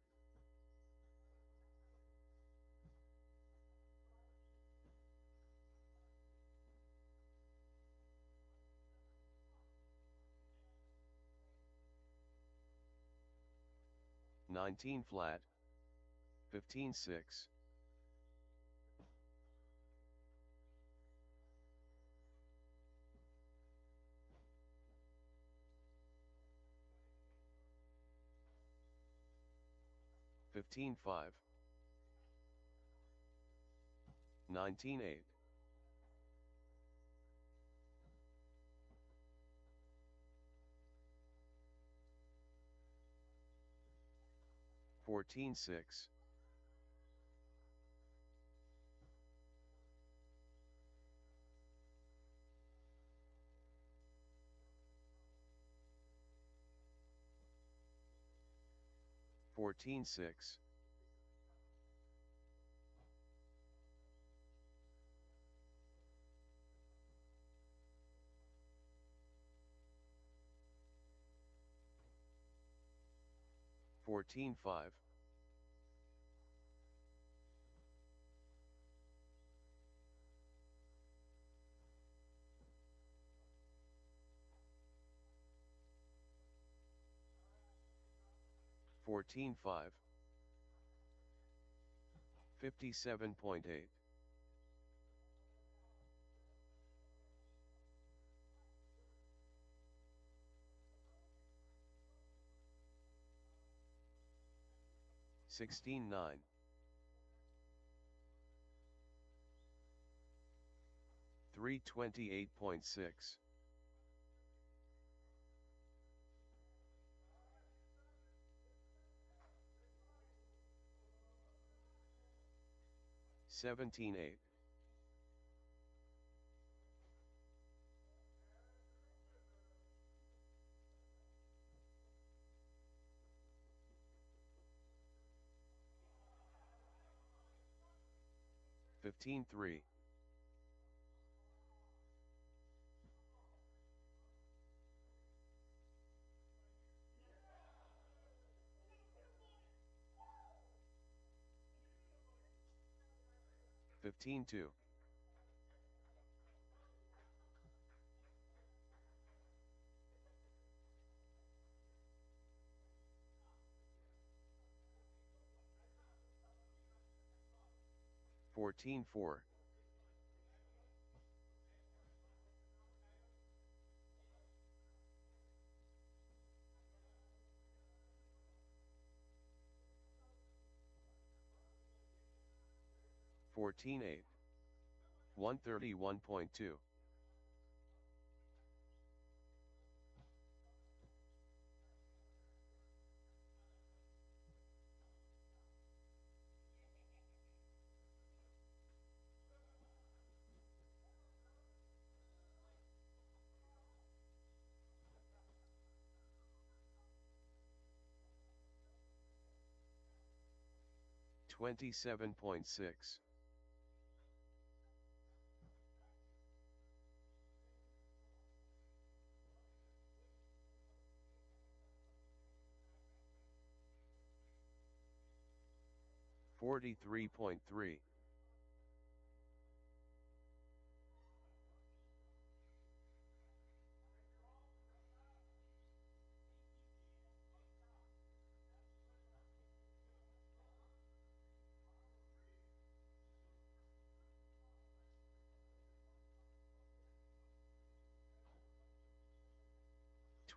19 flat. 15-6. 15-5. 19-8. 14-6. 14-6. 14-5. 14-5. 57.8. 16-9. 328.6. 17-8. 15-3. 15-2. 14-4. 14-8. 131.2. 27.6. 43.3.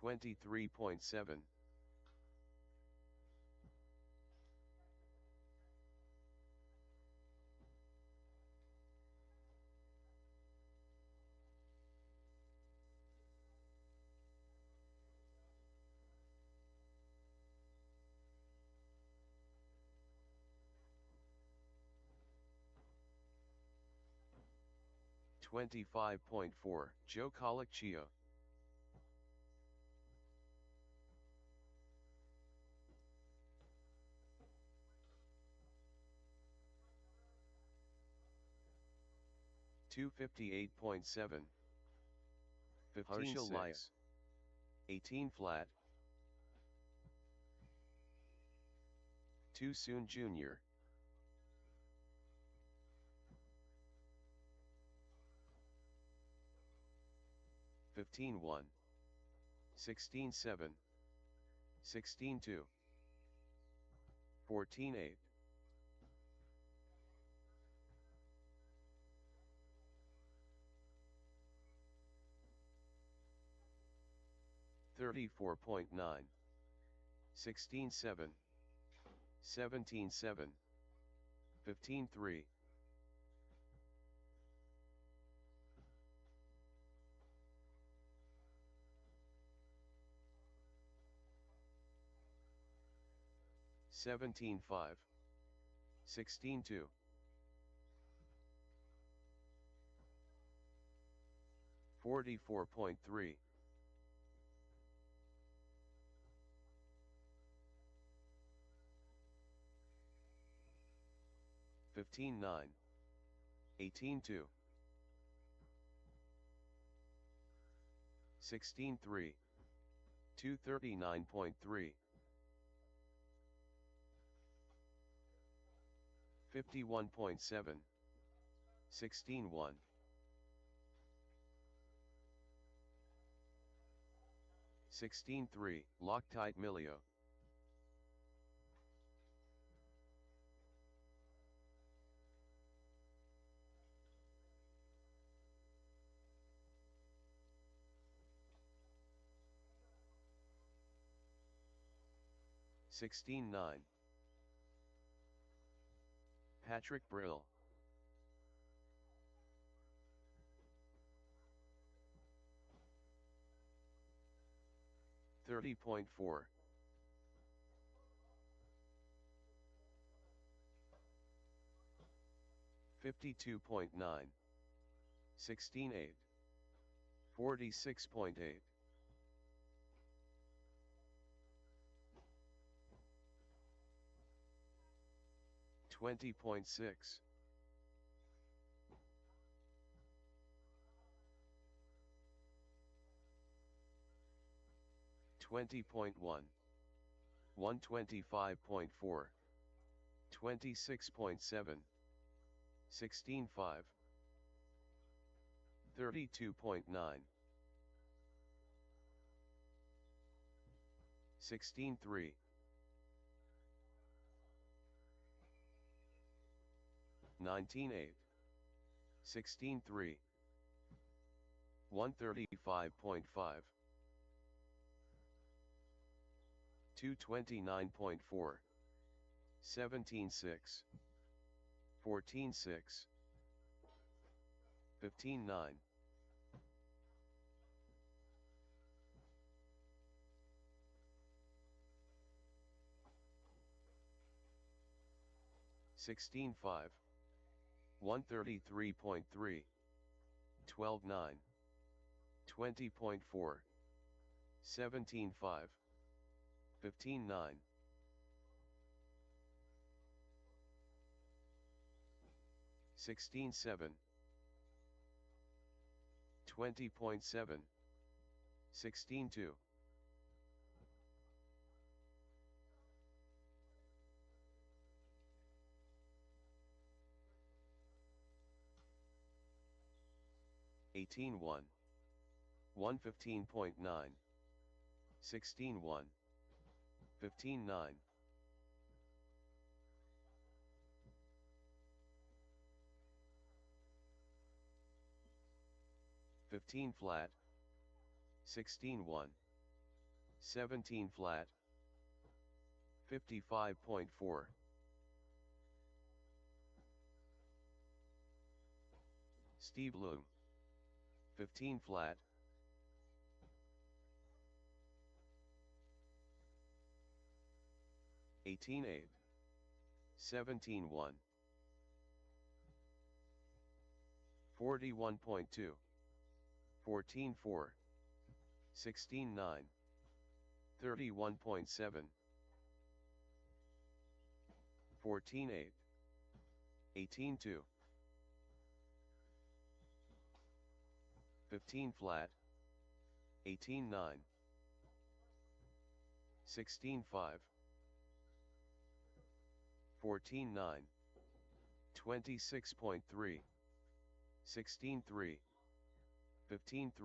23.7. 25.4. Joe Colicchio. 258.7. 15 Harshal Laya. 6. 18 flat. 2 Soon Jr. 15-1. 16-7. 16-2. 14-8. 34.9. 16-7. 17-7. 15-3. 17-5. 16-2. 44.3. 15-9. 18-2. 16-3. 239.3. 51.7. 16-1. 16-3. Loctite Milio. 16-9. Patrick Brill. 30.4. 52.9. 16-8. 46.8. 20.6. 20.1. 125.4. 26.7. 16-5. 32.9. 16-3. 19-8. 16-3. 135.5. 229.4. 17-6. 14-6. 15-9. 16-5. 133.3. 12-9. 20.4. 17-5. 15-9. 16-7. 20.7. 16-2. 18-1. 115.9. 16-1. 15-9. 15 flat. 16-1. 17 flat. 55.4. Steve Loom. 15 flat. 18-8. 17-1. 41.2. 14-4. 16-9. 31.7. 14-8. 18-2. 15 flat, 18 9, 16 5, 14 9, 26.3, 16 3, 15 3.